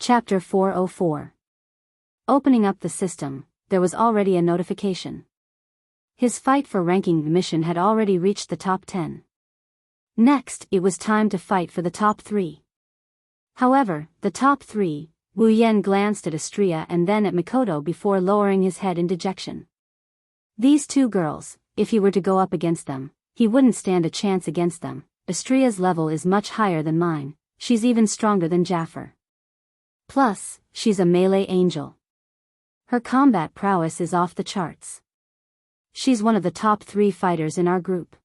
Chapter 404. Opening up the system, there was already a notification. His fight for ranking mission had already reached the top 10. Next, it was time to fight for the top 3. However, the top 3, Wu Yan glanced at Astria and then at Mikoto before lowering his head in dejection. These two girls, if he were to go up against them, he wouldn't stand a chance against them. Astria's level is much higher than mine, she's even stronger than Jaffer. Plus, she's a melee angel. Her combat prowess is off the charts. She's one of the top 3 fighters in our group.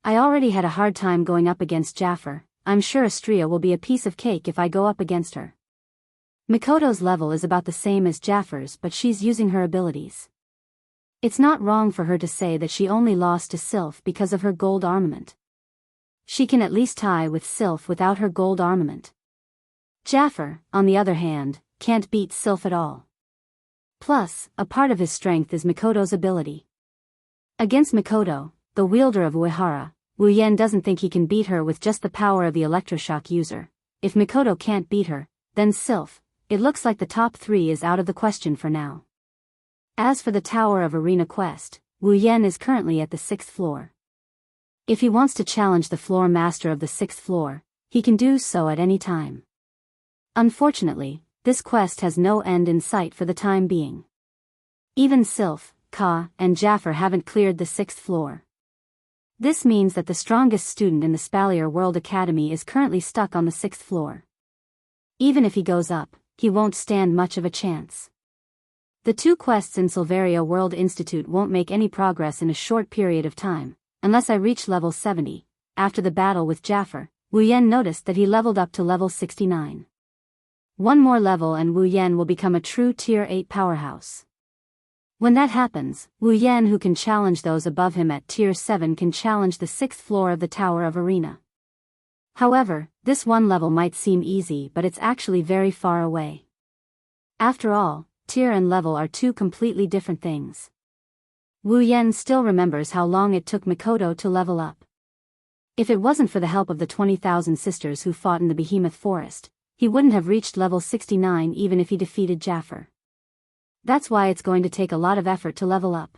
I already had a hard time going up against Jaffer. I'm sure Astria will be a piece of cake if I go up against her. Mikoto's level is about the same as Jaffer's, but she's using her abilities. It's not wrong for her to say that she only lost to Sylph because of her gold armament. She can at least tie with Sylph without her gold armament. Jaffer, on the other hand, can't beat Sylph at all. Plus, a part of his strength is Mikoto's ability. Against Mikoto, the wielder of Uehara, Wu Yan doesn't think he can beat her with just the power of the electroshock user. If Mikoto can't beat her, then Sylph. It looks like the top 3 is out of the question for now. As for the Tower of Arena quest, Wu Yan is currently at the 6th floor. If he wants to challenge the floor master of the 6th floor, he can do so at any time. Unfortunately, this quest has no end in sight for the time being. Even Sylph, Ka, and Jaffer haven't cleared the 6th floor. This means that the strongest student in the Spalier World Academy is currently stuck on the 6th floor. Even if he goes up, he won't stand much of a chance. The 2 quests in Silveria World Institute won't make any progress in a short period of time, unless I reach level 70. After the battle with Jaffer, Wu Yan noticed that he leveled up to level 69. One more level and Wu Yan will become a true Tier 8 powerhouse. When that happens, Wu Yan, who can challenge those above him at Tier 7, can challenge the 6th floor of the Tower of Arena. However, this one level might seem easy, but it's actually very far away. After all, tier and level are 2 completely different things. Wu Yan still remembers how long it took Mikoto to level up. If it wasn't for the help of the 20,000 sisters who fought in the Behemoth Forest, he wouldn't have reached level 69 even if he defeated Jaffer. That's why it's going to take a lot of effort to level up.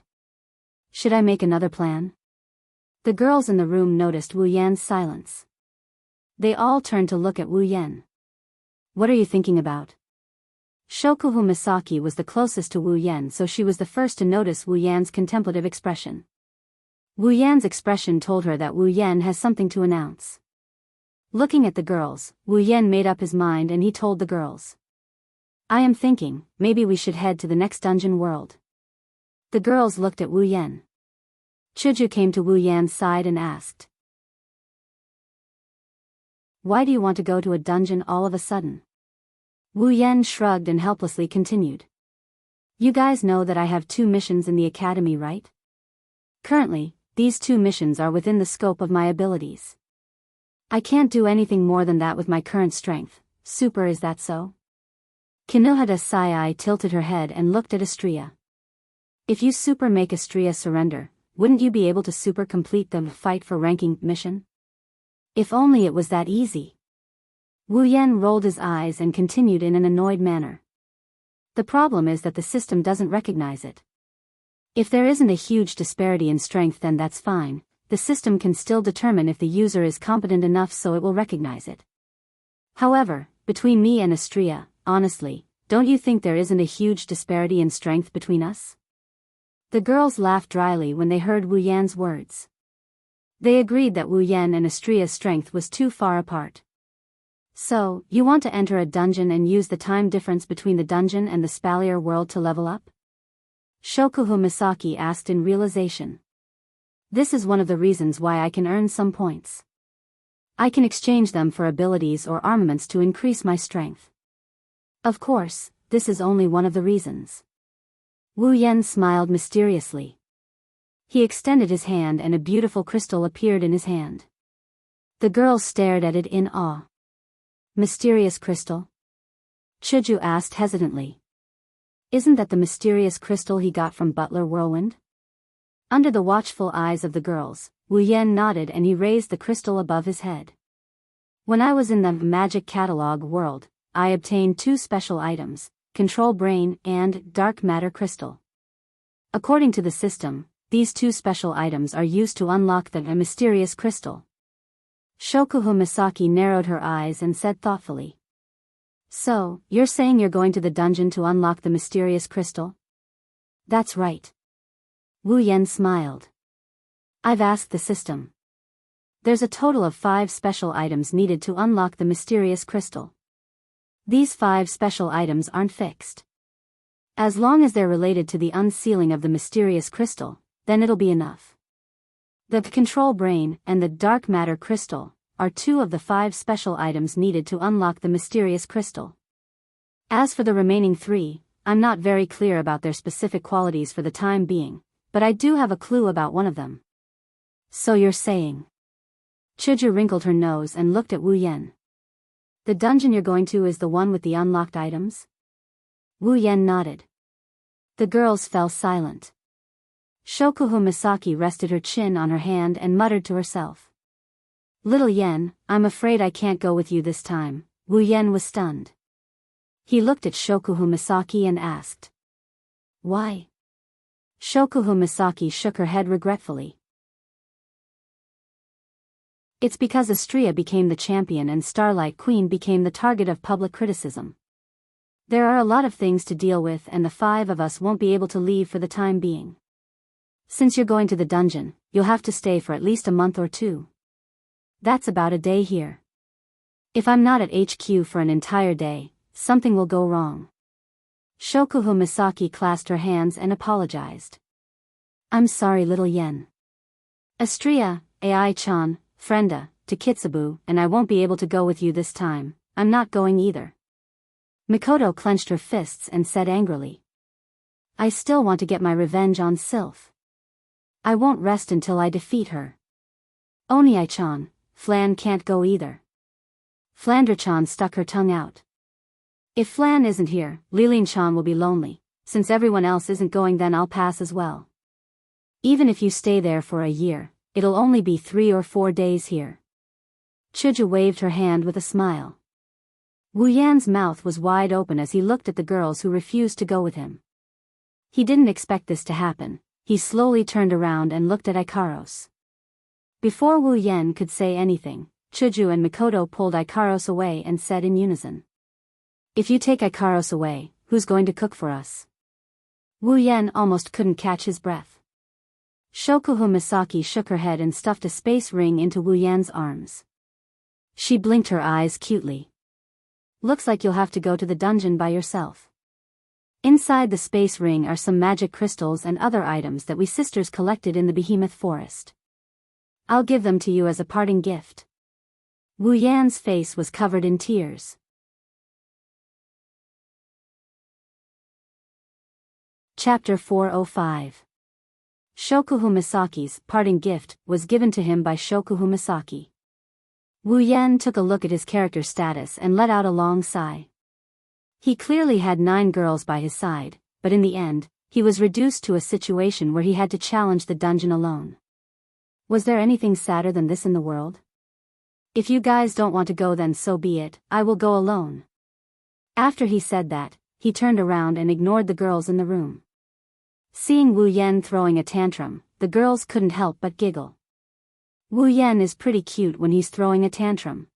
Should I make another plan? The girls in the room noticed Wu Yan's silence. They all turned to look at Wu Yan. What are you thinking about? Shokuhu Misaki was the closest to Wu Yan, so she was the first to notice Wu Yan's contemplative expression. Wu Yan's expression told her that Wu Yan has something to announce. Looking at the girls, Wu Yan made up his mind and he told the girls. I am thinking, maybe we should head to the next dungeon world. The girls looked at Wu Yan. Chuju came to Wu Yan's side and asked. Why do you want to go to a dungeon all of a sudden? Wu Yan shrugged and helplessly continued. You guys know that I have 2 missions in the academy, right? Currently, these 2 missions are within the scope of my abilities. I can't do anything more than that with my current strength. Super, is that so? Kinuhada Sai tilted her head and looked at Astria. If you super make Astria surrender, wouldn't you be able to super complete the fight for ranking mission? If only it was that easy. Wu Yan rolled his eyes and continued in an annoyed manner. The problem is that the system doesn't recognize it. If there isn't a huge disparity in strength, then that's fine. The system can still determine if the user is competent enough, so it will recognize it. However, between me and Astria, honestly, don't you think there isn't a huge disparity in strength between us? The girls laughed dryly when they heard Wu Yan's words. They agreed that Wu Yan and Astria's strength was too far apart. So, you want to enter a dungeon and use the time difference between the dungeon and the Spalier world to level up? Shokuhu Misaki asked in realization. This is one of the reasons why I can earn some points. I can exchange them for abilities or armaments to increase my strength. Of course, this is only one of the reasons. Wu Yan smiled mysteriously. He extended his hand and a beautiful crystal appeared in his hand. The girls stared at it in awe. Mysterious crystal? Chuju asked hesitantly. Isn't that the mysterious crystal he got from Butler Whirlwind? Under the watchful eyes of the girls, Wu Yan nodded and he raised the crystal above his head. When I was in the magic catalog world, I obtained 2 special items, Control Brain and Dark Matter Crystal. According to the system, these 2 special items are used to unlock the mysterious crystal. Shokuho Misaki narrowed her eyes and said thoughtfully. So, you're saying you're going to the dungeon to unlock the mysterious crystal? That's right. Wu Yan smiled. I've asked the system. There's a total of 5 special items needed to unlock the mysterious crystal. These 5 special items aren't fixed. As long as they're related to the unsealing of the mysterious crystal, then it'll be enough. The Control Brain and the Dark Matter Crystal are 2 of the 5 special items needed to unlock the mysterious crystal. As for the remaining 3, I'm not very clear about their specific qualities for the time being, but I do have a clue about one of them. So you're saying? Chuju wrinkled her nose and looked at Wu Yan. The dungeon you're going to is the one with the unlocked items? Wu Yan nodded. The girls fell silent. Shokuho Misaki rested her chin on her hand and muttered to herself. Little Yen, I'm afraid I can't go with you this time. Wu Yan was stunned. He looked at Shokuho Misaki and asked. Why? Shokuho Misaki shook her head regretfully. It's because Astrea became the champion and Starlight Queen became the target of public criticism. There are a lot of things to deal with and the 5 of us won't be able to leave for the time being. Since you're going to the dungeon, you'll have to stay for at least a month or 2. That's about a day here. If I'm not at HQ for an entire day, something will go wrong. Shokuho Misaki clasped her hands and apologized. I'm sorry, little Yen. Astrea, Ai-chan, Frenda, to Kitsubu, and I won't be able to go with you this time. I'm not going either. Mikoto clenched her fists and said angrily. I still want to get my revenge on Sylph. I won't rest until I defeat her. Oni-chan, Flan can't go either. Flandre-chan stuck her tongue out. If Flan isn't here, Lilin-chan will be lonely. Since everyone else isn't going, then I'll pass as well. Even if you stay there for a year, it'll only be 3 or 4 days here. Chuju waved her hand with a smile. Wu Yan's mouth was wide open as he looked at the girls who refused to go with him. He didn't expect this to happen. He slowly turned around and looked at Ikaros. Before Wu Yan could say anything, Chuju and Mikoto pulled Ikaros away and said in unison. If you take Ikaros away, who's going to cook for us? Wu Yan almost couldn't catch his breath. Shokuho Misaki shook her head and stuffed a space ring into Wu Yan's arms. She blinked her eyes cutely. Looks like you'll have to go to the dungeon by yourself. Inside the space ring are some magic crystals and other items that we sisters collected in the Behemoth Forest. I'll give them to you as a parting gift. Wu Yan's face was covered in tears. Chapter 405. Shokuho Misaki's parting gift was given to him by Shokuho Misaki. Wu Yan took a look at his character status and let out a long sigh. He clearly had 9 girls by his side, but in the end, he was reduced to a situation where he had to challenge the dungeon alone. Was there anything sadder than this in the world? If you guys don't want to go, then so be it, I will go alone. After he said that, he turned around and ignored the girls in the room. Seeing Wu Yan throwing a tantrum, the girls couldn't help but giggle. Wu Yan is pretty cute when he's throwing a tantrum.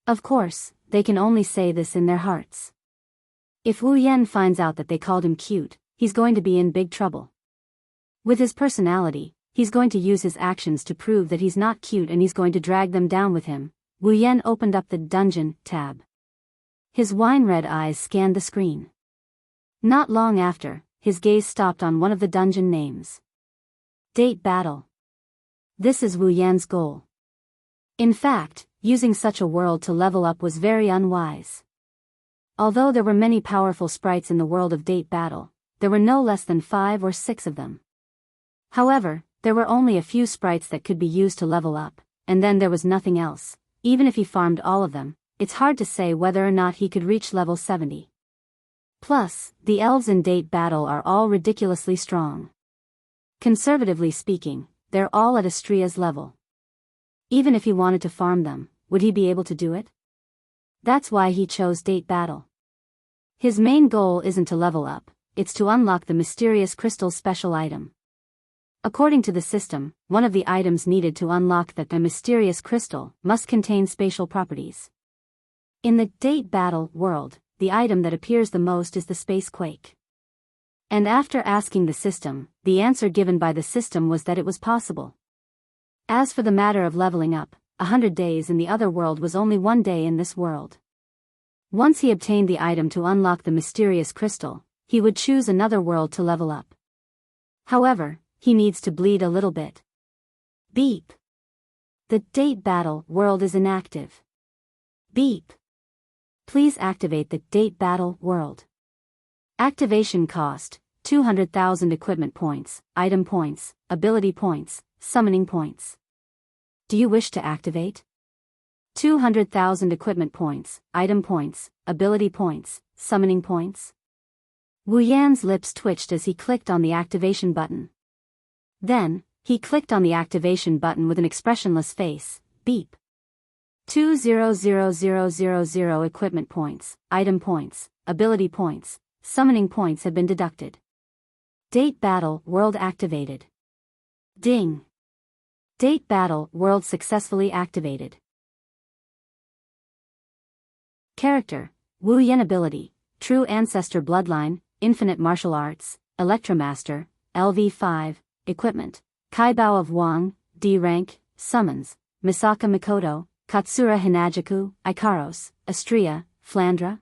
Of course, they can only say this in their hearts. If Wu Yan finds out that they called him cute, he's going to be in big trouble. With his personality, he's going to use his actions to prove that he's not cute, and he's going to drag them down with him. Wu Yan opened up the dungeon tab. His wine-red eyes scanned the screen. Not long after, his gaze stopped on one of the dungeon names. Date Battle. This is Wu Yan's goal. In fact, using such a world to level up was very unwise. Although there were many powerful sprites in the world of Date Battle, there were no less than 5 or 6 of them. However, there were only a few sprites that could be used to level up, and then there was nothing else. Even if he farmed all of them, it's hard to say whether or not he could reach level 70. Plus, the elves in Date Battle are all ridiculously strong. Conservatively speaking, they're all at Astrea's level. Even if he wanted to farm them, would he be able to do it? That's why he chose Date Battle. His main goal isn't to level up, it's to unlock the mysterious crystal special item. According to the system, one of the items needed to unlock the mysterious crystal must contain spatial properties. In the Date Battle world, the item that appears the most is the Space Quake. And after asking the system, the answer given by the system was that it was possible. As for the matter of leveling up, 100 days in the other world was only 1 day in this world. Once he obtained the item to unlock the mysterious crystal, he would choose another world to level up. However, he needs to bleed a little bit. Beep. The Date Battle world is inactive. Beep. Please activate the Date Battle world. Activation cost, 200,000 equipment points, item points, ability points, summoning points. Do you wish to activate? 200,000 equipment points, item points, ability points, summoning points. Wu Yan's lips twitched as he clicked on the activation button. Then, he clicked on the activation button with an expressionless face. Beep. 200,000 equipment points, item points, ability points, summoning points had been deducted. Date Battle world activated. Ding. Date Battle world successfully activated. Character, Wu Yan. Ability, True Ancestor Bloodline, Infinite Martial Arts, Electromaster, LV5, Equipment, Kaibao of Wang, D rank, Summons, Misaka Mikoto, Katsura Hinajaku, Ikaros, Astria, Flandra.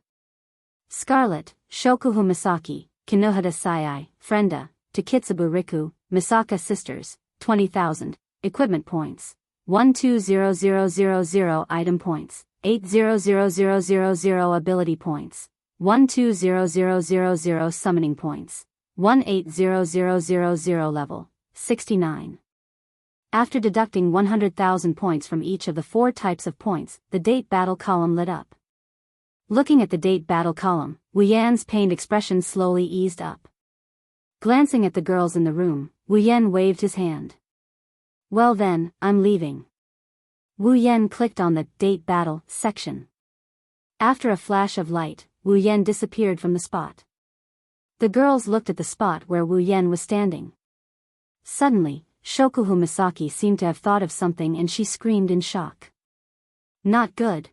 Scarlet, Shokuhu Misaki, Kinohada Sai, Frenda, Takitsubu Riku, Misaka Sisters, 20,000, Equipment Points, 120000 Item Points, 800000 Ability Points, 120000 Summoning Points, 180000 Level, 69. After deducting 100,000 points from each of the 4 types of points, the Date Battle column lit up. Looking at the Date Battle column, Wu Yan's pained expression slowly eased up. Glancing at the girls in the room, Wu Yan waved his hand. Well then, I'm leaving. Wu Yan clicked on the Date Battle section. After a flash of light, Wu Yan disappeared from the spot. The girls looked at the spot where Wu Yan was standing. Suddenly, Shokuhu Misaki seemed to have thought of something and she screamed in shock. Not good.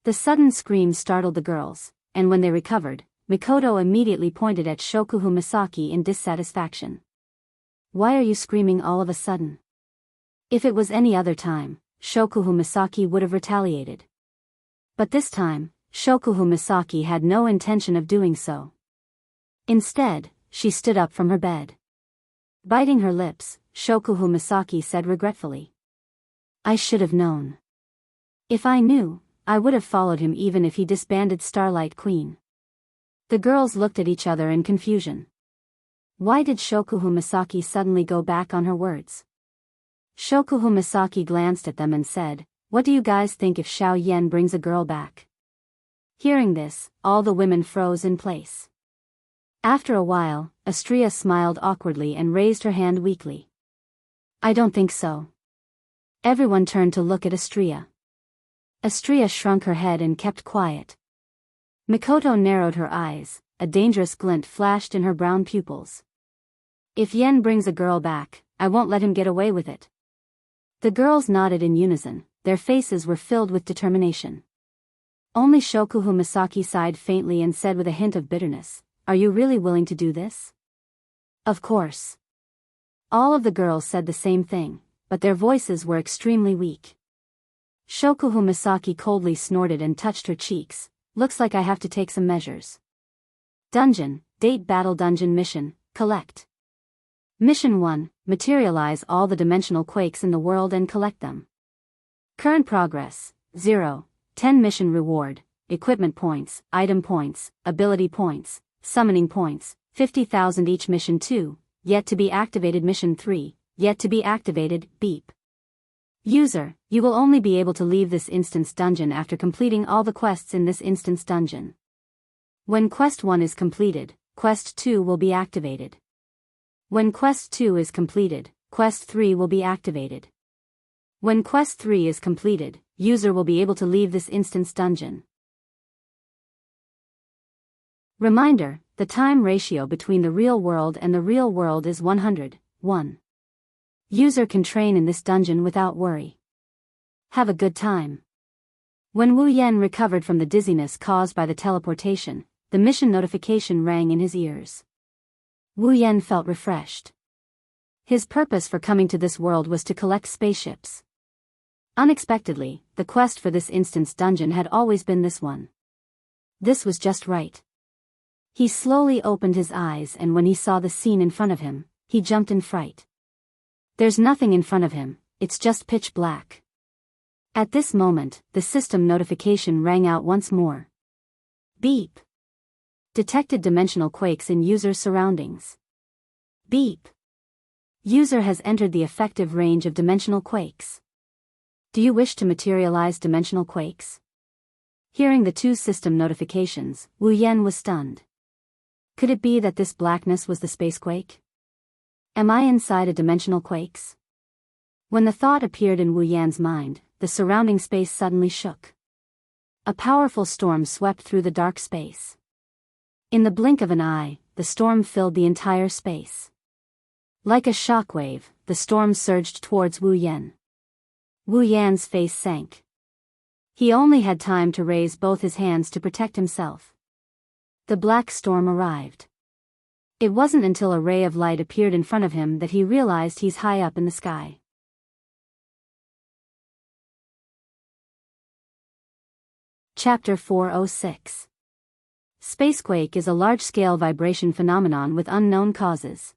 The sudden scream startled the girls, and when they recovered, Mikoto immediately pointed at Shokuhu Misaki in dissatisfaction. Why are you screaming all of a sudden? If it was any other time, Shokuhu Misaki would have retaliated. But this time, Shokuhu Misaki had no intention of doing so. Instead, she stood up from her bed. Biting her lips, Shokuhu Misaki said regretfully. I should have known. If I knew, I would have followed him even if he disbanded Starlight Queen. The girls looked at each other in confusion. Why did Shokuhu Misaki suddenly go back on her words? Shokuhu Misaki glanced at them and said, What do you guys think if Xiao Yan brings a girl back? Hearing this, all the women froze in place. After a while, Astria smiled awkwardly and raised her hand weakly. I don't think so. Everyone turned to look at Astria. Astria shrunk her head and kept quiet. Mikoto narrowed her eyes, a dangerous glint flashed in her brown pupils. If Yen brings a girl back, I won't let him get away with it. The girls nodded in unison, their faces were filled with determination. Only Shokuhu Misaki sighed faintly and said with a hint of bitterness, Are you really willing to do this? Of course. All of the girls said the same thing, but their voices were extremely weak. Shokuhu Misaki coldly snorted and touched her cheeks. Looks like I have to take some measures. Dungeon, Date Battle Dungeon Mission, Collect. Mission 1, materialize all the dimensional quakes in the world and collect them. Current progress, 0, 10 mission reward, equipment points, item points, ability points, summoning points, 50,000 each. Mission 2, yet to be activated. Mission 3, yet to be activated. Beep. User, you will only be able to leave this instance dungeon after completing all the quests in this instance dungeon. When Quest 1 is completed, Quest 2 will be activated. When Quest 2 is completed, Quest 3 will be activated. When Quest 3 is completed, user will be able to leave this instance dungeon. Reminder, the time ratio between the real world and the real world is 100:1. User can train in this dungeon without worry. Have a good time. When Wu Yan recovered from the dizziness caused by the teleportation, the mission notification rang in his ears. Wu Yan felt refreshed. His purpose for coming to this world was to collect spaceships. Unexpectedly, the quest for this instant's dungeon had always been this one. This was just right. He slowly opened his eyes, and when he saw the scene in front of him, he jumped in fright. There's nothing in front of him, it's just pitch black. At this moment, the system notification rang out once more. Beep. Detected dimensional quakes in user's surroundings. Beep. User has entered the effective range of dimensional quakes. Do you wish to materialize dimensional quakes? Hearing the two system notifications, Wu Yan was stunned. Could it be that this blackness was the spacequake? Am I inside a dimensional quakes? When the thought appeared in Wu Yan's mind, the surrounding space suddenly shook. A powerful storm swept through the dark space. In the blink of an eye, the storm filled the entire space. Like a shockwave, the storm surged towards Wu Yan. Wu Yan's face sank. He only had time to raise both his hands to protect himself. The black storm arrived. It wasn't until a ray of light appeared in front of him that he realized he's high up in the sky. Chapter 406. Spacequake is a large-scale vibration phenomenon with unknown causes.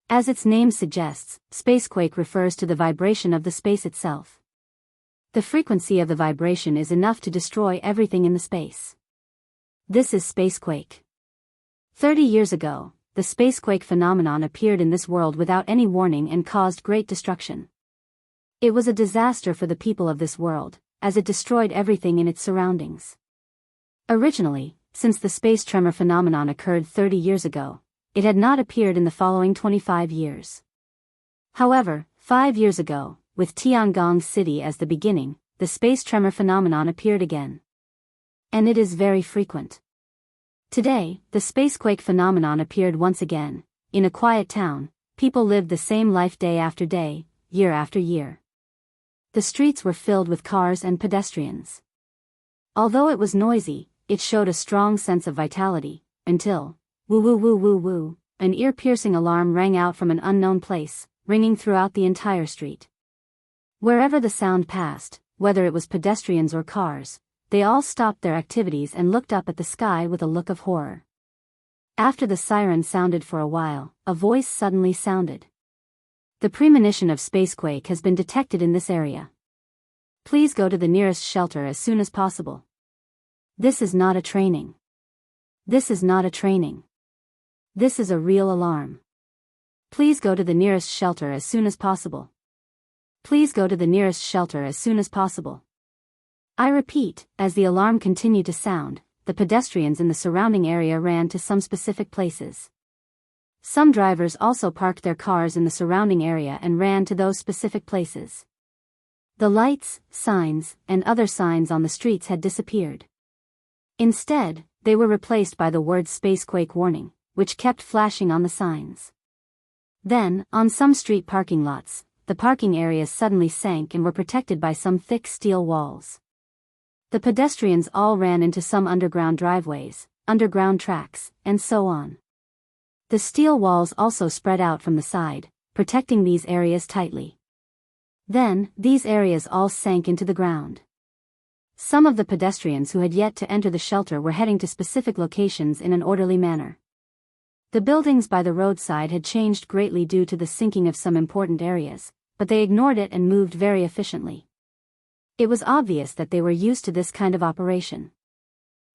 As its name suggests, spacequake refers to the vibration of the space itself. The frequency of the vibration is enough to destroy everything in the space. This is spacequake. 30 years ago, the spacequake phenomenon appeared in this world without any warning and caused great destruction. It was a disaster for the people of this world, as it destroyed everything in its surroundings. Originally, since the space tremor phenomenon occurred 30 years ago, it had not appeared in the following 25 years. However, 5 years ago, with Tiangong City as the beginning, the space tremor phenomenon appeared again. And it is very frequent. Today, the spacequake phenomenon appeared once again. In a quiet town, people lived the same life day after day, year after year. The streets were filled with cars and pedestrians. Although it was noisy, it showed a strong sense of vitality, until, woo woo woo woo woo, an ear-piercing alarm rang out from an unknown place, ringing throughout the entire street. Wherever the sound passed, whether it was pedestrians or cars, they all stopped their activities and looked up at the sky with a look of horror. After the siren sounded for a while, a voice suddenly sounded. The premonition of spacequake has been detected in this area. Please go to the nearest shelter as soon as possible. This is not a training. This is not a training. This is a real alarm. Please go to the nearest shelter as soon as possible. Please go to the nearest shelter as soon as possible. I repeat, as the alarm continued to sound, the pedestrians in the surrounding area ran to some specific places. Some drivers also parked their cars in the surrounding area and ran to those specific places. The lights, signs, and other signs on the streets had disappeared. Instead, they were replaced by the word spacequake warning, which kept flashing on the signs. Then, on some street parking lots, the parking areas suddenly sank and were protected by some thick steel walls. The pedestrians all ran into some underground driveways, underground tracks, and so on. The steel walls also spread out from the side, protecting these areas tightly. Then, these areas all sank into the ground. Some of the pedestrians who had yet to enter the shelter were heading to specific locations in an orderly manner. The buildings by the roadside had changed greatly due to the sinking of some important areas, but they ignored it and moved very efficiently. It was obvious that they were used to this kind of operation.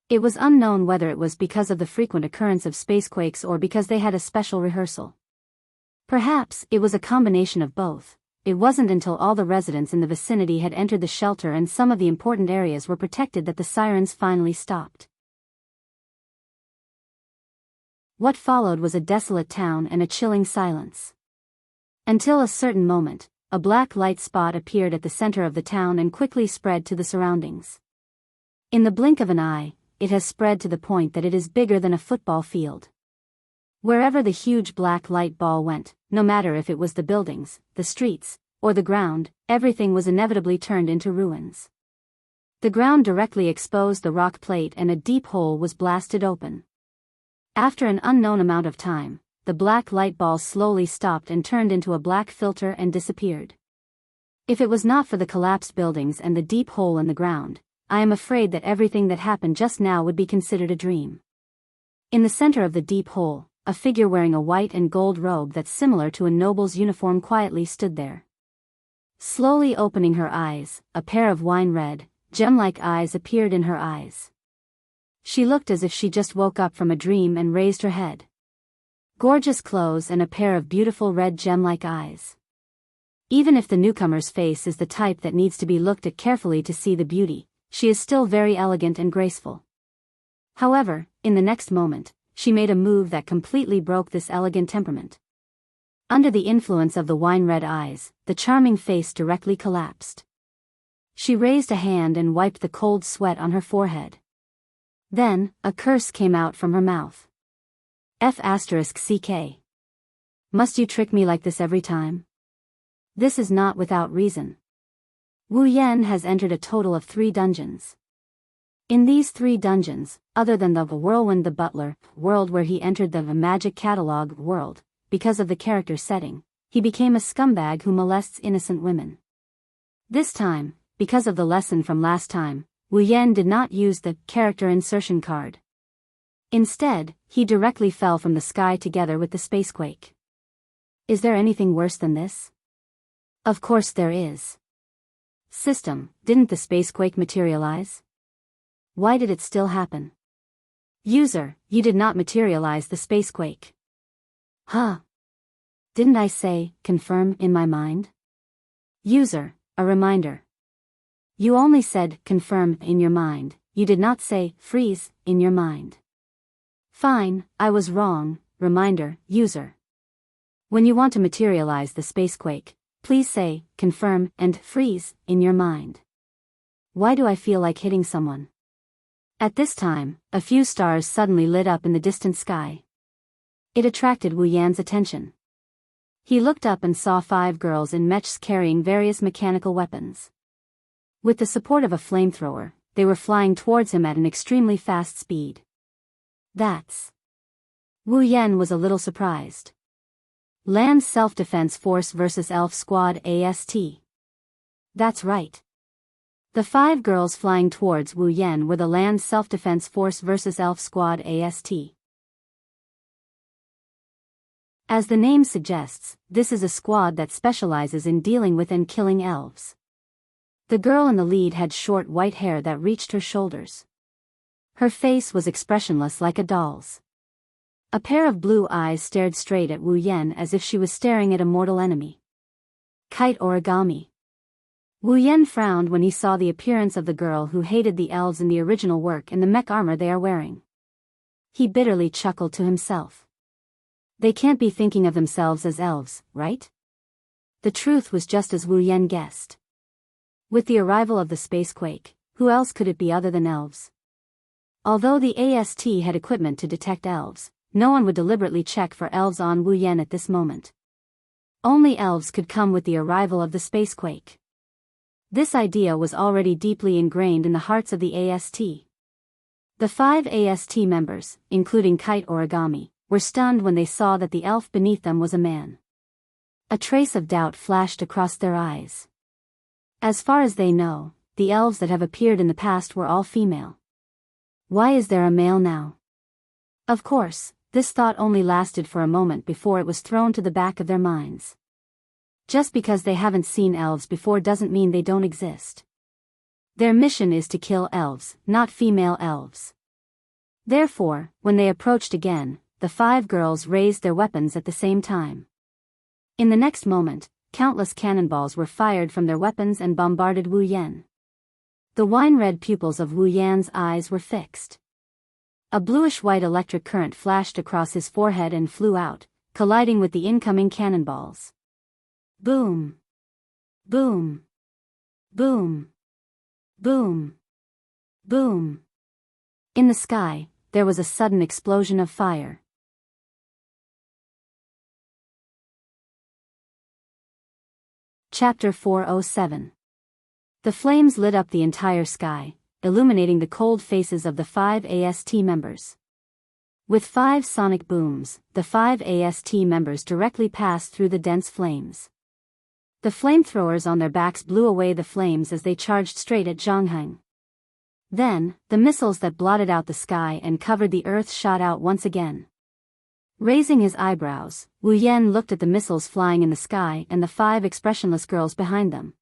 It was unknown whether it was because of the frequent occurrence of spacequakes or because they had a special rehearsal. Perhaps it was a combination of both. It wasn't until all the residents in the vicinity had entered the shelter and some of the important areas were protected that the sirens finally stopped. What followed was a desolate town and a chilling silence. Until a certain moment, a black light spot appeared at the center of the town and quickly spread to the surroundings. In the blink of an eye, it has spread to the point that it is bigger than a football field. Wherever the huge black light ball went, no matter if it was the buildings, the streets, or the ground, everything was inevitably turned into ruins. The ground directly exposed the rock plate and a deep hole was blasted open. After an unknown amount of time, the black light ball slowly stopped and turned into a black filter and disappeared. If it was not for the collapsed buildings and the deep hole in the ground, I am afraid that everything that happened just now would be considered a dream. In the center of the deep hole, a figure wearing a white and gold robe that's similar to a noble's uniform quietly stood there. Slowly opening her eyes, a pair of wine-red, gem-like eyes appeared in her eyes. She looked as if she just woke up from a dream and raised her head. Gorgeous clothes and a pair of beautiful red gem-like eyes. Even if the newcomer's face is the type that needs to be looked at carefully to see the beauty, she is still very elegant and graceful. However, in the next moment, she made a move that completely broke this elegant temperament. Under the influence of the wine-red eyes, the charming face directly collapsed. She raised a hand and wiped the cold sweat on her forehead. Then, a curse came out from her mouth. F***ck. Must you trick me like this every time? This is not without reason. Wu Yan has entered a total of 3 dungeons. In these 3 dungeons, other than the Whirlwind the Butler world where he entered the Magic Catalog world, because of the character setting, he became a scumbag who molests innocent women. This time, because of the lesson from last time, Wu Yan did not use the character insertion card. Instead, he directly fell from the sky together with the spacequake. Is there anything worse than this? Of course there is. System, didn't the spacequake materialize? Why did it still happen? User, you did not materialize the spacequake. Huh? Didn't I say, confirm, in my mind? User, a reminder. You only said, confirm, in your mind, you did not say, freeze, in your mind. Fine, I was wrong, reminder, user. When you want to materialize the spacequake, please say, confirm, and freeze, in your mind. Why do I feel like hitting someone? At this time, a few stars suddenly lit up in the distant sky. It attracted Wu Yan's attention. He looked up and saw 5 girls in mechs carrying various mechanical weapons. With the support of a flamethrower, they were flying towards him at an extremely fast speed. That's... Wu Yan was a little surprised. Land Self-Defense Force vs. Elf Squad AST. That's right. The 5 girls flying towards Wu Yan were the Land Self-Defense Force vs. Elf Squad AST. As the name suggests, this is a squad that specializes in dealing with and killing elves. The girl in the lead had short white hair that reached her shoulders. Her face was expressionless like a doll's. A pair of blue eyes stared straight at Wu Yan as if she was staring at a mortal enemy. Kite origami. Wu Yan frowned when he saw the appearance of the girl who hated the elves in the original work and the mech armor they are wearing. He bitterly chuckled to himself. They can't be thinking of themselves as elves, right? The truth was just as Wu Yan guessed. With the arrival of the spacequake, who else could it be other than elves? Although the AST had equipment to detect elves, no one would deliberately check for elves on Wu Yan at this moment. Only elves could come with the arrival of the spacequake. This idea was already deeply ingrained in the hearts of the AST. The 5 AST members, including Kite Origami, were stunned when they saw that the elf beneath them was a man. A trace of doubt flashed across their eyes. As far as they know, the elves that have appeared in the past were all female. Why is there a male now? Of course, this thought only lasted for a moment before it was thrown to the back of their minds. Just because they haven't seen elves before doesn't mean they don't exist. Their mission is to kill elves, not female elves. Therefore, when they approached again, the 5 girls raised their weapons at the same time. In the next moment, countless cannonballs were fired from their weapons and bombarded Wu Yan. The wine-red pupils of Wu Yan's eyes were fixed. A bluish-white electric current flashed across his forehead and flew out, colliding with the incoming cannonballs. Boom! Boom! Boom! Boom! Boom! In the sky, there was a sudden explosion of fire. Chapter 407. The flames lit up the entire sky, illuminating the cold faces of the 5 AST members. With 5 sonic booms, the 5 AST members directly passed through the dense flames. The flamethrowers on their backs blew away the flames as they charged straight at Zhongheng. Then, the missiles that blotted out the sky and covered the earth shot out once again. Raising his eyebrows, Wu Yan looked at the missiles flying in the sky and the 5 expressionless girls behind them.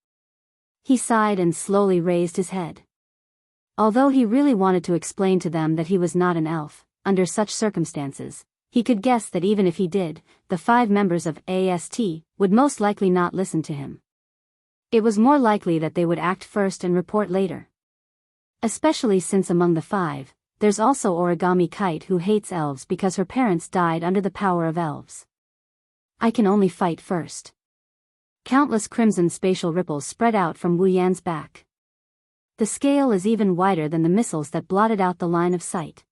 He sighed and slowly raised his head. Although he really wanted to explain to them that he was not an elf, under such circumstances, he could guess that even if he did, the 5 members of AST would most likely not listen to him. It was more likely that they would act first and report later. Especially since among the 5, there's also Origami Kite who hates elves because her parents died under the power of elves. I can only fight first. Countless crimson spatial ripples spread out from Wu Yan's back. The scale is even wider than the missiles that blotted out the line of sight.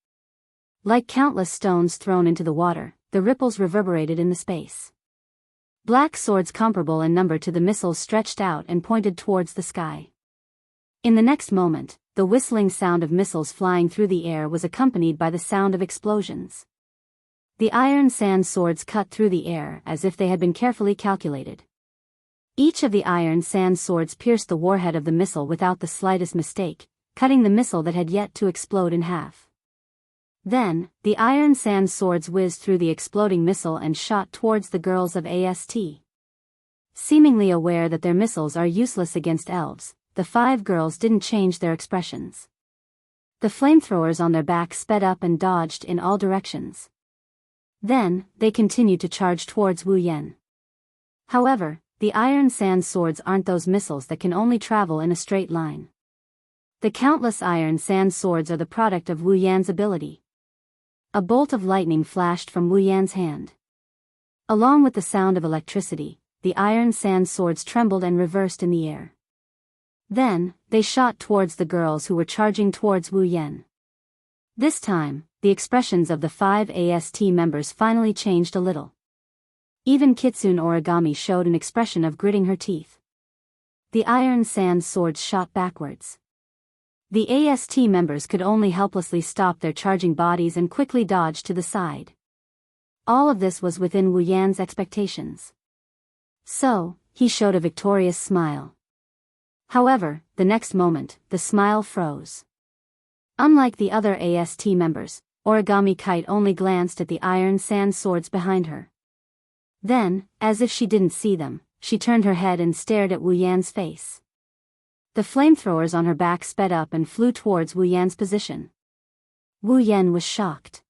Like countless stones thrown into the water, the ripples reverberated in the space. Black swords comparable in number to the missiles stretched out and pointed towards the sky. In the next moment, the whistling sound of missiles flying through the air was accompanied by the sound of explosions. The iron sand swords cut through the air as if they had been carefully calculated. Each of the iron sand swords pierced the warhead of the missile without the slightest mistake, cutting the missile that had yet to explode in half. Then, the iron sand swords whizzed through the exploding missile and shot towards the girls of AST. Seemingly aware that their missiles are useless against elves, the 5 girls didn't change their expressions. The flamethrowers on their backs sped up and dodged in all directions. Then, they continued to charge towards Wu Yan. However, the iron sand swords aren't those missiles that can only travel in a straight line. The countless iron sand swords are the product of Wu Yan's ability. A bolt of lightning flashed from Wu Yan's hand. Along with the sound of electricity, the iron sand swords trembled and reversed in the air. Then, they shot towards the girls who were charging towards Wu Yan. This time, the expressions of the 5 AST members finally changed a little. Even Kitsune Origami showed an expression of gritting her teeth. The iron sand swords shot backwards. The AST members could only helplessly stop their charging bodies and quickly dodge to the side. All of this was within Wu Yan's expectations. So, he showed a victorious smile. However, the next moment, the smile froze. Unlike the other AST members, Origami Kite only glanced at the iron sand swords behind her. Then, as if she didn't see them, she turned her head and stared at Wu Yan's face. The flamethrowers on her back sped up and flew towards Wu Yan's position. Wu Yan was shocked.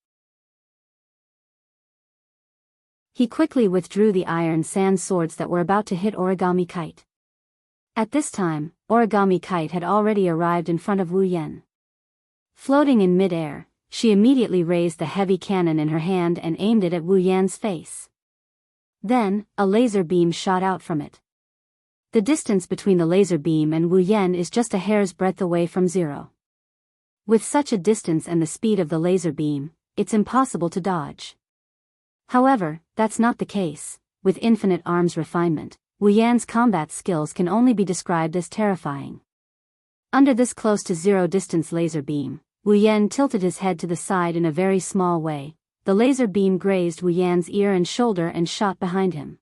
He quickly withdrew the iron sand swords that were about to hit Origami Kite. At this time, Origami Kite had already arrived in front of Wu Yan. Floating in mid-air, she immediately raised the heavy cannon in her hand and aimed it at Wu Yan's face. Then, a laser beam shot out from it. The distance between the laser beam and Wu Yan is just a hair's breadth away from zero. With such a distance and the speed of the laser beam, it's impossible to dodge. However, that's not the case. With infinite arms refinement, Wu Yan's combat skills can only be described as terrifying. Under this close to zero distance laser beam, Wu Yan tilted his head to the side in a very small way. The laser beam grazed Wu Yan's ear and shoulder and shot behind him.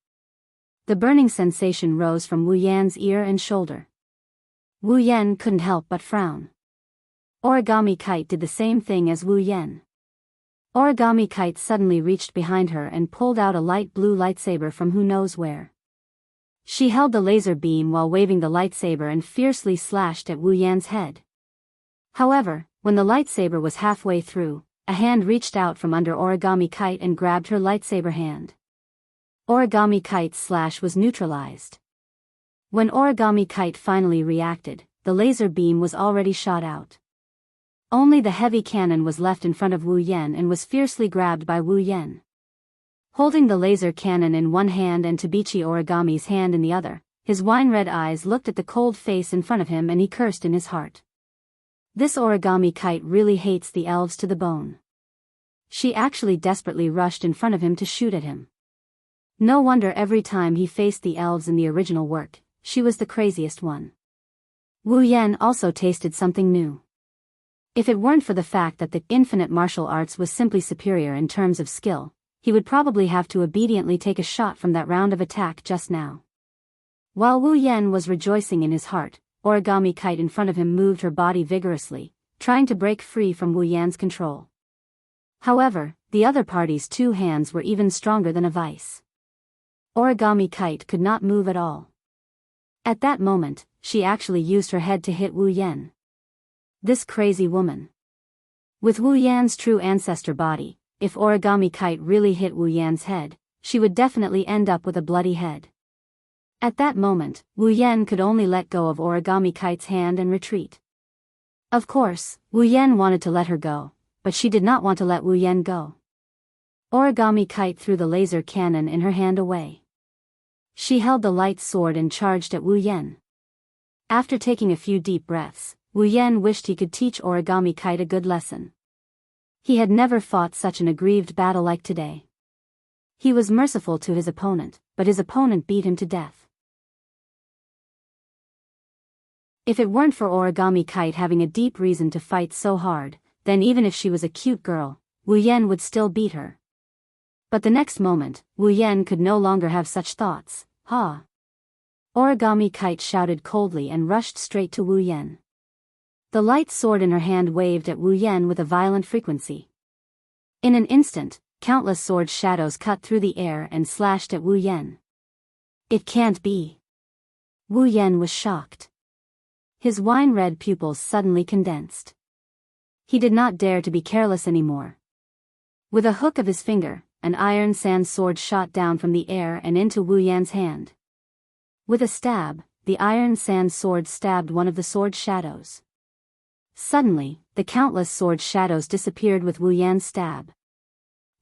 The burning sensation rose from Wu Yan's ear and shoulder. Wu Yan couldn't help but frown. Origami Kite did the same thing as Wu Yan. Origami Kite suddenly reached behind her and pulled out a light blue lightsaber from who knows where. She held the laser beam while waving the lightsaber and fiercely slashed at Wu Yan's head. However, when the lightsaber was halfway through, a hand reached out from under Origami Kite and grabbed her lightsaber hand. Origami Kite's slash was neutralized. When Origami Kite finally reacted, the laser beam was already shot out. Only the heavy cannon was left in front of Wu Yan and was fiercely grabbed by Wu Yan. Holding the laser cannon in one hand and Tabichi Origami's hand in the other, his wine-red eyes looked at the cold face in front of him and he cursed in his heart. This origami kite really hates the elves to the bone. She actually desperately rushed in front of him to shoot at him. No wonder every time he faced the elves in the original work, she was the craziest one. Wu Yan also tasted something new. If it weren't for the fact that the infinite martial arts was simply superior in terms of skill, he would probably have to obediently take a shot from that round of attack just now. While Wu Yan was rejoicing in his heart, origami kite in front of him moved her body vigorously, trying to break free from Wu Yan's control. However, the other party's two hands were even stronger than a vice. Origami kite could not move at all. At that moment, she actually used her head to hit Wu Yan. This crazy woman. With Wu Yan's true ancestor body, if origami kite really hit Wu Yan's head, she would definitely end up with a bloody head. At that moment, Wu Yan could only let go of origami kite's hand and retreat. Of course, Wu Yan wanted to let her go, but she did not want to let Wu Yan go. Origami kite threw the laser cannon in her hand away. She held the light sword and charged at Wu Yan. After taking a few deep breaths, Wu Yan wished he could teach origami kite a good lesson. He had never fought such an aggrieved battle like today. He was merciful to his opponent, but his opponent beat him to death. If it weren't for origami kite having a deep reason to fight so hard, then even if she was a cute girl, Wu Yan would still beat her. But the next moment, Wu Yan could no longer have such thoughts. Ha! Origami kite shouted coldly and rushed straight to Wu Yan. The light sword in her hand waved at Wu Yan with a violent frequency. In an instant, countless sword shadows cut through the air and slashed at Wu Yan. It can't be. Wu Yan was shocked. His wine-red pupils suddenly condensed. He did not dare to be careless anymore. With a hook of his finger, an iron sand sword shot down from the air and into Wu Yan's hand. With a stab, the iron sand sword stabbed one of the sword shadows. Suddenly, the countless sword shadows disappeared with Wu Yan's stab.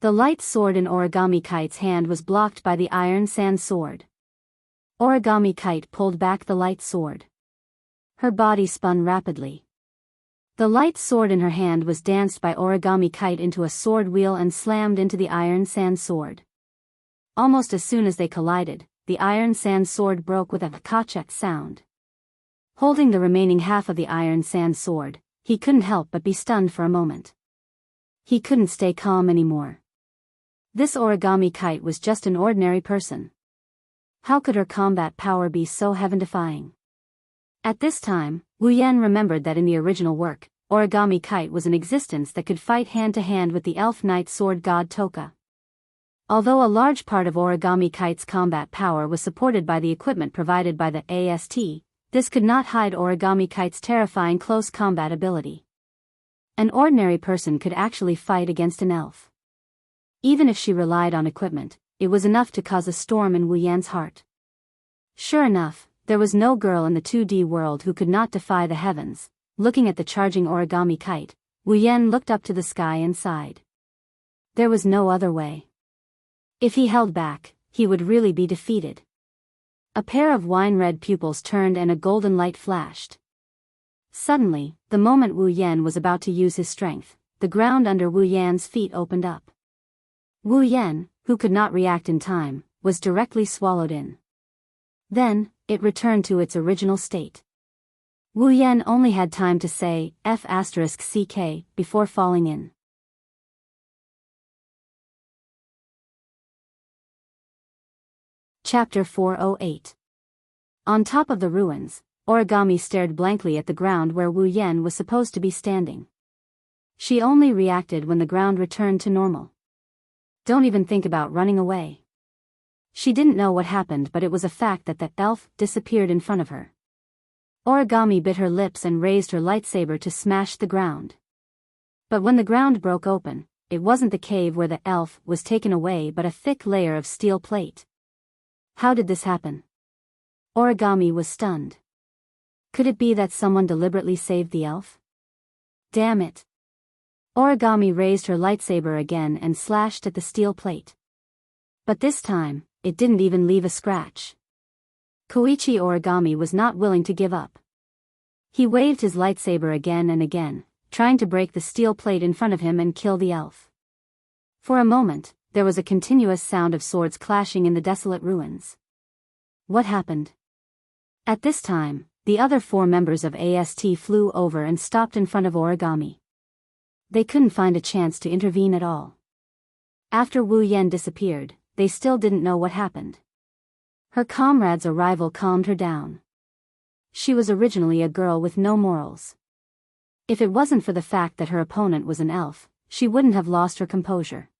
The light sword in origami kite's hand was blocked by the iron sand sword. Origami kite pulled back the light sword. Her body spun rapidly. The light sword in her hand was danced by origami kite into a sword wheel and slammed into the iron sand sword. Almost as soon as they collided, the iron sand sword broke with a kachek sound. Holding the remaining half of the iron sand sword, he couldn't help but be stunned for a moment. He couldn't stay calm anymore. This origami kite was just an ordinary person. How could her combat power be so heaven-defying? At this time, Wu Yan remembered that in the original work, origami kite was an existence that could fight hand-to-hand with the elf knight sword god Toka. Although a large part of origami kite's combat power was supported by the equipment provided by the AST, this could not hide origami kite's terrifying close combat ability. An ordinary person could actually fight against an elf. Even if she relied on equipment, it was enough to cause a storm in Wu Yan's heart. Sure enough, there was no girl in the 2D world who could not defy the heavens. Looking at the charging origami kite, Wu Yan looked up to the sky and sighed. There was no other way. If he held back, he would really be defeated. A pair of wine-red pupils turned and a golden light flashed. Suddenly, the moment Wu Yan was about to use his strength, the ground under Wu Yan's feet opened up. Wu Yan, who could not react in time, was directly swallowed in. Then, it returned to its original state. Wu Yan only had time to say F***ck before falling in. Chapter 408. On top of the ruins, Origami stared blankly at the ground where Wu Yan was supposed to be standing. She only reacted when the ground returned to normal. Don't even think about running away. She didn't know what happened, but it was a fact that the elf disappeared in front of her. Origami bit her lips and raised her lightsaber to smash the ground. But when the ground broke open, it wasn't the cave where the elf was taken away but a thick layer of steel plate. How did this happen? Origami was stunned. Could it be that someone deliberately saved the elf? Damn it. Origami raised her lightsaber again and slashed at the steel plate. But this time, it didn't even leave a scratch. Koichi Origami was not willing to give up. He waved his lightsaber again and again, trying to break the steel plate in front of him and kill the elf. For a moment, there was a continuous sound of swords clashing in the desolate ruins. What happened? At this time, the other 4 members of AST flew over and stopped in front of Origami. They couldn't find a chance to intervene at all. After Wu Yan disappeared, they still didn't know what happened. Her comrade's arrival calmed her down. She was originally a girl with no morals. If it wasn't for the fact that her opponent was an elf, she wouldn't have lost her composure.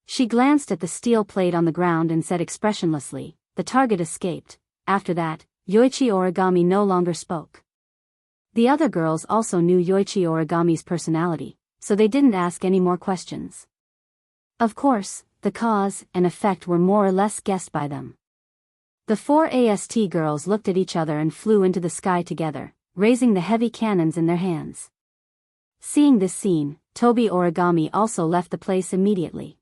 She glanced at the steel plate on the ground and said expressionlessly, "The target escaped." After that, Yoichi Origami no longer spoke. The other girls also knew Yoichi Origami's personality, so they didn't ask any more questions. Of course, the cause and effect were more or less guessed by them. The 4 AST girls looked at each other and flew into the sky together, raising the heavy cannons in their hands. Seeing this scene, Tobi Origami also left the place immediately.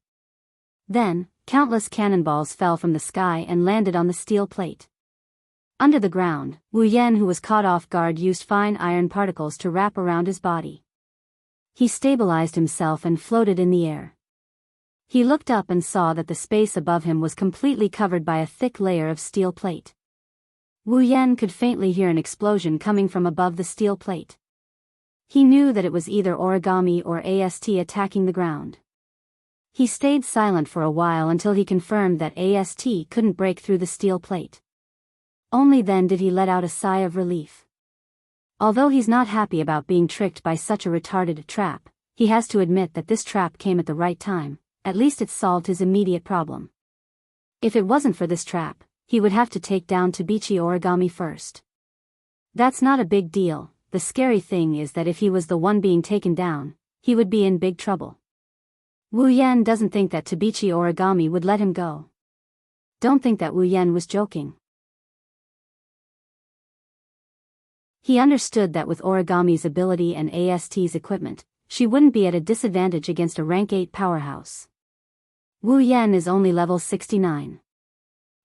Then, countless cannonballs fell from the sky and landed on the steel plate. Under the ground, Wu Yan, who was caught off guard, used fine iron particles to wrap around his body. He stabilized himself and floated in the air. He looked up and saw that the space above him was completely covered by a thick layer of steel plate. Wu Yan could faintly hear an explosion coming from above the steel plate. He knew that it was either Origami or AST attacking the ground. He stayed silent for a while until he confirmed that AST couldn't break through the steel plate. Only then did he let out a sigh of relief. Although he's not happy about being tricked by such a retarded trap, he has to admit that this trap came at the right time. At least it solved his immediate problem. If it wasn't for this trap, he would have to take down Tabichi Origami first. That's not a big deal. The scary thing is that if he was the one being taken down, he would be in big trouble. Wu Yan doesn't think that Tabichi Origami would let him go. Don't think that Wu Yan was joking. He understood that with Origami's ability and AST's equipment, she wouldn't be at a disadvantage against a rank 8 powerhouse. Wu Yan is only level 69.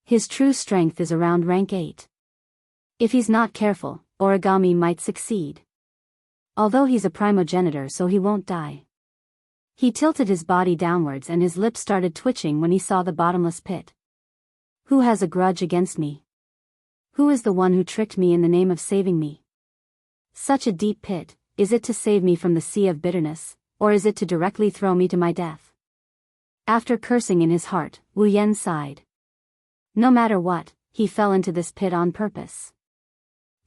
His true strength is around rank 8. If he's not careful, Origami might succeed. Although he's a primogenitor, so he won't die. He tilted his body downwards and his lips started twitching when he saw the bottomless pit. Who has a grudge against me? Who is the one who tricked me in the name of saving me? Such a deep pit, is it to save me from the sea of bitterness, or is it to directly throw me to my death? After cursing in his heart, Wu Yan sighed. No matter what, he fell into this pit on purpose.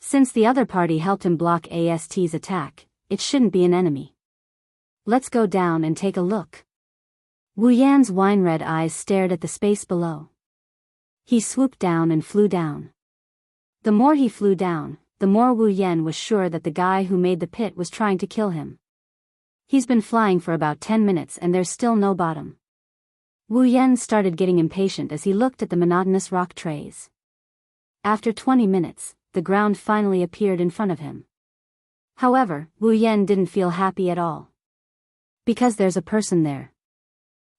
Since the other party helped him block AST's attack, it shouldn't be an enemy. Let's go down and take a look. Wu Yan's wine-red eyes stared at the space below. He swooped down and flew down. The more he flew down, the more Wu Yan was sure that the guy who made the pit was trying to kill him. He's been flying for about 10 minutes and there's still no bottom. Wu Yan started getting impatient as he looked at the monotonous rock trays. After 20 minutes, the ground finally appeared in front of him. However, Wu Yan didn't feel happy at all. Because there's a person there.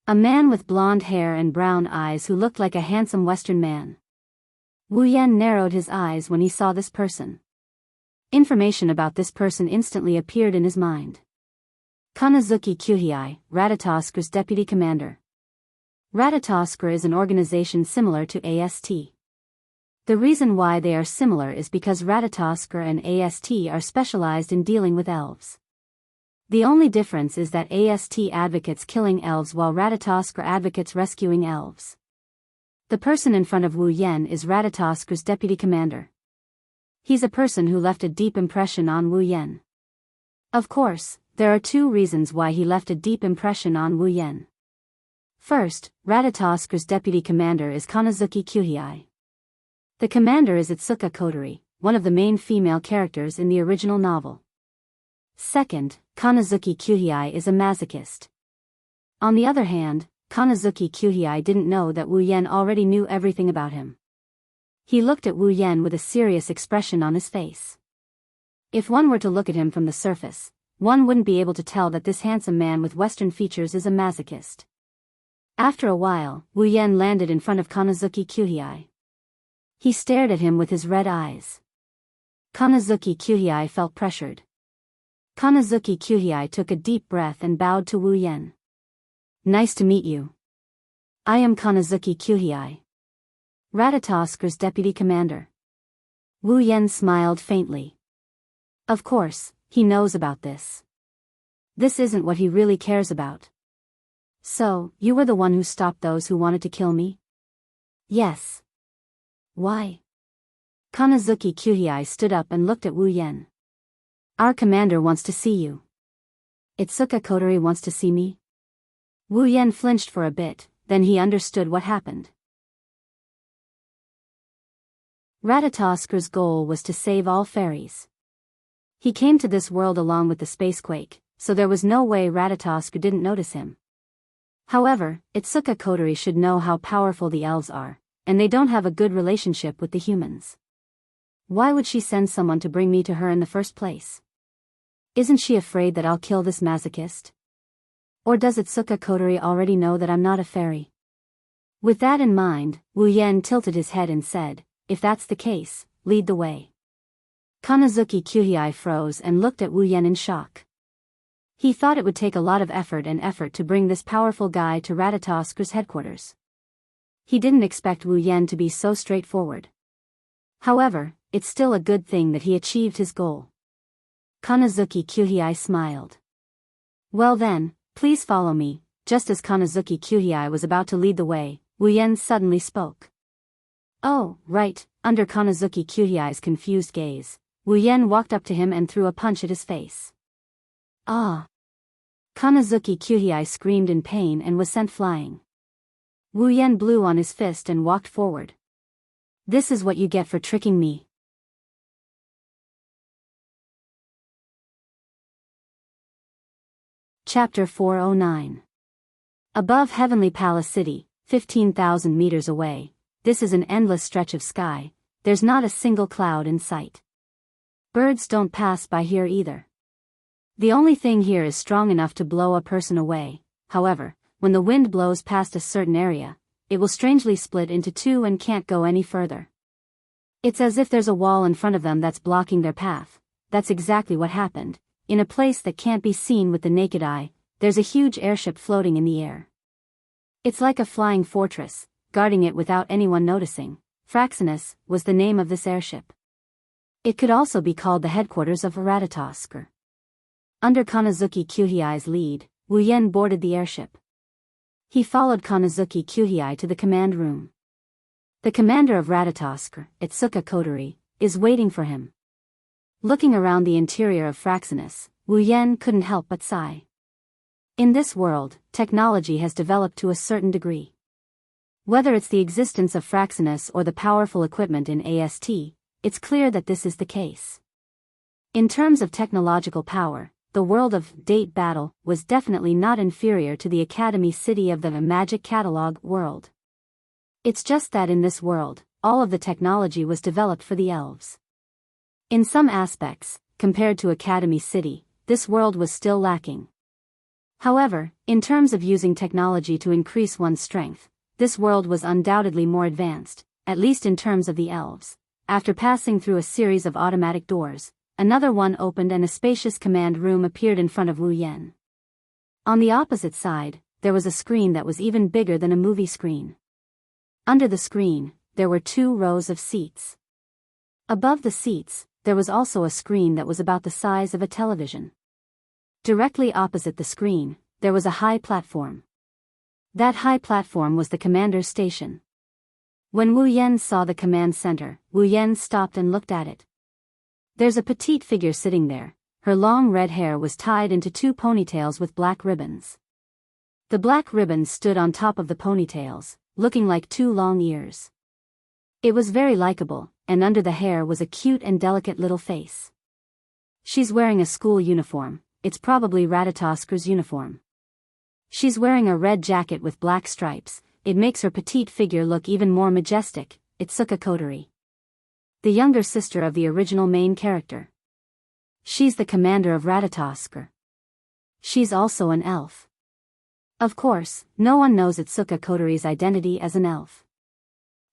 A man with blonde hair and brown eyes who looked like a handsome Western man. Wu Yan narrowed his eyes when he saw this person. Information about this person instantly appeared in his mind. Kanazuki Kyuhei, Ratatoskura's deputy commander. Ratatoskura is an organization similar to AST. The reason why they are similar is because Ratatoskura and AST are specialized in dealing with elves. The only difference is that AST advocates killing elves while Ratatoskura advocates rescuing elves. The person in front of Wu Yan is Ratatoskura's deputy commander. He's a person who left a deep impression on Wu Yan. Of course, there are 2 reasons why he left a deep impression on Wu Yan. First, Ratatoskura's deputy commander is Kanazuki Kyuhei. The commander is Itsuka Kodori, one of the main female characters in the original novel. Second, Kanazuki Kyuhei is a masochist. On the other hand, Kanazuki Kyuhei didn't know that Wu Yan already knew everything about him. He looked at Wu Yan with a serious expression on his face. If one were to look at him from the surface, one wouldn't be able to tell that this handsome man with Western features is a masochist. After a while, Wu Yan landed in front of Kanazuki Kyuhei. He stared at him with his red eyes. Kanazuki Kyuhei felt pressured. Kanazuki Kyuhei took a deep breath and bowed to Wu Yen. Nice to meet you. I am Kanazuki Kyuhei, Ratatosk's deputy commander. Wu Yen smiled faintly. Of course, he knows about this. This isn't what he really cares about. So, you were the one who stopped those who wanted to kill me? Yes. Why? Kanazuki Kyuhei stood up and looked at Wu Yen. Our commander wants to see you. Itsuka Kotori wants to see me? Wu Yen flinched for a bit, then he understood what happened. Ratatosk's goal was to save all fairies. He came to this world along with the spacequake, so there was no way Ratatosk didn't notice him. However, Itsuka Kotori should know how powerful the elves are, and they don't have a good relationship with the humans. Why would she send someone to bring me to her in the first place? Isn't she afraid that I'll kill this masochist? Or does Itsuka Kotori already know that I'm not a fairy? With that in mind, Wu Yen tilted his head and said, if that's the case, lead the way. Kanazuki Kyuhei froze and looked at Wu Yen in shock. He thought it would take a lot of effort to bring this powerful guy to Ratatosk's headquarters. He didn't expect Wu Yen to be so straightforward. However, it's still a good thing that he achieved his goal. Kanazuki Kyuhei smiled. Well then, please follow me. Just as Kanazuki Kyuhei was about to lead the way, Wu Yen suddenly spoke. Oh, right. Under Kanazuki Kyuhei's confused gaze, Wu Yen walked up to him and threw a punch at his face. Ah! Kanazuki Kyuhei screamed in pain and was sent flying. Wu Yen blew on his fist and walked forward. This is what you get for tricking me. Chapter 409. Above Heavenly Palace City, 15,000 meters away, this is an endless stretch of sky, there's not a single cloud in sight. Birds don't pass by here either. The only thing here is strong enough to blow a person away. However, when the wind blows past a certain area, it will strangely split into two and can't go any further. It's as if there's a wall in front of them that's blocking their path. That's exactly what happened. In a place that can't be seen with the naked eye, there's a huge airship floating in the air. It's like a flying fortress, guarding it without anyone noticing. Fraxinus was the name of this airship. It could also be called the headquarters of Ratatosk. Under Kanazuki Kyuhei's lead, Wu Yen boarded the airship. He followed Kanazuki Kyuhei to the command room. The commander of Ratatosk, Itsuka Kotori, is waiting for him. Looking around the interior of Fraxinus, Wu Yen couldn't help but sigh. In this world, technology has developed to a certain degree. Whether it's the existence of Fraxinus or the powerful equipment in AST, it's clear that this is the case. In terms of technological power, the world of Date Battle was definitely not inferior to the Academy City of the Magic Catalog world. It's just that in this world, all of the technology was developed for the elves. In some aspects, compared to Academy City, this world was still lacking. However, in terms of using technology to increase one's strength, this world was undoubtedly more advanced, at least in terms of the elves. After passing through a series of automatic doors, another one opened and a spacious command room appeared in front of Wu Yen. On the opposite side, there was a screen that was even bigger than a movie screen. Under the screen, there were 2 rows of seats. Above the seats, there was also a screen that was about the size of a television. Directly opposite the screen, there was a high platform. That high platform was the commander's station. When Wu Yen saw the command center, Wu Yen stopped and looked at it. There's a petite figure sitting there. Her long red hair was tied into 2 ponytails with black ribbons. The black ribbons stood on top of the ponytails, looking like 2 long ears. It was very likable, and under the hair was a cute and delicate little face. She's wearing a school uniform. It's probably Ratatosk's uniform. She's wearing a red jacket with black stripes. It makes her petite figure look even more majestic. Itsuka Kotori, the younger sister of the original main character. She's the commander of Ratatosk. She's also an elf. Of course, no one knows Itsuka Kotori's identity as an elf.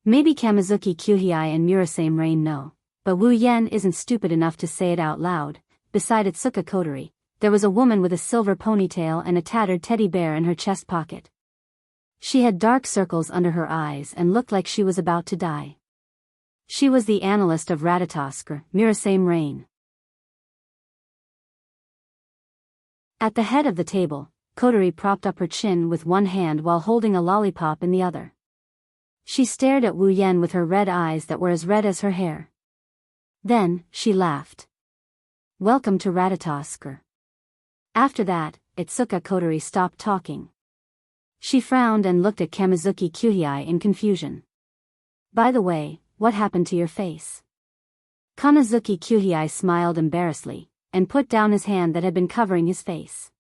Maybe Kamizuki Kyuhei and Murasame Rain know, but Wu Yan isn't stupid enough to say it out loud. Beside Itsuka Kotori, there was a woman with a silver ponytail and a tattered teddy bear in her chest pocket. She had dark circles under her eyes and looked like she was about to die. She was the analyst of Ratatoskr, Mirasame Rain. At the head of the table, Kotori propped up her chin with one hand while holding a lollipop in the other. She stared at Wu Yan with her red eyes that were as red as her hair. Then, she laughed. Welcome to Ratatoskr. After that, Itsuka Kotori stopped talking. She frowned and looked at Kamizuki Kyuhei in confusion. By the way, what happened to your face? Kamizuki Kyuhei smiled embarrassedly, and put down his hand that had been covering his face.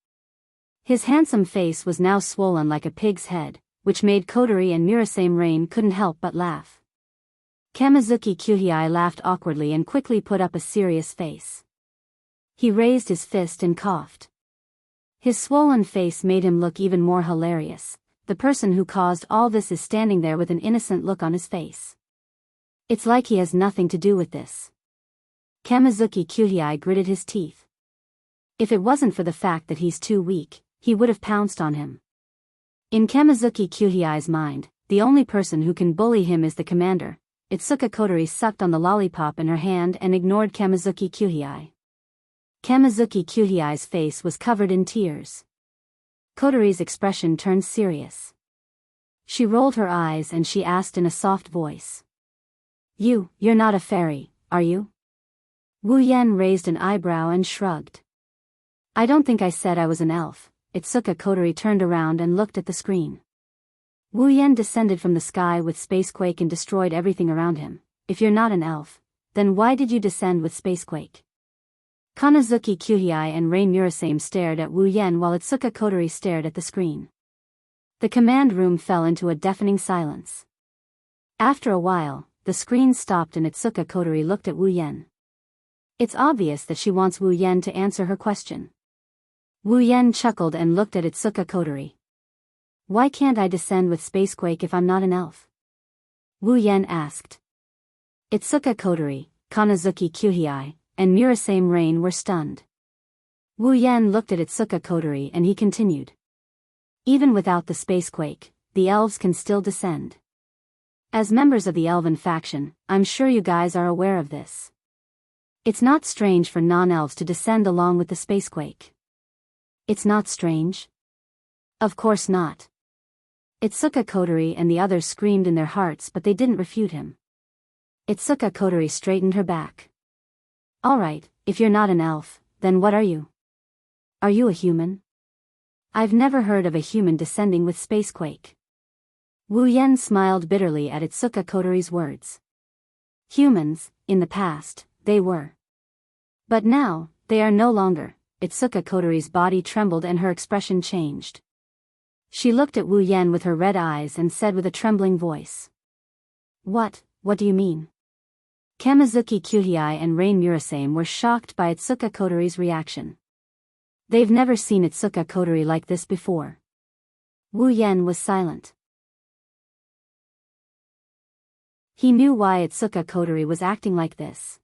His handsome face was now swollen like a pig's head, which made Kotori and Mirasame Rain couldn't help but laugh. Kamizuki Kyuhei laughed awkwardly and quickly put up a serious face. He raised his fist and coughed. His swollen face made him look even more hilarious. The person who caused all this is standing there with an innocent look on his face. It's like he has nothing to do with this. Kamizuki Kyuhei gritted his teeth. If it wasn't for the fact that he's too weak, he would have pounced on him. In Kamizuki Kyuhei's mind, the only person who can bully him is the commander. Itsuka Kotori sucked on the lollipop in her hand and ignored Kamizuki Kyuhei. Kamizuki Kyuhei's face was covered in tears. Kotori's expression turned serious. She rolled her eyes and she asked in a soft voice. You're not a fairy, are you? Wu Yan raised an eyebrow and shrugged. I don't think I said I was an elf. Itsuka Kotori turned around and looked at the screen. Wu Yan descended from the sky with Spacequake and destroyed everything around him. If you're not an elf, then why did you descend with Spacequake? Kamizuki Kyuhei and Rain Mirasame stared at Wu Yan while Itsuka Kotori stared at the screen. The command room fell into a deafening silence. After a while, the screen stopped and Itsuka Kotori looked at Wu Yan. It's obvious that she wants Wu Yan to answer her question. Wu Yan chuckled and looked at Itsuka Kotori. Why can't I descend with Spacequake if I'm not an elf? Wu Yan asked. Itsuka Kotori, Kamizuki Kyuhei, and Mirasame Rain were stunned. Wu Yan looked at Itsuka Kotori and he continued. Even without the Spacequake, the elves can still descend. As members of the elven faction, I'm sure you guys are aware of this. It's not strange for non-elves to descend along with the Spacequake. It's not strange? Of course not. Itsuka Kotori and the others screamed in their hearts but they didn't refute him. Itsuka Kotori straightened her back. Alright, if you're not an elf, then what are you? Are you a human? I've never heard of a human descending with Spacequake. Wu Yan smiled bitterly at Itsuka Kotori's words. Humans, in the past, they were. But now, they are no longer. Itsuka Kotori's body trembled and her expression changed. She looked at Wu Yan with her red eyes and said with a trembling voice. What do you mean? Kamizuki Kyuhei and Rain Mirasame were shocked by Itsuka Kotori's reaction. They've never seen Itsuka Kotori like this before. Wu Yan was silent. He knew why Itsuka Kotori was acting like this.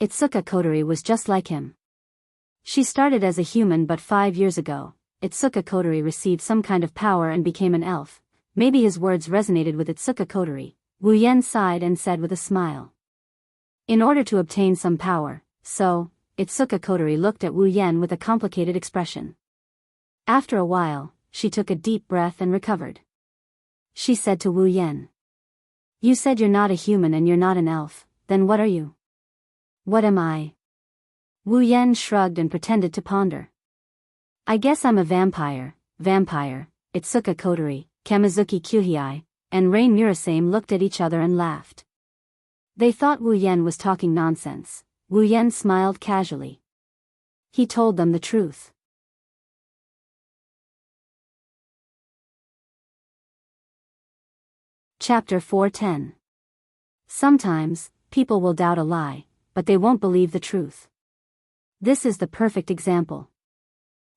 Itsuka Kotori was just like him. She started as a human but 5 years ago, Itsuka Kotori received some kind of power and became an elf. Maybe his words resonated with Itsuka Kotori. Wu Yan sighed and said with a smile. In order to obtain some power, Itsuka Kotori looked at Wu Yan with a complicated expression. After a while, she took a deep breath and recovered. She said to Wu Yan. You said you're not a human and you're not an elf, then what are you? What am I? Wu Yan shrugged and pretended to ponder. I guess I'm a vampire. Itsuka Kotori, Kamizuki Kyuhei, and Rain Mirasame looked at each other and laughed. They thought Wu Yan was talking nonsense. Wu Yan smiled casually. He told them the truth. Chapter 410. Sometimes, people will doubt a lie, but they won't believe the truth. This is the perfect example.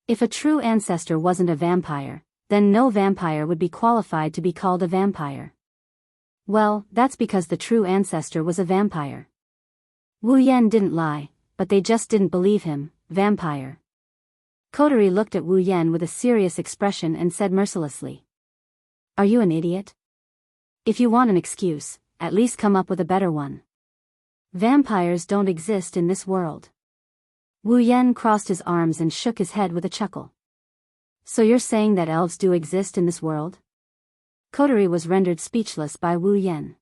If a true ancestor wasn't a vampire, then no vampire would be qualified to be called a vampire. Well, that's because the true ancestor was a vampire. Wu Yan didn't lie, but they just didn't believe him. Vampire. Kotori looked at Wu Yan with a serious expression and said mercilessly. Are you an idiot? If you want an excuse, at least come up with a better one. Vampires don't exist in this world. Wu Yan crossed his arms and shook his head with a chuckle. So you're saying that elves do exist in this world? Kotori was rendered speechless by Wu Yan.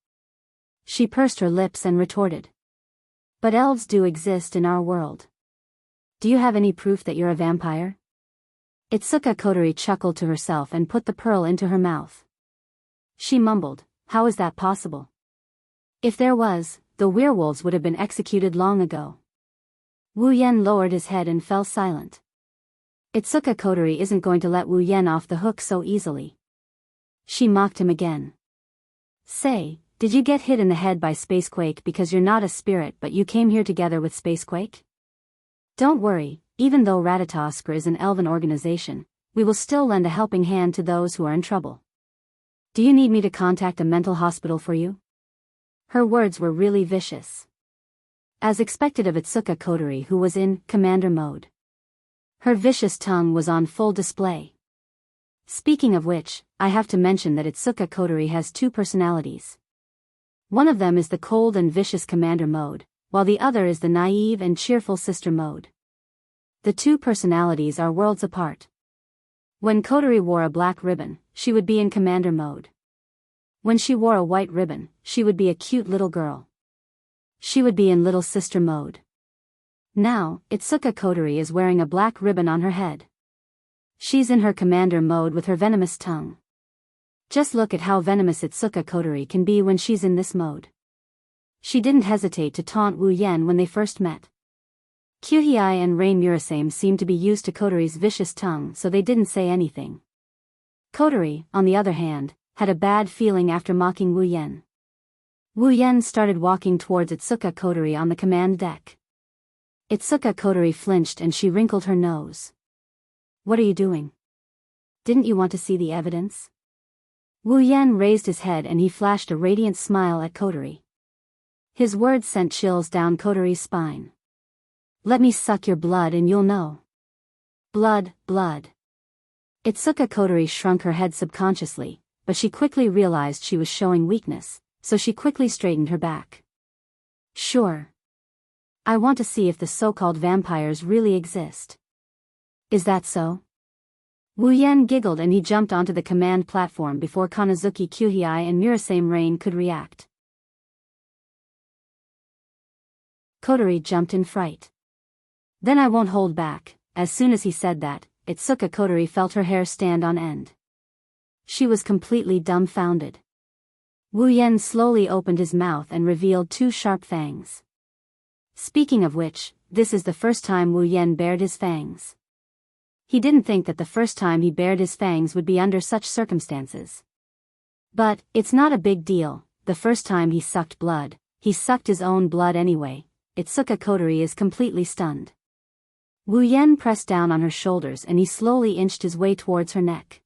She pursed her lips and retorted. But elves do exist in our world. Do you have any proof that you're a vampire? Itsuka Kotori chuckled to herself and put the pearl into her mouth. She mumbled, how is that possible? If there was, the werewolves would have been executed long ago. Wu Yan lowered his head and fell silent. Itsuka Kotori isn't going to let Wu Yan off the hook so easily. She mocked him again. Say, did you get hit in the head by Spacequake because you're not a spirit but you came here together with Spacequake? Don't worry, even though Ratatoskr is an elven organization, we will still lend a helping hand to those who are in trouble. Do you need me to contact a mental hospital for you? Her words were really vicious. As expected of Itsuka Kotori, who was in commander mode. Her vicious tongue was on full display. Speaking of which, I have to mention that Itsuka Kotori has two personalities. One of them is the cold and vicious commander mode, while the other is the naive and cheerful sister mode. The two personalities are worlds apart. When Kotori wore a black ribbon, she would be in commander mode. When she wore a white ribbon, she would be a cute little girl. She would be in little sister mode. Now, Itsuka Kotori is wearing a black ribbon on her head. She's in her commander mode with her venomous tongue. Just look at how venomous Itsuka Kotori can be when she's in this mode. She didn't hesitate to taunt Wu Yan when they first met. Kyuhei and Rain Murasame seemed to be used to Kotori's vicious tongue, so they didn't say anything. Kotori, on the other hand, had a bad feeling after mocking Wu Yan. Wu Yan started walking towards Itsuka Kotori on the command deck. Itsuka Kotori flinched and she wrinkled her nose. What are you doing? Didn't you want to see the evidence? Wu Yan raised his head and he flashed a radiant smile at Kotori. His words sent chills down Kotori's spine. Let me suck your blood and you'll know. Blood, blood. Itsuka Kotori shrunk her head subconsciously, but she quickly realized she was showing weakness, so she quickly straightened her back. Sure. I want to see if the so-called vampires really exist. Is that so? Wu Yan giggled and he jumped onto the command platform before Kanazuki Kyuhei and Murasame Rain could react. Kotori jumped in fright. Then I won't hold back. As soon as he said that, Itsuka Kotori felt her hair stand on end. She was completely dumbfounded. Wu Yan slowly opened his mouth and revealed two sharp fangs. Speaking of which, this is the first time Wu Yan bared his fangs. He didn't think that the first time he bared his fangs would be under such circumstances. But, it's not a big deal. The first time he sucked blood, he sucked his own blood anyway. Itsuka Kotori is completely stunned. Wu Yan pressed down on her shoulders and he slowly inched his way towards her neck.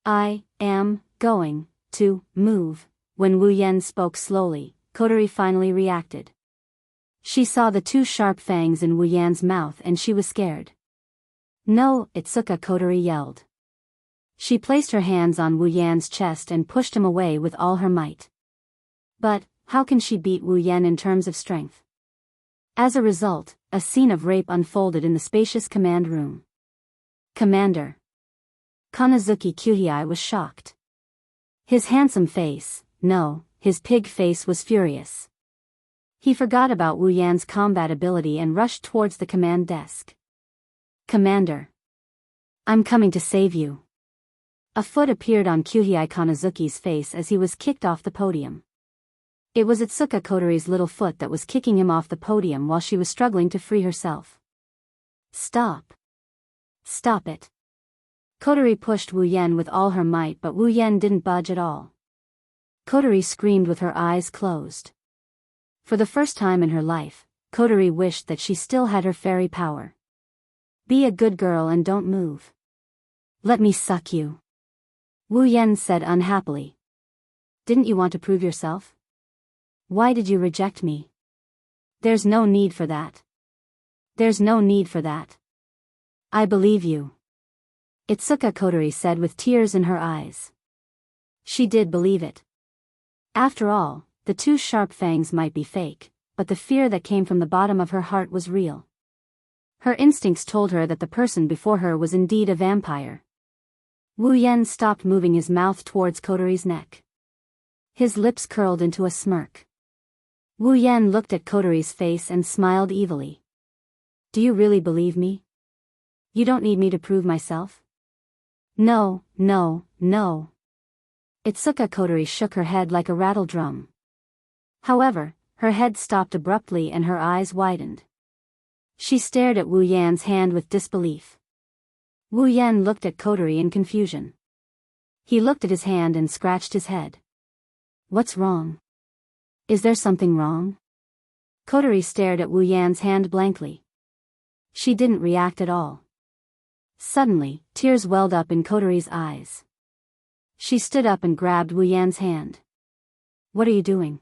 I am going to move. When Wu Yan spoke slowly, Kotori finally reacted. She saw the two sharp fangs in Wu Yan's mouth and she was scared. No, Itsuka Kotori yelled. She placed her hands on Wu Yan's chest and pushed him away with all her might. But, how can she beat Wu Yan in terms of strength? As a result, a scene of rape unfolded in the spacious command room. Commander. Kanazuki Kyuhei was shocked. His handsome face, no, his pig face was furious. He forgot about Wu Yan's combat ability and rushed towards the command desk. Commander. I'm coming to save you. A foot appeared on Kyuhei Kanazuki's face as he was kicked off the podium. It was Itsuka Kotori's little foot that was kicking him off the podium while she was struggling to free herself. Stop. Stop it. Kotori pushed Wu Yan with all her might, but Wu Yan didn't budge at all. Kotori screamed with her eyes closed. For the first time in her life, Kotori wished that she still had her fairy power. Be a good girl and don't move. Let me suck you. Wu Yan said unhappily. Didn't you want to prove yourself? Why did you reject me? There's no need for that. There's no need for that. I believe you. Itsuka Kotori said with tears in her eyes. She did believe it. After all, the two sharp fangs might be fake, but the fear that came from the bottom of her heart was real. Her instincts told her that the person before her was indeed a vampire. Wu Yen stopped moving his mouth towards Kotori's neck. His lips curled into a smirk. Wu Yen looked at Kotori's face and smiled evilly. Do you really believe me? You don't need me to prove myself? No, no, no. Itsuka Kotori shook her head like a rattle drum. However, her head stopped abruptly and her eyes widened. She stared at Wu Yan's hand with disbelief. Wu Yan looked at Kotori in confusion. He looked at his hand and scratched his head. What's wrong? Is there something wrong? Kotori stared at Wu Yan's hand blankly. She didn't react at all. Suddenly, tears welled up in Kotori's eyes. She stood up and grabbed Wu Yan's hand. What are you doing?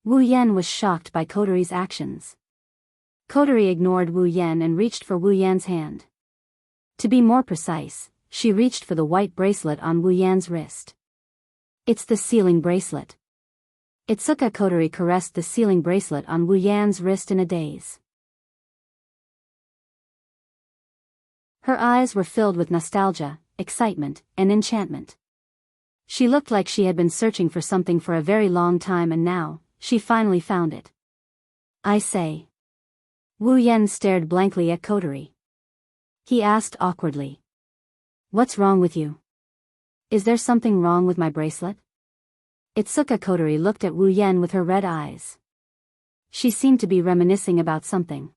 Wu Yan was shocked by Kotori's actions. Kotori ignored Wu Yan and reached for Wu Yan's hand. To be more precise, she reached for the white bracelet on Wu Yan's wrist. It's the sealing bracelet. Itsuka Kotori caressed the sealing bracelet on Wu Yan's wrist in a daze. Her eyes were filled with nostalgia, excitement, and enchantment. She looked like she had been searching for something for a very long time and now, she finally found it. I say. Wu Yan stared blankly at Kotori. He asked awkwardly. What's wrong with you? Is there something wrong with my bracelet? Itsuka Kotori looked at Wu Yan with her red eyes. She seemed to be reminiscing about something.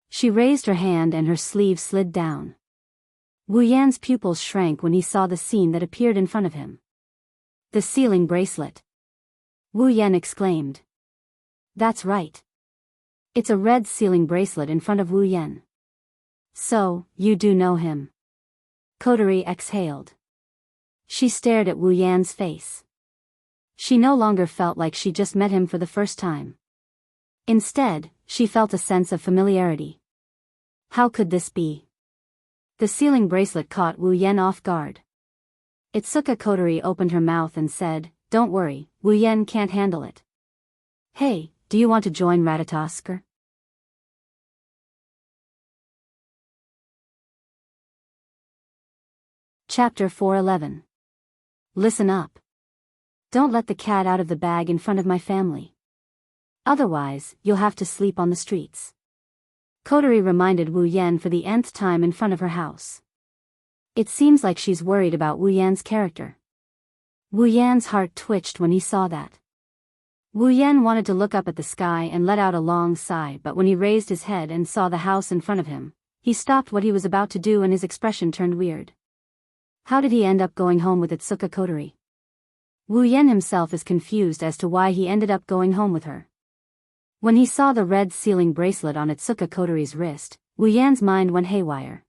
She raised her hand and her sleeve slid down. Wu Yan's pupils shrank when he saw the scene that appeared in front of him. The sealing bracelet. Wu Yan exclaimed. That's right. It's a red sealing bracelet in front of Wu Yan. So, you do know him. Kotori exhaled. She stared at Wu Yan's face. She no longer felt like she just met him for the first time. Instead, she felt a sense of familiarity. How could this be? The sealing bracelet caught Wu Yan off guard. Itsuka Kotori opened her mouth and said, Don't worry, Wu Yan can't handle it. Hey, do you want to join Ratatosker? Chapter 411. Listen up. Don't let the cat out of the bag in front of my family. Otherwise, you'll have to sleep on the streets. Kotori reminded Wu Yan for the nth time in front of her house. It seems like she's worried about Wu Yan's character. Wu Yan's heart twitched when he saw that. Wu Yan wanted to look up at the sky and let out a long sigh, but when he raised his head and saw the house in front of him, he stopped what he was about to do and his expression turned weird. How did he end up going home with Itsuka Kotori? Wu Yan himself is confused as to why he ended up going home with her. When he saw the red sealing bracelet on Itsuka Kotori's wrist, Wu Yan's mind went haywire.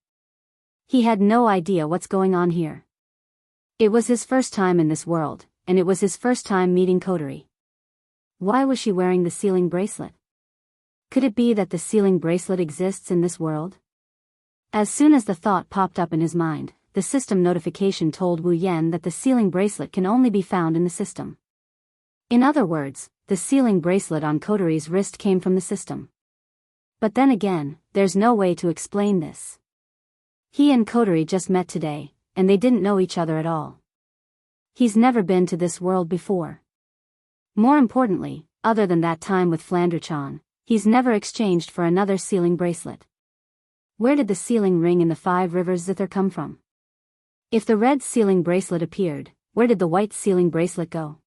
He had no idea what's going on here. It was his first time in this world, and it was his first time meeting Kotori. Why was she wearing the sealing bracelet? Could it be that the sealing bracelet exists in this world? As soon as the thought popped up in his mind, the system notification told Wu Yan that the sealing bracelet can only be found in the system. In other words, the sealing bracelet on Kotori's wrist came from the system. But then again, there's no way to explain this. He and Kotori just met today, and they didn't know each other at all. He's never been to this world before. More importantly, other than that time with Flandre-chan, he's never exchanged for another sealing bracelet. Where did the sealing ring in the 5 Rivers Zither come from? If the red sealing bracelet appeared, where did the white sealing bracelet go?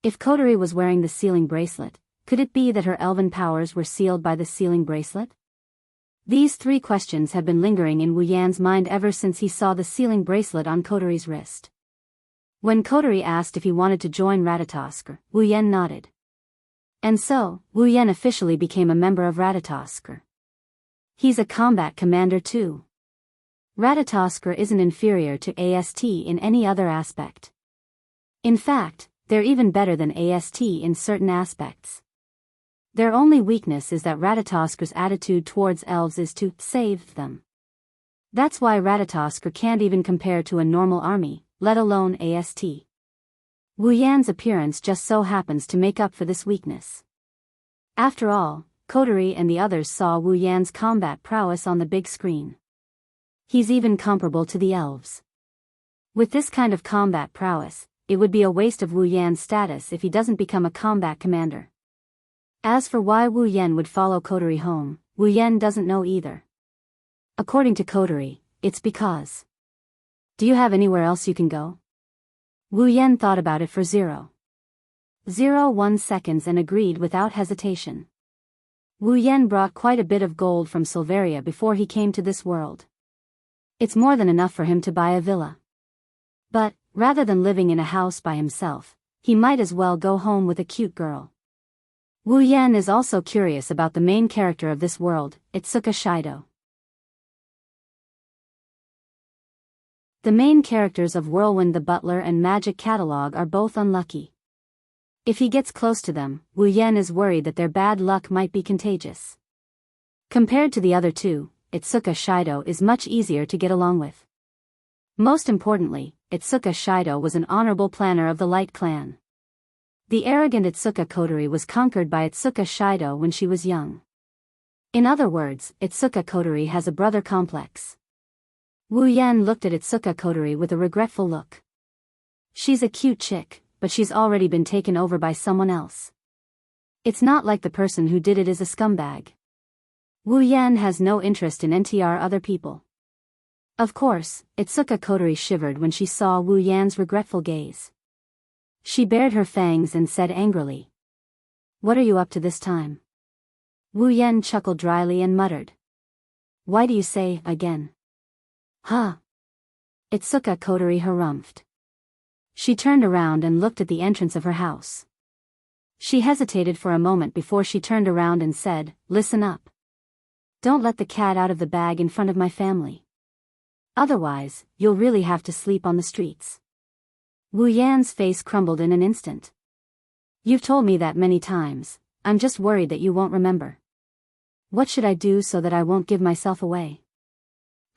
If Kotori was wearing the sealing bracelet, could it be that her elven powers were sealed by the sealing bracelet? These 3 questions had been lingering in Wu Yan's mind ever since he saw the sealing bracelet on Kotori's wrist. When Kotori asked if he wanted to join Ratatosker, Wu Yan nodded. And so, Wu Yan officially became a member of Ratatosker. He's a combat commander too. Ratatosker isn't inferior to AST in any other aspect. In fact, they're even better than AST in certain aspects. Their only weakness is that Ratatosker's attitude towards elves is to save them. That's why Ratatosker can't even compare to a normal army, let alone AST. Wu Yan's appearance just so happens to make up for this weakness. After all, Coterie and the others saw Wu Yan's combat prowess on the big screen. He's even comparable to the elves. With this kind of combat prowess, it would be a waste of Wu Yan's status if he doesn't become a combat commander. As for why Wu Yan would follow Coterie home, Wu Yan doesn't know either. According to Coterie, it's because. Do you have anywhere else you can go? Wu Yan thought about it for 0.01 seconds and agreed without hesitation. Wu Yan brought quite a bit of gold from Silveria before he came to this world. It's more than enough for him to buy a villa. But, rather than living in a house by himself, he might as well go home with a cute girl. Wu Yan is also curious about the main character of this world, Itsuka Shido. The main characters of Whirlwind the Butler and Magic Catalog are both unlucky. If he gets close to them, Wu Yan is worried that their bad luck might be contagious. Compared to the other two, Itsuka Shido is much easier to get along with. Most importantly, Itsuka Shido was an honorable planner of the Light Clan. The arrogant Itsuka Coterie was conquered by Itsuka Shido when she was young. In other words, Itsuka Coterie has a brother complex. Wu Yan looked at Itsuka Coterie with a regretful look. She's a cute chick, but she's already been taken over by someone else. It's not like the person who did it is a scumbag. Wu Yan has no interest in NTR other people. Of course, Itsuka Coterie shivered when she saw Wu Yan's regretful gaze. She bared her fangs and said angrily, "What are you up to this time?" Wu Yan chuckled dryly and muttered, "Why do you say, again?" "Huh?" Itsuka Coterie harumphed. She turned around and looked at the entrance of her house. She hesitated for a moment before she turned around and said, "Listen up. Don't let the cat out of the bag in front of my family. Otherwise, you'll really have to sleep on the streets." Wu Yan's face crumbled in an instant. "You've told me that many times, I'm just worried that you won't remember. What should I do so that I won't give myself away?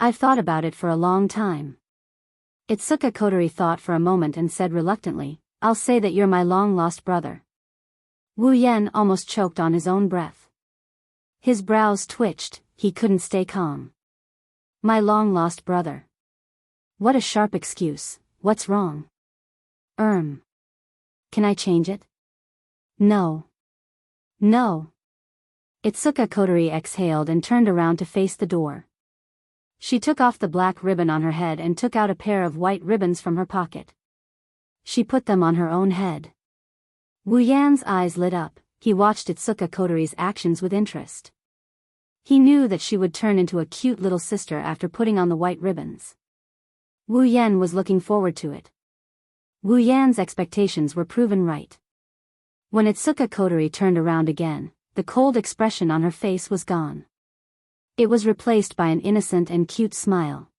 I've thought about it for a long time." Itsuka Coterie thought for a moment and said reluctantly, "I'll say that you're my long-lost brother." Wu Yan almost choked on his own breath. His brows twitched, he couldn't stay calm. "My long-lost brother. What a sharp excuse, what's wrong?" Can I change it?" "No. No." Itsuka Coterie exhaled and turned around to face the door. She took off the black ribbon on her head and took out a pair of white ribbons from her pocket. She put them on her own head. Wu Yan's eyes lit up, he watched Itsuka Coterie's actions with interest. He knew that she would turn into a cute little sister after putting on the white ribbons. Wu Yan was looking forward to it. Wu Yan's expectations were proven right. When Itsuka Coterie turned around again, the cold expression on her face was gone. It was replaced by an innocent and cute smile.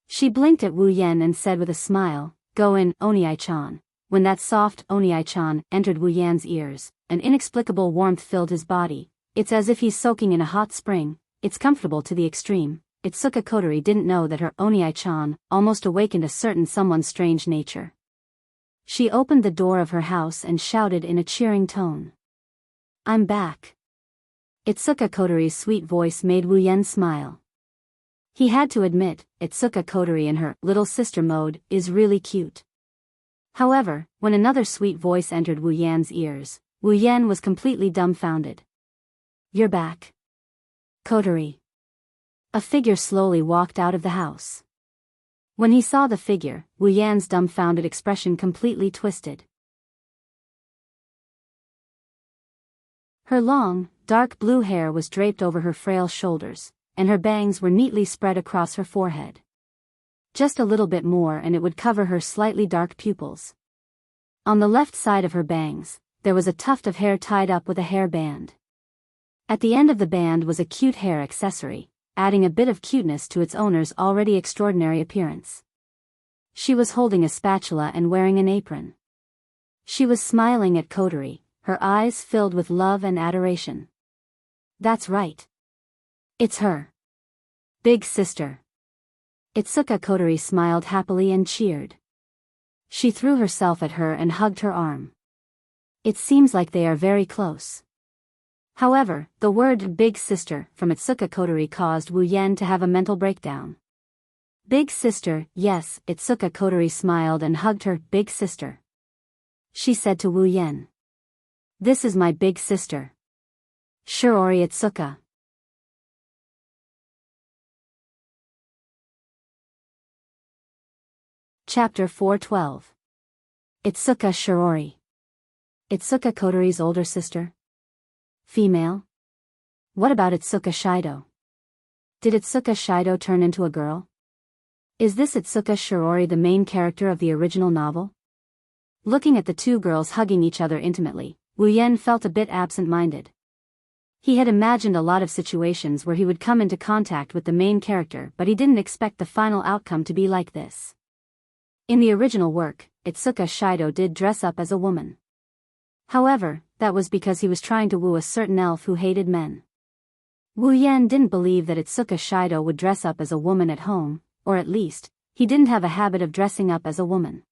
She blinked at Wu Yan and said with a smile, "Go in, Oniai-chan." When that soft Oniai-chan entered Wu Yan's ears, an inexplicable warmth filled his body. It's as if he's soaking in a hot spring, it's comfortable to the extreme. Itsuka Coterie didn't know that her Oniai-chan almost awakened a certain someone's strange nature. She opened the door of her house and shouted in a cheering tone, "I'm back." Itsuka Coterie's sweet voice made Wu Yan smile. He had to admit, Itsuka Coterie in her little sister mode is really cute. However, when another sweet voice entered Wu Yan's ears, Wu Yan was completely dumbfounded. "You're back, Coterie." A figure slowly walked out of the house. When he saw the figure, Wu Yan's dumbfounded expression completely twisted. Her long, dark blue hair was draped over her frail shoulders, and her bangs were neatly spread across her forehead. Just a little bit more and it would cover her slightly dark pupils. On the left side of her bangs, there was a tuft of hair tied up with a hair band. At the end of the band was a cute hair accessory, adding a bit of cuteness to its owner's already extraordinary appearance. She was holding a spatula and wearing an apron. She was smiling at Coterie, her eyes filled with love and adoration. That's right. It's her. Big sister. Itsuka Kotori smiled happily and cheered. She threw herself at her and hugged her arm. It seems like they are very close. However, the word big sister from Itsuka Kotori caused Wu Yen to have a mental breakdown. Big sister, yes, Itsuka Kotori smiled and hugged her big sister. She said to Wu Yen. This is my big sister. Shiori Itsuka. Chapter 412. Itsuka Shiori. Itsuka Kotori's older sister? Female? What about Itsuka Shido? Did Itsuka Shido turn into a girl? Is this Itsuka Shiori the main character of the original novel? Looking at the two girls hugging each other intimately, Wu Yen felt a bit absent-minded. He had imagined a lot of situations where he would come into contact with the main character, but he didn't expect the final outcome to be like this. In the original work, Itsuka Shido did dress up as a woman. However, that was because he was trying to woo a certain elf who hated men. Wu Yen didn't believe that Itsuka Shido would dress up as a woman at home, or at least, he didn't have a habit of dressing up as a woman.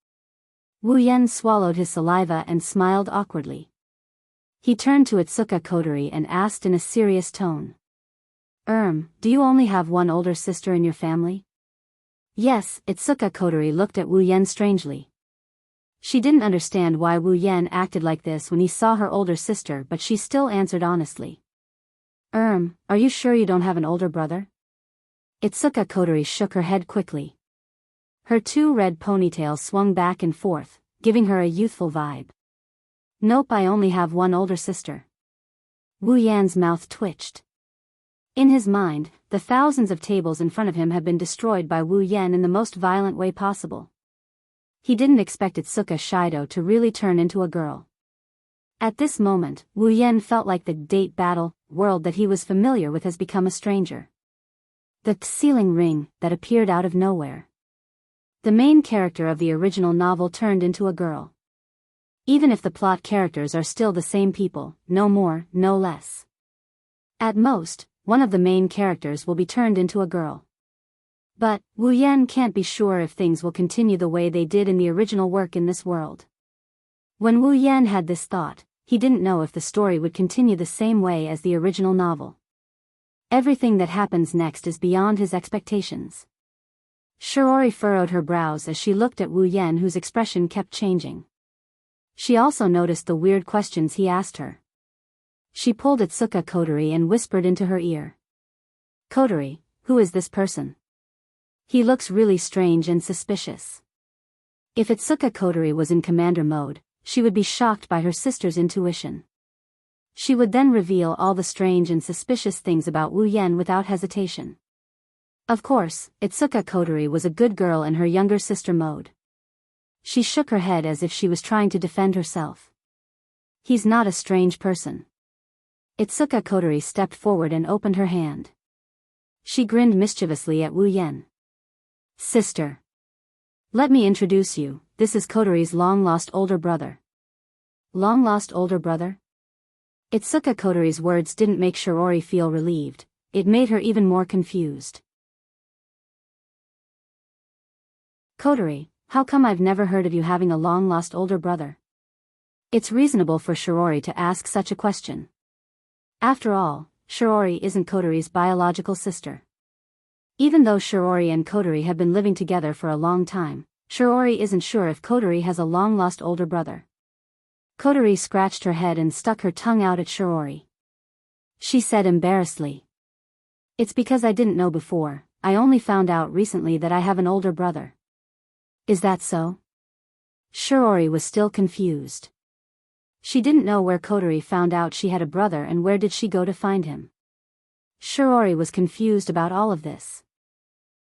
Wu Yen swallowed his saliva and smiled awkwardly. He turned to Itsuka Kotori and asked in a serious tone. Do you only have one older sister in your family? Yes, Itsuka Kotori looked at Wu Yen strangely. She didn't understand why Wu Yen acted like this when he saw her older sister, but she still answered honestly. Are you sure you don't have an older brother? Itsuka Kotori shook her head quickly. Her two red ponytails swung back and forth, giving her a youthful vibe. Nope, I only have one older sister. Wu Yan's mouth twitched. In his mind, the thousands of tables in front of him had been destroyed by Wu Yen in the most violent way possible. He didn't expect Itsuka Shido to really turn into a girl. At this moment, Wu Yen felt like the date battle world that he was familiar with has become a stranger. The sealing ring that appeared out of nowhere. The main character of the original novel turned into a girl. Even if the plot characters are still the same people, no more, no less. At most, one of the main characters will be turned into a girl. But, Wu Yen can't be sure if things will continue the way they did in the original work in this world. When Wu Yen had this thought, he didn't know if the story would continue the same way as the original novel. Everything that happens next is beyond his expectations. Shiori furrowed her brows as she looked at Wu Yen, whose expression kept changing. She also noticed the weird questions he asked her. She pulled Itsuka Kotori and whispered into her ear. Kotori, who is this person? He looks really strange and suspicious. If Itsuka Kotori was in commander mode, she would be shocked by her sister's intuition. She would then reveal all the strange and suspicious things about Wu Yen without hesitation. Of course, Itsuka Kotori was a good girl in her younger sister mode. She shook her head as if she was trying to defend herself. He's not a strange person. Itsuka Kotori stepped forward and opened her hand. She grinned mischievously at Wu Yen. Sister. Let me introduce you, this is Kotori's long-lost older brother. Long-lost older brother? Itsuka Kotori's words didn't make Shiori feel relieved, it made her even more confused. Kotori, how come I've never heard of you having a long-lost older brother? It's reasonable for Shiori to ask such a question. After all, Shiori isn't Kotori's biological sister. Even though Shiori and Kotori have been living together for a long time, Shiori isn't sure if Kotori has a long-lost older brother. Kotori scratched her head and stuck her tongue out at Shiori. She said embarrassedly. It's because I didn't know before, I only found out recently that I have an older brother. Is that so? Shiori was still confused. She didn't know where Kotori found out she had a brother and where did she go to find him. Shiori was confused about all of this.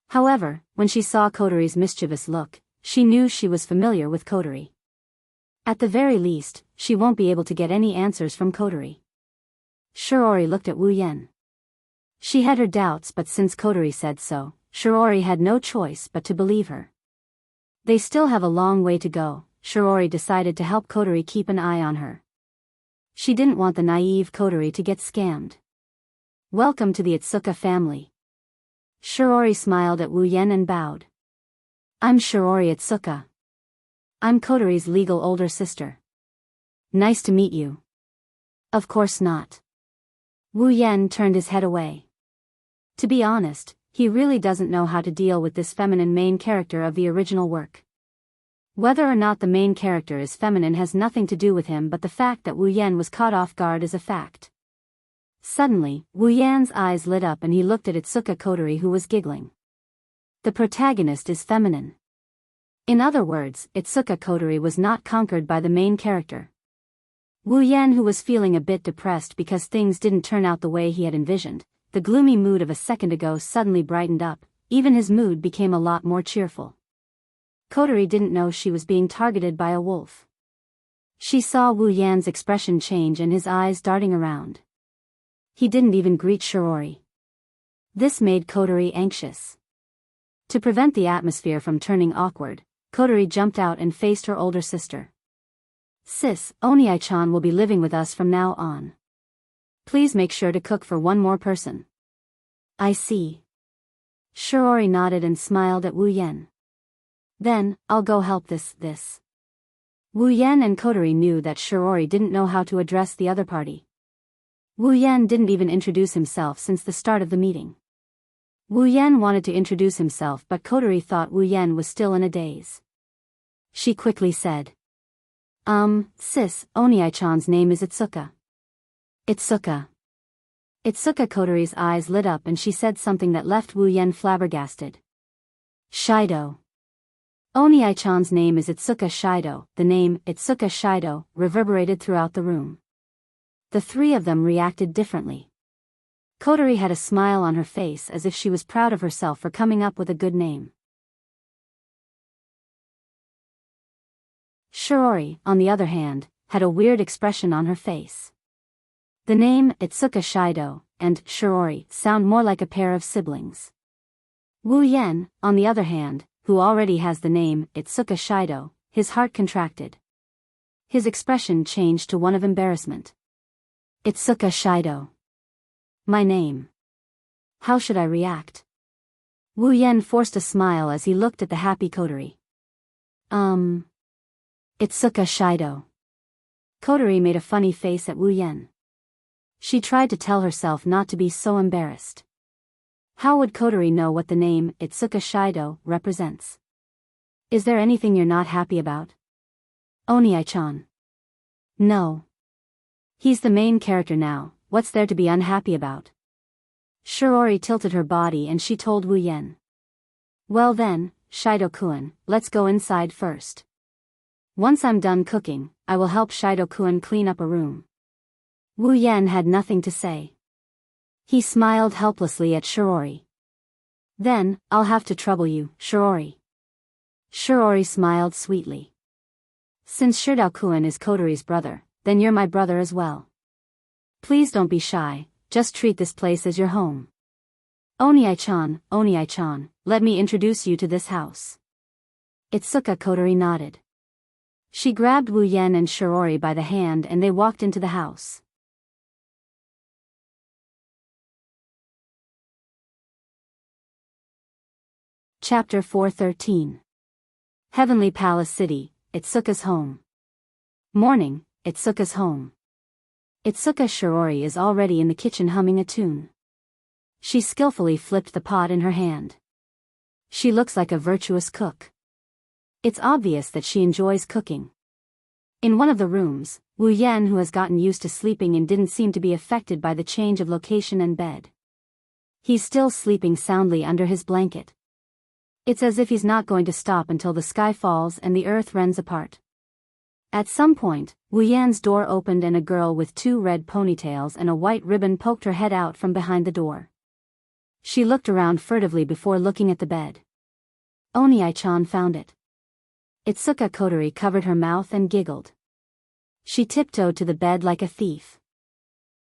However, when she saw Kotori's mischievous look, she knew she was familiar with Kotori. At the very least, she won't be able to get any answers from Kotori. Shiori looked at Wu Yen. She had her doubts, but since Kotori said so, Shiori had no choice but to believe her. They still have a long way to go. Shiori decided to help Kotori keep an eye on her. She didn't want the naive coterie to get scammed. Welcome to the Itsuka family. Shiori smiled at Wu Yen and bowed. I'm Shiori Itsuka. I'm Kotori's legal older sister. Nice to meet you. Of course not. Wu Yen turned his head away. To be honest, he really doesn't know how to deal with this feminine main character of the original work. Whether or not the main character is feminine has nothing to do with him, but the fact that Wu Yen was caught off guard is a fact. Suddenly, Wu Yan's eyes lit up and he looked at Itsuka coterie, who was giggling. The protagonist is feminine. In other words, Itsuka coterie was not conquered by the main character. Wu Yan, who was feeling a bit depressed because things didn't turn out the way he had envisioned, the gloomy mood of a second ago suddenly brightened up, even his mood became a lot more cheerful. Coterie didn't know she was being targeted by a wolf. She saw Wu Yan's expression change and his eyes darting around. He didn't even greet Shiori. This made Coterie anxious. To prevent the atmosphere from turning awkward, Coterie jumped out and faced her older sister. Sis, Onii-chan will be living with us from now on. Please make sure to cook for one more person. I see. Shiori nodded and smiled at Wu Yen. Then, I'll go help this. Wu Yen and Coterie knew that Shiori didn't know how to address the other party. Wu Yen didn't even introduce himself since the start of the meeting. Wu Yen wanted to introduce himself, but Coterie thought Wu Yen was still in a daze. She quickly said. Sis, Onii-chan's name is Itsuka. Itsuka. Itsuka Coterie's eyes lit up and she said something that left Wu Yen flabbergasted. Shido. Onii-chan's name is Itsuka Shido. The name, Itsuka Shido, reverberated throughout the room. The three of them reacted differently. Coterie had a smile on her face as if she was proud of herself for coming up with a good name. Shiori, on the other hand, had a weird expression on her face. The name, Itsuka Shido, and Shiori sound more like a pair of siblings. Wu Yen, on the other hand, who already has the name, Itsuka Shido, his heart contracted. His expression changed to one of embarrassment. Itsuka Shido. My name. How should I react? Wu Yen forced a smile as he looked at the happy coterie. Itsuka Shido. Coterie made a funny face at Wu Yen. She tried to tell herself not to be so embarrassed. How would Coterie know what the name, Itsuka Shido, represents? Is there anything you're not happy about? Onii-chan. No. He's the main character now, what's there to be unhappy about? Shiori tilted her body and she told Wu Yen. Well then, Shido-kun, let's go inside first. Once I'm done cooking, I will help Shido-kun clean up a room. Wu Yen had nothing to say. He smiled helplessly at Shiori. Then, I'll have to trouble you, Shiori. Shiori smiled sweetly. Since Shido-kun is Kotorie's brother, then you're my brother as well. Please don't be shy, just treat this place as your home. Onii-chan, let me introduce you to this house. Itsuka Koterie nodded. She grabbed Wu Yen and Shiori by the hand and they walked into the house. Chapter 413. Heavenly Palace City, Itsuka's home. Morning, Itsuka's home. Itsuka Shiori is already in the kitchen humming a tune. She skillfully flipped the pot in her hand. She looks like a virtuous cook. It's obvious that she enjoys cooking. In one of the rooms, Wu Yen, who has gotten used to sleeping and didn't seem to be affected by the change of location and bed. He's still sleeping soundly under his blanket. It's as if he's not going to stop until the sky falls and the earth rends apart. At some point, Wu Yan's door opened and a girl with 2 red ponytails and a white ribbon poked her head out from behind the door. She looked around furtively before looking at the bed. Onii-chan found it. Itsuka Koterie covered her mouth and giggled. She tiptoed to the bed like a thief.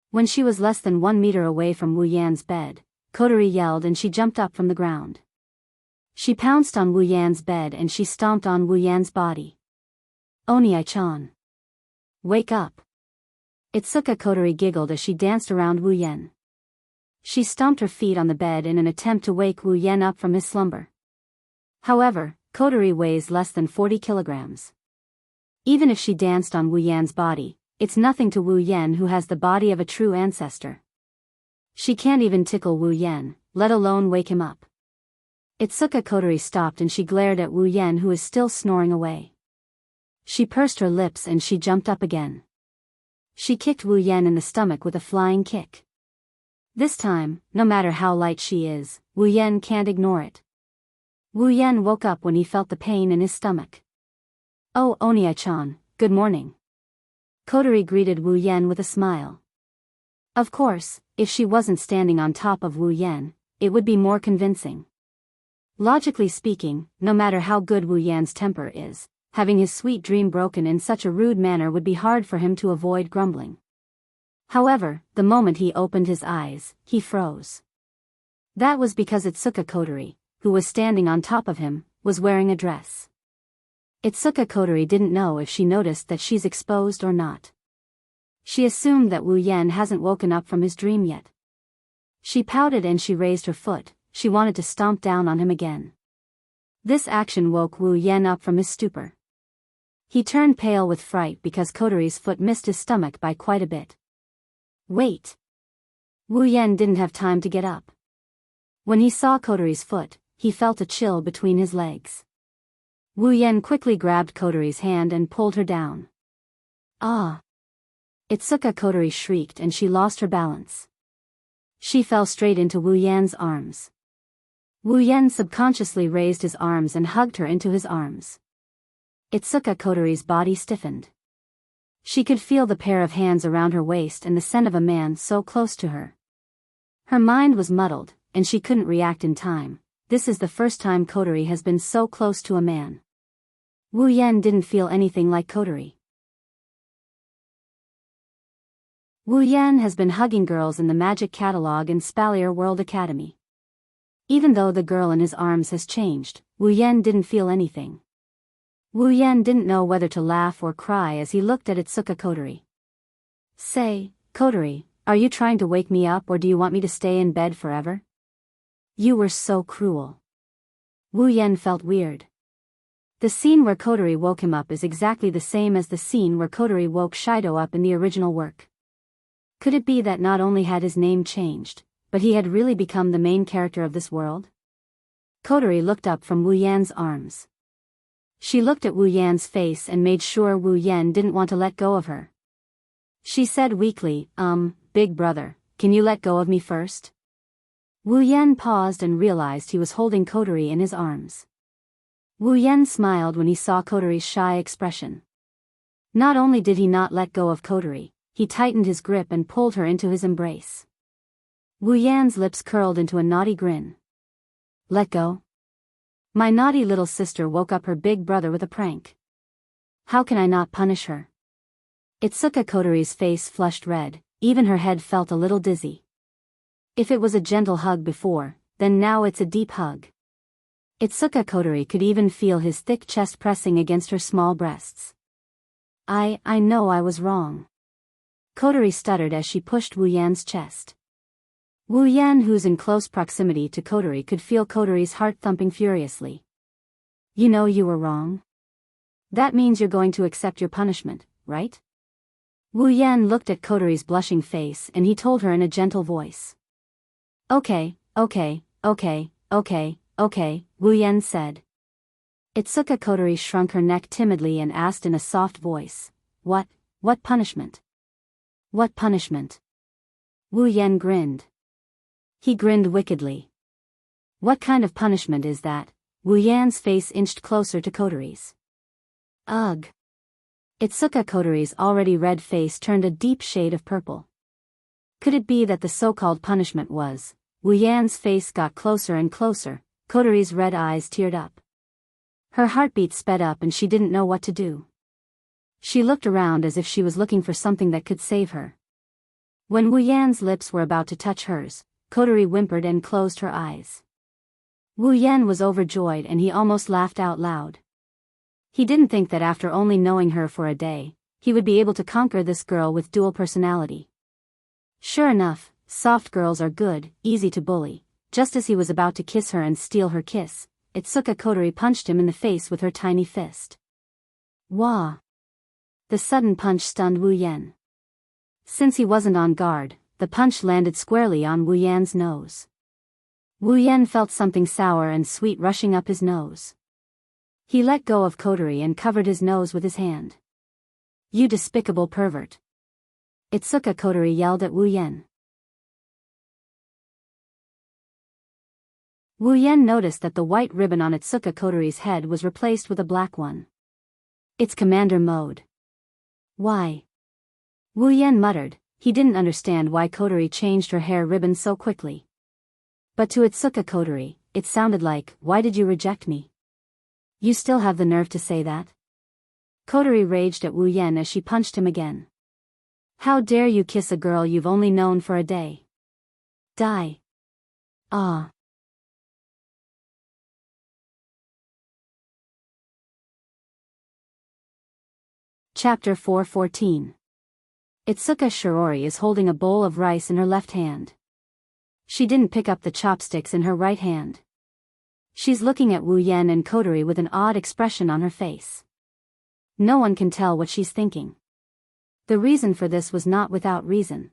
When she was less than 1 meter away from Wu Yan's bed, Koterie yelled and she jumped up from the ground. She pounced on Wu Yan's bed and she stomped on Wu Yan's body. Onii-chan. Wake up. Itsuka Kotori giggled as she danced around Wu Yen. She stomped her feet on the bed in an attempt to wake Wu Yen up from his slumber. However, Kotori weighs less than 40 kilograms. Even if she danced on Wu Yan's body, it's nothing to Wu Yen, who has the body of a true ancestor. She can't even tickle Wu Yen, let alone wake him up. Itsuka Kotori stopped and she glared at Wu Yen, who is still snoring away. She pursed her lips and she jumped up again. She kicked Wu Yen in the stomach with a flying kick. This time, no matter how light she is, Wu Yen can't ignore it. Wu Yen woke up when he felt the pain in his stomach. "Oh, Onie-chan, good morning." Kotori greeted Wu Yen with a smile. Of course, if she wasn't standing on top of Wu Yen, it would be more convincing. Logically speaking, no matter how good Wu Yan's temper is, having his sweet dream broken in such a rude manner would be hard for him to avoid grumbling. However, the moment he opened his eyes, he froze. That was because Itsuka Kotori, who was standing on top of him, was wearing a dress. Itsuka Kotori didn't know if she noticed that she's exposed or not. She assumed that Wu Yen hasn't woken up from his dream yet. She pouted and she raised her foot. She wanted to stomp down on him again. This action woke Wu Yen up from his stupor. He turned pale with fright because Kotori's foot missed his stomach by quite a bit. Wait! Wu Yen didn't have time to get up. When he saw Kotori's foot, he felt a chill between his legs. Wu Yen quickly grabbed Kotori's hand and pulled her down. Ah! Itsuka Kotori shrieked and she lost her balance. She fell straight into Wu Yan's arms. Wu Yen subconsciously raised his arms and hugged her into his arms. Itsuka Kotori's body stiffened. She could feel the pair of hands around her waist and the scent of a man so close to her. Her mind was muddled, and she couldn't react in time. This is the first time Kotori has been so close to a man. Wu Yen didn't feel anything like Kotori. Wu Yen has been hugging girls in the magic catalog in Spalier World Academy. Even though the girl in his arms has changed, Wu Yen didn't feel anything. Wu Yen didn't know whether to laugh or cry as he looked at Itsuka Kotori. "Say, Kotori, are you trying to wake me up or do you want me to stay in bed forever? You were so cruel." Wu Yen felt weird. The scene where Kotori woke him up is exactly the same as the scene where Kotori woke Shido up in the original work. Could it be that not only had his name changed, but he had really become the main character of this world? Kotori looked up from Wu Yan's arms. She looked at Wu Yan's face and made sure Wu Yen didn't want to let go of her. She said weakly, "Big brother, can you let go of me first?" Wu Yen paused and realized he was holding Kotori in his arms. Wu Yen smiled when he saw Kotori's shy expression. Not only did he not let go of Kotori, he tightened his grip and pulled her into his embrace. Wu Yan's lips curled into a naughty grin. "Let go? My naughty little sister woke up her big brother with a prank. How can I not punish her?" Itsuka Kotori's face flushed red, even her head felt a little dizzy. If it was a gentle hug before, then now it's a deep hug. Itsuka Kotori could even feel his thick chest pressing against her small breasts. I know I was wrong." Kotori stuttered as she pushed Wu Yan's chest. Wu Yan, who's in close proximity to Kotori, could feel Kotori's heart thumping furiously. "You know you were wrong? That means you're going to accept your punishment, right?" Wu Yan looked at Kotori's blushing face and he told her in a gentle voice. Okay, Wu Yan said. Itsuka Kotori shrunk her neck timidly and asked in a soft voice, What punishment? What punishment?" Wu Yan grinned. He grinned wickedly. "What kind of punishment is that?" Wu Yan's face inched closer to Kotori's. Ugh. Itsuka Kotori's already red face turned a deep shade of purple. Could it be that the so-called punishment was? Wu Yan's face got closer and closer, Kotori's red eyes teared up. Her heartbeat sped up and she didn't know what to do. She looked around as if she was looking for something that could save her. When Wu Yan's lips were about to touch hers, Kotori whimpered and closed her eyes. Wu Yan was overjoyed and he almost laughed out loud. He didn't think that after only knowing her for a day, he would be able to conquer this girl with dual personality. Sure enough, soft girls are good, easy to bully. Just as he was about to kiss her and steal her kiss, Itsuka Kotori punched him in the face with her tiny fist. Wah! The sudden punch stunned Wu Yan. Since he wasn't on guard, the punch landed squarely on Wu Yan's nose. Wu Yan felt something sour and sweet rushing up his nose. He let go of Kotori and covered his nose with his hand. You despicable pervert! Itsuka Kotori yelled at Wu Yan. Wu Yan noticed that the white ribbon on Itsuka Kotori's head was replaced with a black one. It's commander mode. Why? Wu Yan muttered. He didn't understand why Kotori changed her hair ribbon so quickly. But to Itsuka Kotori, it sounded like, why did you reject me? You still have the nerve to say that? Kotori raged at Wu Yan as she punched him again. How dare you kiss a girl you've only known for a day? Die. Ah. Chapter 4:14. Itsuka Shirori is holding a bowl of rice in her left hand. She didn't pick up the chopsticks in her right hand. She's looking at Wu Yan and Kotori with an odd expression on her face. No one can tell what she's thinking. The reason for this was not without reason.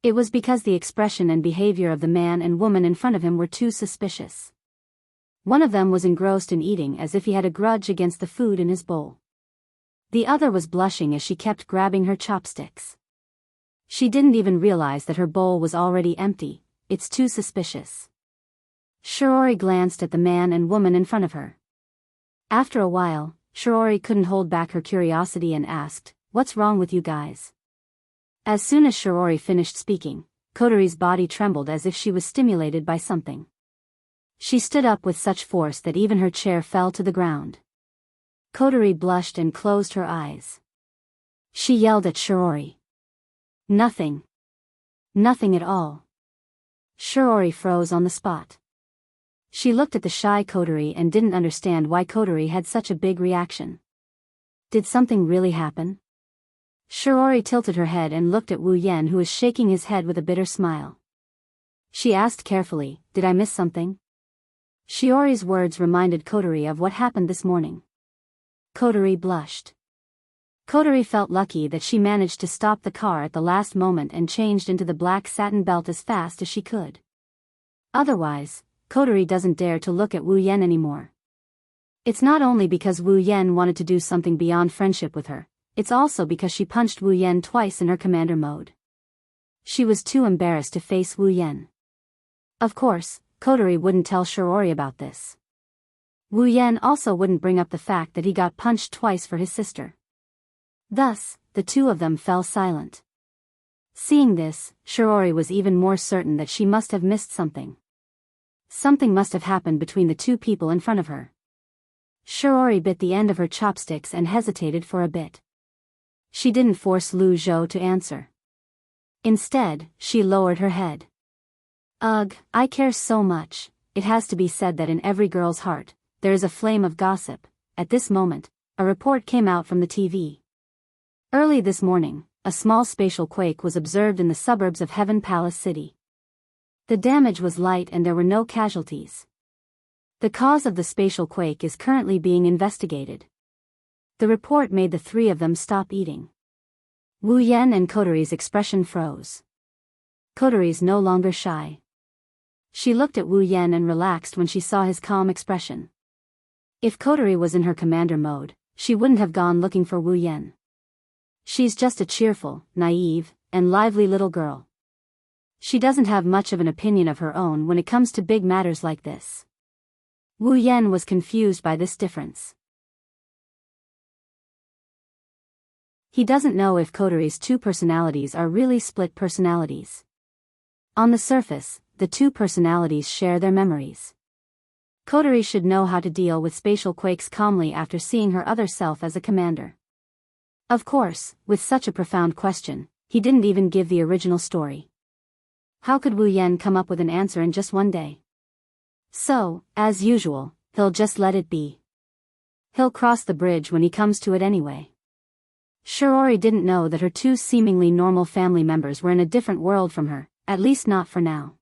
It was because the expression and behavior of the man and woman in front of him were too suspicious. One of them was engrossed in eating as if he had a grudge against the food in his bowl. The other was blushing as she kept grabbing her chopsticks. She didn't even realize that her bowl was already empty. It's too suspicious. Shirori glanced at the man and woman in front of her. After a while, Shirori couldn't hold back her curiosity and asked, "What's wrong with you guys?" As soon as Shirori finished speaking, Kotori's body trembled as if she was stimulated by something. She stood up with such force that even her chair fell to the ground. Kotori blushed and closed her eyes. She yelled at Shirori. Nothing. Nothing at all. Shirori froze on the spot. She looked at the shy Kotori and didn't understand why Kotori had such a big reaction. Did something really happen? Shirori tilted her head and looked at Wu Yan, who was shaking his head with a bitter smile. She asked carefully, "Did I miss something?" Shiori's words reminded Kotori of what happened this morning. Kotori blushed. Kotori felt lucky that she managed to stop the car at the last moment and changed into the black satin belt as fast as she could. Otherwise, Kotori doesn't dare to look at Wu Yan anymore. It's not only because Wu Yan wanted to do something beyond friendship with her, it's also because she punched Wu Yan twice in her commander mode. She was too embarrassed to face Wu Yan. Of course, Kotori wouldn't tell Shirori about this. Wu Yan also wouldn't bring up the fact that he got punched twice for his sister. Thus, the two of them fell silent. Seeing this, Shirori was even more certain that she must have missed something. Something must have happened between the two people in front of her. Shirori bit the end of her chopsticks and hesitated for a bit. She didn't force Lu Zhou to answer. Instead, she lowered her head. Ugh, I care so much. It has to be said that in every girl's heart, there is a flame of gossip. At this moment, a report came out from the TV. Early this morning, a small spatial quake was observed in the suburbs of Heaven Palace City. The damage was light and there were no casualties. The cause of the spatial quake is currently being investigated. The report made the three of them stop eating. Wu Yan and Kotori's expression froze. Kotori's no longer shy. She looked at Wu Yan and relaxed when she saw his calm expression. If Kotori was in her commander mode, she wouldn't have gone looking for Wu Yan. She's just a cheerful, naive, and lively little girl. She doesn't have much of an opinion of her own when it comes to big matters like this. Wu Yan was confused by this difference. He doesn't know if Kotori's two personalities are really split personalities. On the surface, the two personalities share their memories. Kotori should know how to deal with spatial quakes calmly after seeing her other self as a commander. Of course, with such a profound question, he didn't even give the original story. How could Wu Yan come up with an answer in just one day? So, as usual, he'll just let it be. He'll cross the bridge when he comes to it anyway. Shirori didn't know that her two seemingly normal family members were in a different world from her, at least not for now.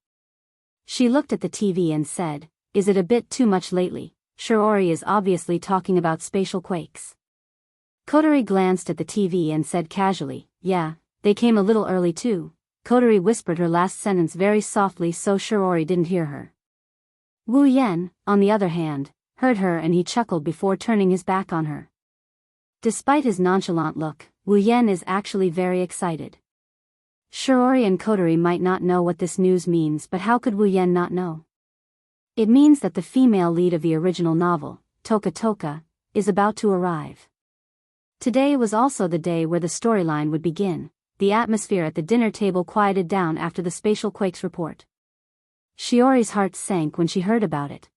She looked at the TV and said, "Is it a bit too much lately? Shirori is obviously talking about spatial quakes." Kotori glanced at the TV and said casually, "Yeah, they came a little early too." Kotori whispered her last sentence very softly so Shirori didn't hear her. Wu Yan, on the other hand, heard her and he chuckled before turning his back on her. Despite his nonchalant look, Wu Yan is actually very excited. Shirori and Kotori might not know what this news means, but how could Wu Yan not know? It means that the female lead of the original novel, Toka Toka, is about to arrive. Today was also the day where the storyline would begin. The atmosphere at the dinner table quieted down after the spatial quakes report. Shiori's heart sank when she heard about it.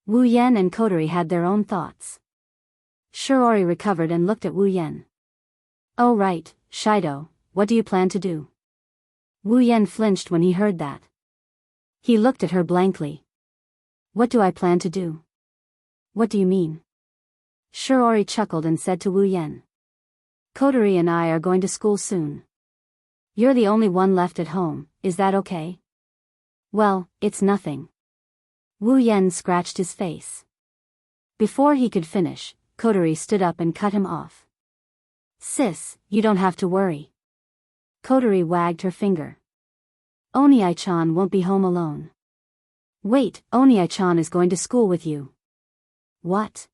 Wu Yan and Kotori had their own thoughts. Shirori recovered and looked at Wu Yan. "Oh right, Shido, what do you plan to do?" Wu Yan flinched when he heard that. He looked at her blankly. "What do I plan to do? What do you mean?" Shirori chuckled and said to Wu Yan. "Kotori and I are going to school soon. You're the only one left at home, is that okay?" "Well, it's nothing." Wu Yan scratched his face. Before he could finish, Kotori stood up and cut him off. "Sis, you don't have to worry." Kotori wagged her finger. "Oniai-chan won't be home alone." "Wait, Oniai-chan is going to school with you." "What?"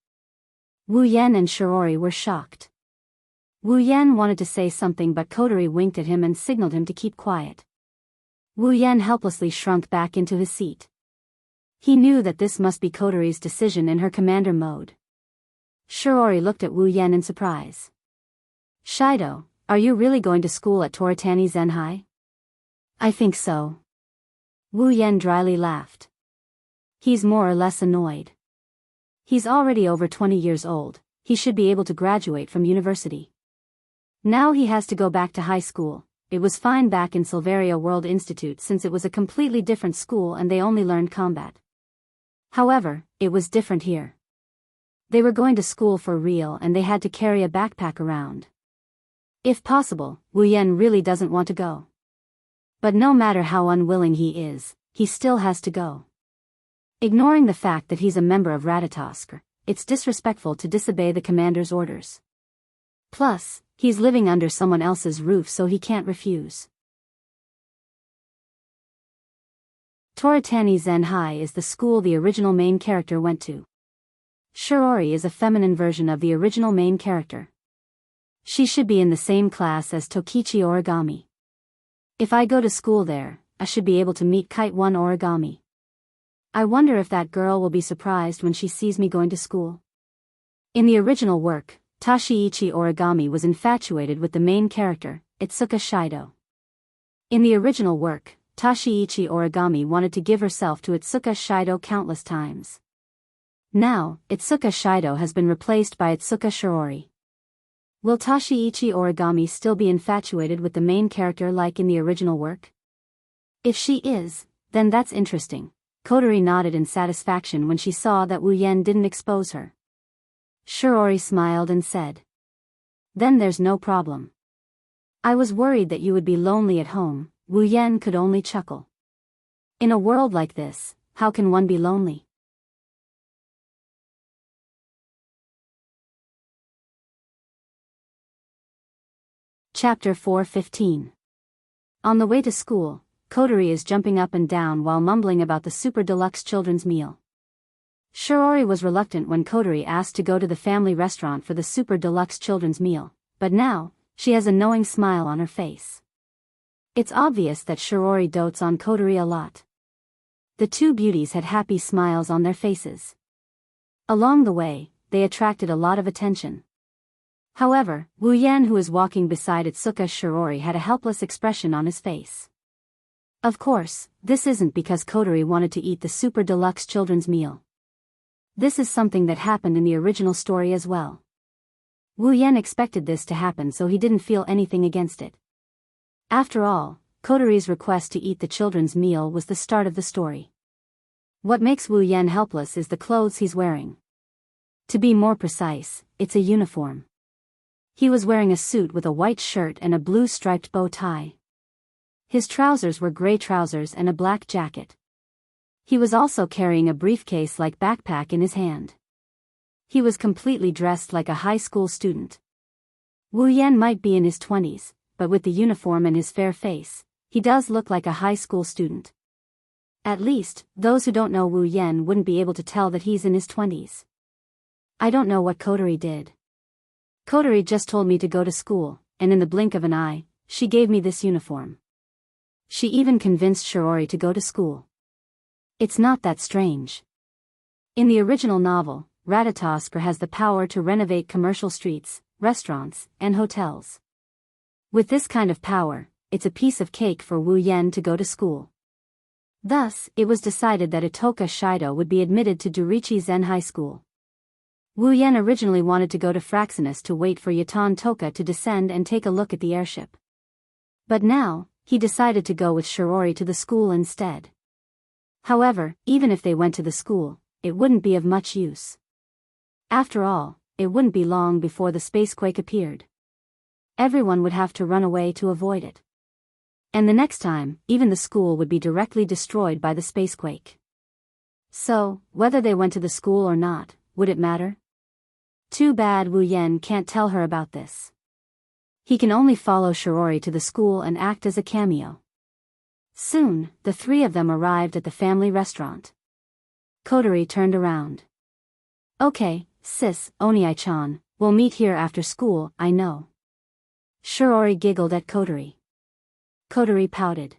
Wu Yan and Shirori were shocked. Wu Yan wanted to say something but Kotori winked at him and signaled him to keep quiet. Wu Yan helplessly shrunk back into his seat. He knew that this must be Kotori's decision in her commander mode. Shirori looked at Wu Yan in surprise. "Shido, are you really going to school at Toritani Zenhai?" "I think so." Wu Yan dryly laughed. He's more or less annoyed. He's already over 20 years old, he should be able to graduate from university. Now he has to go back to high school. It was fine back in Silveria World Institute since it was a completely different school and they only learned combat. However, it was different here. They were going to school for real and they had to carry a backpack around. If possible, Wu Yan really doesn't want to go. But no matter how unwilling he is, he still has to go. Ignoring the fact that he's a member of Ratatosk, it's disrespectful to disobey the commander's orders. Plus, he's living under someone else's roof so he can't refuse. Toritani Zenhai is the school the original main character went to. Shirori is a feminine version of the original main character. She should be in the same class as Tokichi Origami. If I go to school there, I should be able to meet Kite 1 Origami. I wonder if that girl will be surprised when she sees me going to school. In the original work, Tashiichi Origami was infatuated with the main character, Itsuka Shido. In the original work, Tashiichi Origami wanted to give herself to Itsuka Shido countless times. Now, Itsuka Shido has been replaced by Itsuka Shirori. Will Tashiichi Origami still be infatuated with the main character like in the original work? If she is, then that's interesting. Kotori nodded in satisfaction when she saw that Wu Yan didn't expose her. Shirori smiled and said, "Then there's no problem. I was worried that you would be lonely at home." Wu Yan could only chuckle. In a world like this, how can one be lonely? Chapter 4:15. On the way to school, Kotori is jumping up and down while mumbling about the super deluxe children's meal. Shirori was reluctant when Kotori asked to go to the family restaurant for the super deluxe children's meal, but now, she has a knowing smile on her face. It's obvious that Shirori dotes on Kotori a lot. The two beauties had happy smiles on their faces. Along the way, they attracted a lot of attention. However, Wu Yan, who is walking beside Itsuka Shirori, had a helpless expression on his face. Of course, this isn't because Kotori wanted to eat the super deluxe children's meal. This is something that happened in the original story as well. Wu Yan expected this to happen so he didn't feel anything against it. After all, Kotori's request to eat the children's meal was the start of the story. What makes Wu Yan helpless is the clothes he's wearing. To be more precise, it's a uniform. He was wearing a suit with a white shirt and a blue striped bow tie. His trousers were gray trousers and a black jacket. He was also carrying a briefcase-like backpack in his hand. He was completely dressed like a high school student. Wu Yan might be in his 20s, but with the uniform and his fair face, he does look like a high school student. At least, those who don't know Wu Yan wouldn't be able to tell that he's in his 20s. I don't know what Kotori did. Kotori just told me to go to school, and in the blink of an eye, she gave me this uniform. She even convinced Shiori to go to school. It's not that strange. In the original novel, Ratatoskr has the power to renovate commercial streets, restaurants, and hotels. With this kind of power, it's a piece of cake for Wu Yan to go to school. Thus, it was decided that Itoka Shido would be admitted to Dorichi Zen High School. Wu Yan originally wanted to go to Fraxinus to wait for Yaton Toka to descend and take a look at the airship. But now, he decided to go with Shiori to the school instead. However, even if they went to the school, it wouldn't be of much use. After all, it wouldn't be long before the spacequake appeared. Everyone would have to run away to avoid it. And the next time, even the school would be directly destroyed by the spacequake. So, whether they went to the school or not, would it matter? Too bad Wu Yan can't tell her about this. He can only follow Shiori to the school and act as a cameo. Soon, the three of them arrived at the family restaurant. Kotori turned around. Okay, sis, Oniai-chan, we'll meet here after school, I know. Shiori giggled at Kotori. Kotori pouted.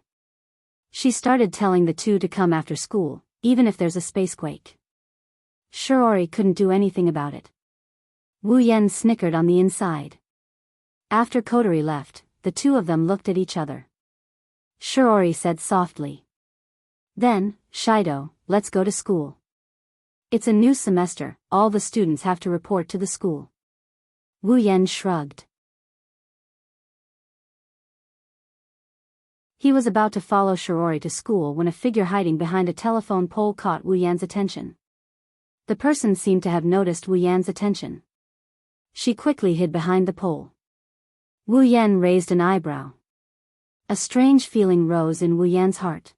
She started telling the two to come after school, even if there's a spacequake. Shiori couldn't do anything about it. Wu Yan snickered on the inside. After Kotori left, the two of them looked at each other. Shiori said softly. Then, Shido, let's go to school. It's a new semester, all the students have to report to the school. Wu Yan shrugged. He was about to follow Shiori to school when a figure hiding behind a telephone pole caught Wu Yan's attention. The person seemed to have noticed Wu Yan's attention. She quickly hid behind the pole. Wu Yan raised an eyebrow. A strange feeling rose in Wu Yan's heart.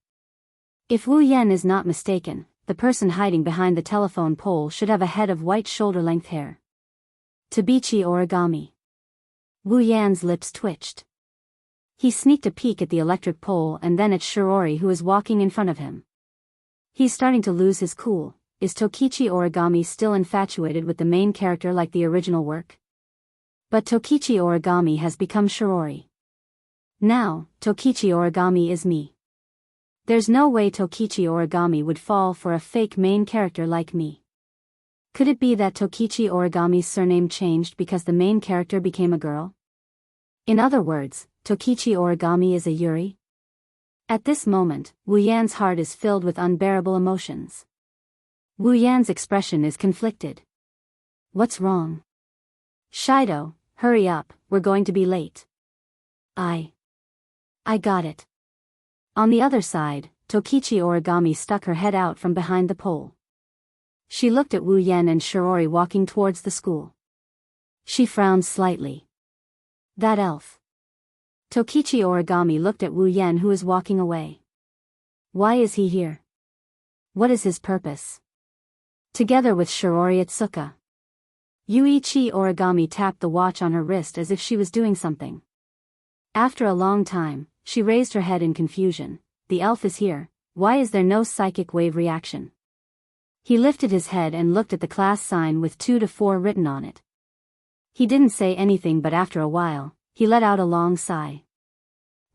If Wu Yan is not mistaken, the person hiding behind the telephone pole should have a head of white shoulder-length hair. Tabichi origami. Wu Yan's lips twitched. He sneaked a peek at the electric pole and then at Shiori, who was walking in front of him. He's starting to lose his cool. Is Tokichi Origami still infatuated with the main character like the original work? But Tokichi Origami has become Shiori. Now, Tokichi Origami is me. There's no way Tokichi Origami would fall for a fake main character like me. Could it be that Tokichi Origami's surname changed because the main character became a girl? In other words, Tokichi Origami is a Yuri? At this moment, Wu Yan's heart is filled with unbearable emotions. Wu Yan's expression is conflicted. What's wrong? Shido, hurry up, we're going to be late. I got it. On the other side, Tokichi Origami stuck her head out from behind the pole. She looked at Wu Yan and Shiori walking towards the school. She frowned slightly. That elf. Tokichi Origami looked at Wu Yan, who is walking away. Why is he here? What is his purpose? Together with Shiori Itsuka. Yuichi Origami tapped the watch on her wrist as if she was doing something. After a long time, she raised her head in confusion. The elf is here, why is there no psychic wave reaction? He lifted his head and looked at the class sign with 2 to 4 written on it. He didn't say anything, but after a while, he let out a long sigh.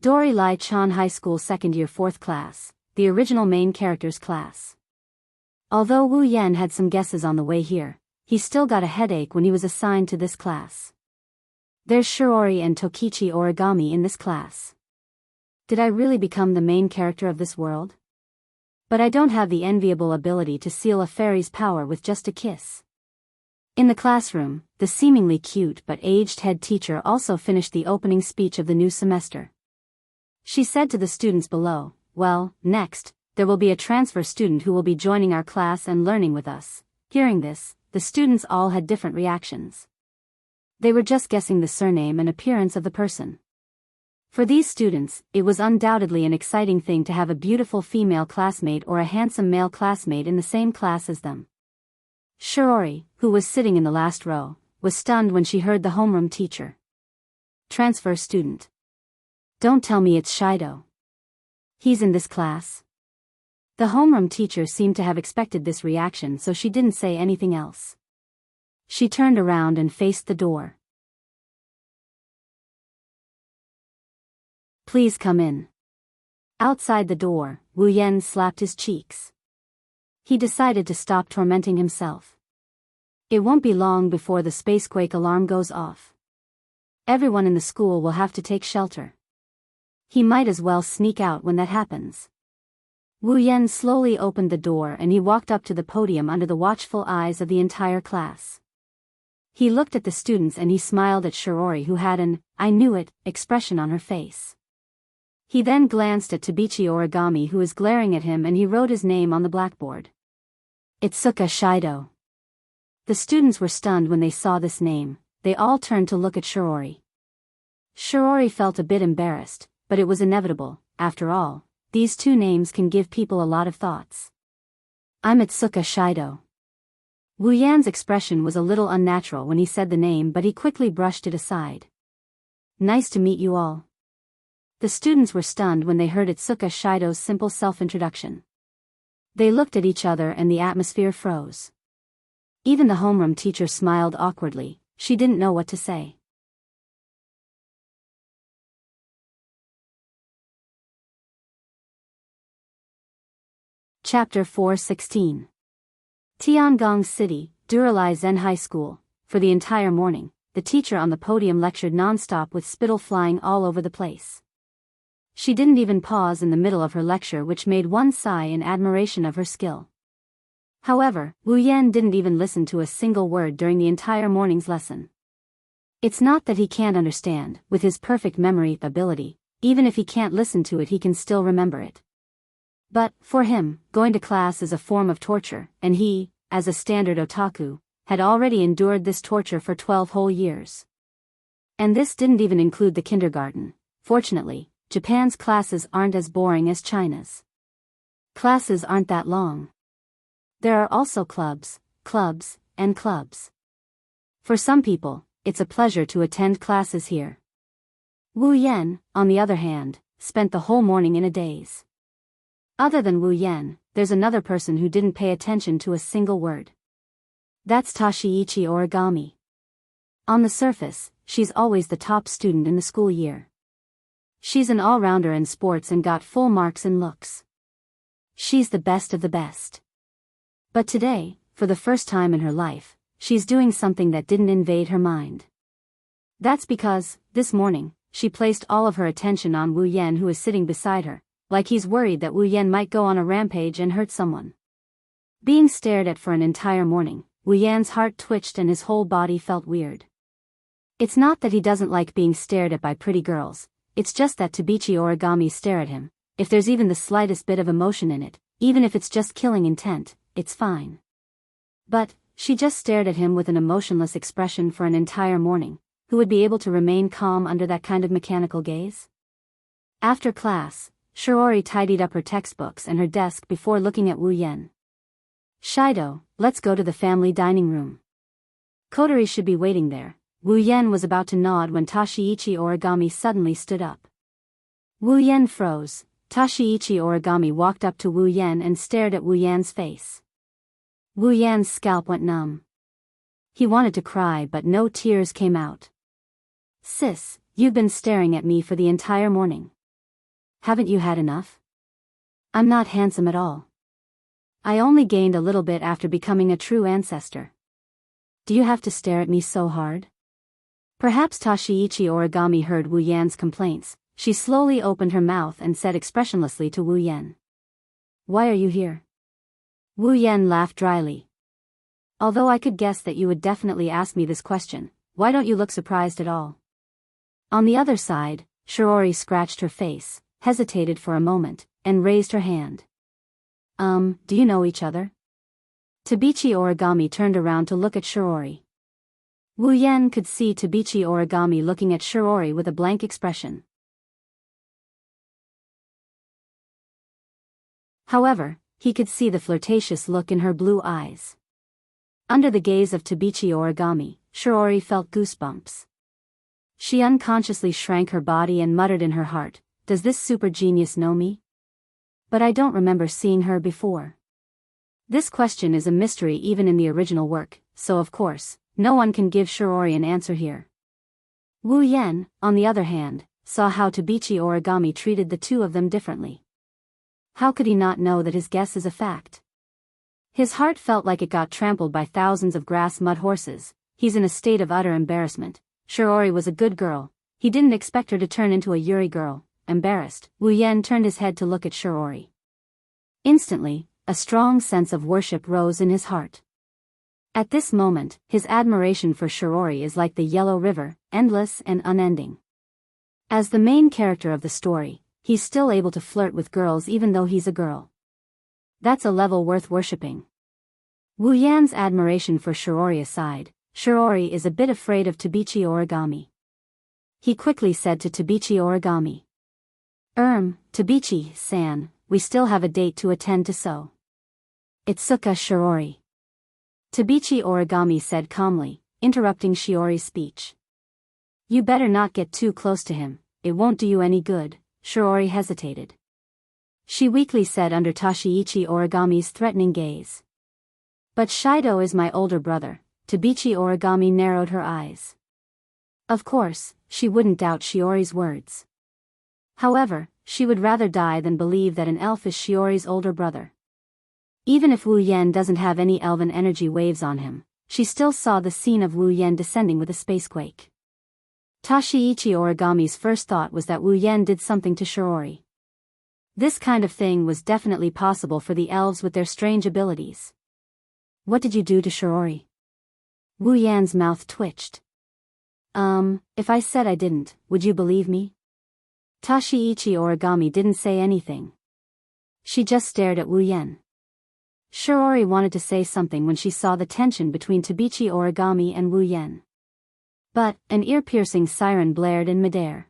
Dori Lai Chan High School 2nd year 4th class, the original main character's class. Although Wu Yan had some guesses on the way here, he still got a headache when he was assigned to this class. There's Shiori and Tokichi Origami in this class. Did I really become the main character of this world? But I don't have the enviable ability to seal a fairy's power with just a kiss. In the classroom, the seemingly cute but aged head teacher also finished the opening speech of the new semester. She said to the students below, well, next, there will be a transfer student who will be joining our class and learning with us. Hearing this, the students all had different reactions. They were just guessing the surname and appearance of the person. For these students, it was undoubtedly an exciting thing to have a beautiful female classmate or a handsome male classmate in the same class as them. Shiori, who was sitting in the last row, was stunned when she heard the homeroom teacher. Transfer student. Don't tell me it's Shido. He's in this class. The homeroom teacher seemed to have expected this reaction, so she didn't say anything else. She turned around and faced the door. Please come in. Outside the door, Wu Yan slapped his cheeks. He decided to stop tormenting himself. It won't be long before the spacequake alarm goes off. Everyone in the school will have to take shelter. He might as well sneak out when that happens. Wu Yan slowly opened the door and he walked up to the podium under the watchful eyes of the entire class. He looked at the students and he smiled at Shiori, who had an "I knew it" expression on her face. He then glanced at Tabichi Origami, who was glaring at him, and he wrote his name on the blackboard. Itsuka Shido. The students were stunned when they saw this name. They all turned to look at Shiori. Shiori felt a bit embarrassed, but it was inevitable. After all, these two names can give people a lot of thoughts. I'm Itsuka Shido. Wu Yan's expression was a little unnatural when he said the name, but he quickly brushed it aside. Nice to meet you all. The students were stunned when they heard Itsuka Shido's simple self-introduction. They looked at each other and the atmosphere froze. Even the homeroom teacher smiled awkwardly. She didn't know what to say. Chapter 4:16. Tiangong City, Duralai Zen High School. For the entire morning, the teacher on the podium lectured non-stop with spittle flying all over the place. She didn't even pause in the middle of her lecture, which made one sigh in admiration of her skill. However, Wu Yan didn't even listen to a single word during the entire morning's lesson. It's not that he can't understand. With his perfect memory ability, even if he can't listen to it, he can still remember it. But, for him, going to class is a form of torture, and he, as a standard otaku, had already endured this torture for 12 whole years. And this didn't even include the kindergarten. Fortunately, Japan's classes aren't as boring as China's. Classes aren't that long. There are also clubs, and clubs. For some people, it's a pleasure to attend classes here. Wu Yan, on the other hand, spent the whole morning in a daze. Other than Wu Yan, there's another person who didn't pay attention to a single word. That's Tashiichi Origami. On the surface, she's always the top student in the school year. She's an all-rounder in sports and got full marks in looks. She's the best of the best. But today, for the first time in her life, she's doing something that didn't invade her mind. That's because, this morning, she placed all of her attention on Wu Yan, who is sitting beside her, like he's worried that Wu Yan might go on a rampage and hurt someone. Being stared at for an entire morning, Wu Yan's heart twitched and his whole body felt weird. It's not that he doesn't like being stared at by pretty girls, it's just that Tabichi Origami stare at him. If there's even the slightest bit of emotion in it, even if it's just killing intent, it's fine. But, she just stared at him with an emotionless expression for an entire morning. Who would be able to remain calm under that kind of mechanical gaze? After class, Shiori tidied up her textbooks and her desk before looking at Wu Yan. Shido, let's go to the family dining room. Kotori should be waiting there. Wu Yan was about to nod when Tashiichi Origami suddenly stood up. Wu Yan froze. Tashiichi Origami walked up to Wu Yan and stared at Wu Yan's face. Wu Yan's scalp went numb. He wanted to cry, but no tears came out. Sis, you've been staring at me for the entire morning. Haven't you had enough? I'm not handsome at all. I only gained a little bit after becoming a true ancestor. Do you have to stare at me so hard? Perhaps Tashiichi Origami heard Wu Yan's complaints. She slowly opened her mouth and said expressionlessly to Wu Yan. Why are you here? Wu Yan laughed dryly. Although I could guess that you would definitely ask me this question, why don't you look surprised at all? On the other side, Shiori scratched her face, hesitated for a moment, and raised her hand. Do you know each other? Tabichi Origami turned around to look at Shiori. Wu Yan could see Tabichi Origami looking at Shiori with a blank expression. However, he could see the flirtatious look in her blue eyes. Under the gaze of Tabichi Origami, Shiori felt goosebumps. She unconsciously shrank her body and muttered in her heart, "Does this super genius know me? But I don't remember seeing her before." This question is a mystery even in the original work, so of course, no one can give Shiori an answer here. Wu Yan, on the other hand, saw how Tabichi Origami treated the two of them differently. How could he not know that his guess is a fact? His heart felt like it got trampled by thousands of grass mud horses. He's in a state of utter embarrassment. Shiori was a good girl. He didn't expect her to turn into a Yuri girl. Embarrassed, Wu Yan turned his head to look at Shiori. Instantly, a strong sense of worship rose in his heart. At this moment, his admiration for Shiori is like the Yellow River, endless and unending. As the main character of the story, he's still able to flirt with girls even though he's a girl. That's a level worth worshipping. Wu Yan's admiration for Shiori aside, Shiori is a bit afraid of Tabichi Origami. He quickly said to Tabichi Origami, Tabichi-san, we still have a date to attend to, so. Itsuka Shiori. Tabichi Origami said calmly, interrupting Shiori's speech. You better not get too close to him, it won't do you any good. Shiori hesitated. She weakly said under Tashiichi Origami's threatening gaze. But Shido is my older brother. Tabichi Origami narrowed her eyes. Of course, she wouldn't doubt Shiori's words. However, she would rather die than believe that an elf is Shiori's older brother. Even if Wu Yan doesn't have any elven energy waves on him, she still saw the scene of Wu Yan descending with a spacequake. Tashiichi Origami's first thought was that Wu Yan did something to Shiori. This kind of thing was definitely possible for the elves with their strange abilities. What did you do to Shiori? Wu Yan's mouth twitched. If I said I didn't, would you believe me? Tashiichi Origami didn't say anything. She just stared at Wu Yan. Shiori wanted to say something when she saw the tension between Tabichi Origami and Wu Yan. But, an ear-piercing siren blared in midair.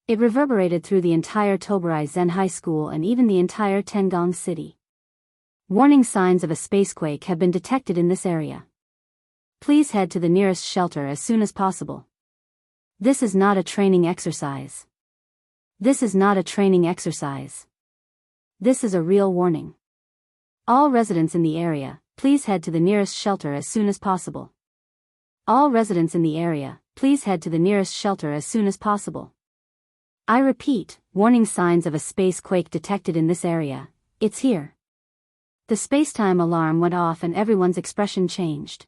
It reverberated through the entire Toburai Zen High School and even the entire Tengong City. Warning signs of a spacequake have been detected in this area. Please head to the nearest shelter as soon as possible. This is not a training exercise. This is not a training exercise. This is a real warning. All residents in the area, please head to the nearest shelter as soon as possible. All residents in the area, please head to the nearest shelter as soon as possible. I repeat, warning signs of a space quake detected in this area. It's here. The space-time alarm went off and everyone's expression changed.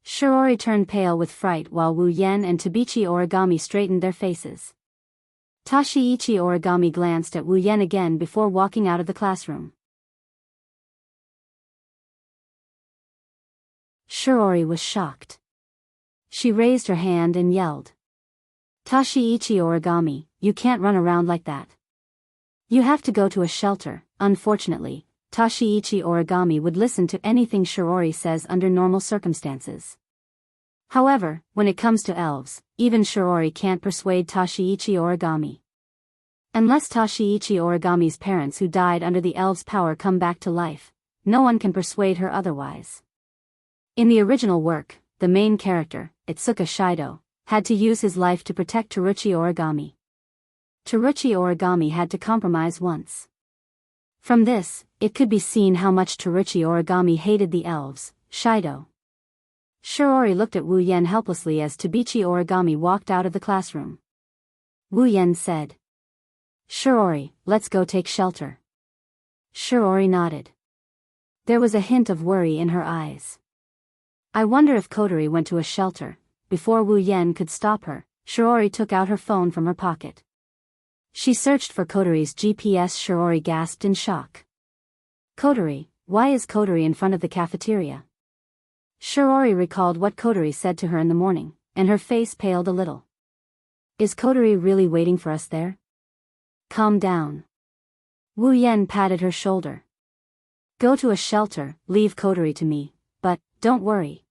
Shiori turned pale with fright while Wu Yan and Tabichi Origami straightened their faces. Tashiichi Origami glanced at Wu Yan again before walking out of the classroom. Shiori was shocked. She raised her hand and yelled. Tashiichi Origami, you can't run around like that. You have to go to a shelter. Unfortunately, Tashiichi Origami would listen to anything Shiori says under normal circumstances. However, when it comes to elves, even Shiori can't persuade Tashiichi Origami. Unless Tashiichi Origami's parents who died under the elves' power come back to life, no one can persuade her otherwise. In the original work, the main character, Itsuka Shido, had to use his life to protect Teruchi Origami. Teruchi Origami had to compromise once. From this, it could be seen how much Teruchi Origami hated the elves, Shido. Shiori looked at Wu Yan helplessly as Tabichi Origami walked out of the classroom. Wu Yan said. Shiori, let's go take shelter. Shiori nodded. There was a hint of worry in her eyes. I wonder if Kotori went to a shelter. Before Wu Yan could stop her, Shiori took out her phone from her pocket. She searched for Kotori's GPS. Shiori gasped in shock. Kotori, why is Kotori in front of the cafeteria? Shiori recalled what Kotori said to her in the morning, and her face paled a little. Is Kotori really waiting for us there? Calm down. Wu Yan patted her shoulder. Go to a shelter, leave Kotori to me, but, don't worry.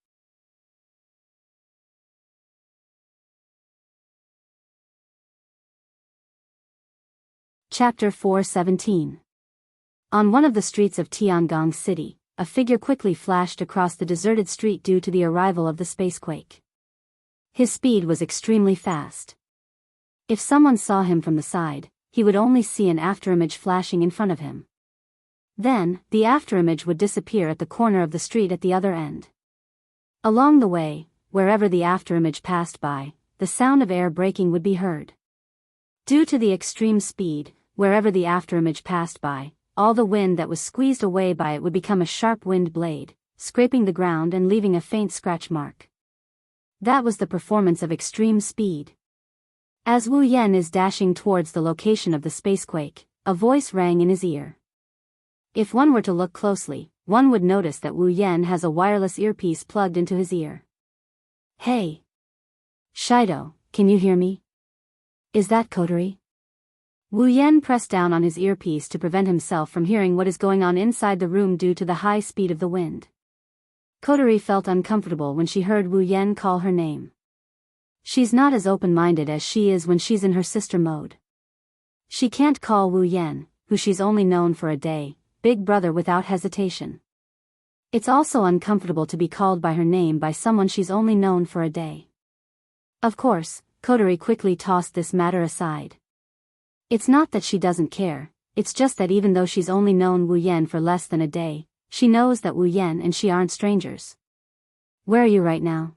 Chapter 417. On one of the streets of Tiangong City, a figure quickly flashed across the deserted street due to the arrival of the spacequake. His speed was extremely fast. If someone saw him from the side, he would only see an afterimage flashing in front of him. Then, the afterimage would disappear at the corner of the street at the other end. Along the way, wherever the afterimage passed by, the sound of air braking would be heard. Due to the extreme speed, wherever the afterimage passed by, all the wind that was squeezed away by it would become a sharp wind blade, scraping the ground and leaving a faint scratch mark. That was the performance of extreme speed. As Wu Yan is dashing towards the location of the spacequake, a voice rang in his ear. If one were to look closely, one would notice that Wu Yan has a wireless earpiece plugged into his ear. Hey! Shido, can you hear me? Is that Kotori? Wu Yan pressed down on his earpiece to prevent himself from hearing what is going on inside the room due to the high speed of the wind. Kotori felt uncomfortable when she heard Wu Yan call her name. She's not as open-minded as she is when she's in her sister mode. She can't call Wu Yan, who she's only known for a day, big brother without hesitation. It's also uncomfortable to be called by her name by someone she's only known for a day. Of course, Kotori quickly tossed this matter aside. It's not that she doesn't care, it's just that even though she's only known Wu Yan for less than a day, she knows that Wu Yan and she aren't strangers. Where are you right now?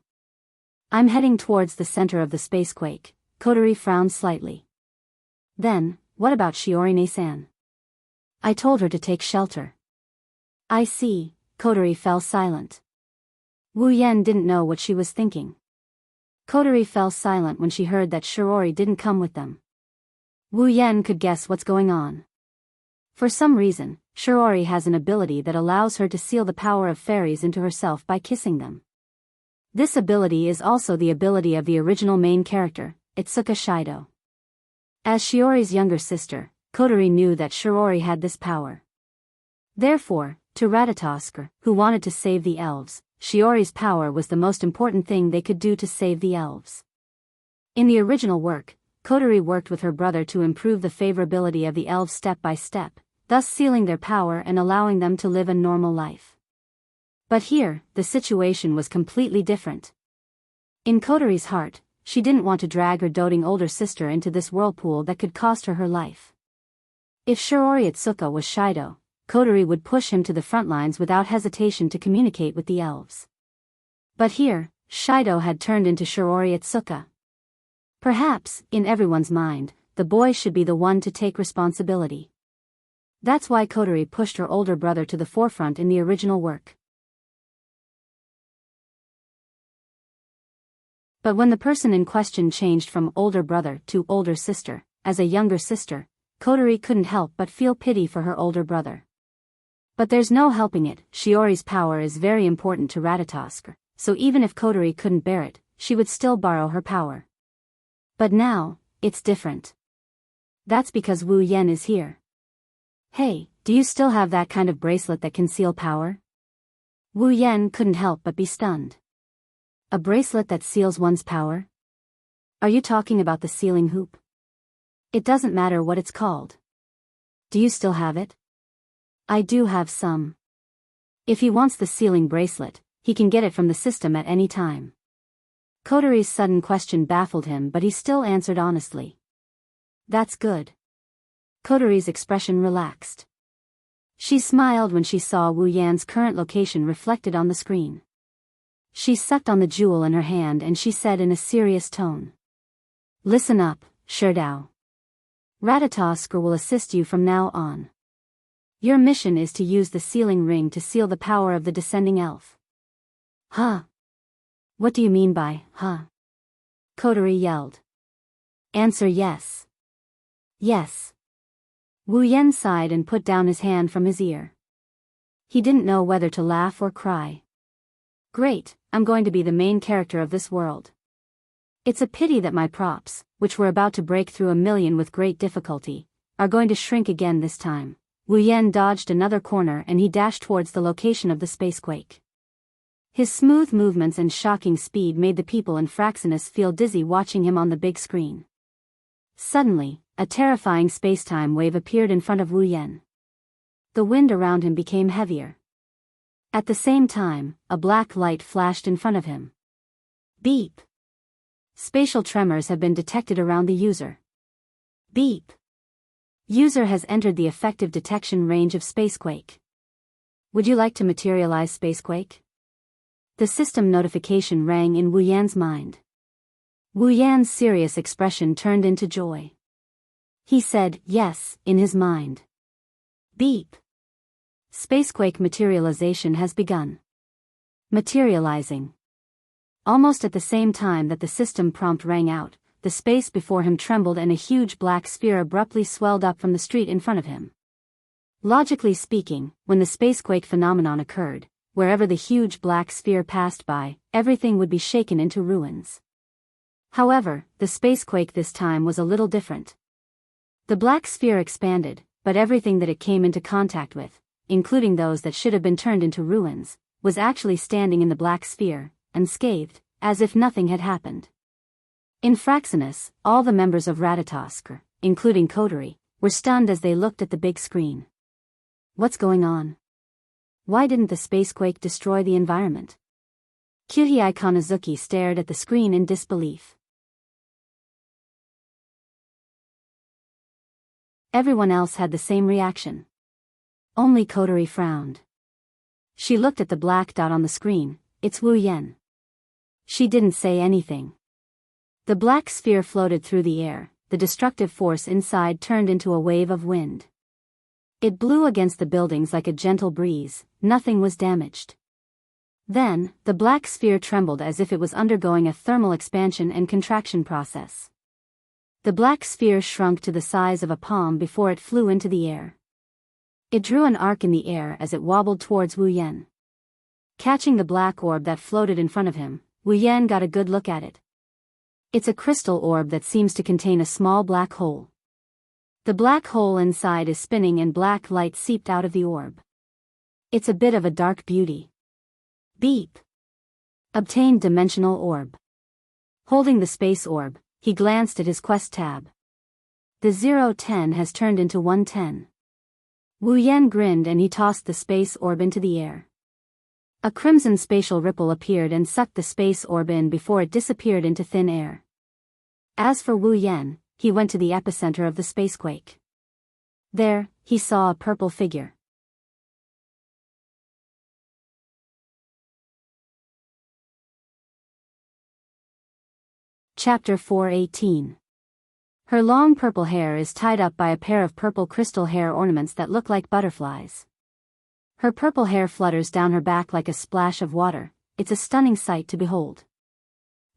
I'm heading towards the center of the spacequake. Kotori frowned slightly. Then, what about Shiorine-san? I told her to take shelter. I see. Kotori fell silent. Wu Yan didn't know what she was thinking. Kotori fell silent when she heard that Shiori didn't come with them. Wu Yan could guess what's going on. For some reason, Shiori has an ability that allows her to seal the power of fairies into herself by kissing them. This ability is also the ability of the original main character, Itsuka Shido. As Shiori's younger sister, Kotori knew that Shiori had this power. Therefore, to Ratatosk, who wanted to save the elves, Shiori's power was the most important thing they could do to save the elves. In the original work, Kotori worked with her brother to improve the favorability of the elves step by step, thus sealing their power and allowing them to live a normal life. But here, the situation was completely different. In Kotori's heart, she didn't want to drag her doting older sister into this whirlpool that could cost her her life. If Shiori Itsuka was Shido, Kotori would push him to the front lines without hesitation to communicate with the elves. But here, Shido had turned into Shiori Itsuka. Perhaps, in everyone's mind, the boy should be the one to take responsibility. That's why Kotori pushed her older brother to the forefront in the original work. But when the person in question changed from older brother to older sister, as a younger sister, Kotori couldn't help but feel pity for her older brother. But there's no helping it, Shiori's power is very important to Ratatosk, so even if Kotori couldn't bear it, she would still borrow her power. But now, it's different. That's because Wu Yan is here. Hey, do you still have that kind of bracelet that can seal power? Wu Yan couldn't help but be stunned. A bracelet that seals one's power? Are you talking about the sealing hoop? It doesn't matter what it's called. Do you still have it? I do have some. If he wants the sealing bracelet, he can get it from the system at any time. Kotori's sudden question baffled him, but he still answered honestly. That's good. Kotori's expression relaxed. She smiled when she saw Wu Yan's current location reflected on the screen. She sucked on the jewel in her hand and she said in a serious tone. Listen up, Sherdao. Ratatosk will assist you from now on. Your mission is to use the sealing ring to seal the power of the descending elf. Huh? What do you mean by, huh? Kotori yelled. Answer yes. Yes. Wu Yan sighed and put down his hand from his ear. He didn't know whether to laugh or cry. Great, I'm going to be the main character of this world. It's a pity that my props, which were about to break through 1,000,000 with great difficulty, are going to shrink again this time. Wu Yan dodged another corner and he dashed towards the location of the spacequake. His smooth movements and shocking speed made the people in Fraxinus feel dizzy watching him on the big screen. Suddenly, a terrifying spacetime wave appeared in front of Wu Yan. The wind around him became heavier. At the same time, a black light flashed in front of him. Beep. Spatial tremors have been detected around the user. Beep. User has entered the effective detection range of Spacequake. Would you like to materialize Spacequake? The system notification rang in Wu Yan's mind. Wu Yan's serious expression turned into joy. He said, yes, in his mind. Beep. Spacequake materialization has begun. Materializing. Almost at the same time that the system prompt rang out, the space before him trembled and a huge black sphere abruptly swelled up from the street in front of him. Logically speaking, when the Spacequake phenomenon occurred, wherever the huge black sphere passed by, everything would be shaken into ruins. However, the Spacequake this time was a little different. The black sphere expanded, but everything that it came into contact with, including those that should have been turned into ruins, was actually standing in the black sphere, unscathed, as if nothing had happened. In Fraxinus, all the members of Ratatosk, including Coterie, were stunned as they looked at the big screen. What's going on? Why didn't the Spacequake destroy the environment? Kyuhei Konazuki stared at the screen in disbelief. Everyone else had the same reaction. Only Coterie frowned. She looked at the black dot on the screen. It's Wu Yan. She didn't say anything. The black sphere floated through the air, the destructive force inside turned into a wave of wind. It blew against the buildings like a gentle breeze, nothing was damaged. Then, the black sphere trembled as if it was undergoing a thermal expansion and contraction process. The black sphere shrunk to the size of a palm before it flew into the air. It drew an arc in the air as it wobbled towards Wu Yan. Catching the black orb that floated in front of him, Wu Yan got a good look at it. It's a crystal orb that seems to contain a small black hole. The black hole inside is spinning and black light seeped out of the orb. It's a bit of a dark beauty. Beep. Obtained dimensional orb. Holding the space orb, he glanced at his quest tab. The 010 has turned into 110. Wu Yan grinned and he tossed the space orb into the air. A crimson spatial ripple appeared and sucked the space orb in before it disappeared into thin air. As for Wu Yan, he went to the epicenter of the Spacequake. There, he saw a purple figure. Chapter 418. Her long purple hair is tied up by a pair of purple crystal hair ornaments that look like butterflies. Her purple hair flutters down her back like a splash of water. It's a stunning sight to behold.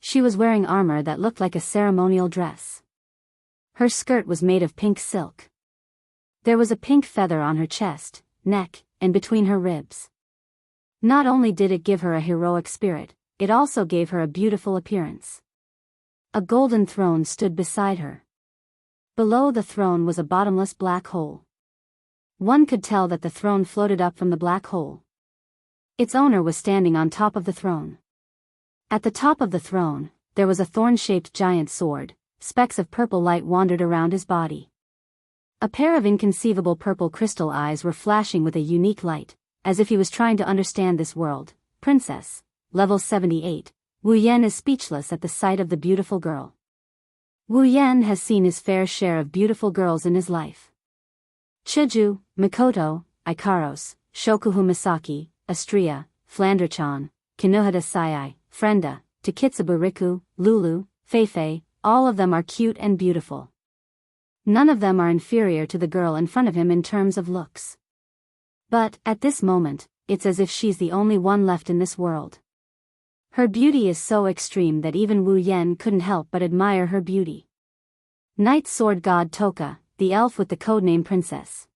She was wearing armor that looked like a ceremonial dress. Her skirt was made of pink silk. There was a pink feather on her chest, neck, and between her ribs. Not only did it give her a heroic spirit, it also gave her a beautiful appearance. A golden throne stood beside her. Below the throne was a bottomless black hole. One could tell that the throne floated up from the black hole. Its owner was standing on top of the throne. At the top of the throne, there was a thorn-shaped giant sword. Specks of purple light wandered around his body. A pair of inconceivable purple crystal eyes were flashing with a unique light, as if he was trying to understand this world. Princess, level 78, Wu Yan is speechless at the sight of the beautiful girl. Wu Yan has seen his fair share of beautiful girls in his life. Chuju, Mikoto, Ikaros, Shokuhu Misaki, Astria, Flanderchan, Kinohada Sayai, Frenda, Takitsubu Riku, Lulu, Feifei, all of them are cute and beautiful. None of them are inferior to the girl in front of him in terms of looks. But, at this moment, it's as if she's the only one left in this world. Her beauty is so extreme that even Wu Yan couldn't help but admire her beauty. Night Sword God Toka, the elf with the codename Princess.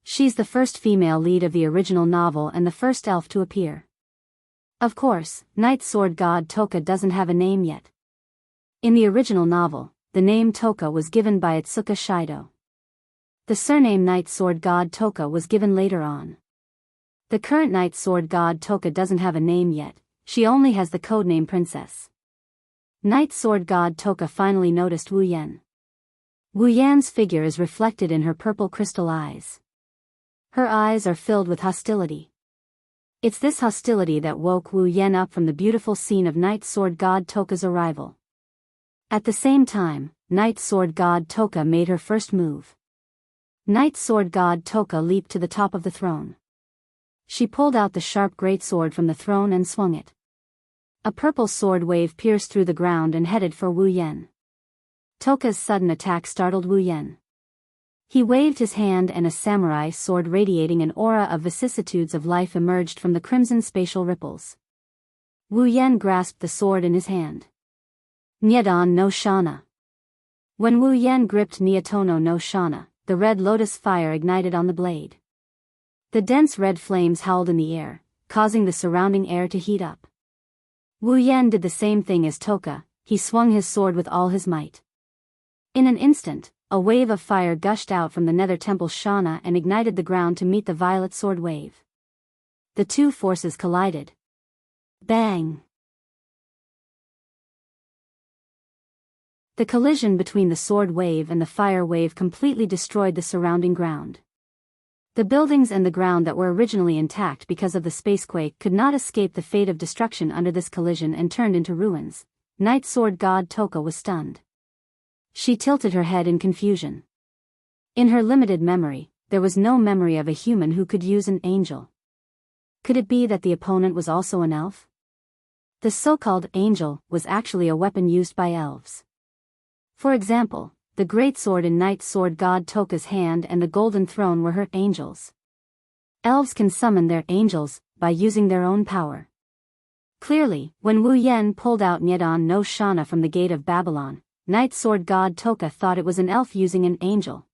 She's the first female lead of the original novel and the first elf to appear. Of course, Night Sword God Toka doesn't have a name yet. In the original novel, the name Toka was given by Itsuka Shido. The surname Night Sword God Toka was given later on. The current Night Sword God Toka doesn't have a name yet, she only has the codename Princess. Night Sword God Toka finally noticed Wu Yan. Wu Yan's figure is reflected in her purple crystal eyes. Her eyes are filled with hostility. It's this hostility that woke Wu Yan up from the beautiful scene of Night Sword God Toka's arrival. At the same time, Night Sword God Toka made her first move. Night Sword God Toka leaped to the top of the throne. She pulled out the sharp great sword from the throne and swung it. A purple sword wave pierced through the ground and headed for Wu Yan. Toka's sudden attack startled Wu Yan. He waved his hand and a samurai sword radiating an aura of vicissitudes of life emerged from the crimson spatial ripples. Wu Yan grasped the sword in his hand. Nyedan no Shana. When Wu Yan gripped Nyatono no Shana, the red lotus fire ignited on the blade. The dense red flames howled in the air, causing the surrounding air to heat up. Wu Yan did the same thing as Toka, he swung his sword with all his might. In an instant, a wave of fire gushed out from the nether temple Shana and ignited the ground to meet the violet sword wave. The two forces collided. Bang! The collision between the sword wave and the fire wave completely destroyed the surrounding ground. The buildings and the ground that were originally intact because of the spacequake could not escape the fate of destruction under this collision and turned into ruins. Night Sword God Toka was stunned. She tilted her head in confusion. In her limited memory, there was no memory of a human who could use an angel. Could it be that the opponent was also an elf? The so-called angel was actually a weapon used by elves. For example, the great sword in Night Sword God Toka's hand and the golden throne were her angels. Elves can summon their angels by using their own power. Clearly, when Wu Yan pulled out Nyedan no Shana from the gate of Babylon, Night Sword God Toka thought it was an elf using an angel.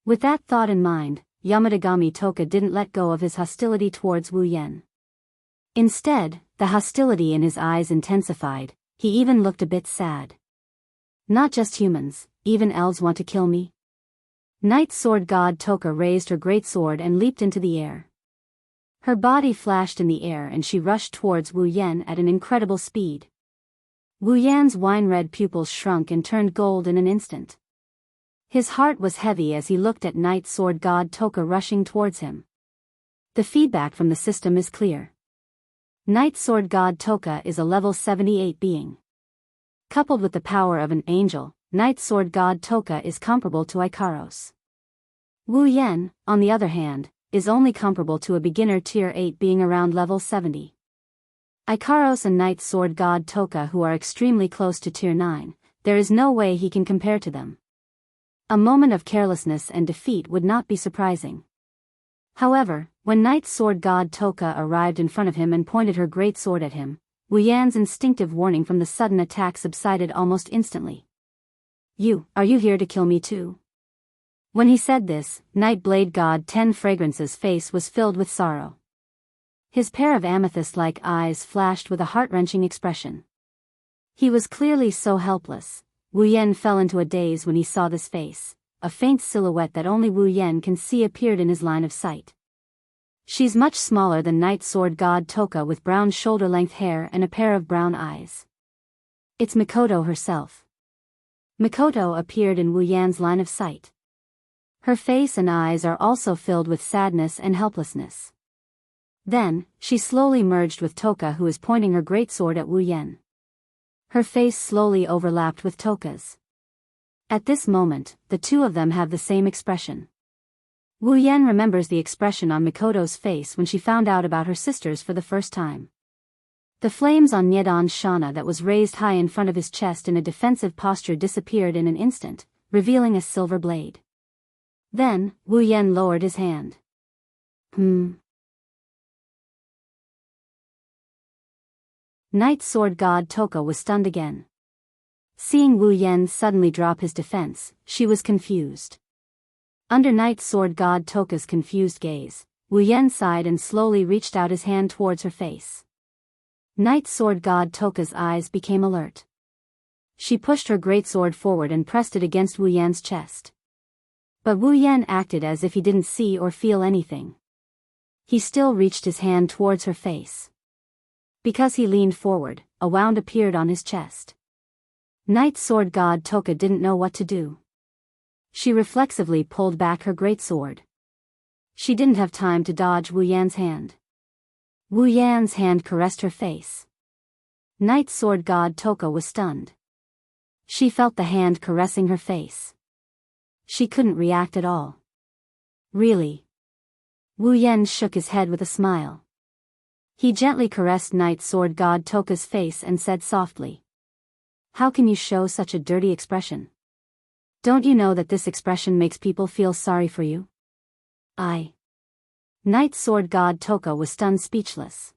With that thought in mind, Yamadagami Toka didn't let go of his hostility towards Wu Yan. Instead, the hostility in his eyes intensified, he even looked a bit sad. Not just humans, even elves want to kill me? Night Sword God Toka raised her great sword and leaped into the air. Her body flashed in the air and she rushed towards Wu Yan at an incredible speed. Wu Yan's wine-red pupils shrunk and turned gold in an instant. His heart was heavy as he looked at Night Sword God Toka rushing towards him. The feedback from the system is clear. Night Sword God Toka is a level 78 being. Coupled with the power of an angel, Night Sword God Toka is comparable to Ikaros. Wu Yan, on the other hand, is only comparable to a beginner tier 8 being around level 70. Ikaros and Night Sword God Toka who are extremely close to tier 9, there is no way he can compare to them. A moment of carelessness and defeat would not be surprising. However, when Night Sword God Toka arrived in front of him and pointed her great sword at him, Wu Yan's instinctive warning from the sudden attack subsided almost instantly. Are you here to kill me too? When he said this, Night Blade God 10 Fragrance's face was filled with sorrow. His pair of amethyst-like eyes flashed with a heart-wrenching expression. He was clearly so helpless. Wu Yan fell into a daze when he saw this face. A faint silhouette that only Wu Yan can see appeared in his line of sight. She's much smaller than Night Sword God Toka with brown shoulder-length hair and a pair of brown eyes. It's Mikoto herself. Mikoto appeared in Wu Yan's line of sight. Her face and eyes are also filled with sadness and helplessness. Then, she slowly merged with Toka who is pointing her great sword at Wu Yan. Her face slowly overlapped with Toka's. At this moment, the two of them have the same expression. Wu Yan remembers the expression on Mikoto's face when she found out about her sisters for the first time. The flames on Nyedan Shana that was raised high in front of his chest in a defensive posture disappeared in an instant, revealing a silver blade. Then, Wu Yan lowered his hand. Night Sword God Toka was stunned again. Seeing Wu Yan suddenly drop his defense, she was confused. Under Night Sword God Toka's confused gaze, Wu Yan sighed and slowly reached out his hand towards her face. Night Sword God Toka's eyes became alert. She pushed her great sword forward and pressed it against Wu Yan's chest. But Wu Yan acted as if he didn't see or feel anything. He still reached his hand towards her face. Because he leaned forward, a wound appeared on his chest. Night Sword God Toka didn't know what to do. She reflexively pulled back her great sword. She didn't have time to dodge Wu Yan's hand. Wu Yan's hand caressed her face. Night Sword God Toka was stunned. She felt the hand caressing her face. She couldn't react at all. Really? Wu Yan shook his head with a smile. He gently caressed Night Sword God Toka's face and said softly, "How can you show such a dirty expression? Don't you know that this expression makes people feel sorry for you?" Night Sword God Toka was stunned speechless.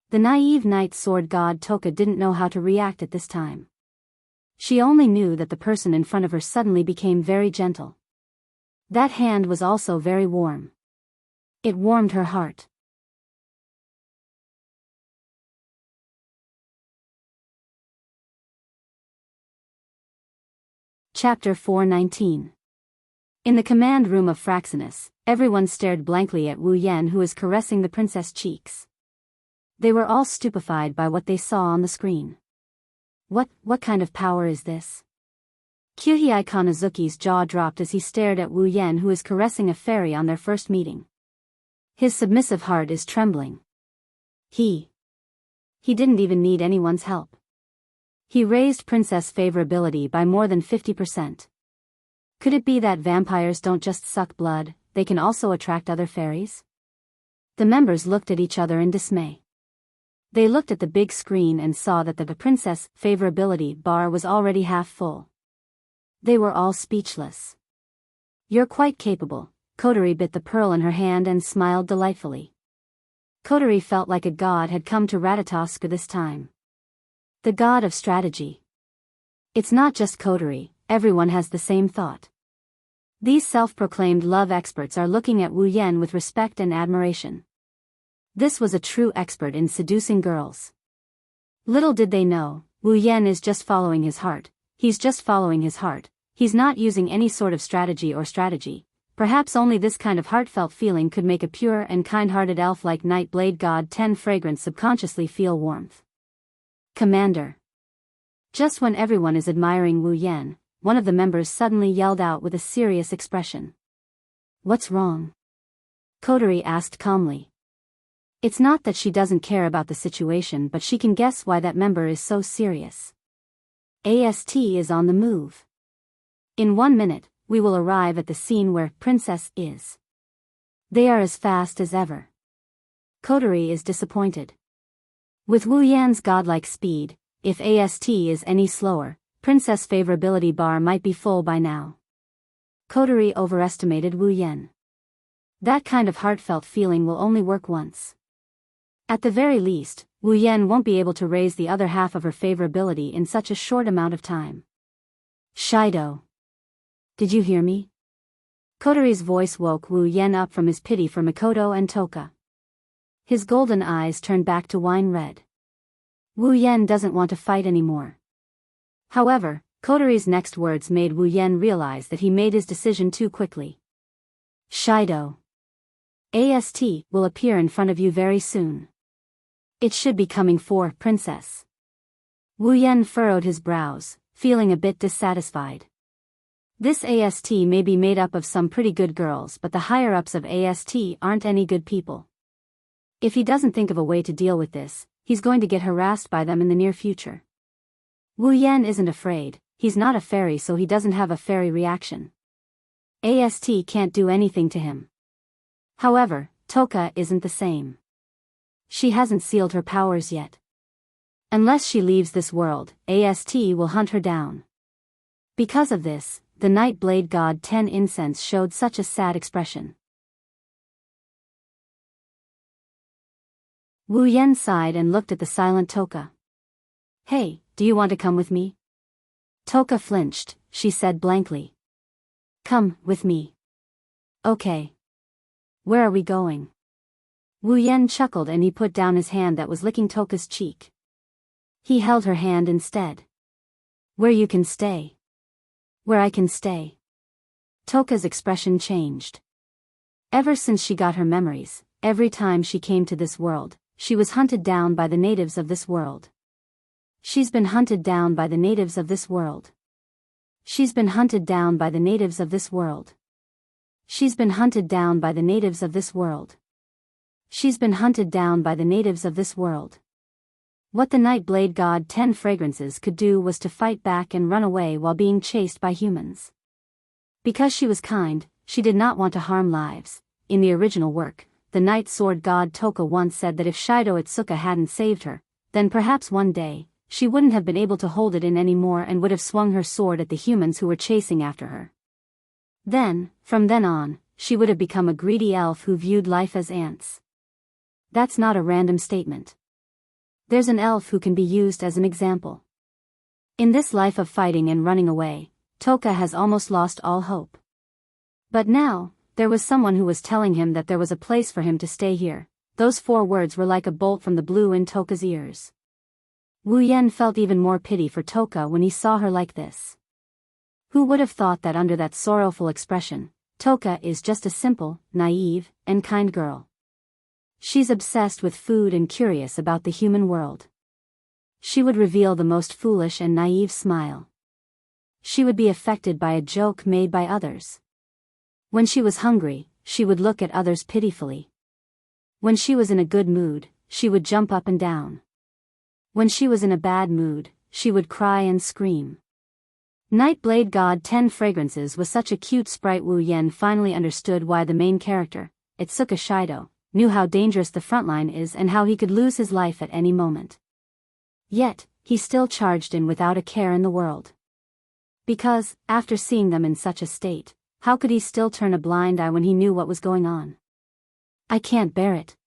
The naive Night Sword God Toka didn't know how to react at this time. She only knew that the person in front of her suddenly became very gentle. That hand was also very warm. It warmed her heart. Chapter 419. In the command room of Fraxinus, everyone stared blankly at Wu Yan, who was caressing the princess' cheeks. They were all stupefied by what they saw on the screen. What kind of power is this? Kyuhei Kanazuki's jaw dropped as he stared at Wu Yan, who is caressing a fairy on their first meeting. His submissive heart is trembling. He didn't even need anyone's help. He raised princess favorability by more than 50%. Could it be that vampires don't just suck blood, they can also attract other fairies? The members looked at each other in dismay. They looked at the big screen and saw that the princess favorability bar was already half full. They were all speechless. "You're quite capable." Kotori bit the pearl in her hand and smiled delightfully. Kotori felt like a god had come to Ratatosk this time. The god of strategy. It's not just Kotori, everyone has the same thought. These self-proclaimed love experts are looking at Wu Yan with respect and admiration. This was a true expert in seducing girls. Little did they know, Wu Yan is just following his heart. He's just following his heart. He's not using any sort of strategy. Perhaps only this kind of heartfelt feeling could make a pure and kind-hearted elf like Night Blade God 10 fragrance subconsciously feel warmth. "Commander." Just when everyone is admiring Wu Yan, one of the members suddenly yelled out with a serious expression. "What's wrong?" Kotori asked calmly. It's not that she doesn't care about the situation, but she can guess why that member is so serious. AST is on the move. In 1 minute, we will arrive at the scene where Princess is. They are as fast as ever. Kotori is disappointed. With Wu Yan's godlike speed, if AST is any slower, Princess favorability bar might be full by now. Kotori overestimated Wu Yan. That kind of heartfelt feeling will only work once. At the very least, Wu Yan won't be able to raise the other half of her favorability in such a short amount of time. "Shido. Did you hear me?" Kotori's voice woke Wu Yan up from his pity for Mikoto and Toka. His golden eyes turned back to wine red. Wu Yan doesn't want to fight anymore. However, Kotori's next words made Wu Yan realize that he made his decision too quickly. "Shido. AST will appear in front of you very soon. It should be coming for Princess." Wu Yan furrowed his brows, feeling a bit dissatisfied. This AST may be made up of some pretty good girls, but the higher-ups of AST aren't any good people. If he doesn't think of a way to deal with this, he's going to get harassed by them in the near future. Wu Yan isn't afraid, he's not a fairy, so he doesn't have a fairy reaction. AST can't do anything to him. However, Toka isn't the same. She hasn't sealed her powers yet. Unless she leaves this world, AST will hunt her down. Because of this, the Night Blade God 10 incense showed such a sad expression. Wu Yan sighed and looked at the silent Toka. "Hey, do you want to come with me?" Toka flinched, she said blankly. "Come with me." "Okay. Where are we going?" Wu Yan chuckled and he put down his hand that was licking Toka's cheek. He held her hand instead. "Where you can stay." "Where I can stay." Toka's expression changed. Ever since she got her memories, every time she came to this world, she was hunted down by the natives of this world. She's been hunted down by the natives of this world. She's been hunted down by the natives of this world. She's been hunted down by the natives of this world. She's been hunted down by the natives of this world. What the Night Blade God 10 Fragrances could do was to fight back and run away while being chased by humans. Because she was kind, she did not want to harm lives. In the original work, the Night Sword God Toka once said that if Shido Itsuka hadn't saved her, then perhaps one day, she wouldn't have been able to hold it in anymore and would have swung her sword at the humans who were chasing after her. Then, from then on, she would have become a greedy elf who viewed life as ants. That's not a random statement. There's an elf who can be used as an example. In this life of fighting and running away, Toka has almost lost all hope. But now, there was someone who was telling him that there was a place for him to stay here. Those 4 words were like a bolt from the blue in Toka's ears. Wu Yen felt even more pity for Toka when he saw her like this. Who would have thought that under that sorrowful expression, Toka is just a simple, naive, and kind girl. She's obsessed with food and curious about the human world. She would reveal the most foolish and naive smile. She would be affected by a joke made by others. When she was hungry, she would look at others pitifully. When she was in a good mood, she would jump up and down. When she was in a bad mood, she would cry and scream. Night Blade God 10 Fragrances was such a cute sprite. Wu Yen finally understood why the main character, Itsuka Shido, knew how dangerous the frontline is and how he could lose his life at any moment. Yet, he still charged in without a care in the world. Because, after seeing them in such a state, how could he still turn a blind eye when he knew what was going on? I can't bear it.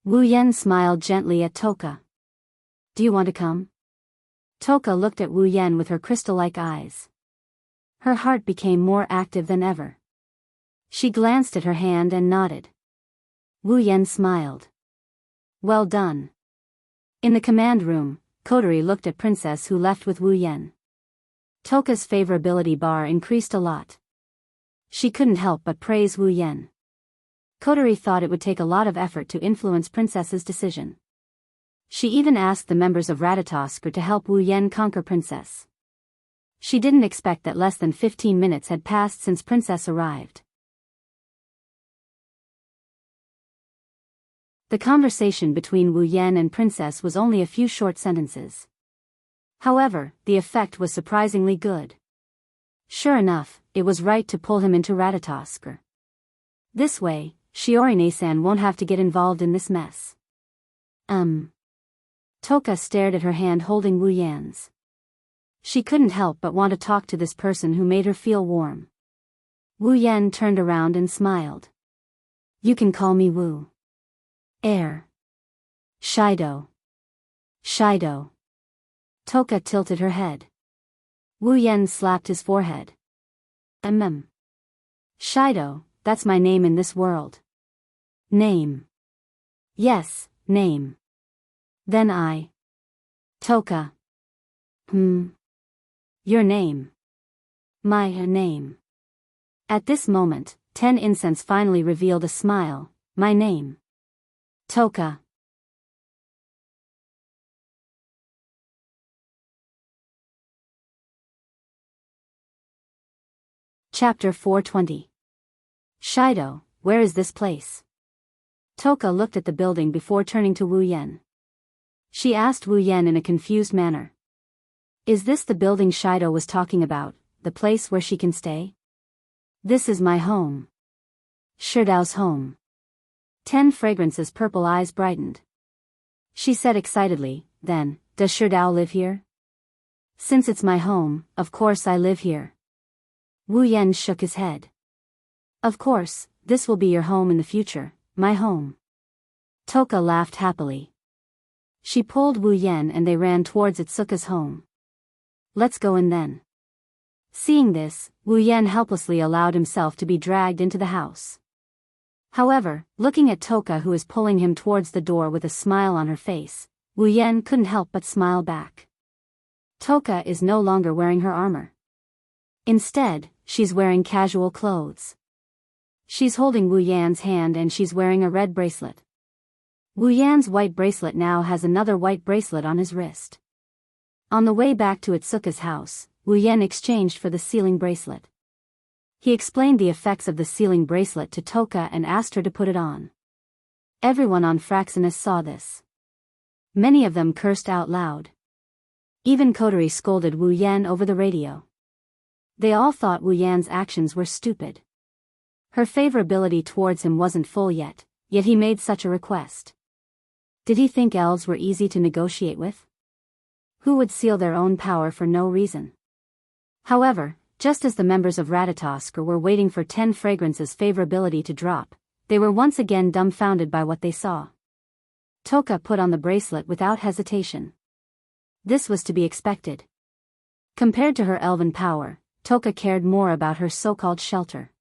Wu Yen smiled gently at Toka. Do you want to come? Toka looked at Wu Yen with her crystal-like eyes. Her heart became more active than ever. She glanced at her hand and nodded. Wu Yen smiled. Well done. In the command room, Kotori looked at Princess who left with Wu Yen. Toka's favorability bar increased a lot. She couldn't help but praise Wu Yen. Kotori thought it would take a lot of effort to influence Princess's decision. She even asked the members of Ratatoskr to help Wu Yen conquer Princess. She didn't expect that less than 15 minutes had passed since Princess arrived. The conversation between Wu Yen and Princess was only a few short sentences. However, the effect was surprisingly good. Sure enough, it was right to pull him into Ratatoskr. This way, Shiorine-san won't have to get involved in this mess. Toka stared at her hand holding Wu Yen's. She couldn't help but want to talk to this person who made her feel warm. Wu Yen turned around and smiled. You can call me Wu. Shido. Shido. Toka tilted her head. Wu Yen slapped his forehead. Shido, that's my name in this world. Name. Yes, name. Then Toka. Your name. My name. At this moment, 10 Incense finally revealed a smile. My name. Toka. Chapter 420. Shido, where is this place? Toka looked at the building before turning to Wu Yen. She asked Wu Yen in a confused manner. Is this the building Shido was talking about, the place where she can stay? This is my home. Shido's home. 10 Fragrances' purple eyes brightened. She said excitedly, then, does Shido live here? Since it's my home, of course I live here. Wu Yen shook his head. Of course, this will be your home in the future, my home. Toka laughed happily. She pulled Wu Yen and they ran towards Itsuka's home. Let's go in then. Seeing this, Wu Yen helplessly allowed himself to be dragged into the house. However, looking at Toka who is pulling him towards the door with a smile on her face, Wu Yen couldn't help but smile back. Toka is no longer wearing her armor. Instead, she's wearing casual clothes. She's holding Wu Yan's hand and she's wearing a red bracelet. Wu Yan's white bracelet now has another white bracelet on his wrist. On the way back to Itsuka's house, Wu Yan exchanged for the sealing bracelet. He explained the effects of the sealing bracelet to Toka and asked her to put it on. Everyone on Fraxinus saw this. Many of them cursed out loud. Even Kotori scolded Wu Yan over the radio. They all thought Wu Yan's actions were stupid. Her favorability towards him wasn't full yet he made such a request. Did he think elves were easy to negotiate with? Who would seal their own power for no reason? However, just as the members of Ratatosk were waiting for 10 Fragrance's favorability to drop, they were once again dumbfounded by what they saw. Toka put on the bracelet without hesitation. This was to be expected. Compared to her elven power, Toka cared more about her so-called shelter.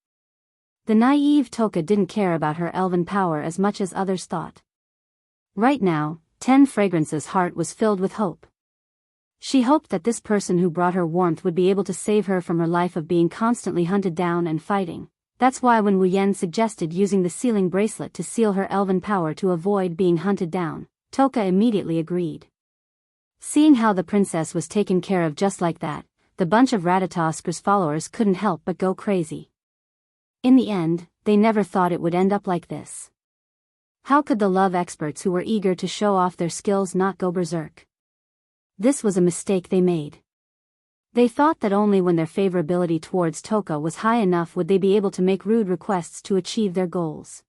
The naive Toka didn't care about her elven power as much as others thought. Right now, 10 Fragrance's heart was filled with hope. She hoped that this person who brought her warmth would be able to save her from her life of being constantly hunted down and fighting. That's why when Wu Yan suggested using the sealing bracelet to seal her elven power to avoid being hunted down, Toka immediately agreed. Seeing how the princess was taken care of just like that, the bunch of Ratatosker's followers couldn't help but go crazy. In the end, they never thought it would end up like this. How could the love experts who were eager to show off their skills not go berserk? This was a mistake they made. They thought that only when their favorability towards Toka was high enough would they be able to make rude requests to achieve their goals.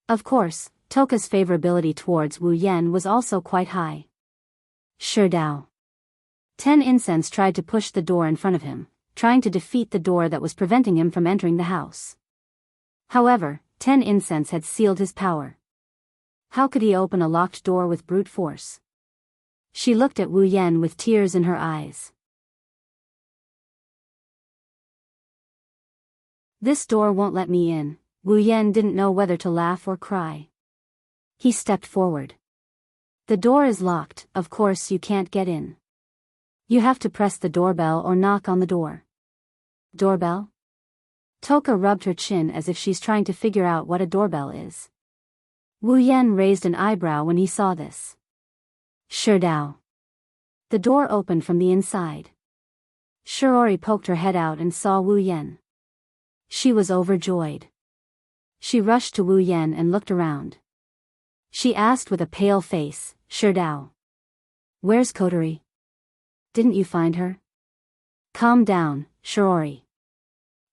Of course, Toka's favorability towards Wu Yan was also quite high. Sure Dao. 10 Incense tried to push the door in front of him, trying to defeat the door that was preventing him from entering the house. However, 10 Incense had sealed his power. How could he open a locked door with brute force? She looked at Wu Yan with tears in her eyes. This door won't let me in. Wu Yan didn't know whether to laugh or cry. He stepped forward. The door is locked, of course you can't get in. You have to press the doorbell or knock on the door. Doorbell? Toka rubbed her chin as if she's trying to figure out what a doorbell is. Wu Yan raised an eyebrow when he saw this. Sure Dao. The door opened from the inside. Shiori poked her head out and saw Wu Yan. She was overjoyed. She rushed to Wu Yan and looked around. She asked with a pale face, Sure Dao. Where's Kotori? Didn't you find her? Calm down, Shiori.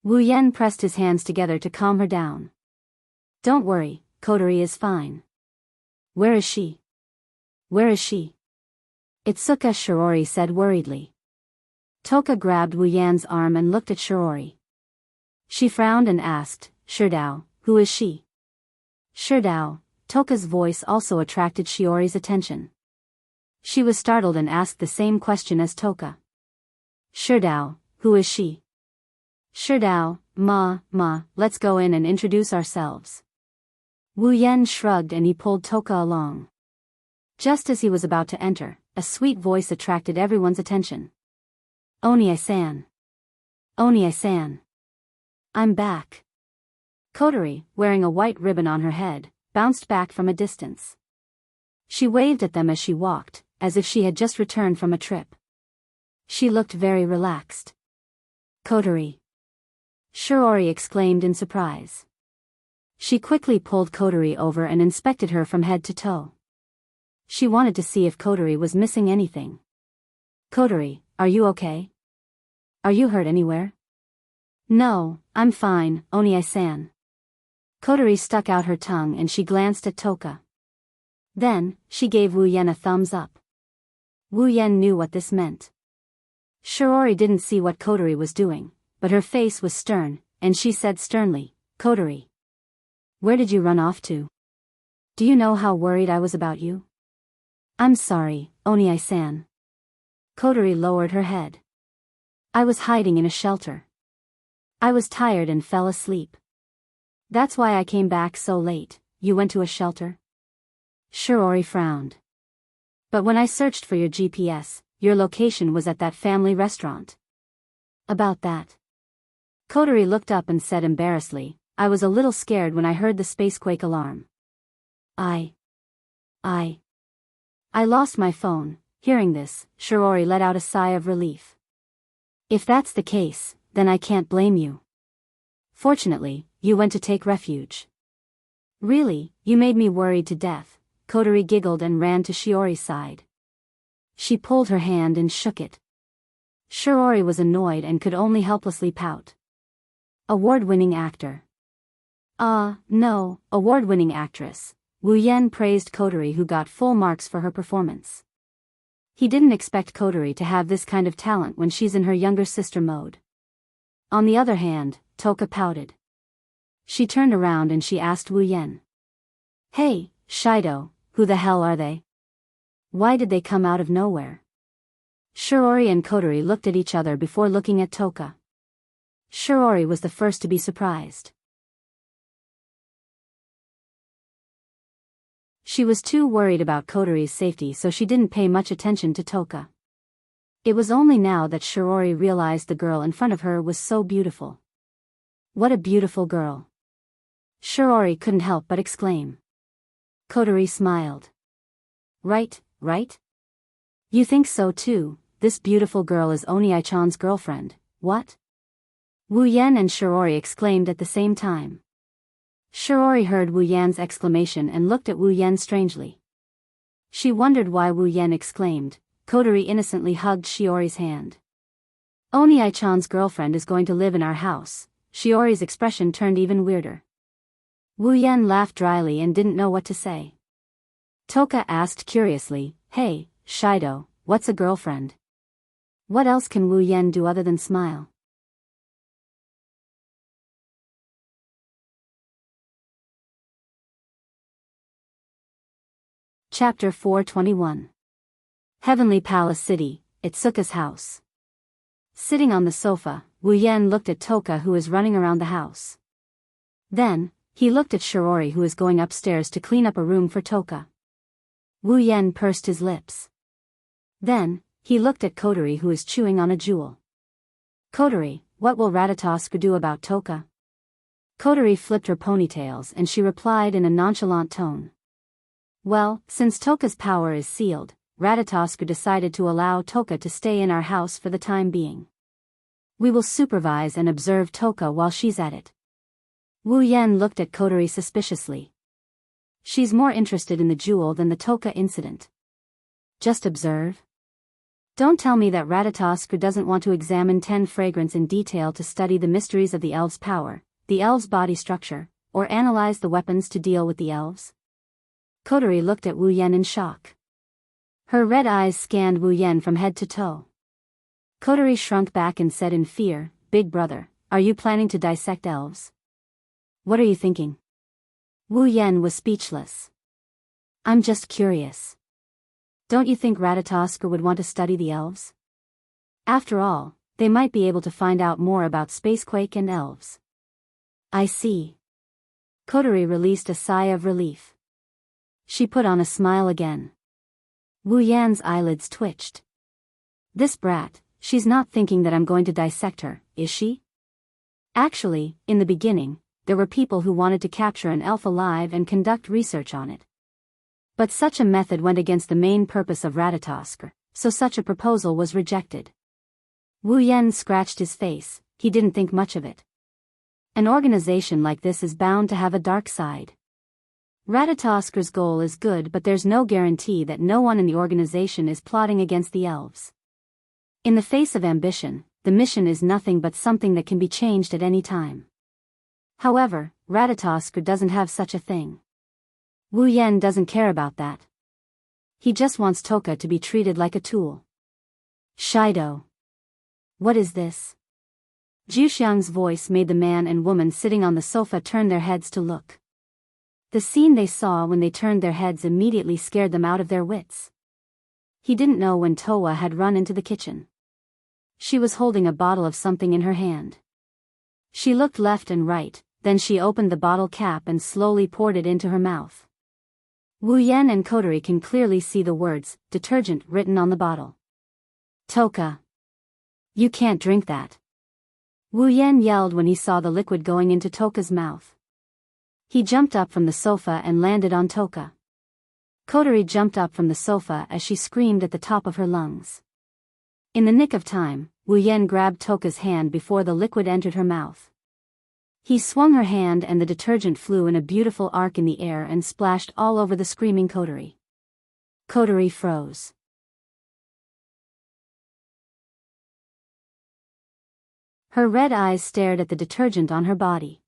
Wu Yan pressed his hands together to calm her down. Don't worry, Kotori is fine. Where is she? Where is she? Itsuka, Shiori said worriedly. Toka grabbed Wu Yan's arm and looked at Shiori. She frowned and asked, Sure Dao, who is she? Sure Dao. Toka's voice also attracted Shiori's attention. She was startled and asked the same question as Toka. Sure Dao, who is she? Sure Dao, ma, let's go in and introduce ourselves. Wu Yan shrugged and he pulled Toka along. Just as he was about to enter, a sweet voice attracted everyone's attention. Oni-san. Oni-san. I'm back. Kotori, wearing a white ribbon on her head, bounced back from a distance. She waved at them as she walked, as if she had just returned from a trip. She looked very relaxed. Kotori. Shiori exclaimed in surprise. She quickly pulled Kotori over and inspected her from head to toe. She wanted to see if Kotori was missing anything. Kotori, are you okay? Are you hurt anywhere? No, I'm fine, Oni-san. Kotori stuck out her tongue and she glanced at Toka. Then, she gave Wu Yan a thumbs up. Wu Yan knew what this meant. Shiori didn't see what Kotori was doing, but her face was stern, and she said sternly, Kotori. Where did you run off to? Do you know how worried I was about you? I'm sorry, Oni-san. Kotori lowered her head. I was hiding in a shelter. I was tired and fell asleep. That's why I came back so late. You went to a shelter? Shiori frowned. But when I searched for your GPS, your location was at that family restaurant. About that. Kotori looked up and said embarrassedly, I was a little scared when I heard the spacequake alarm. I lost my phone. Hearing this, Shiori let out a sigh of relief. If that's the case, then I can't blame you. Fortunately, you went to take refuge. Really, you made me worried to death. Kotori giggled and ran to Shiori's side. She pulled her hand and shook it. Shiori was annoyed and could only helplessly pout. Award-winning actor. No, award-winning actress. Wu Yan praised Kotori, who got full marks for her performance. He didn't expect Kotori to have this kind of talent when she's in her younger sister mode. On the other hand, Toka pouted. She turned around and she asked Wu Yan. Hey, Shido, who the hell are they? Why did they come out of nowhere? Shiori and Kotori looked at each other before looking at Toka. Shiori was the first to be surprised. She was too worried about Kotori's safety, so she didn't pay much attention to Toka. It was only now that Shiori realized the girl in front of her was so beautiful. What a beautiful girl. Shiori couldn't help but exclaim. Kotori smiled. Right? You think so too? This beautiful girl is Oni-chan's girlfriend, what? Wu Yan and Shiori exclaimed at the same time. Shiori heard Wu Yan's exclamation and looked at Wu Yan strangely. She wondered why Wu Yan exclaimed. Kotori innocently hugged Shiori's hand. Oni-chan's girlfriend is going to live in our house. Shiori's expression turned even weirder. Wu Yan laughed dryly and didn't know what to say. Toka asked curiously, Hey, Shido, what's a girlfriend? What else can Wu Yan do other than smile? Chapter 421. Heavenly Palace City, Itsuka's house. Sitting on the sofa, Wu Yan looked at Toka, who is running around the house. Then, he looked at Shiori, who is going upstairs to clean up a room for Toka. Wu Yan pursed his lips. Then, he looked at Kotori, who is chewing on a jewel. Kotori, what will Ratatosk do about Toka? Kotori flipped her ponytails and she replied in a nonchalant tone. Well, since Toka's power is sealed, Ratatosk decided to allow Toka to stay in our house for the time being. We will supervise and observe Toka while she's at it. Wu Yan looked at Kotori suspiciously. She's more interested in the jewel than the Toka incident. Just observe? Don't tell me that Ratatosk doesn't want to examine 10 fragrance in detail to study the mysteries of the elves' power, the elves' body structure, or analyze the weapons to deal with the elves. Kotori looked at Wu Yan in shock. Her red eyes scanned Wu Yan from head to toe. Kotori shrunk back and said in fear, Big brother, are you planning to dissect elves? What are you thinking? Wu Yan was speechless. I'm just curious. Don't you think Ratatosk would want to study the elves? After all, they might be able to find out more about Spacequake and elves. I see. Kotori released a sigh of relief. She put on a smile again. Wu Yan's eyelids twitched. This brat, she's not thinking that I'm going to dissect her, is she? Actually, in the beginning, there were people who wanted to capture an elf alive and conduct research on it. But such a method went against the main purpose of Ratatosk, so such a proposal was rejected. Wu Yan scratched his face, he didn't think much of it. An organization like this is bound to have a dark side. Ratatosk's goal is good, but there's no guarantee that no one in the organization is plotting against the elves. In the face of ambition, the mission is nothing but something that can be changed at any time. However, Ratatosk doesn't have such a thing. Wu Yan doesn't care about that. He just wants Toka to be treated like a tool. Shido. What is this? Juxiang's voice made the man and woman sitting on the sofa turn their heads to look. The scene they saw when they turned their heads immediately scared them out of their wits. He didn't know when Towa had run into the kitchen. She was holding a bottle of something in her hand. She looked left and right, then she opened the bottle cap and slowly poured it into her mouth. Wu Yan and Kotori can clearly see the words, detergent, written on the bottle. Toka. You can't drink that. Wu Yan yelled when he saw the liquid going into Toka's mouth. He jumped up from the sofa and landed on Toka. Kotori jumped up from the sofa as she screamed at the top of her lungs. In the nick of time, Wu Yan grabbed Toka's hand before the liquid entered her mouth. He swung her hand and the detergent flew in a beautiful arc in the air and splashed all over the screaming coterie. Coterie froze. Her red eyes stared at the detergent on her body.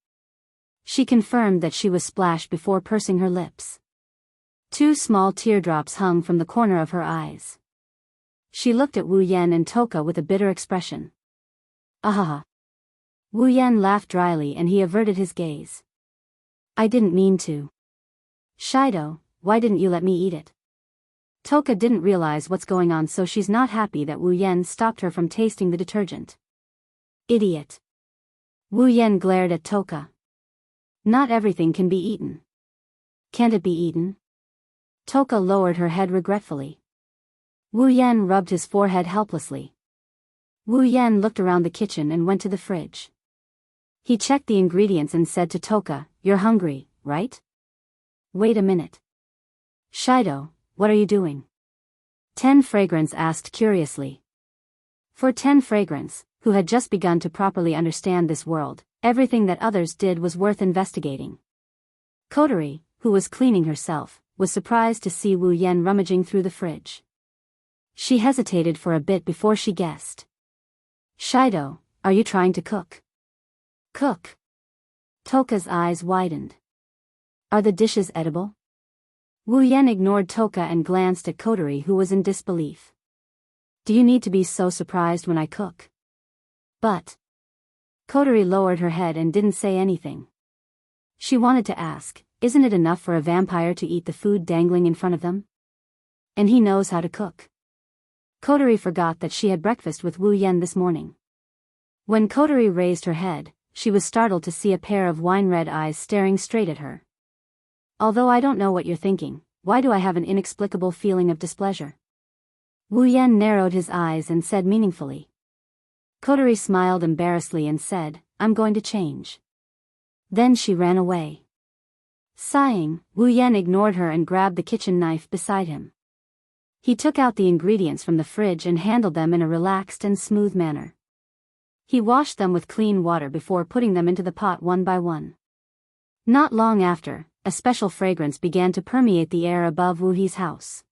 She confirmed that she was splashed before pursing her lips. 2 small teardrops hung from the corner of her eyes. She looked at Wu Yan and Toka with a bitter expression. Ahaha. Wu Yan laughed dryly and he averted his gaze. I didn't mean to. Shido, why didn't you let me eat it? Toka didn't realize what's going on, so she's not happy that Wu Yan stopped her from tasting the detergent. Idiot. Wu Yan glared at Toka. Not everything can be eaten. Can't it be eaten? Toka lowered her head regretfully. Wu Yan rubbed his forehead helplessly. Wu Yan looked around the kitchen and went to the fridge. He checked the ingredients and said to Toka, "You're hungry, right?" "Wait a minute. Shido, what are you doing?" 10 Fragrance asked curiously. For 10 Fragrance, who had just begun to properly understand this world, everything that others did was worth investigating. Coterie, who was cleaning herself, was surprised to see Wu Yan rummaging through the fridge. She hesitated for a bit before she guessed. Shido, are you trying to cook? Cook? Toka's eyes widened. Are the dishes edible? Wu Yan ignored Toka and glanced at Coterie, who was in disbelief. Do you need to be so surprised when I cook? But. Coterie lowered her head and didn't say anything. She wanted to ask, isn't it enough for a vampire to eat the food dangling in front of them? And he knows how to cook. Coterie forgot that she had breakfast with Wu Yan this morning. When Coterie raised her head, she was startled to see a pair of wine-red eyes staring straight at her. Although I don't know what you're thinking, why do I have an inexplicable feeling of displeasure? Wu Yan narrowed his eyes and said meaningfully. Coterie smiled embarrassedly and said, I'm going to change. Then she ran away. Sighing, Wu Yan ignored her and grabbed the kitchen knife beside him. He took out the ingredients from the fridge and handled them in a relaxed and smooth manner. He washed them with clean water before putting them into the pot one by one. Not long after, a special fragrance began to permeate the air above Wu He's house.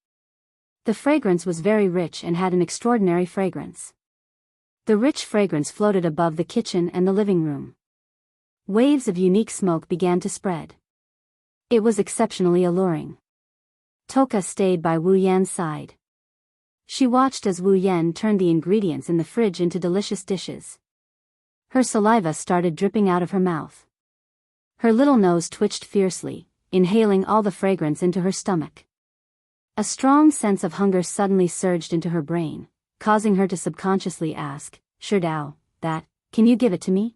The fragrance was very rich and had an extraordinary fragrance. The rich fragrance floated above the kitchen and the living room. Waves of unique smoke began to spread. It was exceptionally alluring. Toka stayed by Wu Yan's side. She watched as Wu Yan turned the ingredients in the fridge into delicious dishes. Her saliva started dripping out of her mouth. Her little nose twitched fiercely, inhaling all the fragrance into her stomach. A strong sense of hunger suddenly surged into her brain, causing her to subconsciously ask, Shido, can you give it to me?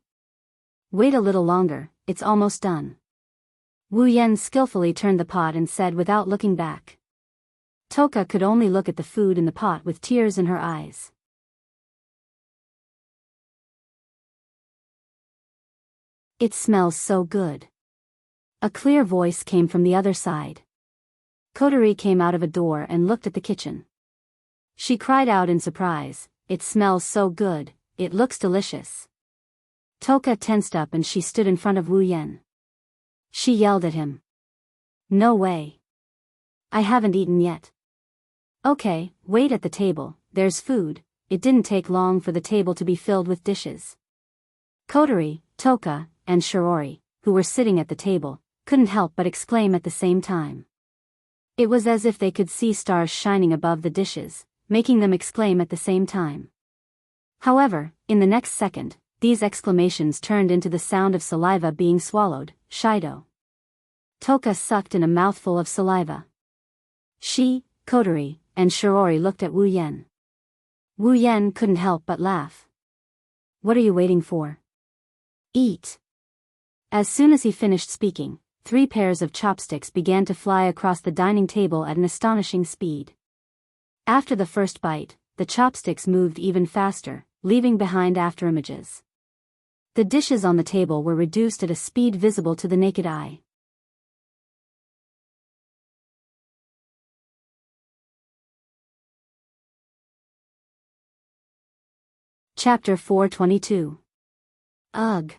Wait a little longer, it's almost done. Wu Yan skillfully turned the pot and said without looking back. Toka could only look at the food in the pot with tears in her eyes. It smells so good. A clear voice came from the other side. Coterie came out of a door and looked at the kitchen. She cried out in surprise, it smells so good, it looks delicious. Toka tensed up and she stood in front of Wu Yan. She yelled at him. No way. I haven't eaten yet. Okay, wait at the table, there's food. It didn't take long for the table to be filled with dishes. Coterie, Toka, and Shiori, who were sitting at the table, couldn't help but exclaim at the same time. It was as if they could see stars shining above the dishes, making them exclaim at the same time. However, in the next second, these exclamations turned into the sound of saliva being swallowed. Shido. Toka sucked in a mouthful of saliva. She, Coterie, and Shiori looked at Wu Yan. Wu Yan couldn't help but laugh. What are you waiting for? Eat. As soon as he finished speaking, 3 pairs of chopsticks began to fly across the dining table at an astonishing speed. After the first bite, the chopsticks moved even faster, leaving behind afterimages. The dishes on the table were reduced at a speed visible to the naked eye. Chapter 422. Ugh.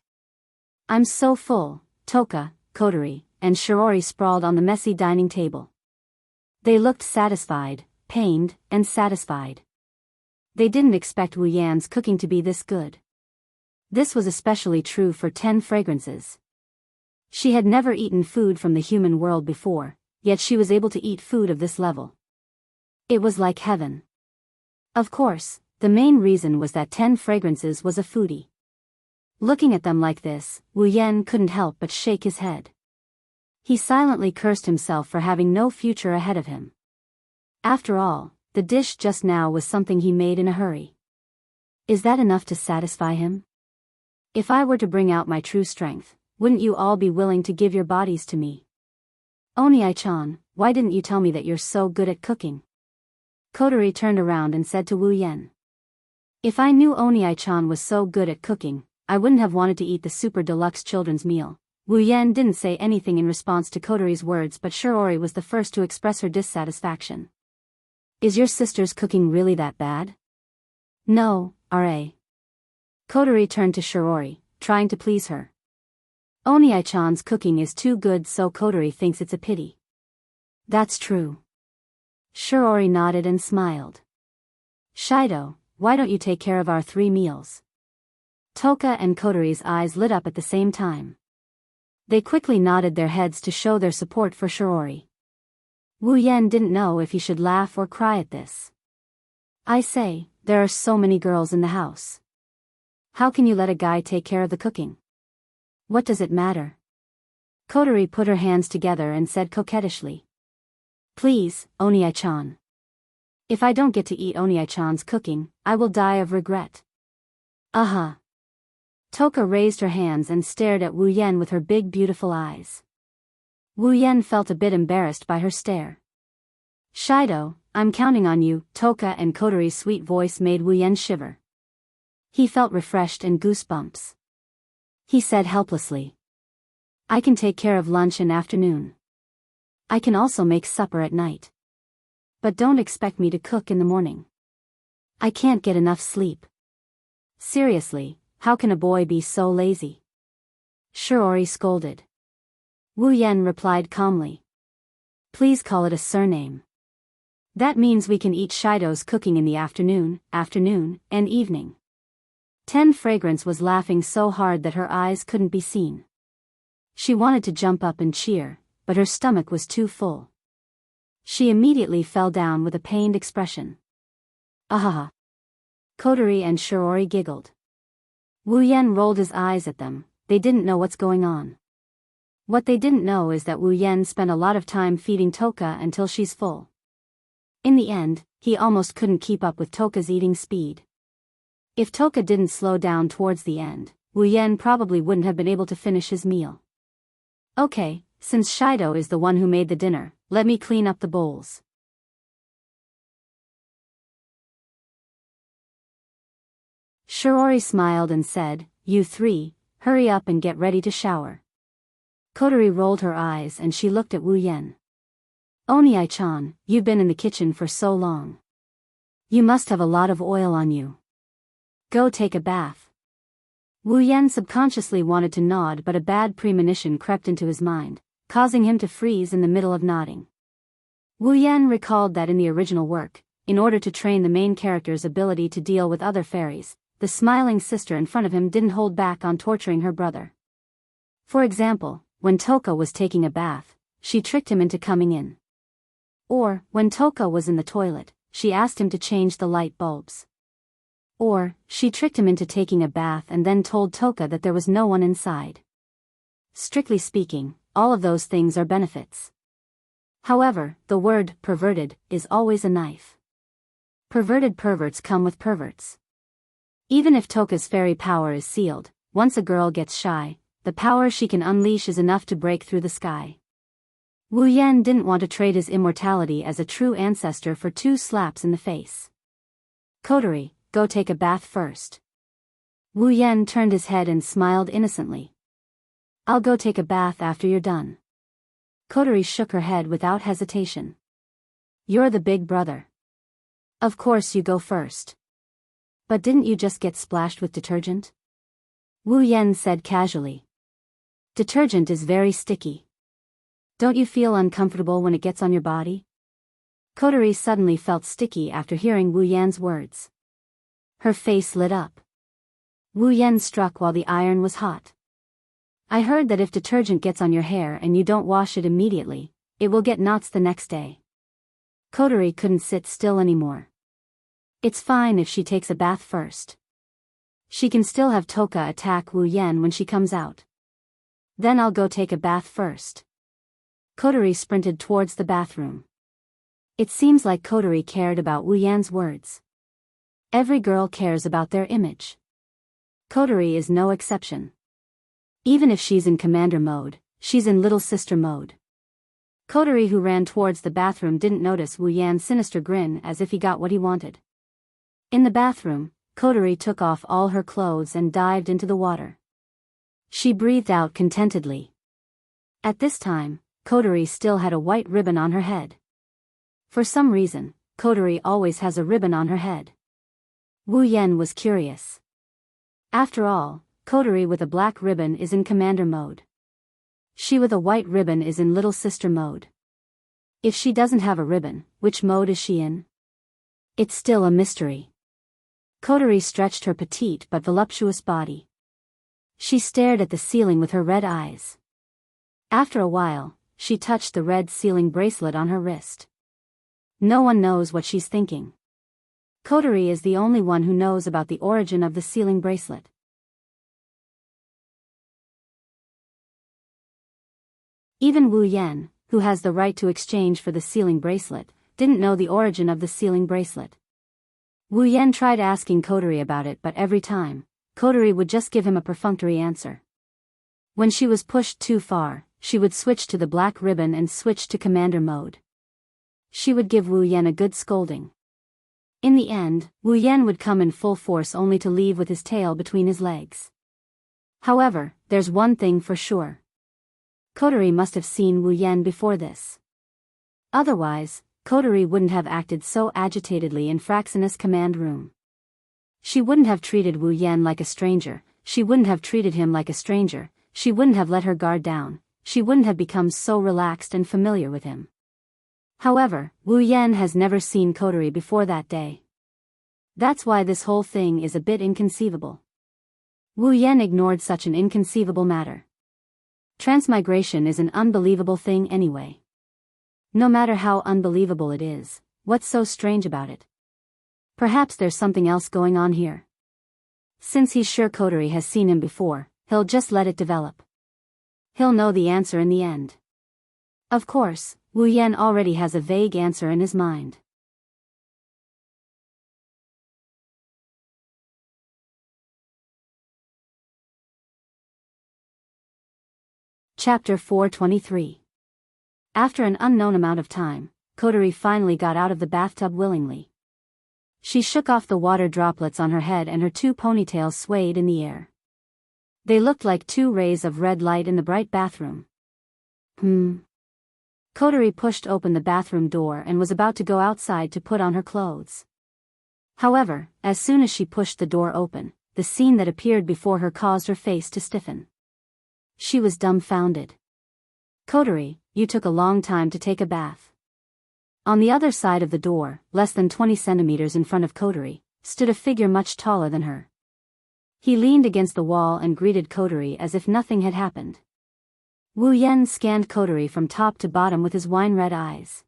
I'm so full. Toka, Kotori, and Shiori sprawled on the messy dining table. They looked satisfied, pained, and satisfied. They didn't expect Wu Yan's cooking to be this good. This was especially true for 10 fragrances. She had never eaten food from the human world before, yet she was able to eat food of this level. It was like heaven. Of course, the main reason was that 10 fragrances was a foodie. Looking at them like this, Wu Yan couldn't help but shake his head. He silently cursed himself for having no future ahead of him. After all, the dish just now was something he made in a hurry. Is that enough to satisfy him? If I were to bring out my true strength, wouldn't you all be willing to give your bodies to me? Oni-chan, why didn't you tell me that you're so good at cooking? Kotori turned around and said to Wu Yan. If I knew Oni-chan was so good at cooking, I wouldn't have wanted to eat the super deluxe children's meal. Wu Yan didn't say anything in response to Kotori's words, but Shiori was the first to express her dissatisfaction. Is your sister's cooking really that bad? No, R.A. Kotori turned to Shiori, trying to please her. Oni-chan's cooking is too good, so Kotori thinks it's a pity. That's true. Shiori nodded and smiled. Shido, why don't you take care of our 3 meals? Toka and Kotori's eyes lit up at the same time. They quickly nodded their heads to show their support for Shiori. Wu Yan didn't know if he should laugh or cry at this. I say, there are so many girls in the house. How can you let a guy take care of the cooking? What does it matter? Kotori put her hands together and said coquettishly. Please, Oni-chan. If I don't get to eat Oni-chan's cooking, I will die of regret. Toka raised her hands and stared at Wu Yan with her big beautiful eyes. Wu Yan felt a bit embarrassed by her stare. Shido, I'm counting on you. Toka and Kotori's sweet voice made Wu Yan shiver. He felt refreshed and goosebumps. He said helplessly. I can take care of lunch and afternoon. I can also make supper at night. But don't expect me to cook in the morning. I can't get enough sleep. Seriously, how can a boy be so lazy? Shiori scolded. Wu Yan replied calmly. Please call it a surname. That means we can eat Shido's cooking in the afternoon, and evening. 10 Fragrance was laughing so hard that her eyes couldn't be seen. She wanted to jump up and cheer, but her stomach was too full. She immediately fell down with a pained expression. Ahaha. Kotori and Shiori giggled. Wu Yan rolled his eyes at them. They didn't know what's going on. What they didn't know is that Wu Yan spent a lot of time feeding Toka until she's full. In the end, he almost couldn't keep up with Toka's eating speed. If Toka didn't slow down towards the end, Wu Yan probably wouldn't have been able to finish his meal. Okay, since Shido is the one who made the dinner, let me clean up the bowls. Shiori smiled and said, You 3, hurry up and get ready to shower. Kotori rolled her eyes and she looked at Wu Yan. Oni-chan, you've been in the kitchen for so long. You must have a lot of oil on you. Go take a bath. Wu Yan subconsciously wanted to nod, but a bad premonition crept into his mind, causing him to freeze in the middle of nodding. Wu Yan recalled that in the original work, in order to train the main character's ability to deal with other fairies, the smiling sister in front of him didn't hold back on torturing her brother. For example, when Toka was taking a bath, she tricked him into coming in. Or, when Toka was in the toilet, she asked him to change the light bulbs. Or, she tricked him into taking a bath and then told Toka that there was no one inside. Strictly speaking, all of those things are benefits. However, the word perverted is always a knife. Perverted perverts come with perverts. Even if Toka's fairy power is sealed, once a girl gets shy, the power she can unleash is enough to break through the sky. Wu Yan didn't want to trade his immortality as a true ancestor for 2 slaps in the face. Kotori, go take a bath first. Wu Yan turned his head and smiled innocently. I'll go take a bath after you're done. Kotori shook her head without hesitation. You're the big brother. Of course you go first. But didn't you just get splashed with detergent? Wu Yan said casually. Detergent is very sticky. Don't you feel uncomfortable when it gets on your body? Kotori suddenly felt sticky after hearing Wu Yan's words. Her face lit up. Wu Yan struck while the iron was hot. I heard that if detergent gets on your hair and you don't wash it immediately, it will get knots the next day. Kotori couldn't sit still anymore. It's fine if she takes a bath first. She can still have Toka attack Wu Yan when she comes out. Then I'll go take a bath first. Kotori sprinted towards the bathroom. It seems like Kotori cared about Wu Yan's words. Every girl cares about their image. Kotori is no exception. Even if she's in commander mode, she's in little sister mode. Kotori, who ran towards the bathroom, didn't notice Wu Yan's sinister grin, as if he got what he wanted. In the bathroom, Kotori took off all her clothes and dived into the water. She breathed out contentedly. At this time, Kotori still had a white ribbon on her head. For some reason, Kotori always has a ribbon on her head. Wu Yan was curious. After all, Kotori with a black ribbon is in commander mode. She with a white ribbon is in little sister mode. If she doesn't have a ribbon, which mode is she in? It's still a mystery. Kotori stretched her petite but voluptuous body. She stared at the ceiling with her red eyes. After a while, she touched the red sealing bracelet on her wrist. No one knows what she's thinking. Kotori is the only one who knows about the origin of the sealing bracelet. Even Wu Yan, who has the right to exchange for the sealing bracelet, didn't know the origin of the sealing bracelet. Wu Yan tried asking Kotori about it, but every time, Kotori would just give him a perfunctory answer. When she was pushed too far, she would switch to the black ribbon and switch to commander mode. She would give Wu Yan a good scolding. In the end, Wu Yan would come in full force only to leave with his tail between his legs. However, there's one thing for sure. Kotori must have seen Wu Yan before this. Otherwise, Kotori wouldn't have acted so agitatedly in Fraxinus' command room. She wouldn't have treated Wu Yan like a stranger, she wouldn't have treated him like a stranger, she wouldn't have let her guard down, she wouldn't have become so relaxed and familiar with him. However, Wu Yan has never seen Kotori before that day. That's why this whole thing is a bit inconceivable. Wu Yan ignored such an inconceivable matter. Transmigration is an unbelievable thing anyway. No matter how unbelievable it is, what's so strange about it? Perhaps there's something else going on here. Since he's sure Kotori has seen him before, he'll just let it develop. He'll know the answer in the end. Of course, Wu Yan already has a vague answer in his mind. Chapter 423. After an unknown amount of time, Kotori finally got out of the bathtub willingly. She shook off the water droplets on her head and her two ponytails swayed in the air. They looked like two rays of red light in the bright bathroom. Kotori pushed open the bathroom door and was about to go outside to put on her clothes. However, as soon as she pushed the door open, the scene that appeared before her caused her face to stiffen. She was dumbfounded. Kotori, you took a long time to take a bath. On the other side of the door, less than 20 centimeters in front of Kotori, stood a figure much taller than her. He leaned against the wall and greeted Kotori as if nothing had happened. Wu Yan scanned Kotori from top to bottom with his wine-red eyes.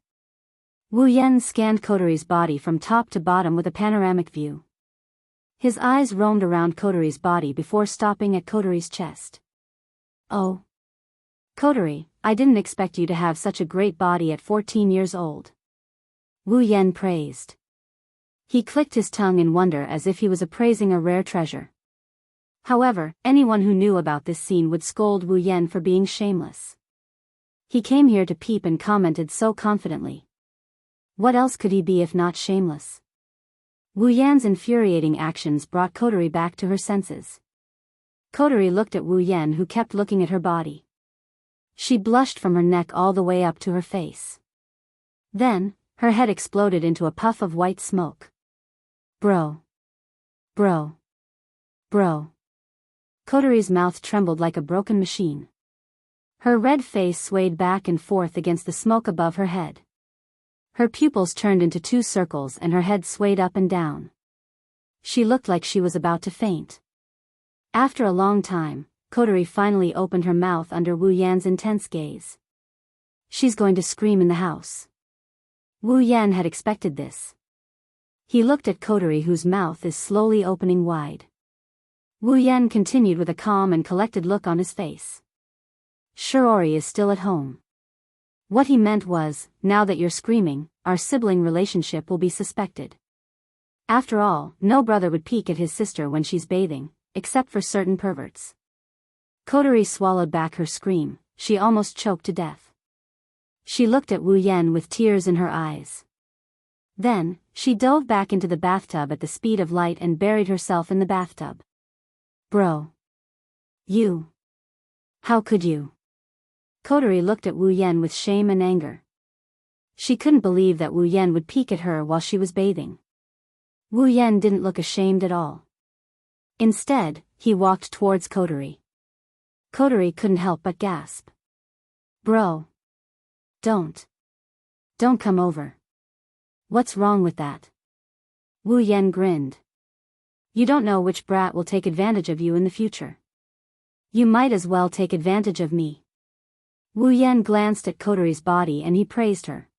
Wu Yan scanned Kotori's body from top to bottom with a panoramic view. His eyes roamed around Kotori's body before stopping at Kotori's chest. Oh. Kotori, I didn't expect you to have such a great body at 14 years old. Wu Yan praised. He clicked his tongue in wonder as if he was appraising a rare treasure. However, anyone who knew about this scene would scold Wu Yan for being shameless. He came here to peep and commented so confidently. What else could he be if not shameless? Wu Yan's infuriating actions brought Kotori back to her senses. Kotori looked at Wu Yan, who kept looking at her body. She blushed from her neck all the way up to her face. Then, her head exploded into a puff of white smoke. Bro. Bro. Bro. Kotori's mouth trembled like a broken machine. Her red face swayed back and forth against the smoke above her head. Her pupils turned into two circles and her head swayed up and down. She looked like she was about to faint. After a long time, Kotori finally opened her mouth under Wu Yan's intense gaze. She's going to scream in the house. Wu Yan had expected this. He looked at Kotori, whose mouth is slowly opening wide. Wu Yan continued with a calm and collected look on his face. Shiori is still at home. What he meant was, now that you're screaming, our sibling relationship will be suspected. After all, no brother would peek at his sister when she's bathing, except for certain perverts. Kotori swallowed back her scream. She almost choked to death. She looked at Wu Yan with tears in her eyes. Then, she dove back into the bathtub at the speed of light and buried herself in the bathtub. Bro. You. How could you? Kotori looked at Wu Yan with shame and anger. She couldn't believe that Wu Yan would peek at her while she was bathing. Wu Yan didn't look ashamed at all. Instead, he walked towards Kotori. Kotori couldn't help but gasp. Bro. Don't come over. What's wrong with that? Wu Yan grinned. You don't know which brat will take advantage of you in the future. You might as well take advantage of me. Wu Yan glanced at Kotori's body and he praised her.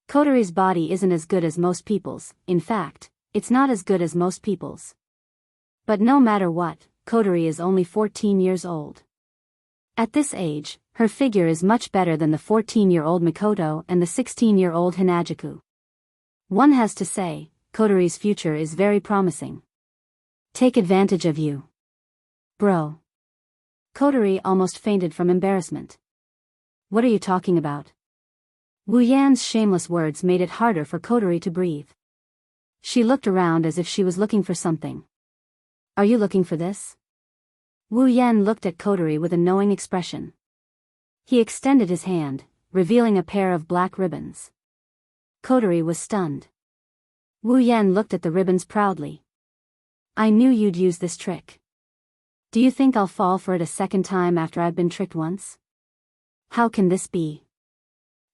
Kotori's body isn't as good as most people's, in fact, it's not as good as most people's. But no matter what, Kotori is only 14 years old. At this age, her figure is much better than the 14-year-old Mikoto and the 16-year-old Hinajuku. One has to say, Kotori's future is very promising. Take advantage of you. Bro. Kotori almost fainted from embarrassment. What are you talking about? Wu Yan's shameless words made it harder for Kotori to breathe. She looked around as if she was looking for something. Are you looking for this? Wu Yan looked at Kotori with a knowing expression. He extended his hand, revealing a pair of black ribbons. Kotori was stunned. Wu Yan looked at the ribbons proudly. I knew you'd use this trick. Do you think I'll fall for it a second time after I've been tricked once? How can this be?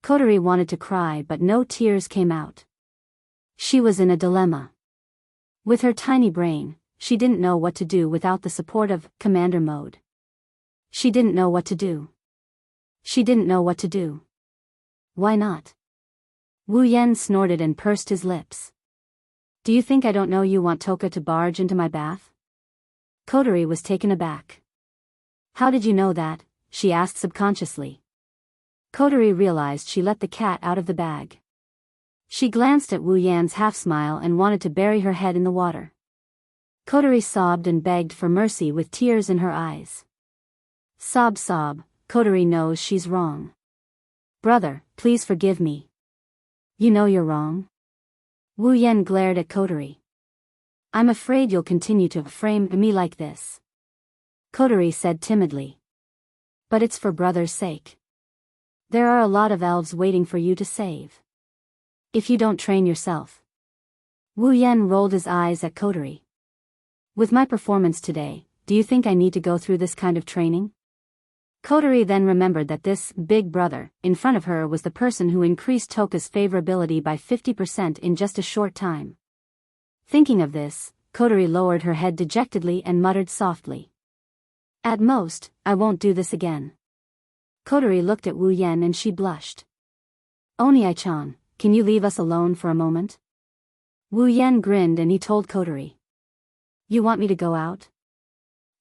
Kotori wanted to cry but no tears came out. She was in a dilemma. With her tiny brain, she didn't know what to do without the support of Commander Mode. She didn't know what to do. She didn't know what to do. Why not? Wu Yan snorted and pursed his lips. Do you think I don't know you want Toka to barge into my bath? Kotori was taken aback. How did you know that? She asked subconsciously. Kotori realized she let the cat out of the bag. She glanced at Wu Yan's half-smile and wanted to bury her head in the water. Kotori sobbed and begged for mercy with tears in her eyes. Sob, Kotori knows she's wrong. Brother, please forgive me. You know you're wrong? Wu Yan glared at Kotori. I'm afraid you'll continue to frame me like this. Kotori said timidly. But it's for brother's sake. There are a lot of elves waiting for you to save. If you don't train yourself. Wu Yan rolled his eyes at Kotori. With my performance today, do you think I need to go through this kind of training? Kotori then remembered that this big brother in front of her was the person who increased Toka's favorability by 50% in just a short time. Thinking of this, Kotori lowered her head dejectedly and muttered softly. At most, I won't do this again. Kotori looked at Wu Yan and she blushed. Oni-chan, can you leave us alone for a moment? Wu Yan grinned and he told Kotori. You want me to go out?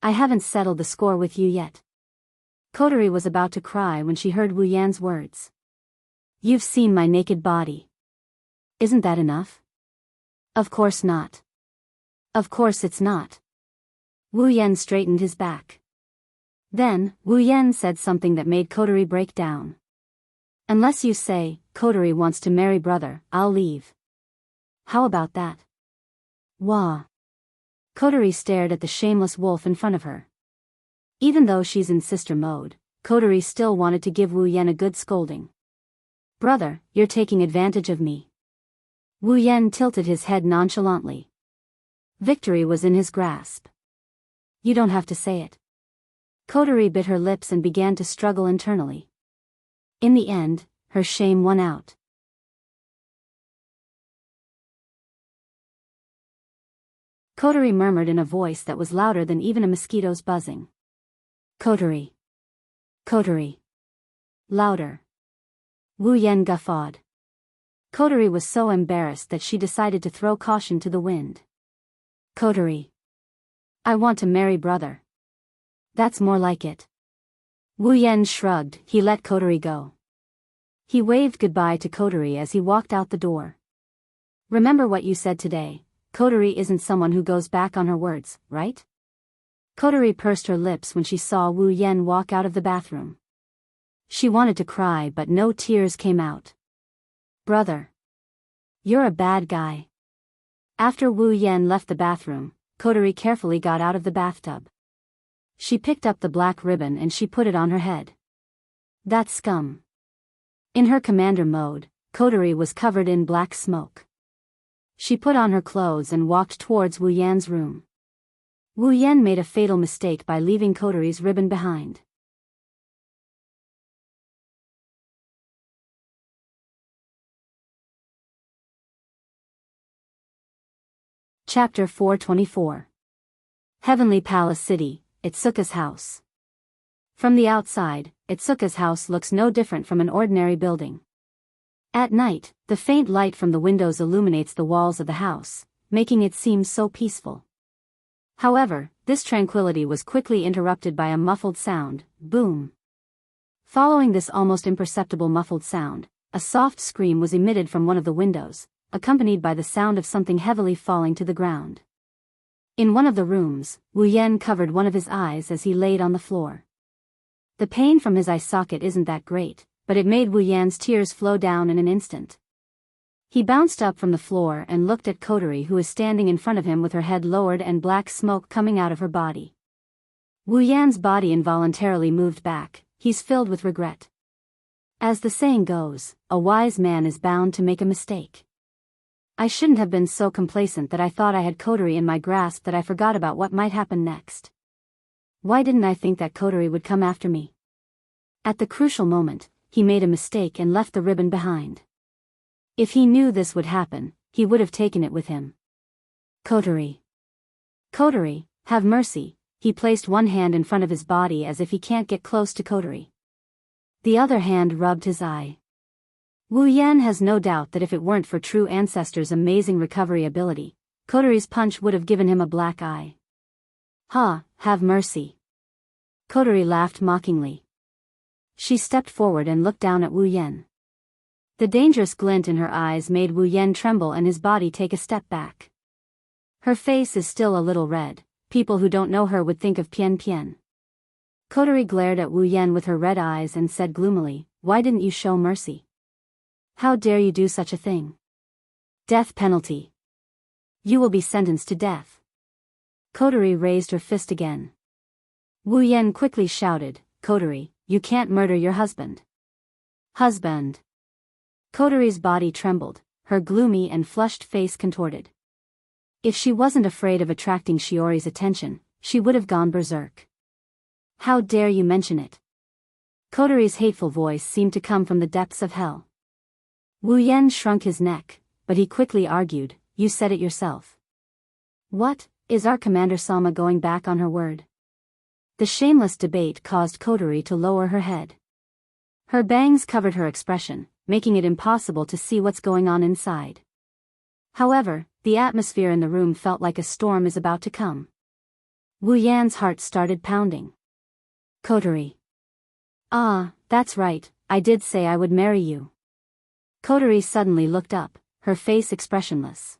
I haven't settled the score with you yet. Kotori was about to cry when she heard Wu Yan's words. You've seen my naked body. Isn't that enough? Of course not. Of course it's not. Wu Yan straightened his back. Then, Wu Yan said something that made Kotori break down. Unless you say, Kotori wants to marry brother, I'll leave. How about that? Wah. Kotori stared at the shameless wolf in front of her. Even though she's in sister mode, Kotori still wanted to give Wu Yan a good scolding. Brother, you're taking advantage of me. Wu Yan tilted his head nonchalantly. Victory was in his grasp. You don't have to say it. Kotori bit her lips and began to struggle internally. In the end, her shame won out. Kotori murmured in a voice that was louder than even a mosquito's buzzing. Kotori. Kotori. Louder. Wu Yan guffawed. Kotori was so embarrassed that she decided to throw caution to the wind. Kotori. I want to marry brother. That's more like it. Wu Yan shrugged. He let Kotori go. He waved goodbye to Kotori as he walked out the door. Remember what you said today. Kotori isn't someone who goes back on her words, right? Kotori pursed her lips when she saw Wu Yan walk out of the bathroom. She wanted to cry but no tears came out. Brother. You're a bad guy. After Wu Yan left the bathroom, Kotori carefully got out of the bathtub. She picked up the black ribbon and she put it on her head. That scum. In her commander mode, Kotori was covered in black smoke. She put on her clothes and walked towards Wu Yan's room. Wu Yan made a fatal mistake by leaving Kotori's ribbon behind. Chapter 424. Heavenly Palace City, Itsuka's house. From the outside, Itsuka's house looks no different from an ordinary building. At night, the faint light from the windows illuminates the walls of the house, making it seem so peaceful. However, this tranquility was quickly interrupted by a muffled sound, boom. Following this almost imperceptible muffled sound, a soft scream was emitted from one of the windows, accompanied by the sound of something heavily falling to the ground. In one of the rooms, Wu Yan covered one of his eyes as he laid on the floor. The pain from his eye socket isn't that great, but it made Wu Yan's tears flow down in an instant. He bounced up from the floor and looked at Kotori, who was standing in front of him with her head lowered and black smoke coming out of her body. Wu Yan's body involuntarily moved back. He's filled with regret. As the saying goes, a wise man is bound to make a mistake. I shouldn't have been so complacent that I thought I had Kotori in my grasp that I forgot about what might happen next. Why didn't I think that Kotori would come after me? At the crucial moment, he made a mistake and left the ribbon behind. If he knew this would happen, he would have taken it with him. Kotori. Kotori, have mercy. He placed one hand in front of his body as if he can't get close to Kotori. The other hand rubbed his eye. Wu Yan has no doubt that if it weren't for True Ancestor's amazing recovery ability, Kotori's punch would have given him a black eye. Ha, have mercy. Kotori laughed mockingly. She stepped forward and looked down at Wu Yan. The dangerous glint in her eyes made Wu Yan tremble and his body take a step back. Her face is still a little red. People who don't know her would think of Pian Pian. Kotori glared at Wu Yan with her red eyes and said gloomily, "Why didn't you show mercy? How dare you do such a thing? Death penalty. You will be sentenced to death." Kotori raised her fist again. Wu Yan quickly shouted, "Kotori, you can't murder your husband." Husband. Kotori's body trembled, her gloomy and flushed face contorted. If she wasn't afraid of attracting Shiori's attention, she would have gone berserk. How dare you mention it? Kotori's hateful voice seemed to come from the depths of hell. Wu Yan shrunk his neck, but he quickly argued, "You said it yourself." What, is our Commander Sama going back on her word? The shameless debate caused Kotori to lower her head. Her bangs covered her expression, making it impossible to see what's going on inside. However, the atmosphere in the room felt like a storm is about to come. Wu Yan's heart started pounding. Kotori. Ah, that's right, I did say I would marry you. Kotori suddenly looked up, her face expressionless.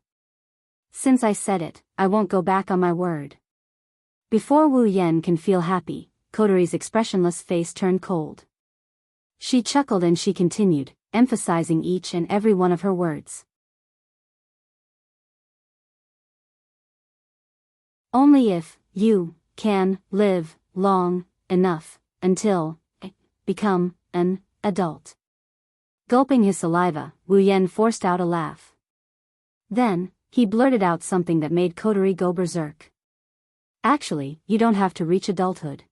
Since I said it, I won't go back on my word. Before Wu Yan can feel happy, Kotori's expressionless face turned cold. She chuckled and she continued, emphasizing each and every one of her words. Only if you can live long enough until become an adult. Gulping his saliva, Wu Yan forced out a laugh. Then, he blurted out something that made Kotori go berserk. Actually, you don't have to reach adulthood.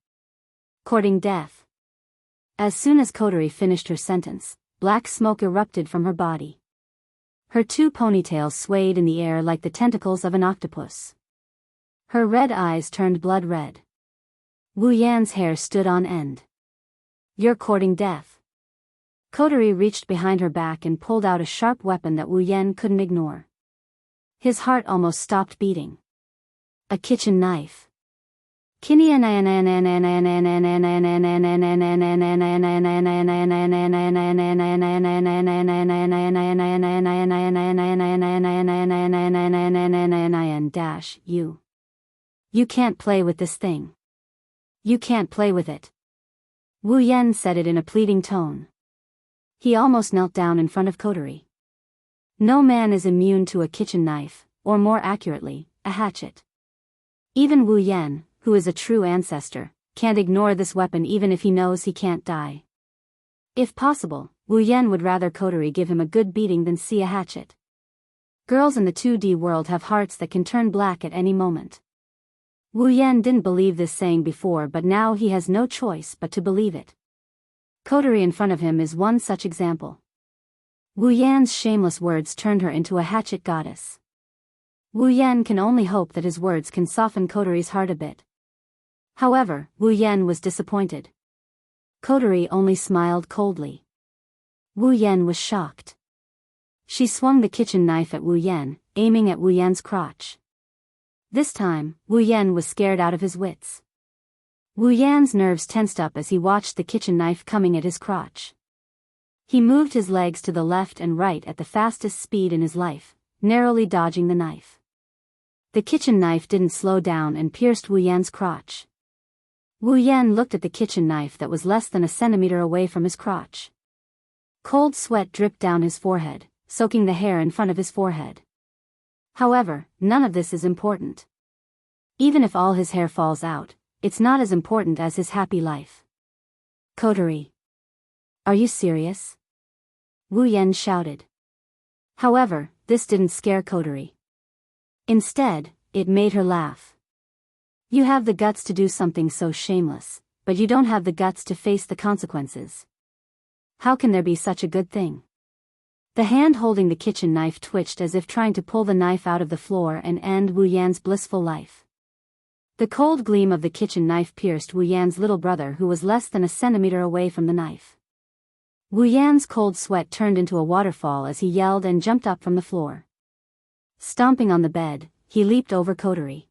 Courting death. As soon as Kotori finished her sentence, black smoke erupted from her body. Her two ponytails swayed in the air like the tentacles of an octopus. Her red eyes turned blood red. Wu Yan's hair stood on end. You're courting death. Kotori reached behind her back and pulled out a sharp weapon that Wu Yan couldn't ignore. His heart almost stopped beating. A kitchen knife. You can't play with this thing. You can't play with it. Wu Yan said it in a pleading tone. He almost knelt down in front of Kotori. No man is immune to a kitchen knife, or more accurately, a hatchet. Even Wu Yan, who is a true ancestor, can't ignore this weapon even if he knows he can't die. If possible, Wu Yan would rather Kotori give him a good beating than see a hatchet. Girls in the 2D world have hearts that can turn black at any moment. Wu Yan didn't believe this saying before, but now he has no choice but to believe it. Kotori in front of him is one such example. Wu Yan's shameless words turned her into a hatchet goddess. Wu Yan can only hope that his words can soften Kotori's heart a bit. However, Wu Yan was disappointed. Kotori only smiled coldly. Wu Yan was shocked. She swung the kitchen knife at Wu Yan, aiming at Wu Yan's crotch. This time, Wu Yan was scared out of his wits. Wu Yan's nerves tensed up as he watched the kitchen knife coming at his crotch. He moved his legs to the left and right at the fastest speed in his life, narrowly dodging the knife. The kitchen knife didn't slow down and pierced Wu Yan's crotch. Wu Yan looked at the kitchen knife that was less than a centimeter away from his crotch. Cold sweat dripped down his forehead, soaking the hair in front of his forehead. However, none of this is important. Even if all his hair falls out, it's not as important as his happy life. Kotori. Are you serious? Wu Yan shouted. However, this didn't scare Kotori. Instead, it made her laugh. You have the guts to do something so shameless, but you don't have the guts to face the consequences. How can there be such a good thing? The hand holding the kitchen knife twitched as if trying to pull the knife out of the floor and end Wu Yan's blissful life. The cold gleam of the kitchen knife pierced Wu Yan's little brother, who was less than a centimeter away from the knife. Wu Yan's cold sweat turned into a waterfall as he yelled and jumped up from the floor. Stomping on the bed, he leaped over Kotori.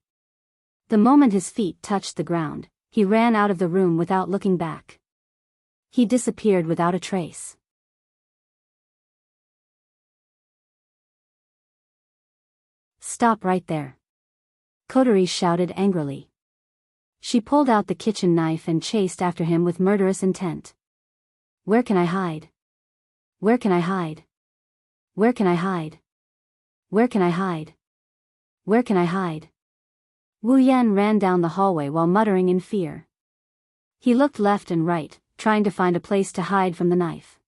The moment his feet touched the ground, he ran out of the room without looking back. He disappeared without a trace. Stop right there. Kotori shouted angrily. She pulled out the kitchen knife and chased after him with murderous intent. Where can I hide? Where can I hide? Where can I hide? Where can I hide? Where can I hide? Wu Yan ran down the hallway while muttering in fear. He looked left and right, trying to find a place to hide from the knife.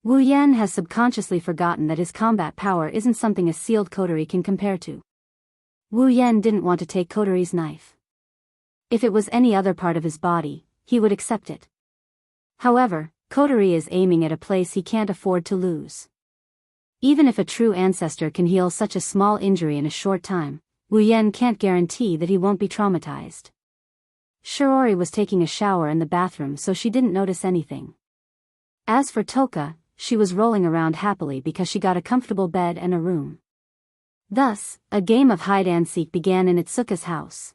Wu Yan has subconsciously forgotten that his combat power isn't something a sealed Kotori can compare to. Wu Yan didn't want to take Kotori's knife. If it was any other part of his body, he would accept it. However, Kotori is aiming at a place he can't afford to lose. Even if a true ancestor can heal such a small injury in a short time, Wu Yan can't guarantee that he won't be traumatized. Shiori was taking a shower in the bathroom, so she didn't notice anything. As for Toka, she was rolling around happily because she got a comfortable bed and a room. Thus, a game of hide-and-seek began in Itsuka's house.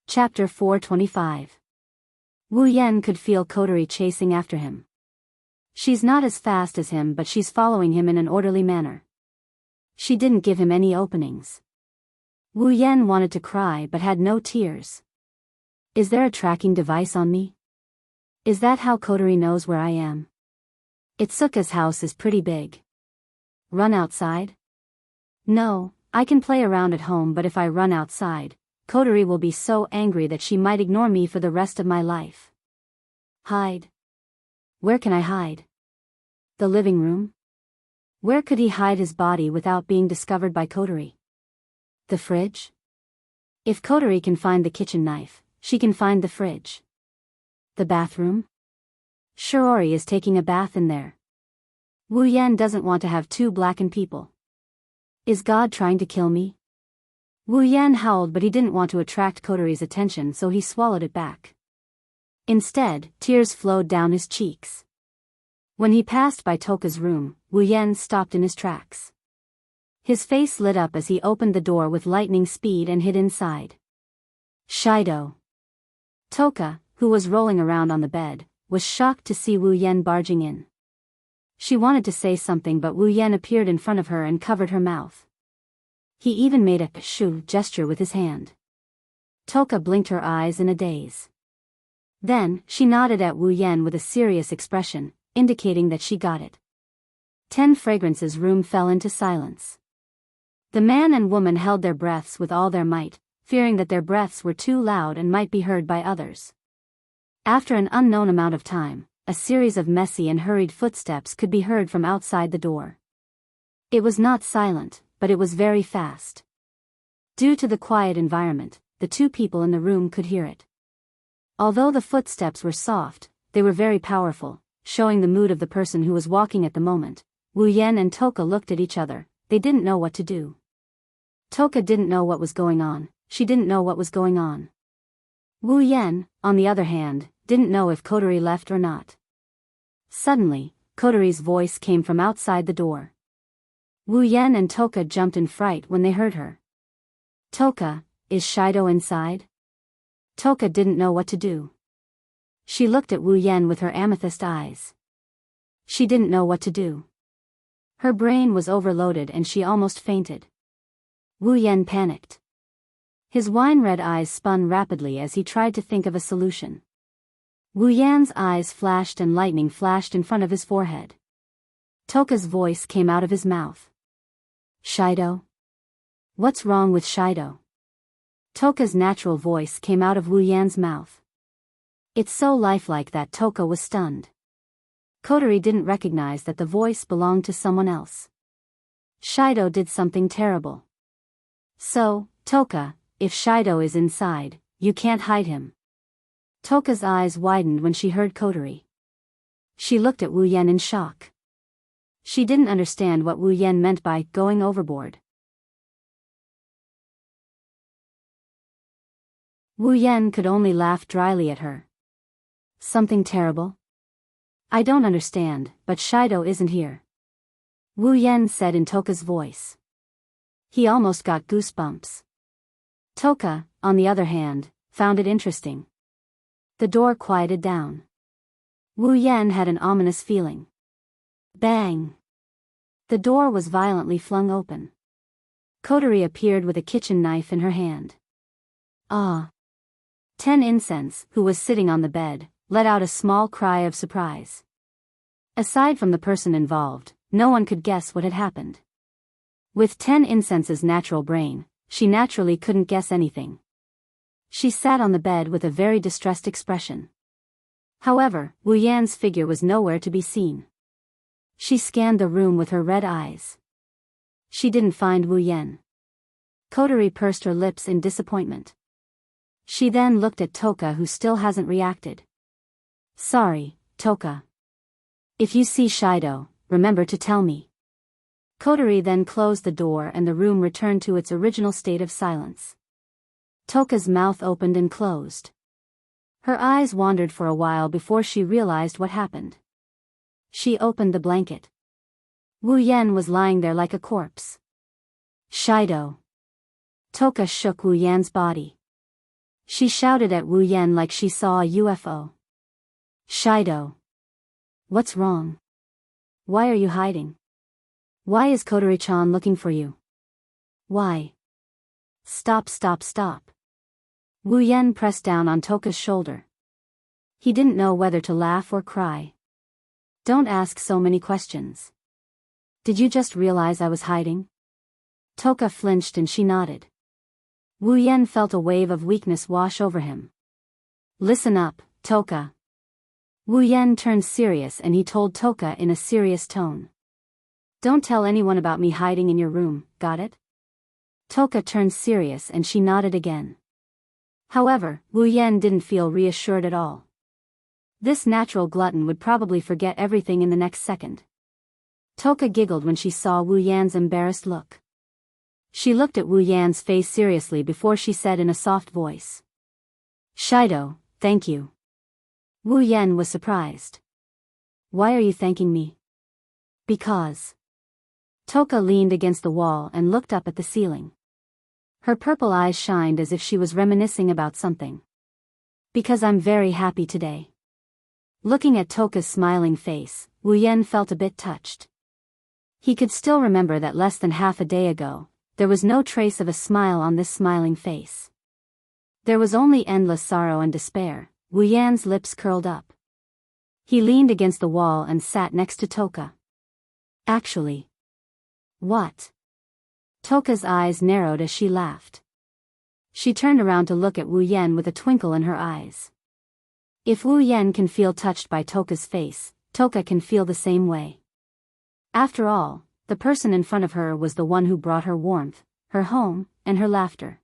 Chapter 425. Wu Yan could feel Kotori chasing after him. She's not as fast as him, but she's following him in an orderly manner. She didn't give him any openings. Wu Yan wanted to cry but had no tears. Is there a tracking device on me? Is that how Kotori knows where I am? Itsuka's house is pretty big. Run outside? No, I can play around at home, but if I run outside, Kotori will be so angry that she might ignore me for the rest of my life. Hide? Where can I hide? The living room? Where could he hide his body without being discovered by Kotori? The fridge? If Kotori can find the kitchen knife, she can find the fridge. The bathroom? Shiori is taking a bath in there. Wu Yan doesn't want to have two blackened people. Is God trying to kill me? Wu Yan howled, but he didn't want to attract Kotori's attention, so he swallowed it back. Instead, tears flowed down his cheeks. When he passed by Toka's room, Wu Yan stopped in his tracks. His face lit up as he opened the door with lightning speed and hid inside. Shido. Toka, who was rolling around on the bed, was shocked to see Wu Yan barging in. She wanted to say something, but Wu Yan appeared in front of her and covered her mouth. He even made a shoo gesture with his hand. Toka blinked her eyes in a daze. Then, she nodded at Wu Yan with a serious expression, indicating that she got it. 10 Fragrances room fell into silence. The man and woman held their breaths with all their might, fearing that their breaths were too loud and might be heard by others. After an unknown amount of time, a series of messy and hurried footsteps could be heard from outside the door. It was not silent, but it was very fast. Due to the quiet environment, the two people in the room could hear it. Although the footsteps were soft, they were very powerful, showing the mood of the person who was walking at the moment. Wu Yan and Toka looked at each other. They didn't know what to do. Toka didn't know what was going on. She didn't know what was going on. Wu Yan, on the other hand, didn't know if Kotori left or not. Suddenly, Kotori's voice came from outside the door. Wu Yan and Toka jumped in fright when they heard her. Toka, is Shido inside? Toka didn't know what to do. She looked at Wu Yan with her amethyst eyes. She didn't know what to do. Her brain was overloaded and she almost fainted. Wu Yan panicked. His wine-red eyes spun rapidly as he tried to think of a solution. Wu Yan's eyes flashed and lightning flashed in front of his forehead. Toka's voice came out of his mouth. Shido? What's wrong with Shido? Toka's natural voice came out of Wu Yan's mouth. It's so lifelike that Toka was stunned. Kotori didn't recognize that the voice belonged to someone else. Shido did something terrible. So, Toka, if Shido is inside, you can't hide him. Toka's eyes widened when she heard Kotori. She looked at Wu Yan in shock. She didn't understand what Wu Yan meant by going overboard. Wu Yan could only laugh dryly at her. Something terrible? I don't understand, but Shido isn't here. Wu Yan said in Toka's voice. He almost got goosebumps. Toka, on the other hand, found it interesting. The door quieted down. Wu Yan had an ominous feeling. Bang! The door was violently flung open. Kotori appeared with a kitchen knife in her hand. Ah! 10 Incense, who was sitting on the bed, let out a small cry of surprise. Aside from the person involved, no one could guess what had happened. With 10 Incense's natural brain, she naturally couldn't guess anything. She sat on the bed with a very distressed expression. However, Wu Yan's figure was nowhere to be seen. She scanned the room with her red eyes. She didn't find Wu Yan. Kotori pursed her lips in disappointment. She then looked at Toka, who still hasn't reacted. Sorry, Toka. If you see Shido, remember to tell me. Kotori then closed the door and the room returned to its original state of silence. Toka's mouth opened and closed. Her eyes wandered for a while before she realized what happened. She opened the blanket. Wu Yan was lying there like a corpse. Shido. Toka shook Wu Yan's body. She shouted at Wu Yan like she saw a UFO. Shido. What's wrong? Why are you hiding? Why is Kotori-chan looking for you? Why? Stop. Wu Yan pressed down on Toka's shoulder. He didn't know whether to laugh or cry. Don't ask so many questions. Did you just realize I was hiding? Toka flinched and she nodded. Wu Yan felt a wave of weakness wash over him. Listen up, Toka. Wu Yan turned serious and he told Toka in a serious tone. Don't tell anyone about me hiding in your room, got it? Toka turned serious and she nodded again. However, Wu Yan didn't feel reassured at all. This natural glutton would probably forget everything in the next second. Toka giggled when she saw Wu Yan's embarrassed look. She looked at Wu Yan's face seriously before she said in a soft voice. Shido, thank you. Wu Yan was surprised. Why are you thanking me? Because. Toka leaned against the wall and looked up at the ceiling. Her purple eyes shined as if she was reminiscing about something. Because I'm very happy today. Looking at Toka's smiling face, Wu Yan felt a bit touched. He could still remember that less than half a day ago, there was no trace of a smile on this smiling face. There was only endless sorrow and despair. Wu Yan's lips curled up. He leaned against the wall and sat next to Toka. Actually. What? Toka's eyes narrowed as she laughed. She turned around to look at Wu Yan with a twinkle in her eyes. If Wu Yan can feel touched by Toka's face, Toka can feel the same way. After all, the person in front of her was the one who brought her warmth, her home, and her laughter.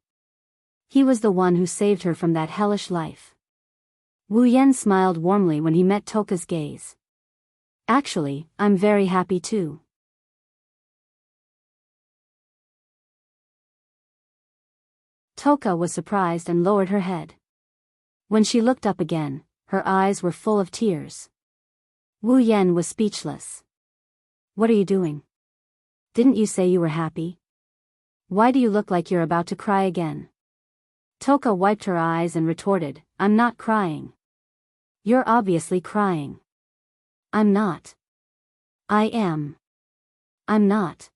He was the one who saved her from that hellish life. Wu Yan smiled warmly when he met Toka's gaze. Actually, I'm very happy too. Toka was surprised and lowered her head. When she looked up again, her eyes were full of tears. Wu Yan was speechless. What are you doing? Didn't you say you were happy? Why do you look like you're about to cry again? Toka wiped her eyes and retorted, I'm not crying. You're obviously crying. I'm not. I am. I'm not.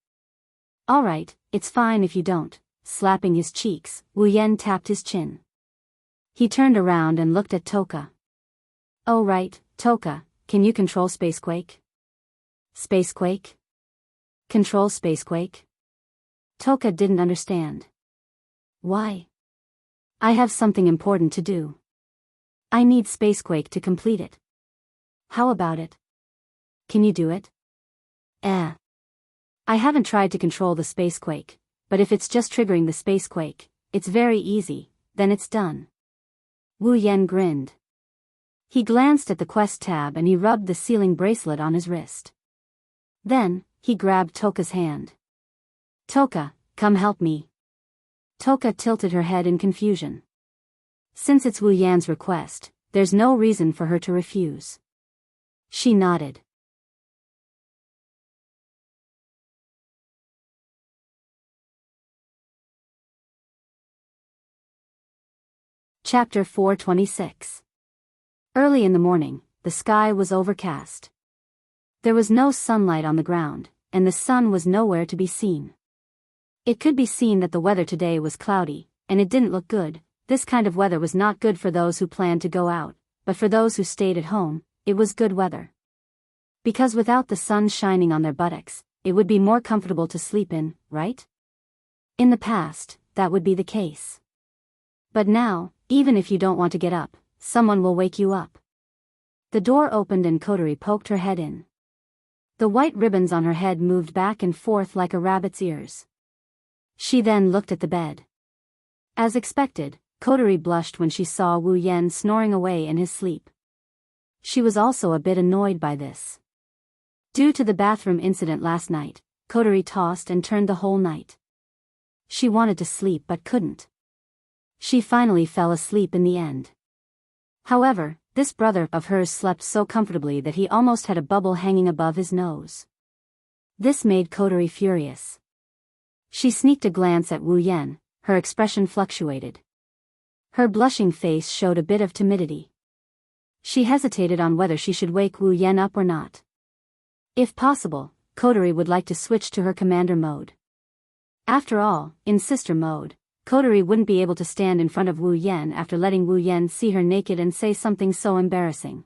All right, it's fine if you don't. Slapping his cheeks, Wu Yan tapped his chin. He turned around and looked at Toka. Oh right, Toka, can you control Spacequake? Spacequake? Control Spacequake? Toka didn't understand. Why? I have something important to do. I need Spacequake to complete it. How about it? Can you do it? I haven't tried to control the Spacequake. But if it's just triggering the Spacequake, it's very easy, then it's done. Wu Yan grinned. He glanced at the quest tab and he rubbed the sealing bracelet on his wrist. Then, he grabbed Toka's hand. Toka, come help me. Toka tilted her head in confusion. Since it's Wu Yan's request, there's no reason for her to refuse. She nodded. Chapter 426. Early in the morning, the sky was overcast. There was no sunlight on the ground, and the sun was nowhere to be seen. It could be seen that the weather today was cloudy, and it didn't look good. This kind of weather was not good for those who planned to go out, but for those who stayed at home, it was good weather. Because without the sun shining on their buttocks, it would be more comfortable to sleep in, right? In the past, that would be the case. But now, even if you don't want to get up, someone will wake you up. The door opened and Kotori poked her head in. The white ribbons on her head moved back and forth like a rabbit's ears. She then looked at the bed. As expected, Kotori blushed when she saw Wu Yan snoring away in his sleep. She was also a bit annoyed by this. Due to the bathroom incident last night, Kotori tossed and turned the whole night. She wanted to sleep but couldn't. She finally fell asleep in the end. However, this brother of hers slept so comfortably that he almost had a bubble hanging above his nose. This made Kotori furious. She sneaked a glance at Wu Yan, her expression fluctuated. Her blushing face showed a bit of timidity. She hesitated on whether she should wake Wu Yan up or not. If possible, Kotori would like to switch to her commander mode. After all, in sister mode, Kotori wouldn't be able to stand in front of Wu Yan after letting Wu Yan see her naked and say something so embarrassing.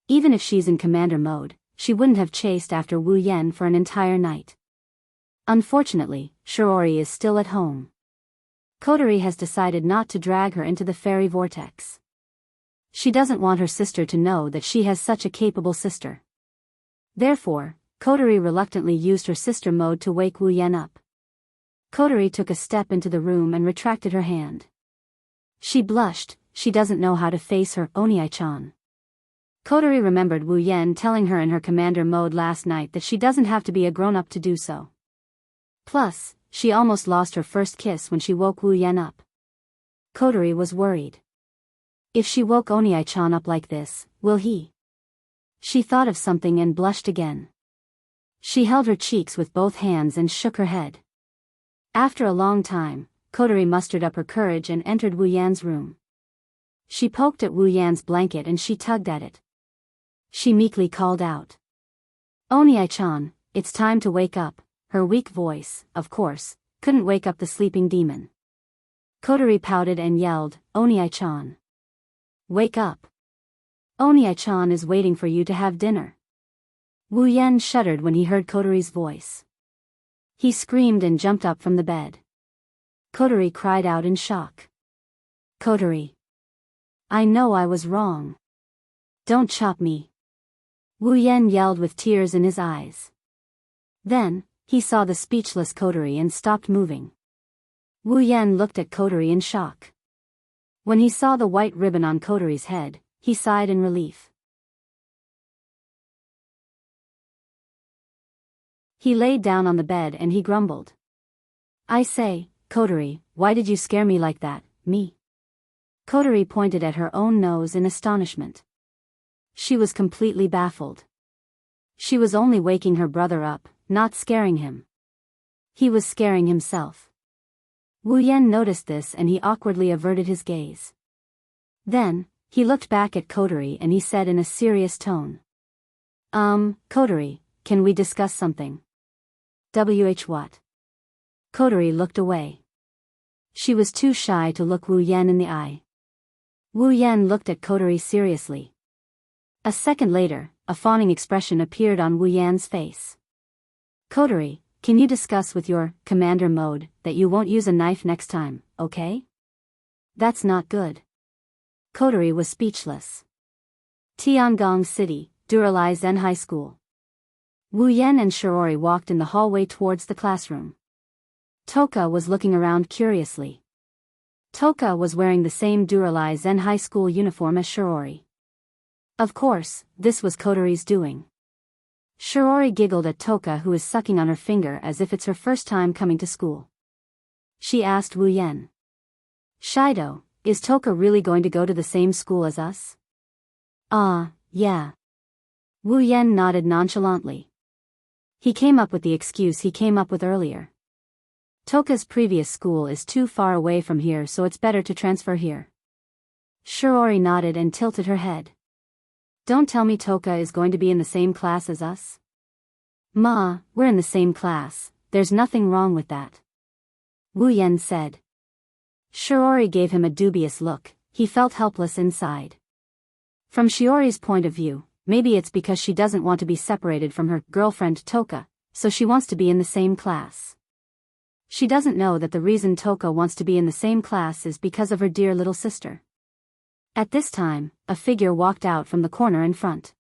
Even if she's in commander mode, she wouldn't have chased after Wu Yan for an entire night. Unfortunately, Shiori is still at home. Kotori has decided not to drag her into the fairy vortex. She doesn't want her sister to know that she has such a capable sister. Therefore, Kotori reluctantly used her sister mode to wake Wu Yan up. Kotori took a step into the room and retracted her hand. She blushed. She doesn't know how to face her Onii-chan. Kotori remembered Wu Yan telling her in her commander mode last night that she doesn't have to be a grown-up to do so. Plus, she almost lost her first kiss when she woke Wu Yan up. Kotori was worried. If she woke Onii-chan up like this, will he? She thought of something and blushed again. She held her cheeks with both hands and shook her head. After a long time, Kotori mustered up her courage and entered Wu Yan's room. She poked at Wu Yan's blanket and she tugged at it. She meekly called out. Onii-chan, it's time to wake up. Her weak voice, of course, couldn't wake up the sleeping demon. Kotori pouted and yelled, Onii-chan. Wake up. Onii-chan is waiting for you to have dinner. Wu Yan shuddered when he heard Kotori's voice. He screamed and jumped up from the bed. Kotori cried out in shock. Kotori. I know I was wrong. Don't chop me. Wu Yan yelled with tears in his eyes. Then, he saw the speechless Kotori and stopped moving. Wu Yan looked at Kotori in shock. When he saw the white ribbon on Kotori's head, he sighed in relief. He laid down on the bed and he grumbled. I say, Kotori, why did you scare me like that, me? Kotori pointed at her own nose in astonishment. She was completely baffled. She was only waking her brother up, not scaring him. He was scaring himself. Wu Yan noticed this and he awkwardly averted his gaze. Then, he looked back at Kotori and he said in a serious tone. Kotori, can we discuss something? What? Kotori looked away. She was too shy to look Wu Yan in the eye. Wu Yan looked at Kotori seriously. A second later, a fawning expression appeared on Wu Yan's face. Kotori, can you discuss with your commander mode that you won't use a knife next time, okay? That's not good. Kotori was speechless. Tiangong City, Duralai Zen High School. Wu Yan and Shirori walked in the hallway towards the classroom. Toka was looking around curiously. Toka was wearing the same Duralai Zen High School uniform as Shirori. Of course, this was Kotori's doing. Shirori giggled at Toka, who is sucking on her finger as if it's her first time coming to school. She asked Wu Yan. Shido, is Toka really going to go to the same school as us? Yeah. Wu Yan nodded nonchalantly. He came up with the excuse he came up with earlier. Toka's previous school is too far away from here, so it's better to transfer here. Shirori nodded and tilted her head. Don't tell me Toka is going to be in the same class as us? Ma, we're in the same class, there's nothing wrong with that. Wu Yan said. Shirori gave him a dubious look. He felt helpless inside. From Shiori's point of view, maybe it's because she doesn't want to be separated from her girlfriend Toka, so she wants to be in the same class. She doesn't know that the reason Toka wants to be in the same class is because of her dear little sister. At this time, a figure walked out from the corner in front.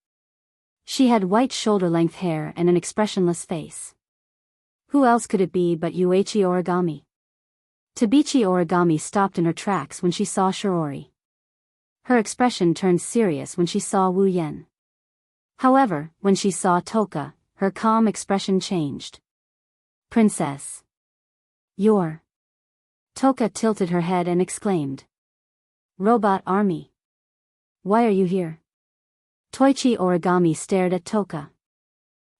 She had white shoulder-length hair and an expressionless face. Who else could it be but Yuichi Origami? Tabichi Origami stopped in her tracks when she saw Shirori. Her expression turned serious when she saw Wu Yan. However, when she saw Toka, her calm expression changed. Princess. You're... Toka tilted her head and exclaimed. Robot Army. Why are you here? Toichi Origami stared at Toka.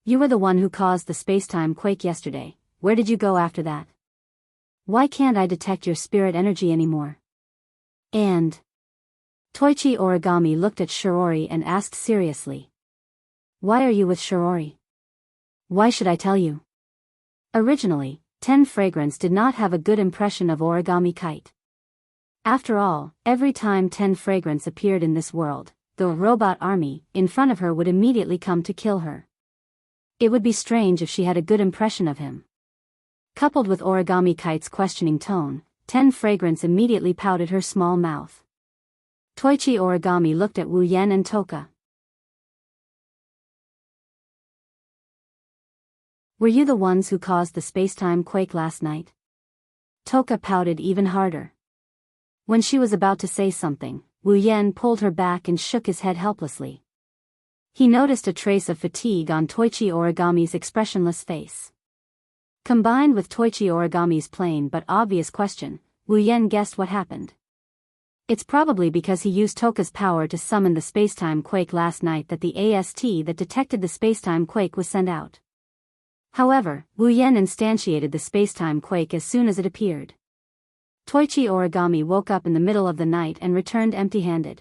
You were the one who caused the spacetime quake yesterday. Where did you go after that? Why can't I detect your spirit energy anymore? And... Toichi Origami looked at Shirori and asked seriously. Why are you with Shirori? Why should I tell you? Originally, 10 Fragrance did not have a good impression of Origami Kite. After all, every time 10 Fragrance appeared in this world, the robot army in front of her would immediately come to kill her. It would be strange if she had a good impression of him. Coupled with Origami Kite's questioning tone, 10 fragrance immediately pouted her small mouth. Toichi Origami looked at Wu Yen and Toka. Were you the ones who caused the spacetime quake last night? Toka pouted even harder. When she was about to say something, Wu Yen pulled her back and shook his head helplessly. He noticed a trace of fatigue on Toichi Origami's expressionless face. Combined with Toichi Origami's plain but obvious question, Wu Yen guessed what happened. It's probably because he used Toka's power to summon the spacetime quake last night that the AST that detected the spacetime quake was sent out. However, Wu Yen instantiated the spacetime quake as soon as it appeared. Toichi Origami woke up in the middle of the night and returned empty-handed.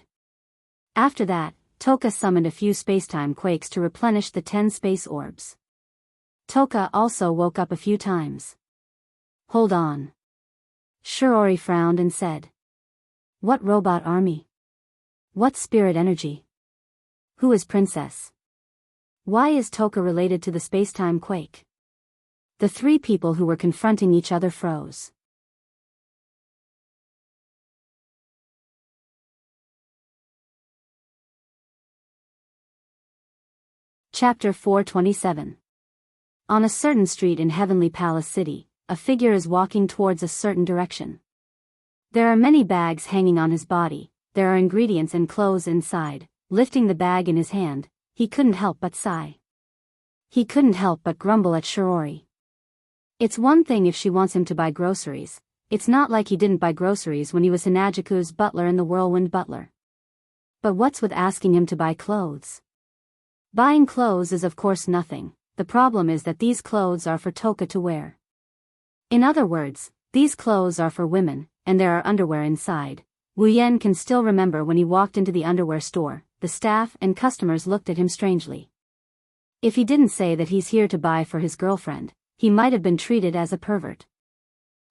After that, Toka summoned a few spacetime quakes to replenish the 10 space orbs. Toka also woke up a few times. Hold on. Shiori frowned and said. What robot army? What spirit energy? Who is Princess? Why is Toka related to the spacetime quake? The three people who were confronting each other froze. Chapter 427. On a certain street in Heavenly Palace City, a figure is walking towards a certain direction. There are many bags hanging on his body, there are ingredients and clothes inside. Lifting the bag in his hand, he couldn't help but sigh. He couldn't help but grumble at Shiori. It's one thing if she wants him to buy groceries, it's not like he didn't buy groceries when he was Hinajuku's butler in the Whirlwind Butler. But what's with asking him to buy clothes? Buying clothes is of course nothing, the problem is that these clothes are for Toka to wear. In other words, these clothes are for women, and there are underwear inside. Wu Yen can still remember when he walked into the underwear store, the staff and customers looked at him strangely. If he didn't say that he's here to buy for his girlfriend, he might have been treated as a pervert.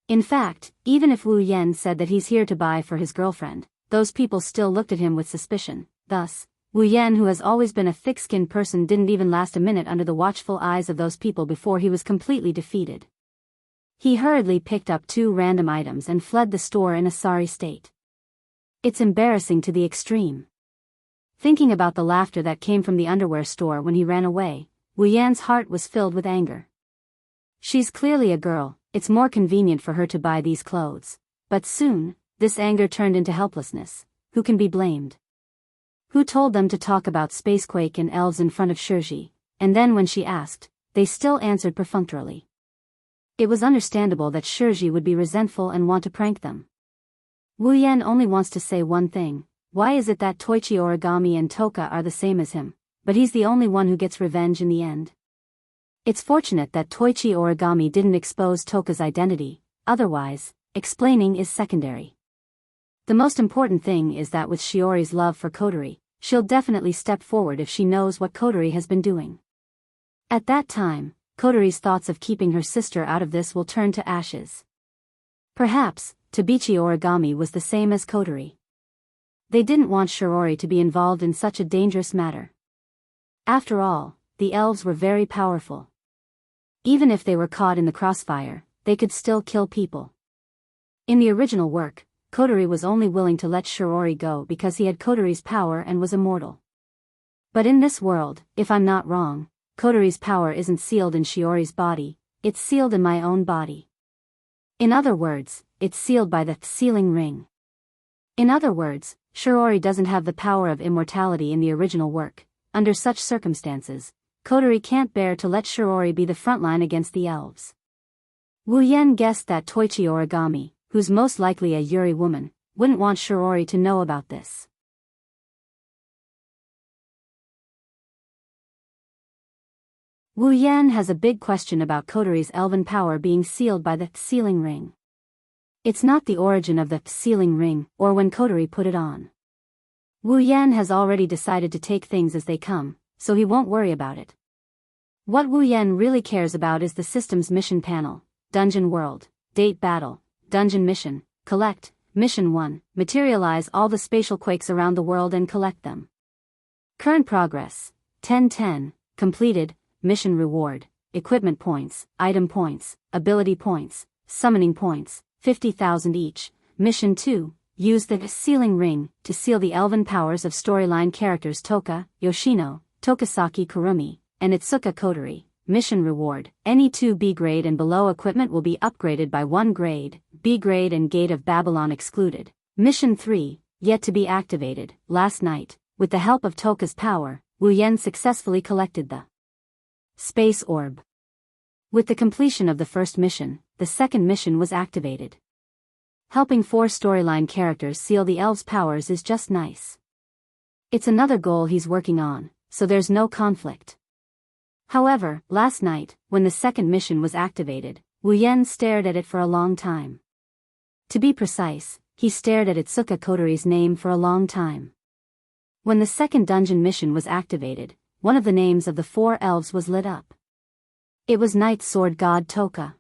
In fact, even if Wu Yen said that he's here to buy for his girlfriend, those people still looked at him with suspicion. Thus, Wu Yen, who has always been a thick-skinned person, didn't even last a minute under the watchful eyes of those people before he was completely defeated. He hurriedly picked up 2 random items and fled the store in a sorry state. It's embarrassing to the extreme. Thinking about the laughter that came from the underwear store when he ran away, Wu Yan's heart was filled with anger. She's clearly a girl, it's more convenient for her to buy these clothes. But soon, this anger turned into helplessness. Who can be blamed? Who told them to talk about Spacequake and elves in front of Shirji? And then when she asked, they still answered perfunctorily. It was understandable that Shirji would be resentful and want to prank them. Wu Yen only wants to say one thing: why is it that Toichi Origami and Toka are the same as him, but he's the only one who gets revenge in the end? It's fortunate that Toichi Origami didn't expose Toka's identity, otherwise, explaining is secondary. The most important thing is that with Shiori's love for Kotori, she'll definitely step forward if she knows what Kotori has been doing. At that time, Kotori's thoughts of keeping her sister out of this will turn to ashes. Perhaps, Tabichi Origami was the same as Kotori. They didn't want Shiori to be involved in such a dangerous matter. After all, the elves were very powerful. Even if they were caught in the crossfire, they could still kill people. In the original work, Kotori was only willing to let Shiori go because he had Kotori's power and was immortal. But in this world, if I'm not wrong, Kotori's power isn't sealed in Shiori's body, it's sealed in my own body. In other words, it's sealed by the sealing ring. In other words, Shiori doesn't have the power of immortality in the original work. Under such circumstances, Kotori can't bear to let Shiori be the frontline against the elves. Wu Yen guessed that Toichi Origami, who's most likely a Yuri woman, wouldn't want Shiori to know about this. Wu Yen has a big question about Kotori's elven power being sealed by the sealing ring. It's not the origin of the sealing ring, or when Kotori put it on. Wu Yen has already decided to take things as they come, so he won't worry about it. What Wu Yen really cares about is the system's mission panel: Dungeon World, Date Battle, Dungeon Mission, Collect, Mission 1, materialize all the spatial quakes around the world and collect them. Current progress, 1010, completed, mission reward, equipment points, item points, ability points, summoning points, 50,000 each. Mission 2, use the sealing ring to seal the elven powers of storyline characters Toka, Yoshino, Tokasaki Kurumi, and Itsuka Kotori. Mission reward, any 2 B grade and below equipment will be upgraded by 1 grade, B grade and Gate of Babylon excluded. Mission 3, yet to be activated. Last night, with the help of Toka's power, Wu Yen successfully collected the Space Orb. With the completion of the first mission, the second mission was activated. Helping 4 storyline characters seal the elves' powers is just nice. It's another goal he's working on, so there's no conflict. However, last night, when the second mission was activated, Wu Yen stared at it for a long time. To be precise, he stared at Itsuka Kotori's name for a long time. When the second dungeon mission was activated, one of the names of the 4 elves was lit up. It was Night Sword God Toka.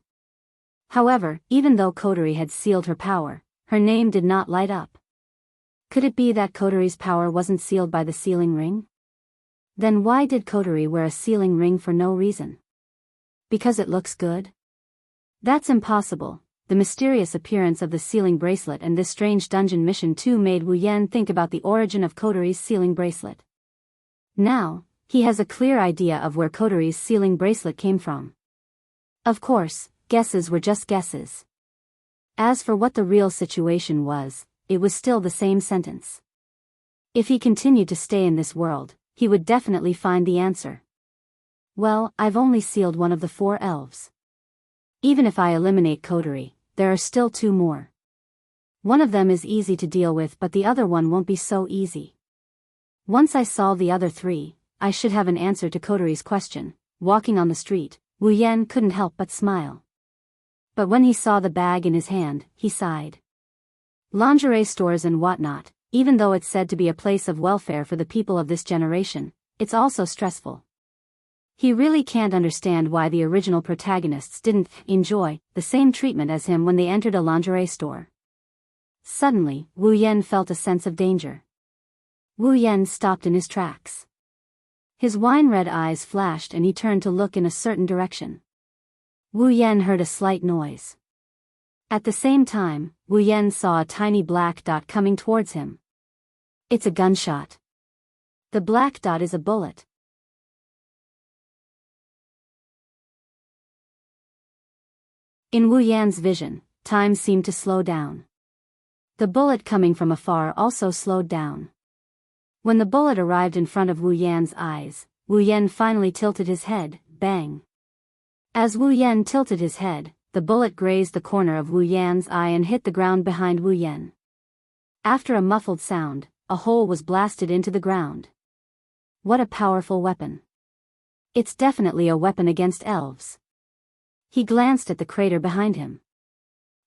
However, even though Kotori had sealed her power, her name did not light up. Could it be that Kotori's power wasn't sealed by the sealing ring? Then why did Kotori wear a sealing ring for no reason? Because it looks good? That's impossible. The mysterious appearance of the sealing bracelet and this strange dungeon mission 2 made Wu Yen think about the origin of Kotori's sealing bracelet. Now, he has a clear idea of where Kotori's sealing bracelet came from. Of course, guesses were just guesses. As for what the real situation was, it was still the same sentence. If he continued to stay in this world, he would definitely find the answer. Well, I've only sealed one of the 4 elves. Even if I eliminate Kotori, there are still 2 more. One of them is easy to deal with, but the other one won't be so easy. Once I solve the other 3, I should have an answer to Kotori's question. Walking on the street, Wu Yen couldn't help but smile. But when he saw the bag in his hand, he sighed. Lingerie stores and whatnot, even though it's said to be a place of welfare for the people of this generation, it's also stressful. He really can't understand why the original protagonists didn't enjoy the same treatment as him when they entered a lingerie store. Suddenly, Wu Yen felt a sense of danger. Wu Yen stopped in his tracks. His wine-red eyes flashed and he turned to look in a certain direction. Wu Yen heard a slight noise. At the same time, Wu Yen saw a tiny black dot coming towards him. It's a gunshot. The black dot is a bullet. In Wu Yan's vision, time seemed to slow down. The bullet coming from afar also slowed down. When the bullet arrived in front of Wu Yan's eyes, Wu Yen finally tilted his head, bang. As Wu Yen tilted his head, the bullet grazed the corner of Wu Yan's eye and hit the ground behind Wu Yen. After a muffled sound, a hole was blasted into the ground. What a powerful weapon. It's definitely a weapon against elves. He glanced at the crater behind him.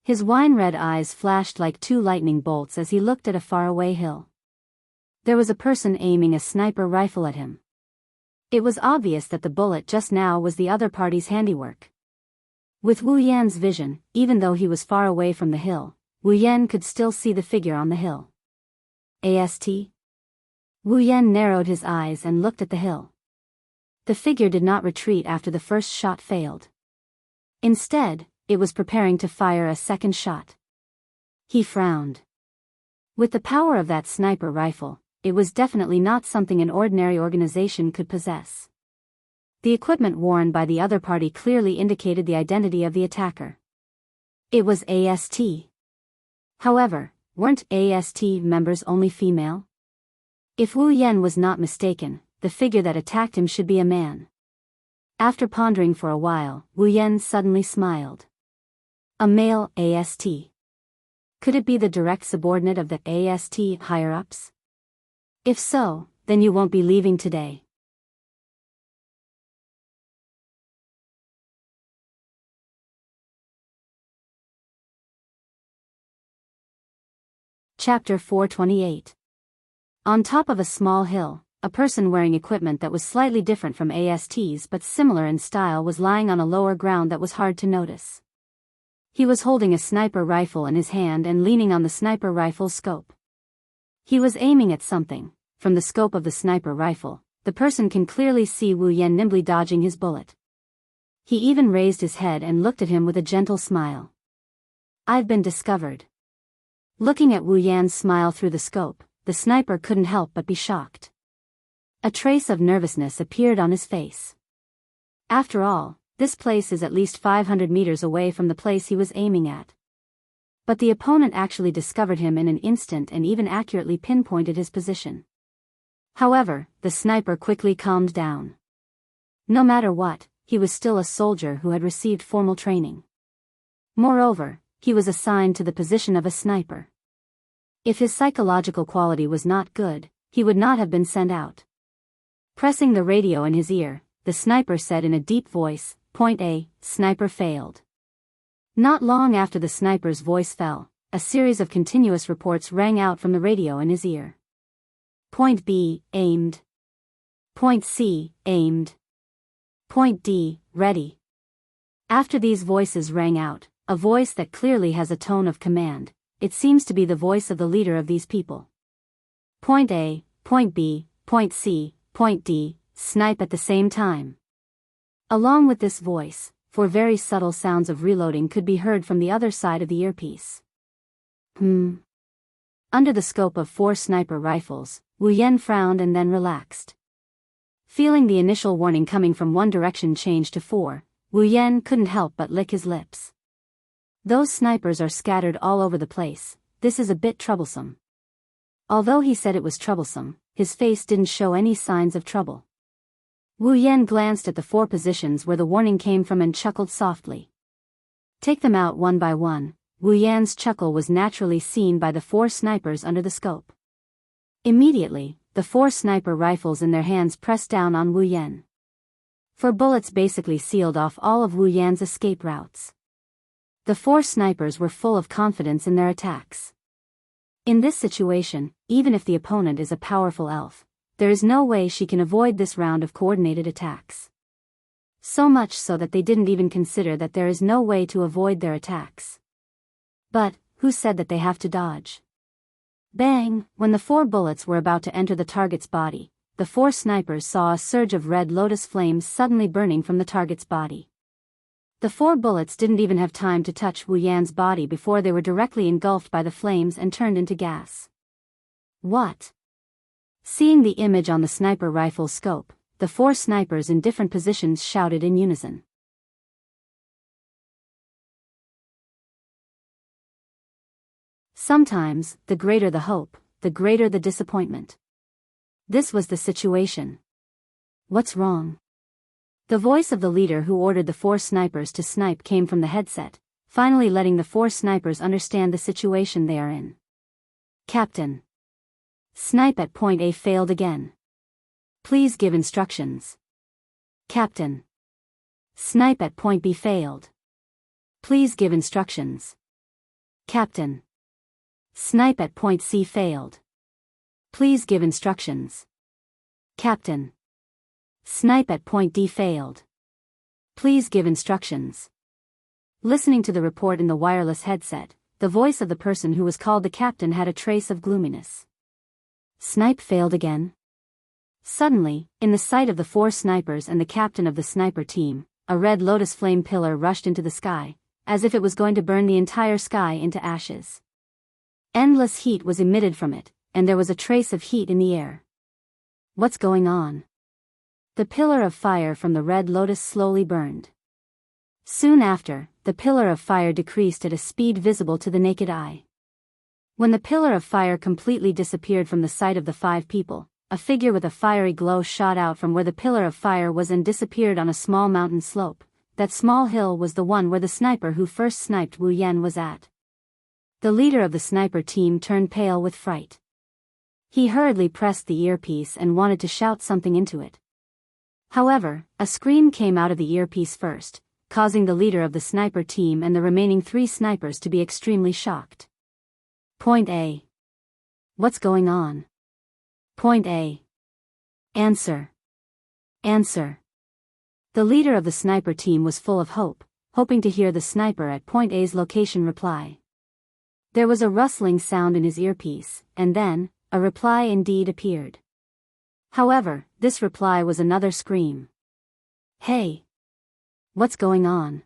His wine-red eyes flashed like 2 lightning bolts as he looked at a faraway hill. There was a person aiming a sniper rifle at him. It was obvious that the bullet just now was the other party's handiwork. With Wu Yan's vision, even though he was far away from the hill, Wu Yen could still see the figure on the hill. AST? Wu Yen narrowed his eyes and looked at the hill. The figure did not retreat after the first shot failed. Instead, it was preparing to fire a second shot. He frowned. With the power of that sniper rifle, it was definitely not something an ordinary organization could possess. The equipment worn by the other party clearly indicated the identity of the attacker. It was AST. However, weren't AST members only female? If Wu Yen was not mistaken, the figure that attacked him should be a man. After pondering for a while, Wu Yen suddenly smiled. A male AST. Could it be the direct subordinate of the AST higher-ups? If so, then you won't be leaving today. Chapter 428. On top of a small hill, a person wearing equipment that was slightly different from AST's but similar in style was lying on a lower ground that was hard to notice. He was holding a sniper rifle in his hand and leaning on the sniper rifle's scope. He was aiming at something. From the scope of the sniper rifle, the person can clearly see Wu Yen nimbly dodging his bullet. He even raised his head and looked at him with a gentle smile. I've been discovered. Looking at Wu Yan's smile through the scope, the sniper couldn't help but be shocked. A trace of nervousness appeared on his face. After all, this place is at least 500 meters away from the place he was aiming at. But the opponent actually discovered him in an instant and even accurately pinpointed his position. However, the sniper quickly calmed down. No matter what, he was still a soldier who had received formal training. Moreover, he was assigned to the position of a sniper. If his psychological quality was not good, he would not have been sent out. Pressing the radio in his ear, the sniper said in a deep voice, "Point A, sniper failed." Not long after the sniper's voice fell, a series of continuous reports rang out from the radio in his ear. Point B, aimed. Point C, aimed. Point D, ready. After these voices rang out, a voice that clearly has a tone of command, it seems to be the voice of the leader of these people. Point A, Point B, Point C, Point D, snipe at the same time. Along with this voice, 4 very subtle sounds of reloading could be heard from the other side of the earpiece. Under the scope of 4 sniper rifles, Wu Yan frowned and then relaxed. Feeling the initial warning coming from one direction change to 4, Wu Yan couldn't help but lick his lips. Those snipers are scattered all over the place, this is a bit troublesome. Although he said it was troublesome, his face didn't show any signs of trouble. Wu Yan glanced at the 4 positions where the warning came from and chuckled softly. Take them out one by one. Wu Yan's chuckle was naturally seen by the 4 snipers under the scope. Immediately, the 4 sniper rifles in their hands pressed down on Wu Yan. 4 bullets basically sealed off all of Wu Yan's escape routes. The 4 snipers were full of confidence in their attacks. In this situation, even if the opponent is a powerful elf, there is no way she can avoid this round of coordinated attacks. So much so that they didn't even consider that there is no way to avoid their attacks. But, who said that they have to dodge? Bang! When the 4 bullets were about to enter the target's body, the 4 snipers saw a surge of red lotus flames suddenly burning from the target's body. The 4 bullets didn't even have time to touch Wu Yan's body before they were directly engulfed by the flames and turned into gas. What? Seeing the image on the sniper rifle scope, the 4 snipers in different positions shouted in unison. Sometimes, the greater the hope, the greater the disappointment. This was the situation. What's wrong? The voice of the leader who ordered the 4 snipers to snipe came from the headset, finally letting the 4 snipers understand the situation they are in. Captain. Snipe at point A failed again. Please give instructions. Captain. Snipe at point B failed. Please give instructions. Captain. Snipe at point C failed. Please give instructions. Captain. Snipe at point D failed. Please give instructions. Listening to the report in the wireless headset, the voice of the person who was called the captain had a trace of gloominess. Snipe failed again? Suddenly, in the sight of the 4 snipers and the captain of the sniper team, a red lotus flame pillar rushed into the sky, as if it was going to burn the entire sky into ashes. Endless heat was emitted from it, and there was a trace of heat in the air. What's going on? The pillar of fire from the red lotus slowly burned. Soon after, the pillar of fire decreased at a speed visible to the naked eye. When the pillar of fire completely disappeared from the sight of the 5 people, a figure with a fiery glow shot out from where the pillar of fire was and disappeared on a small mountain slope. That small hill was the one where the sniper who first sniped Wu Yan was at. The leader of the sniper team turned pale with fright. He hurriedly pressed the earpiece and wanted to shout something into it. However, a scream came out of the earpiece first, causing the leader of the sniper team and the remaining 3 snipers to be extremely shocked. Point A. What's going on? Point A. Answer. Answer. The leader of the sniper team was full of hope, hoping to hear the sniper at point A's location reply. There was a rustling sound in his earpiece, and then, a reply indeed appeared. However, this reply was another scream. Hey! What's going on?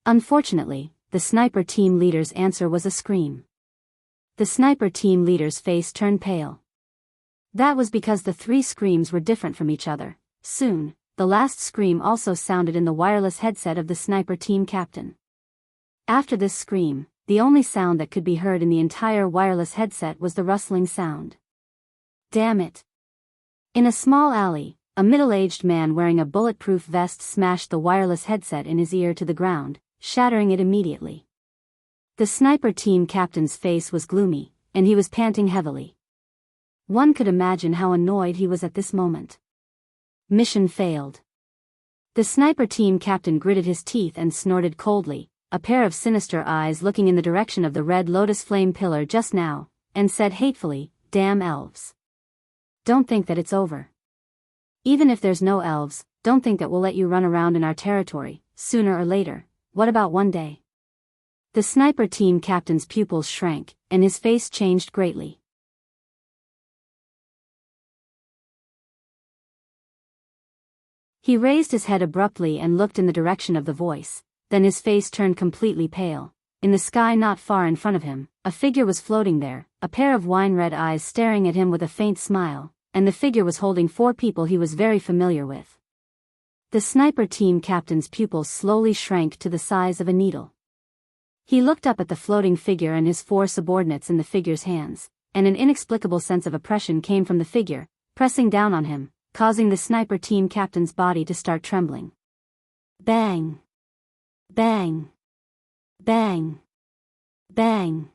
Unfortunately, the sniper team leader's answer was a scream. The sniper team leader's face turned pale. That was because the three screams were different from each other. Soon, the last scream also sounded in the wireless headset of the sniper team captain. After this scream, the only sound that could be heard in the entire wireless headset was the rustling sound. Damn it! In a small alley, a middle-aged man wearing a bulletproof vest smashed the wireless headset in his ear to the ground, shattering it immediately. The sniper team captain's face was gloomy, and he was panting heavily. One could imagine how annoyed he was at this moment. Mission failed. The sniper team captain gritted his teeth and snorted coldly, a pair of sinister eyes looking in the direction of the red lotus flame pillar just now, and said hatefully, "Damn elves. Don't think that it's over. Even if there's no elves, don't think that we'll let you run around in our territory, sooner or later. What about one day?" The sniper team captain's pupils shrank, and his face changed greatly. He raised his head abruptly and looked in the direction of the voice, then his face turned completely pale. In the sky not far in front of him, a figure was floating there, a pair of wine-red eyes staring at him with a faint smile, and the figure was holding four people he was very familiar with. The sniper team captain's pupils slowly shrank to the size of a needle. He looked up at the floating figure and his four subordinates in the figure's hands, and an inexplicable sense of oppression came from the figure, pressing down on him, causing the sniper team captain's body to start trembling. Bang! Bang! Bang! Bang!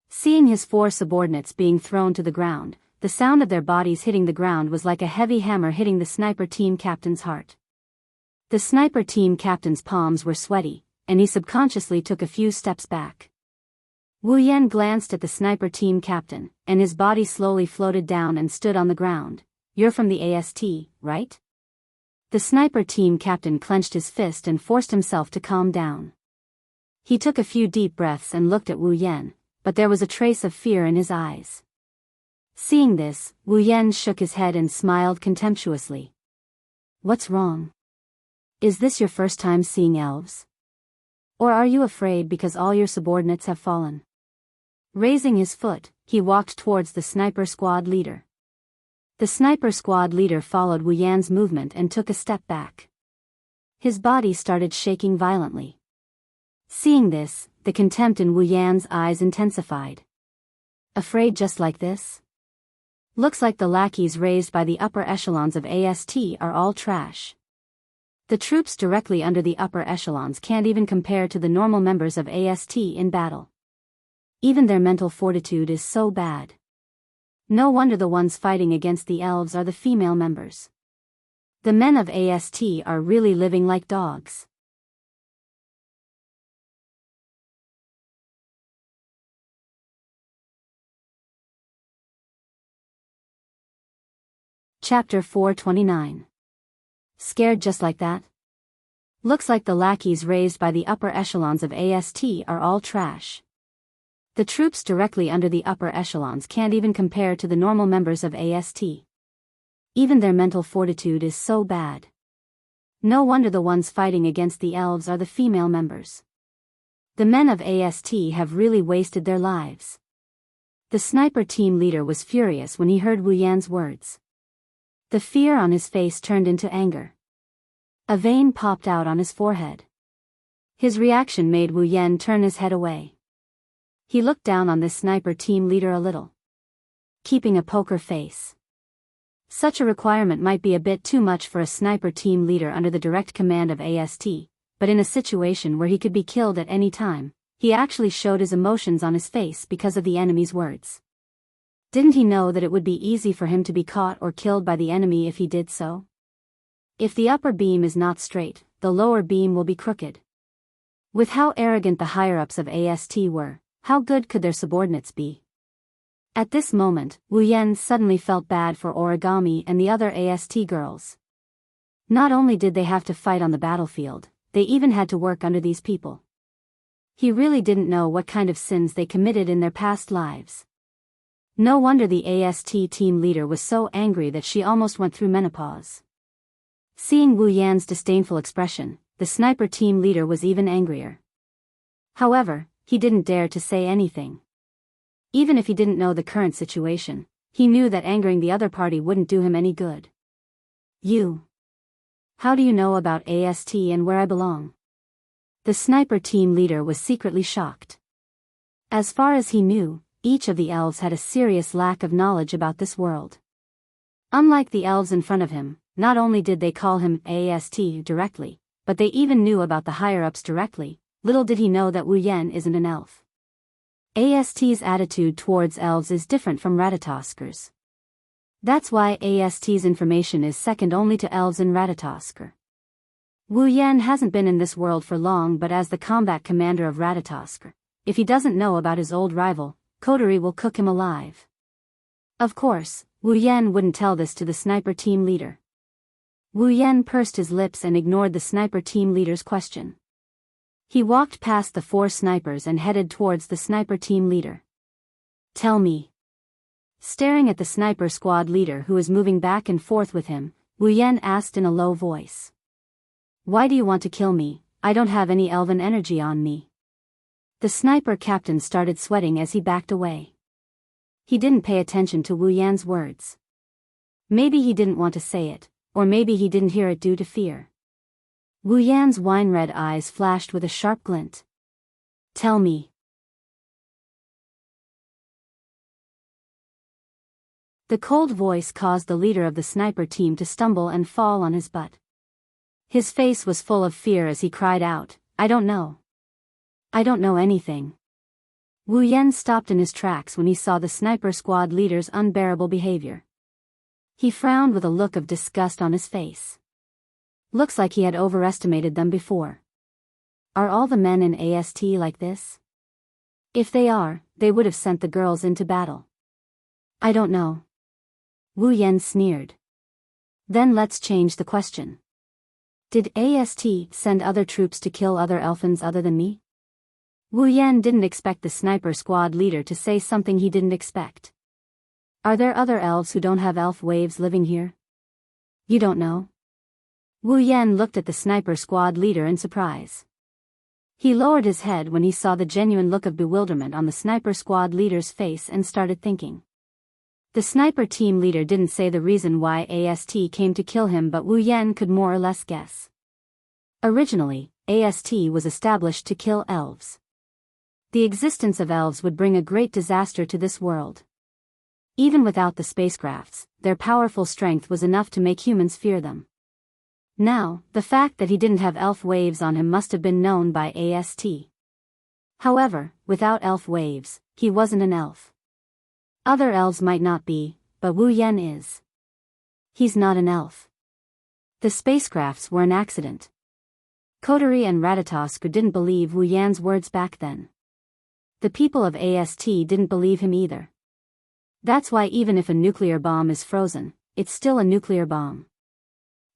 Seeing his four subordinates being thrown to the ground, the sound of their bodies hitting the ground was like a heavy hammer hitting the sniper team captain's heart. The sniper team captain's palms were sweaty, and he subconsciously took a few steps back. Wu Yan glanced at the sniper team captain, and his body slowly floated down and stood on the ground. "You're from the AST, right?" The sniper team captain clenched his fist and forced himself to calm down. He took a few deep breaths and looked at Wu Yan, but there was a trace of fear in his eyes. Seeing this, Wu Yan shook his head and smiled contemptuously. "What's wrong? Is this your first time seeing elves? Or are you afraid because all your subordinates have fallen?" Raising his foot, he walked towards the sniper squad leader. The sniper squad leader followed Wu Yan's movement and took a step back. His body started shaking violently. Seeing this, the contempt in Wu Yan's eyes intensified. "Afraid just like this? Looks like the lackeys raised by the upper echelons of AST are all trash. The troops directly under the upper echelons can't even compare to the normal members of AST in battle. Even their mental fortitude is so bad. No wonder the ones fighting against the elves are the female members. The men of AST are really living like dogs." Chapter 429. Scared just like that? Looks like the lackeys raised by the upper echelons of AST are all trash. The troops directly under the upper echelons can't even compare to the normal members of AST. Even their mental fortitude is so bad. No wonder the ones fighting against the elves are the female members. The men of AST have really wasted their lives. The sniper team leader was furious when he heard Wu Yan's words. The fear on his face turned into anger. A vein popped out on his forehead. His reaction made Wu Yan turn his head away. He looked down on this sniper team leader a little, keeping a poker face. Such a requirement might be a bit too much for a sniper team leader under the direct command of AST, but in a situation where he could be killed at any time, he actually showed his emotions on his face because of the enemy's words. Didn't he know that it would be easy for him to be caught or killed by the enemy if he did so? If the upper beam is not straight, the lower beam will be crooked. With how arrogant the higher-ups of AST were, how good could their subordinates be? At this moment, Wu Yan suddenly felt bad for Origami and the other AST girls. Not only did they have to fight on the battlefield, they even had to work under these people. He really didn't know what kind of sins they committed in their past lives. No wonder the AST team leader was so angry that she almost went through menopause. Seeing Wu Yan's disdainful expression, the sniper team leader was even angrier. However, he didn't dare to say anything. Even if he didn't know the current situation, he knew that angering the other party wouldn't do him any good. You. How do you know about AST and where I belong? The sniper team leader was secretly shocked. As far as he knew, each of the elves had a serious lack of knowledge about this world. Unlike the elves in front of him, not only did they call him AST directly, but they even knew about the higher-ups directly. Little did he know that Wu Yan isn't an elf. AST's attitude towards elves is different from Ratatoskers. That's why AST's information is second only to elves in Ratatosker. Wu Yan hasn't been in this world for long, but as the combat commander of Ratatosker, if he doesn't know about his old rival, Kodari will cook him alive. Of course, Wu Yan wouldn't tell this to the sniper team leader. Wu Yan pursed his lips and ignored the sniper team leader's question. He walked past the 4 snipers and headed towards the sniper team leader. Tell me. Staring at the sniper squad leader who was moving back and forth with him, Wu Yan asked in a low voice. Why do you want to kill me? I don't have any elven energy on me. The sniper captain started sweating as he backed away. He didn't pay attention to Wu Yan's words. Maybe he didn't want to say it, or maybe he didn't hear it due to fear. Wu Yan's wine-red eyes flashed with a sharp glint. Tell me. The cold voice caused the leader of the sniper team to stumble and fall on his butt. His face was full of fear as he cried out, I don't know. I don't know anything. Wu Yan stopped in his tracks when he saw the sniper squad leader's unbearable behavior. He frowned with a look of disgust on his face. Looks like he had overestimated them before. Are all the men in AST like this? If they are, they would have sent the girls into battle. I don't know. Wu Yan sneered. Then let's change the question. Did AST send other troops to kill other elfins other than me? Wu Yan didn't expect the sniper squad leader to say something he didn't expect. Are there other elves who don't have elf waves living here? You don't know? Wu Yan looked at the sniper squad leader in surprise. He lowered his head when he saw the genuine look of bewilderment on the sniper squad leader's face and started thinking. The sniper team leader didn't say the reason why AST came to kill him, but Wu Yan could more or less guess. Originally, AST was established to kill elves. The existence of elves would bring a great disaster to this world. Even without the spacecrafts, their powerful strength was enough to make humans fear them. Now, the fact that he didn't have elf waves on him must have been known by AST. However, without elf waves, he wasn't an elf. Other elves might not be, but Wu Yan is. He's not an elf. The spacecrafts were an accident. Kodari and Ratatosk didn't believe Wu Yan's words back then. The people of AST didn't believe him either. That's why even if a nuclear bomb is frozen, it's still a nuclear bomb.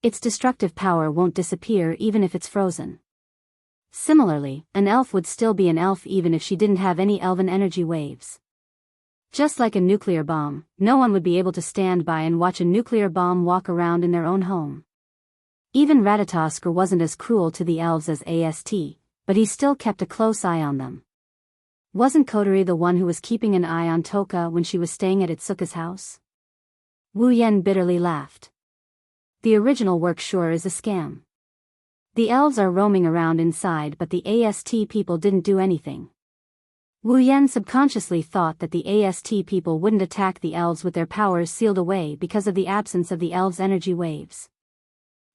Its destructive power won't disappear even if it's frozen. Similarly, an elf would still be an elf even if she didn't have any elven energy waves. Just like a nuclear bomb, no one would be able to stand by and watch a nuclear bomb walk around in their own home. Even Ratatosk wasn't as cruel to the elves as AST, but he still kept a close eye on them. Wasn't Kodari the one who was keeping an eye on Toka when she was staying at Itsuka's house? Wu Yan bitterly laughed. The original work sure is a scam. The elves are roaming around inside, but the AST people didn't do anything. Wu Yan subconsciously thought that the AST people wouldn't attack the elves with their powers sealed away because of the absence of the elves' energy waves.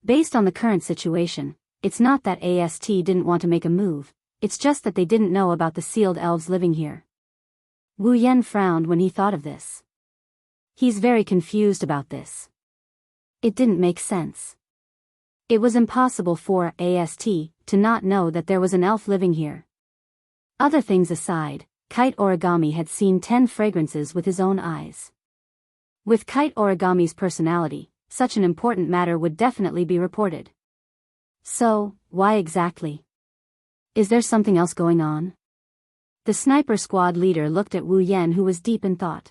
Based on the current situation, it's not that AST didn't want to make a move, it's just that they didn't know about the sealed elves living here. Wu Yan frowned when he thought of this. He's very confused about this. It didn't make sense. It was impossible for AST to not know that there was an elf living here. Other things aside, Kite Origami had seen 10 fragrances with his own eyes. With Kite Origami's personality, such an important matter would definitely be reported. So, why exactly? Is there something else going on? The sniper squad leader looked at Wu Yan, who was deep in thought.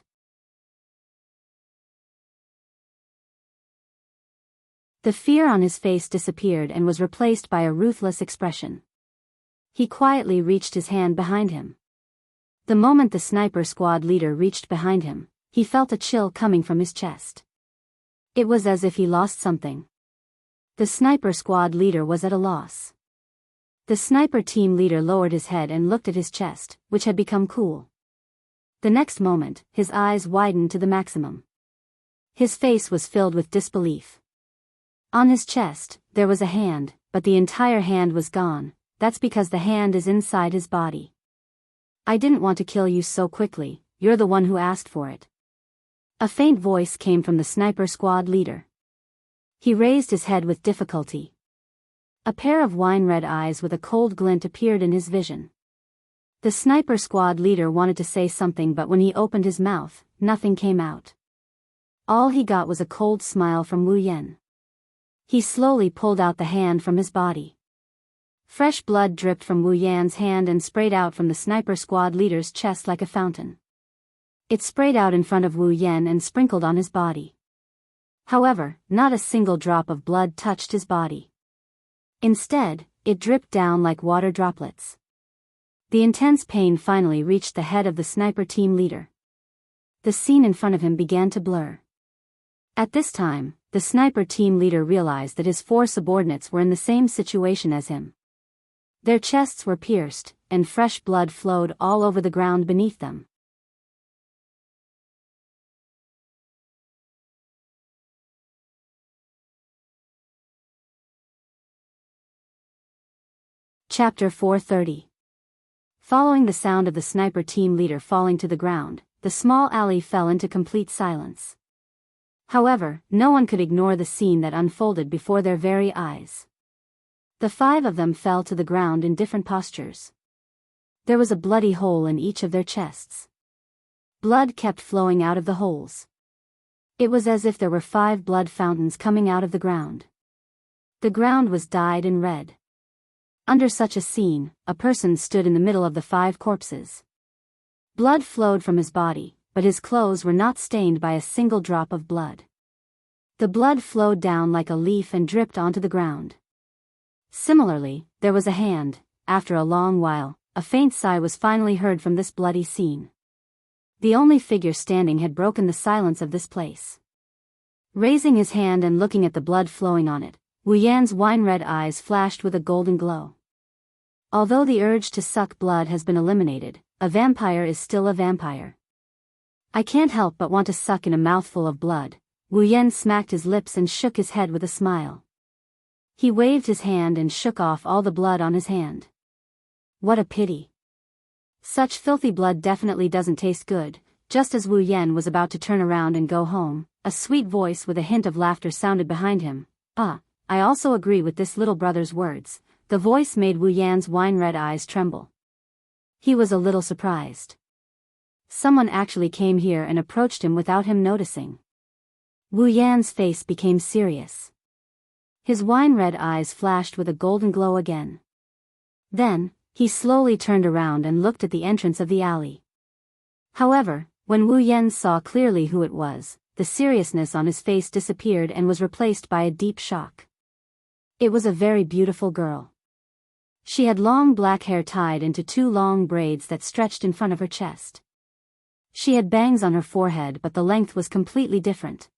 The fear on his face disappeared and was replaced by a ruthless expression. He quietly reached his hand behind him. The moment the sniper squad leader reached behind him, he felt a chill coming from his chest. It was as if he lost something. The sniper squad leader was at a loss. The sniper team leader lowered his head and looked at his chest, which had become cool. The next moment, his eyes widened to the maximum. His face was filled with disbelief. On his chest, there was a hand, but the entire hand was gone. That's because the hand is inside his body. I didn't want to kill you so quickly, you're the one who asked for it. A faint voice came from the sniper squad leader. He raised his head with difficulty. A pair of wine-red eyes with a cold glint appeared in his vision. The sniper squad leader wanted to say something, but when he opened his mouth, nothing came out. All he got was a cold smile from Wu Yan. He slowly pulled out the hand from his body. Fresh blood dripped from Wu Yan's hand and sprayed out from the sniper squad leader's chest like a fountain. It sprayed out in front of Wu Yan and sprinkled on his body. However, not a single drop of blood touched his body. Instead, it dripped down like water droplets. The intense pain finally reached the head of the sniper team leader. The scene in front of him began to blur. At this time, the sniper team leader realized that his 4 subordinates were in the same situation as him. Their chests were pierced, and fresh blood flowed all over the ground beneath them. Chapter 430. Following the sound of the sniper team leader falling to the ground, the small alley fell into complete silence. However, no one could ignore the scene that unfolded before their very eyes. The 5 of them fell to the ground in different postures. There was a bloody hole in each of their chests. Blood kept flowing out of the holes. It was as if there were 5 blood fountains coming out of the ground. The ground was dyed in red. Under such a scene, a person stood in the middle of the 5 corpses. Blood flowed from his body, but his clothes were not stained by a single drop of blood. The blood flowed down like a leaf and dripped onto the ground. Similarly, there was a hand. After a long while, a faint sigh was finally heard from this bloody scene. The only figure standing had broken the silence of this place. Raising his hand and looking at the blood flowing on it, Wu Yan's wine-red eyes flashed with a golden glow. Although the urge to suck blood has been eliminated, a vampire is still a vampire. I can't help but want to suck in a mouthful of blood. Wu Yan smacked his lips and shook his head with a smile. He waved his hand and shook off all the blood on his hand. What a pity. Such filthy blood definitely doesn't taste good. Just as Wu Yan was about to turn around and go home, a sweet voice with a hint of laughter sounded behind him. I also agree with this little brother's words. The voice made Wu Yan's wine-red eyes tremble. He was a little surprised. Someone actually came here and approached him without him noticing. Wu Yan's face became serious. His wine-red eyes flashed with a golden glow again. Then, he slowly turned around and looked at the entrance of the alley. However, when Wu Yan saw clearly who it was, the seriousness on his face disappeared and was replaced by a deep shock. It was a very beautiful girl. She had long black hair tied into 2 long braids that stretched in front of her chest. She had bangs on her forehead, but the length was completely different.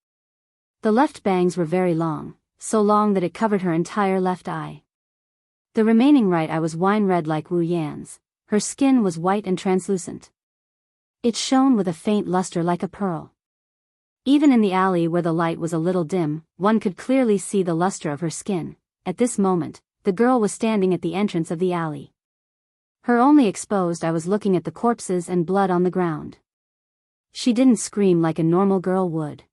The left bangs were very long, so long that it covered her entire left eye. The remaining right eye was wine-red like Wu Yan's. Her skin was white and translucent. It shone with a faint luster like a pearl. Even in the alley where the light was a little dim, one could clearly see the luster of her skin. At this moment, the girl was standing at the entrance of the alley. Her only exposed eye was looking at the corpses and blood on the ground. She didn't scream like a normal girl would.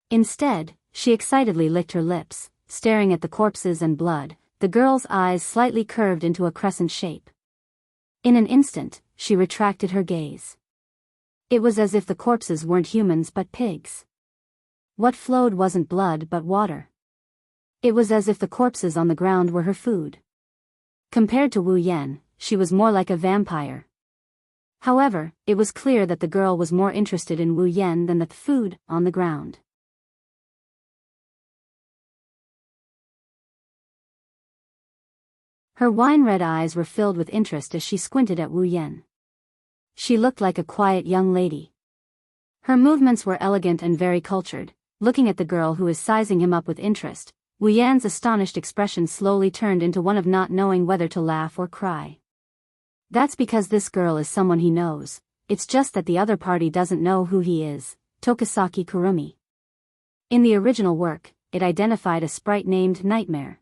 Instead, she excitedly licked her lips, staring at the corpses and blood. The girl's eyes slightly curved into a crescent shape. In an instant, she retracted her gaze. It was as if the corpses weren't humans but pigs. What flowed wasn't blood but water. It was as if the corpses on the ground were her food. Compared to Wu Yan, she was more like a vampire. However, it was clear that the girl was more interested in Wu Yan than the food on the ground. Her wine-red eyes were filled with interest as she squinted at Wu Yan. She looked like a quiet young lady. Her movements were elegant and very cultured. Looking at the girl who is sizing him up with interest, Wu Yan's astonished expression slowly turned into one of not knowing whether to laugh or cry. That's because this girl is someone he knows, it's just that the other party doesn't know who he is, Tokasaki Kurumi. In the original work, it identified a sprite named Nightmare.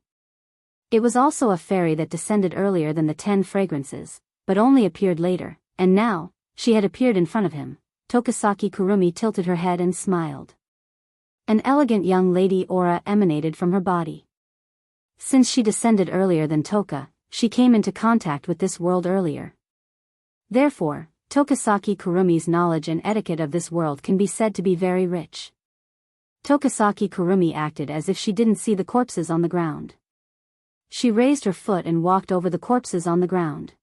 It was also a fairy that descended earlier than the 10 fragrances, but only appeared later, and now, she had appeared in front of him. Tokasaki Kurumi tilted her head and smiled. An elegant young lady aura emanated from her body. Since she descended earlier than Toka, she came into contact with this world earlier. Therefore, Tokasaki Kurumi's knowledge and etiquette of this world can be said to be very rich. Tokasaki Kurumi acted as if she didn't see the corpses on the ground. She raised her foot and walked over the corpses on the ground.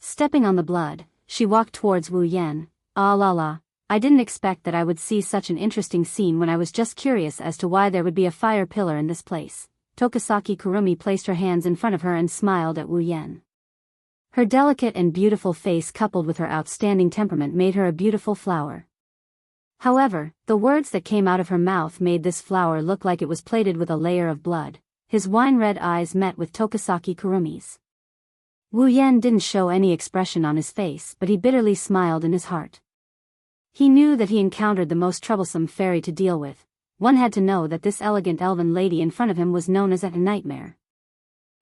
Stepping on the blood, she walked towards Wu Yan. Ah la la, I didn't expect that I would see such an interesting scene when I was just curious as to why there would be a fire pillar in this place. Tokasaki Kurumi placed her hands in front of her and smiled at Wu Yan. Her delicate and beautiful face coupled with her outstanding temperament made her a beautiful flower. However, the words that came out of her mouth made this flower look like it was plated with a layer of blood. His wine-red eyes met with Tokasaki Kurumi's. Wu Yan didn't show any expression on his face, but he bitterly smiled in his heart. He knew that he encountered the most troublesome fairy to deal with. One had to know that this elegant elven lady in front of him was known as a Nightmare.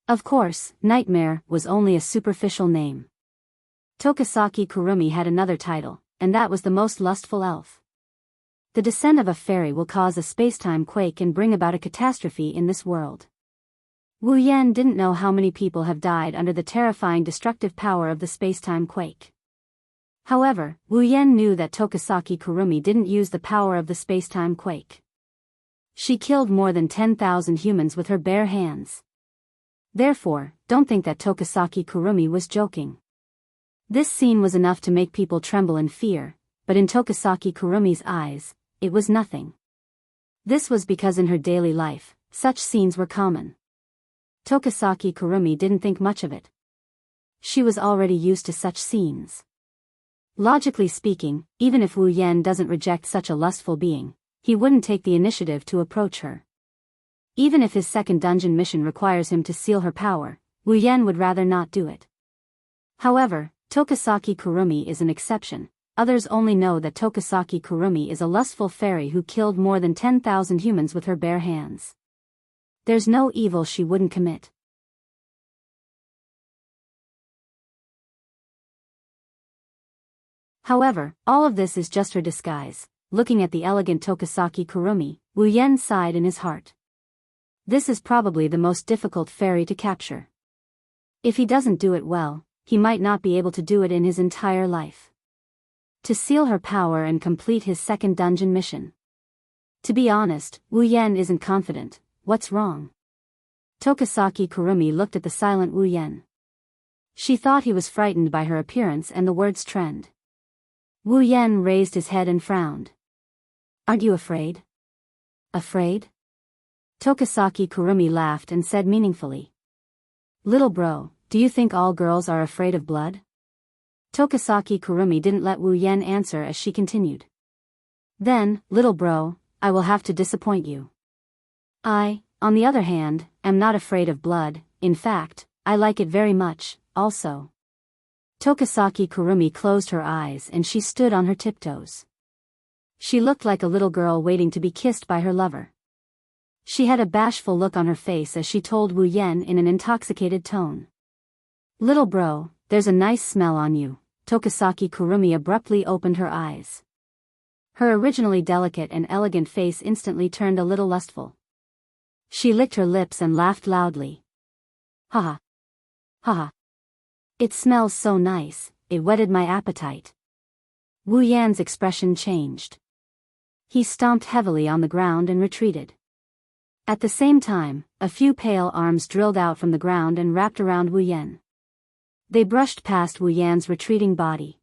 Of course, Nightmare was only a superficial name. Tokasaki Kurumi had another title, and that was the most lustful elf. The descent of a fairy will cause a space-time quake and bring about a catastrophe in this world. Wu Yan didn't know how many people have died under the terrifying destructive power of the space-time quake. However, Wu Yan knew that Tokasaki Kurumi didn't use the power of the space-time quake. She killed more than 10,000 humans with her bare hands. Therefore, don't think that Tokasaki Kurumi was joking. This scene was enough to make people tremble in fear, but in Tokasaki Kurumi's eyes, it was nothing. This was because in her daily life, such scenes were common. Tokasaki Kurumi didn't think much of it. She was already used to such scenes. Logically speaking, even if Wu Yan doesn't reject such a lustful being, he wouldn't take the initiative to approach her. Even if his second dungeon mission requires him to seal her power, Wu Yan would rather not do it. However, Tokasaki Kurumi is an exception. Others only know that Tokasaki Kurumi is a lustful fairy who killed more than 10,000 humans with her bare hands. There's no evil she wouldn't commit. However, all of this is just her disguise. Looking at the elegant Tokasaki Kurumi, Wu Yan sighed in his heart. This is probably the most difficult fairy to capture. If he doesn't do it well, he might not be able to do it in his entire life. To seal her power and complete his second dungeon mission. To be honest, Wu Yan isn't confident. What's wrong? Tokasaki Kurumi looked at the silent Wu Yan. She thought he was frightened by her appearance and the word's trend. Wu Yan raised his head and frowned. Aren't you afraid? Afraid? Tokasaki Kurumi laughed and said meaningfully. Little bro, do you think all girls are afraid of blood? Tokasaki Kurumi didn't let Wu Yan answer as she continued. Then, little bro, I will have to disappoint you. I, on the other hand, am not afraid of blood. In fact, I like it very much, also. Tokasaki Kurumi closed her eyes and she stood on her tiptoes. She looked like a little girl waiting to be kissed by her lover. She had a bashful look on her face as she told Wu Yan in an intoxicated tone. Little bro, there's a nice smell on you. Tokasaki Kurumi abruptly opened her eyes. Her originally delicate and elegant face instantly turned a little lustful. She licked her lips and laughed loudly. Ha ha. Ha. It smells so nice, it whetted my appetite. Wu Yan's expression changed. He stomped heavily on the ground and retreated. At the same time, a few pale arms drilled out from the ground and wrapped around Wu Yan. They brushed past Wu Yan's retreating body.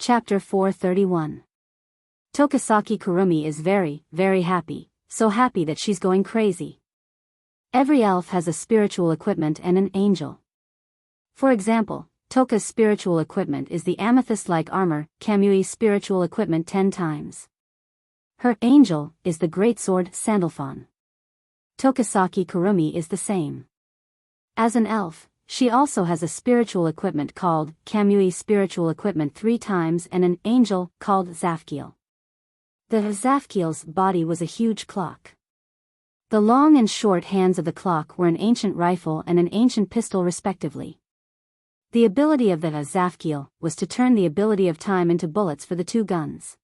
Chapter 431. Tokasaki Kurumi is very, very happy, so happy that she's going crazy. Every elf has a spiritual equipment and an angel. For example, Toka's spiritual equipment is the amethyst-like armor, Kamui's spiritual equipment 10 times. Her angel is the great sword, Sandalphon. Tokasaki Kurumi is the same. As an elf, she also has a spiritual equipment called Kamui's spiritual equipment 3 times and an angel called Zafkiel. The Zafkiel's body was a huge clock. The long and short hands of the clock were an ancient rifle and an ancient pistol respectively. The ability of the Zafkiel was to turn the ability of time into bullets for the 2 guns.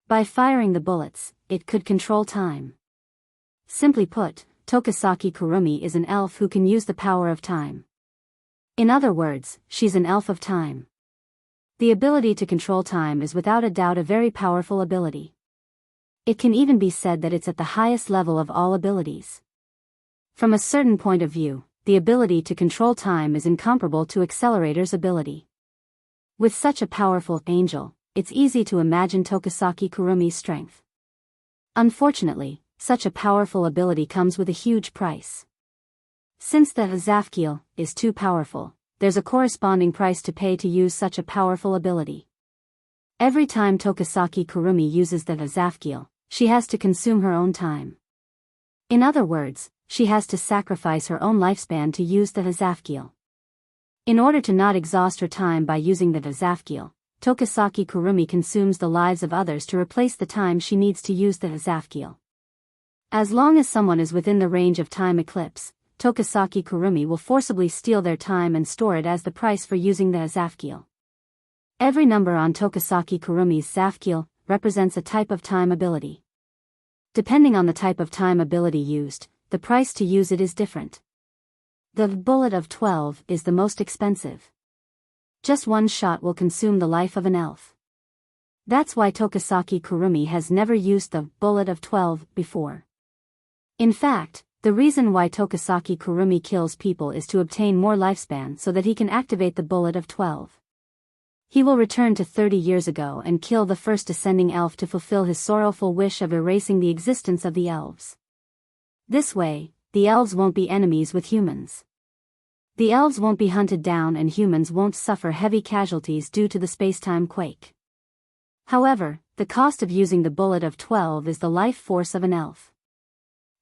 By firing the bullets, it could control time. Simply put, Tokasaki Kurumi is an elf who can use the power of time. In other words, she's an elf of time. The ability to control time is without a doubt a very powerful ability. It can even be said that it's at the highest level of all abilities. From a certain point of view, the ability to control time is incomparable to Accelerator's ability. With such a powerful angel, it's easy to imagine Tokasaki Kurumi's strength. Unfortunately, such a powerful ability comes with a huge price. Since the Zafkiel is too powerful, there's a corresponding price to pay to use such a powerful ability. Every time Tokasaki Kurumi uses the Zafkiel, she has to consume her own time. In other words, she has to sacrifice her own lifespan to use the Zafkiel. In order to not exhaust her time by using the Zafkiel, Tokasaki Kurumi consumes the lives of others to replace the time she needs to use the Zafkiel. As long as someone is within the range of time eclipse, Tokasaki Kurumi will forcibly steal their time and store it as the price for using the Zafkiel. Every number on Tokasaki Kurumi's Zafkiel represents a type of time ability. Depending on the type of time ability used, the price to use it is different. The bullet of 12 is the most expensive. Just one shot will consume the life of an elf. That's why Tokasaki Kurumi has never used the bullet of 12 before. In fact, the reason why Tokasaki Kurumi kills people is to obtain more lifespan so that he can activate the bullet of 12. He will return to 30 years ago and kill the first descending elf to fulfill his sorrowful wish of erasing the existence of the elves. This way, the elves won't be enemies with humans. The elves won't be hunted down and humans won't suffer heavy casualties due to the space-time quake. However, the cost of using the bullet of 12 is the life force of an elf.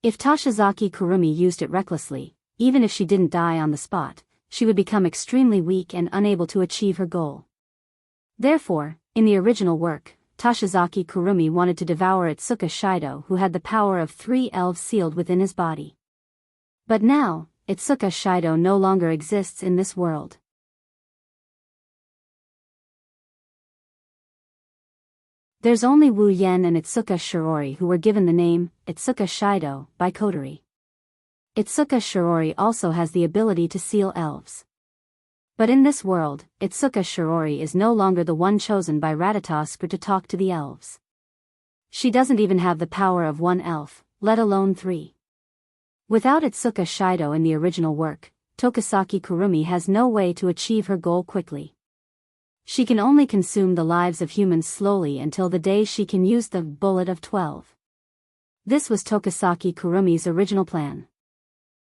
If Tokasaki Kurumi used it recklessly, even if she didn't die on the spot, she would become extremely weak and unable to achieve her goal. Therefore, in the original work, Tokasaki Kurumi wanted to devour Itsuka Shido, who had the power of 3 elves sealed within his body. But now, Itsuka Shido no longer exists in this world. There's only Wu Yen and Itsuka Shirori who were given the name Itsuka Shido by Kotori. Itsuka Shirori also has the ability to seal elves. But in this world, Itsuka Shirori is no longer the one chosen by Ratatoskr to talk to the elves. She doesn't even have the power of 1 elf, let alone 3. Without Itsuka Shido in the original work, Tokasaki Kurumi has no way to achieve her goal quickly. She can only consume the lives of humans slowly until the day she can use the bullet of 12. This was Tokasaki Kurumi's original plan.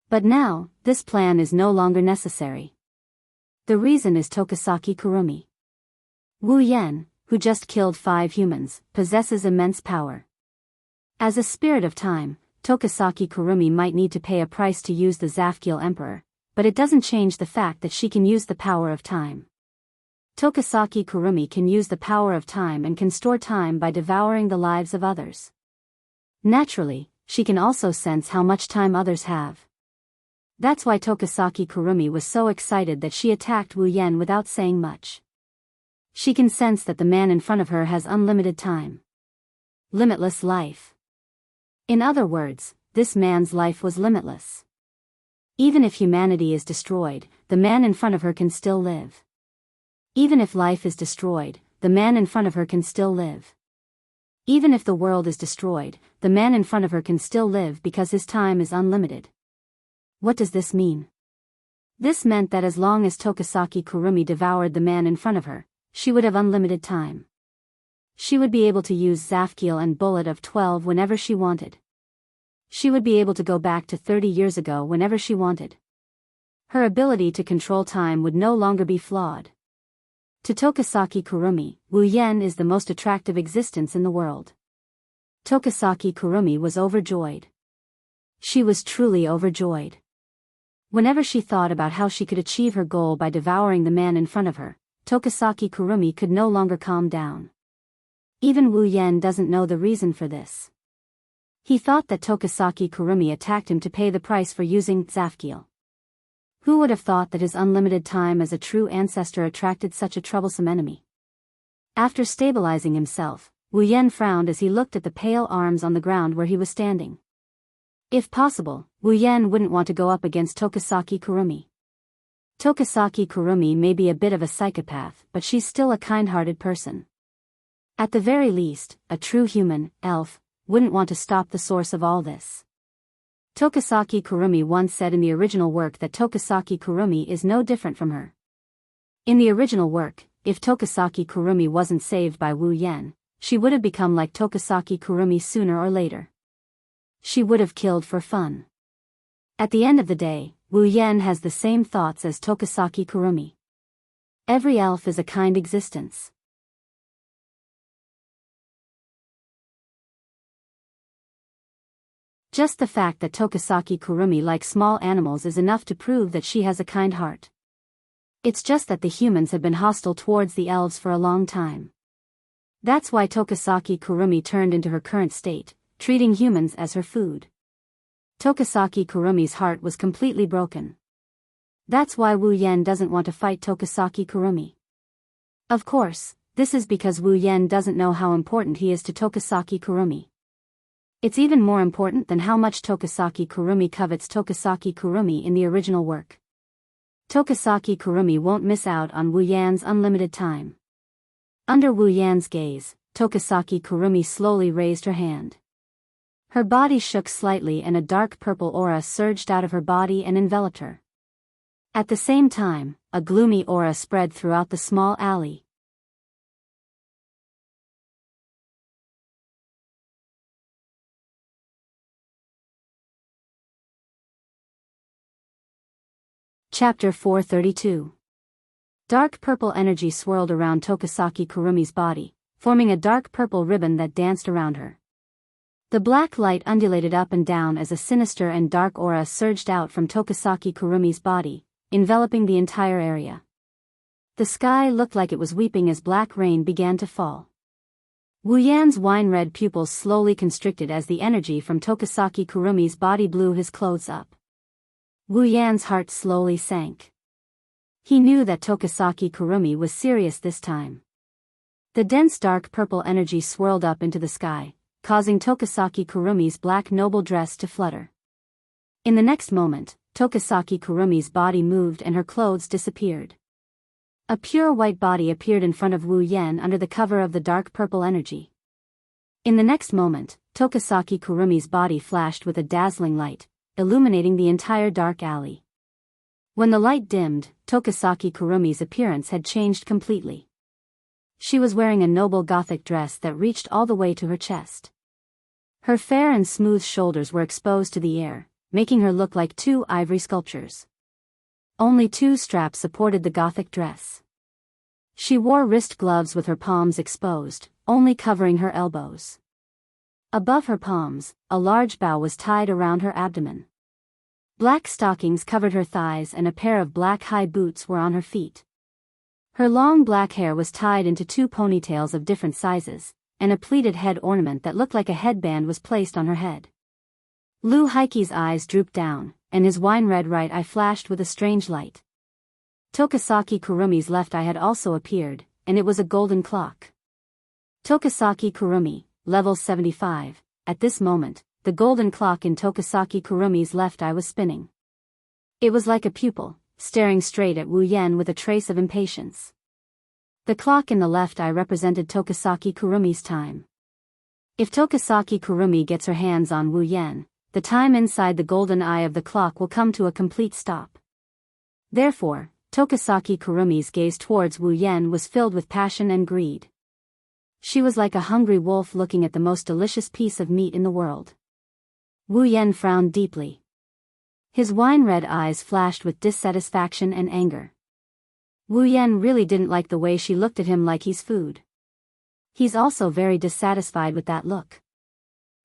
But now, this plan is no longer necessary. The reason is Tokasaki Kurumi. Wu Yen, who just killed 5 humans, possesses immense power. As a spirit of time, Tokasaki Kurumi might need to pay a price to use the Zafkiel Emperor, but it doesn't change the fact that she can use the power of time. Tokasaki Kurumi can use the power of time and can store time by devouring the lives of others. Naturally, she can also sense how much time others have. That's why Tokasaki Kurumi was so excited that she attacked Wu Yen without saying much. She can sense that the man in front of her has unlimited time. Limitless life. In other words, this man's life was limitless. Even if humanity is destroyed, the man in front of her can still live. Even if life is destroyed, the man in front of her can still live. Even if the world is destroyed, the man in front of her can still live because his time is unlimited. What does this mean? This meant that as long as Tokasaki Kurumi devoured the man in front of her, she would have unlimited time. She would be able to use Zafkiel and Bullet of 12 whenever she wanted. She would be able to go back to 30 years ago whenever she wanted. Her ability to control time would no longer be flawed. To Tokasaki Kurumi, Wu Yen is the most attractive existence in the world. Tokasaki Kurumi was overjoyed. She was truly overjoyed. Whenever she thought about how she could achieve her goal by devouring the man in front of her, Tokasaki Kurumi could no longer calm down. Even Wu Yen doesn't know the reason for this. He thought that Tokasaki Kurumi attacked him to pay the price for using Zafkiel. Who would have thought that his unlimited time as a true ancestor attracted such a troublesome enemy? After stabilizing himself, Wu Yen frowned as he looked at the pale arms on the ground where he was standing. If possible, Wu Yen wouldn't want to go up against Tokasaki Kurumi. Tokasaki Kurumi may be a bit of a psychopath, but she's still a kind-hearted person. At the very least, a true human, elf, wouldn't want to stop the source of all this. Tokasaki Kurumi once said in the original work that Tokasaki Kurumi is no different from her. In the original work, if Tokasaki Kurumi wasn't saved by Wu Yen, she would have become like Tokasaki Kurumi sooner or later. She would have killed for fun. At the end of the day, Wu Yen has the same thoughts as Tokasaki Kurumi. Every elf is a kind existence. Just the fact that Tokasaki Kurumi likes small animals is enough to prove that she has a kind heart. It's just that the humans have been hostile towards the elves for a long time. That's why Tokasaki Kurumi turned into her current state, treating humans as her food. Tokasaki Kurumi's heart was completely broken. That's why Wu Yen doesn't want to fight Tokasaki Kurumi. Of course, this is because Wu Yen doesn't know how important he is to Tokasaki Kurumi. It's even more important than how much Tokasaki Kurumi covets Tokasaki Kurumi in the original work. Tokasaki Kurumi won't miss out on Wu Yan's unlimited time. Under Wu Yan's gaze, Tokasaki Kurumi slowly raised her hand. Her body shook slightly and a dark purple aura surged out of her body and enveloped her. At the same time, a gloomy aura spread throughout the small alley. Chapter 432. Dark purple energy swirled around Tokasaki Kurumi's body, forming a dark purple ribbon that danced around her. The black light undulated up and down as a sinister and dark aura surged out from Tokasaki Kurumi's body, enveloping the entire area. The sky looked like it was weeping as black rain began to fall. Wu Yan's wine-red pupils slowly constricted as the energy from Tokasaki Kurumi's body blew his clothes up. Wu Yan's heart slowly sank. He knew that Tokasaki Kurumi was serious this time. The dense dark purple energy swirled up into the sky, causing Tokasaki Kurumi's black noble dress to flutter. In the next moment, Tokasaki Kurumi's body moved and her clothes disappeared. A pure white body appeared in front of Wu Yan under the cover of the dark purple energy. In the next moment, Tokasaki Kurumi's body flashed with a dazzling light, illuminating the entire dark alley. When the light dimmed, Tokasaki Kurumi's appearance had changed completely. She was wearing a noble Gothic dress that reached all the way to her chest. Her fair and smooth shoulders were exposed to the air, making her look like two ivory sculptures. Only two straps supported the Gothic dress. She wore wrist gloves with her palms exposed, only covering her elbows. Above her palms, a large bow was tied around her abdomen. Black stockings covered her thighs and a pair of black high boots were on her feet. Her long black hair was tied into two ponytails of different sizes, and a pleated head ornament that looked like a headband was placed on her head. Lu Haiki's eyes drooped down, and his wine-red right eye flashed with a strange light. Tokasaki Kurumi's left eye had also appeared, and it was a golden clock. Tokasaki Kurumi, level 75, at this moment, the golden clock in Tokasaki Kurumi's left eye was spinning. It was like a pupil, staring straight at Wu Yan with a trace of impatience. The clock in the left eye represented Tokasaki Kurumi's time. If Tokasaki Kurumi gets her hands on Wu Yan, the time inside the golden eye of the clock will come to a complete stop. Therefore, Tokasaki Kurumi's gaze towards Wu Yen was filled with passion and greed. She was like a hungry wolf looking at the most delicious piece of meat in the world. Wu Yen frowned deeply. His wine-red eyes flashed with dissatisfaction and anger. Wu Yen really didn't like the way she looked at him like he's food. He's also very dissatisfied with that look.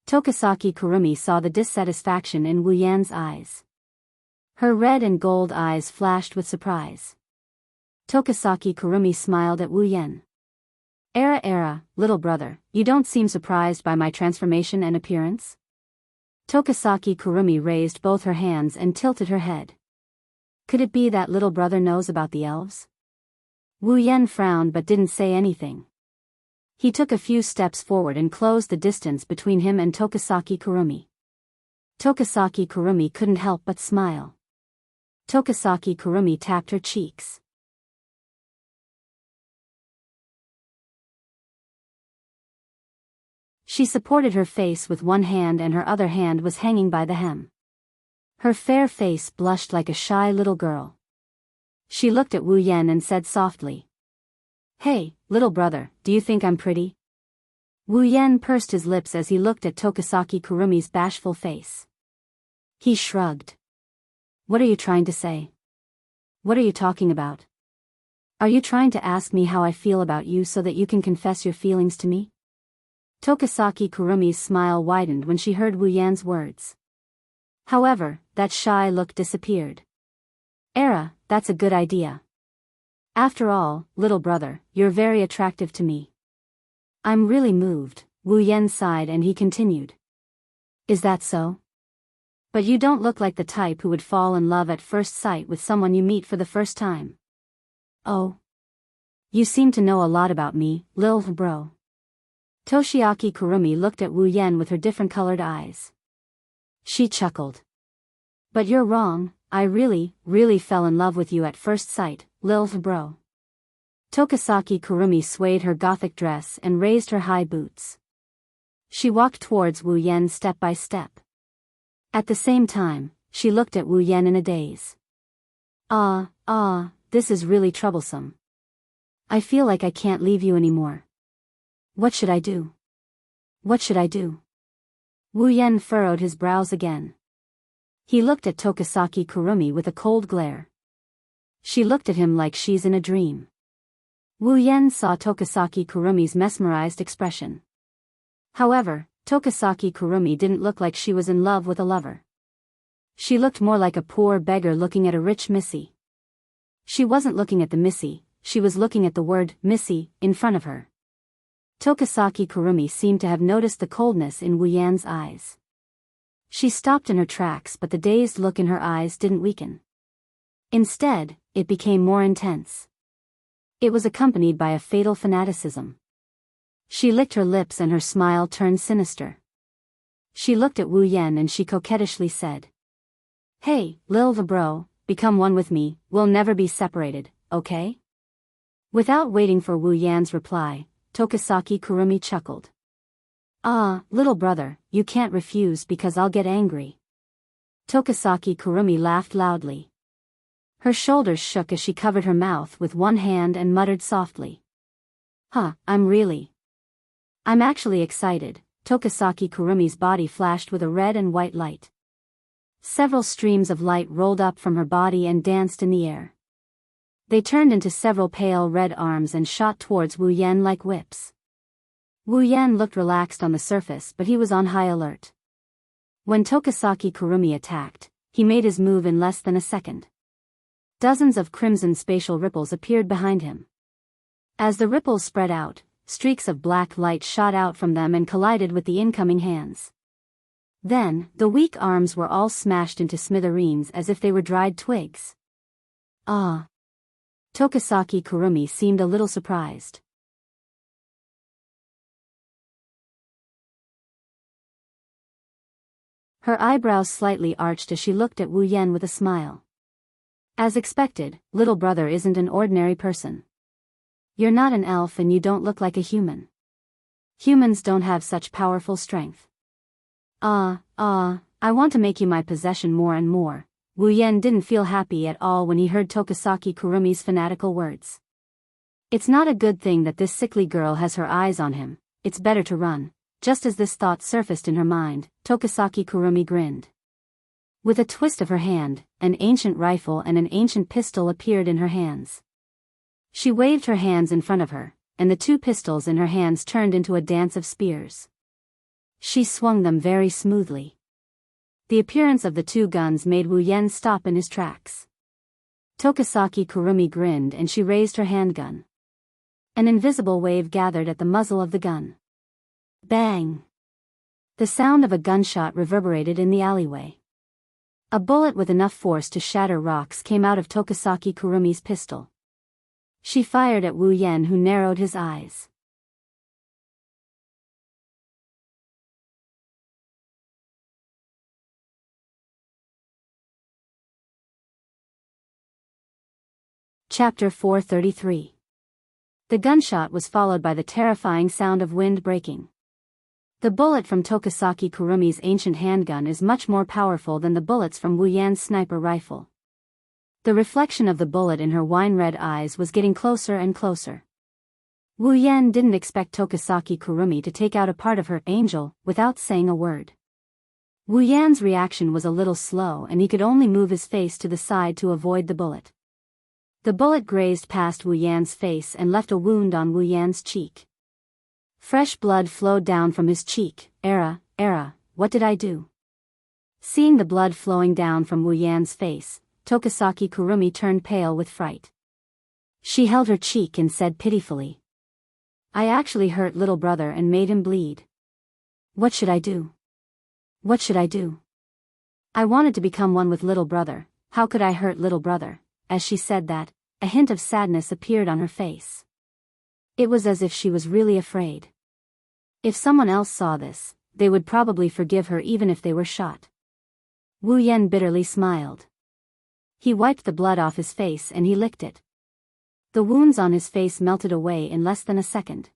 Tokasaki Kurumi saw the dissatisfaction in Wu Yan's eyes. Her red and gold eyes flashed with surprise. Tokasaki Kurumi smiled at Wu Yen. Little brother, you don't seem surprised by my transformation and appearance? Tokasaki Kurumi raised both her hands and tilted her head. Could it be that little brother knows about the elves? Wu Yen frowned but didn't say anything. He took a few steps forward and closed the distance between him and Tokasaki Kurumi. Tokasaki Kurumi couldn't help but smile. Tokasaki Kurumi tapped her cheeks. She supported her face with one hand and her other hand was hanging by the hem. Her fair face blushed like a shy little girl. She looked at Wu Yen and said softly, "Hey, little brother, do you think I'm pretty?" Wu Yen pursed his lips as he looked at Tokasaki Kurumi's bashful face. He shrugged. "What are you trying to say? What are you talking about? Are you trying to ask me how I feel about you so that you can confess your feelings to me?" Tokasaki Kurumi's smile widened when she heard Wu Yan's words. However, that shy look disappeared. That's a good idea. After all, little brother, you're very attractive to me. I'm really moved, Wu Yen sighed and he continued. Is that so? But you don't look like the type who would fall in love at first sight with someone you meet for the first time. Oh. You seem to know a lot about me, lil bro. Toshiaki Kurumi looked at Wu Yen with her different colored eyes. She chuckled. But you're wrong, I really fell in love with you at first sight, lil bro. Tokasaki Kurumi swayed her gothic dress and raised her high boots. She walked towards Wu Yen step by step. At the same time, she looked at Wu Yen in a daze. This is really troublesome. I feel like I can't leave you anymore. What should I do? What should I do? Wu Yen furrowed his brows again. He looked at Tokasaki Kurumi with a cold glare. She looked at him like she's in a dream. Wu Yen saw Tokasaki Kurumi's mesmerized expression. However, Tokasaki Kurumi didn't look like she was in love with a lover. She looked more like a poor beggar looking at a rich missy. She wasn't looking at the missy, she was looking at the word missy in front of her. Tokasaki Kurumi seemed to have noticed the coldness in Wu Yan's eyes. She stopped in her tracks but the dazed look in her eyes didn't weaken. Instead, it became more intense. It was accompanied by a fatal fanaticism. She licked her lips and her smile turned sinister. She looked at Wu Yen and she coquettishly said, "Hey, lil bro, become one with me, we'll never be separated, okay?" Without waiting for Wu Yan's reply, Tokasaki Kurumi chuckled. Little brother, you can't refuse because I'll get angry. Tokasaki Kurumi laughed loudly. Her shoulders shook as she covered her mouth with one hand and muttered softly. I'm actually excited. Tokasaki Kurumi's body flashed with a red and white light. Several streams of light rolled up from her body and danced in the air. They turned into several pale red arms and shot towards Wu Yen like whips. Wu Yen looked relaxed on the surface but he was on high alert. When Tokasaki Kurumi attacked, he made his move in less than a second. Dozens of crimson spatial ripples appeared behind him. As the ripples spread out, streaks of black light shot out from them and collided with the incoming hands. Then, the weak arms were all smashed into smithereens as if they were dried twigs. Tokasaki Kurumi seemed a little surprised. Her eyebrows slightly arched as she looked at Wu Yen with a smile. As expected, little brother isn't an ordinary person. You're not an elf and you don't look like a human. Humans don't have such powerful strength. I want to make you my possession more and more, Wu Yen didn't feel happy at all when he heard Tokasaki Kurumi's fanatical words. It's not a good thing that this sickly girl has her eyes on him, it's better to run. Just as this thought surfaced in her mind, Tokasaki Kurumi grinned. With a twist of her hand, an ancient rifle and an ancient pistol appeared in her hands. She waved her hands in front of her, and the two pistols in her hands turned into a dance of spears. She swung them very smoothly. The appearance of the two guns made Wu Yen stop in his tracks. Tokasaki Kurumi grinned and she raised her handgun. An invisible wave gathered at the muzzle of the gun. Bang! The sound of a gunshot reverberated in the alleyway. A bullet with enough force to shatter rocks came out of Tokasaki Kurumi's pistol. She fired at Wu Yen, who narrowed his eyes. Chapter 433. The gunshot was followed by the terrifying sound of wind breaking. The bullet from Tokasaki Kurumi's ancient handgun is much more powerful than the bullets from Wu Yan's sniper rifle. The reflection of the bullet in her wine-red eyes was getting closer and closer. Wu Yan didn't expect Tokasaki Kurumi to take out a part of her angel without saying a word. Wu Yan's reaction was a little slow and he could only move his face to the side to avoid the bullet. The bullet grazed past Wu Yan's face and left a wound on Wu Yan's cheek. Fresh blood flowed down from his cheek. Era, what did I do? Seeing the blood flowing down from Wu Yan's face, Tokasaki Kurumi turned pale with fright. She held her cheek and said pitifully, I actually hurt little brother and made him bleed. What should I do? What should I do? I wanted to become one with little brother, how could I hurt little brother? As she said that, a hint of sadness appeared on her face. It was as if she was really afraid. If someone else saw this, they would probably forgive her even if they were shot. Wu Yen bitterly smiled. He wiped the blood off his face and he licked it. The wounds on his face melted away in less than a second.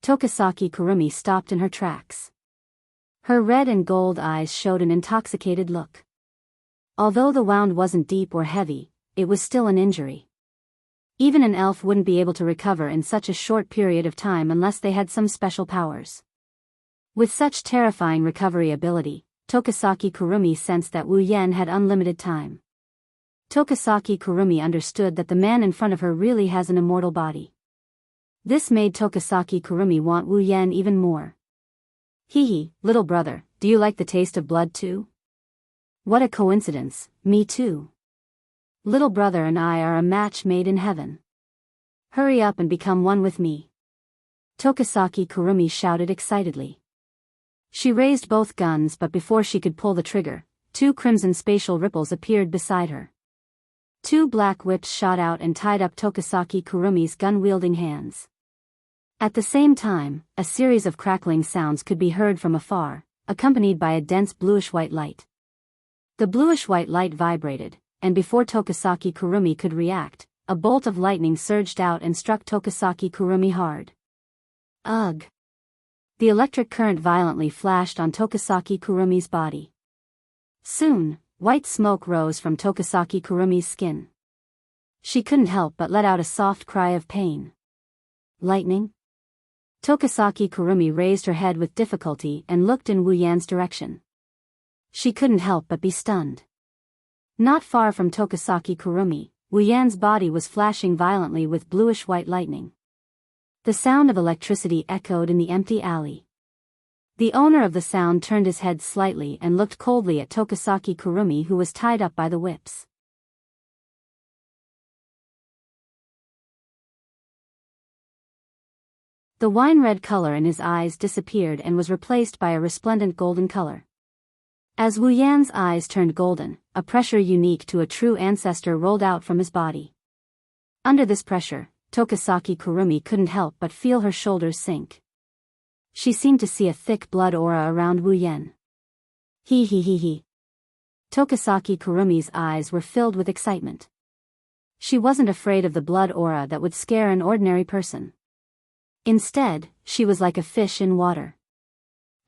Tokasaki Kurumi stopped in her tracks. Her red and gold eyes showed an intoxicated look. Although the wound wasn't deep or heavy, it was still an injury. Even an elf wouldn't be able to recover in such a short period of time unless they had some special powers. With such terrifying recovery ability, Tokasaki Kurumi sensed that Wu Yen had unlimited time. Tokasaki Kurumi understood that the man in front of her really has an immortal body. This made Tokasaki Kurumi want Wu Yen even more. Hee, little brother, do you like the taste of blood too? What a coincidence, me too. Little brother and I are a match made in heaven. Hurry up and become one with me. Tokasaki Kurumi shouted excitedly. She raised both guns, but before she could pull the trigger, two crimson spatial ripples appeared beside her. Two black whips shot out and tied up Tokasaki Kurumi's gun-wielding hands. At the same time, a series of crackling sounds could be heard from afar, accompanied by a dense bluish-white light. The bluish-white light vibrated, and before Tokasaki Kurumi could react, a bolt of lightning surged out and struck Tokasaki Kurumi hard. Ugh! The electric current violently flashed on Tokasaki Kurumi's body. Soon, white smoke rose from Tokasaki Kurumi's skin. She couldn't help but let out a soft cry of pain. Lightning? Tokasaki Kurumi raised her head with difficulty and looked in Wu Yan's direction. She couldn't help but be stunned. Not far from Tokasaki Kurumi, Wu Yan's body was flashing violently with bluish-white lightning. The sound of electricity echoed in the empty alley. The owner of the sound turned his head slightly and looked coldly at Tokasaki Kurumi, who was tied up by the whips. The wine-red color in his eyes disappeared and was replaced by a resplendent golden color. As Wu Yan's eyes turned golden, a pressure unique to a true ancestor rolled out from his body. Under this pressure, Tokasaki Kurumi couldn't help but feel her shoulders sink. She seemed to see a thick blood aura around Wu Yen. He. Tokasaki Kurumi's eyes were filled with excitement. She wasn't afraid of the blood aura that would scare an ordinary person. Instead, she was like a fish in water.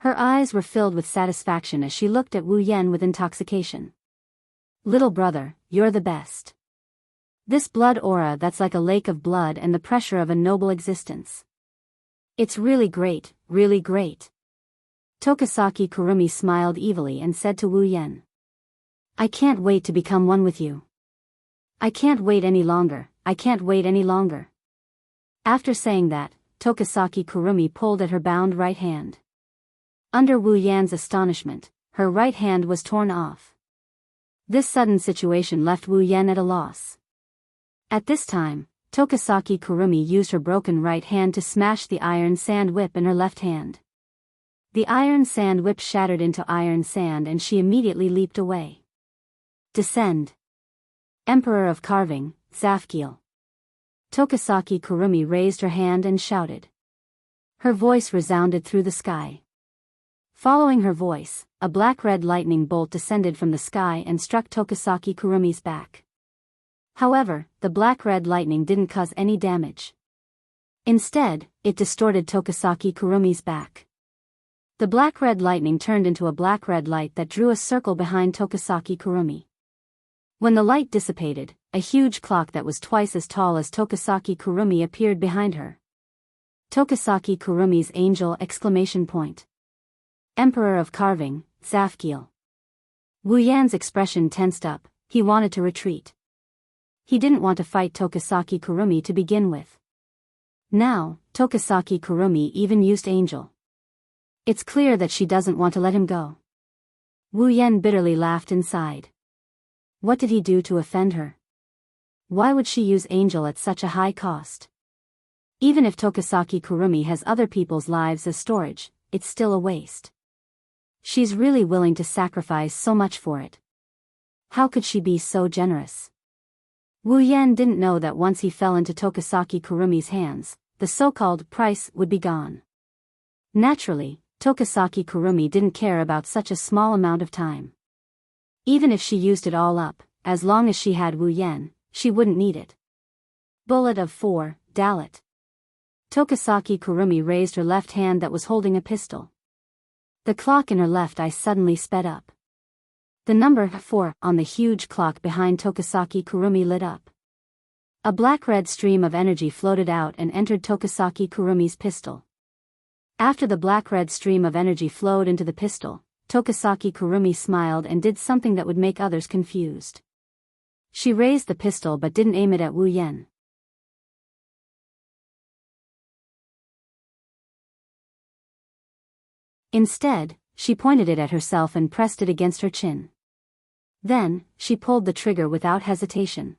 Her eyes were filled with satisfaction as she looked at Wu Yen with intoxication. Little brother, you're the best. This blood aura that's like a lake of blood and the pressure of a noble existence. It's really great, really great. Tokasaki Kurumi smiled evilly and said to Wu Yen. I can't wait to become one with you. I can't wait any longer, I can't wait any longer. After saying that, Tokasaki Kurumi pulled at her bound right hand. Under Wu Yan's astonishment, her right hand was torn off. This sudden situation left Wu Yan at a loss. At this time, Tokasaki Kurumi used her broken right hand to smash the iron sand whip in her left hand. The iron sand whip shattered into iron sand and she immediately leaped away. Descend. Emperor of Carving, Zafkiel. Tokasaki Kurumi raised her hand and shouted. Her voice resounded through the sky. Following her voice, a black-red lightning bolt descended from the sky and struck Tokasaki Kurumi's back. However, the black-red lightning didn't cause any damage. Instead, it distorted Tokasaki Kurumi's back. The black-red lightning turned into a black-red light that drew a circle behind Tokasaki Kurumi. When the light dissipated, a huge clock that was twice as tall as Tokasaki Kurumi appeared behind her. Tokasaki Kurumi's angel! Emperor of Carving, Zafkiel. Wu Yan's expression tensed up, he wanted to retreat. He didn't want to fight Tokasaki Kurumi to begin with. Now, Tokasaki Kurumi even used angel. It's clear that she doesn't want to let him go. Wu Yan bitterly laughed inside. What did he do to offend her? Why would she use angel at such a high cost? Even if Tokasaki Kurumi has other people's lives as storage, it's still a waste. She's really willing to sacrifice so much for it. How could she be so generous? Wu Yan didn't know that once he fell into Tokasaki Kurumi's hands, the so-called price would be gone. Naturally, Tokasaki Kurumi didn't care about such a small amount of time. Even if she used it all up, as long as she had Wu Yan, she wouldn't need it. Bullet of 4, Dalit. Tokasaki Kurumi raised her left hand that was holding a pistol. The clock in her left eye suddenly sped up. The number 4 on the huge clock behind Tokasaki Kurumi lit up. A black-red stream of energy floated out and entered Tokasaki Kurumi's pistol. After the black-red stream of energy flowed into the pistol, Tokasaki Kurumi smiled and did something that would make others confused. She raised the pistol but didn't aim it at Wu Yan. Instead, she pointed it at herself and pressed it against her chin. Then, she pulled the trigger without hesitation.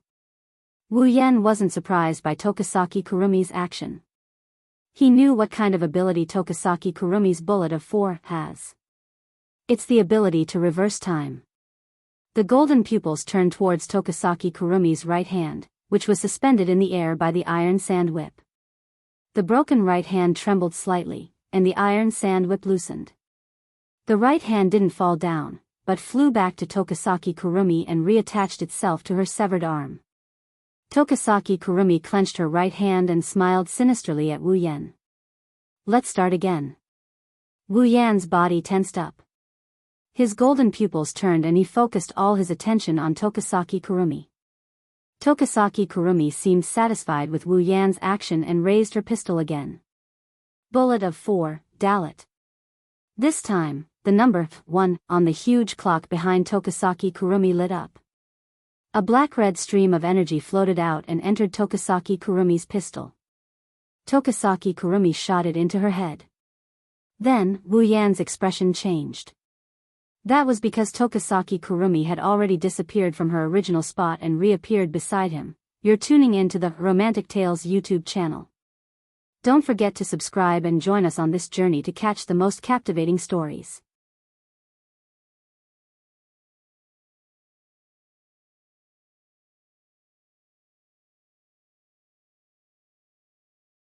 Wu Yan wasn't surprised by Tokasaki Kurumi's action. He knew what kind of ability Tokasaki Kurumi's bullet of 4 has. It's the ability to reverse time. The golden pupils turned towards Tokasaki Kurumi's right hand, which was suspended in the air by the iron sand whip. The broken right hand trembled slightly, and the iron sand whip loosened. The right hand didn't fall down, but flew back to Tokasaki Kurumi and reattached itself to her severed arm. Tokasaki Kurumi clenched her right hand and smiled sinisterly at Wu Yan. Let's start again. Wu Yan's body tensed up. His golden pupils turned and he focused all his attention on Tokasaki Kurumi. Tokasaki Kurumi seemed satisfied with Wu Yan's action and raised her pistol again. Bullet of 4, Dalit. This time, the number 1 on the huge clock behind Tokasaki Kurumi lit up. A black-red stream of energy floated out and entered Tokasaki Kurumi's pistol. Tokasaki Kurumi shot it into her head. Then, Wu Yan's expression changed. That was because Tokasaki Kurumi had already disappeared from her original spot and reappeared beside him. You're tuning in to the Romantic Tales YouTube channel. Don't forget to subscribe and join us on this journey to catch the most captivating stories.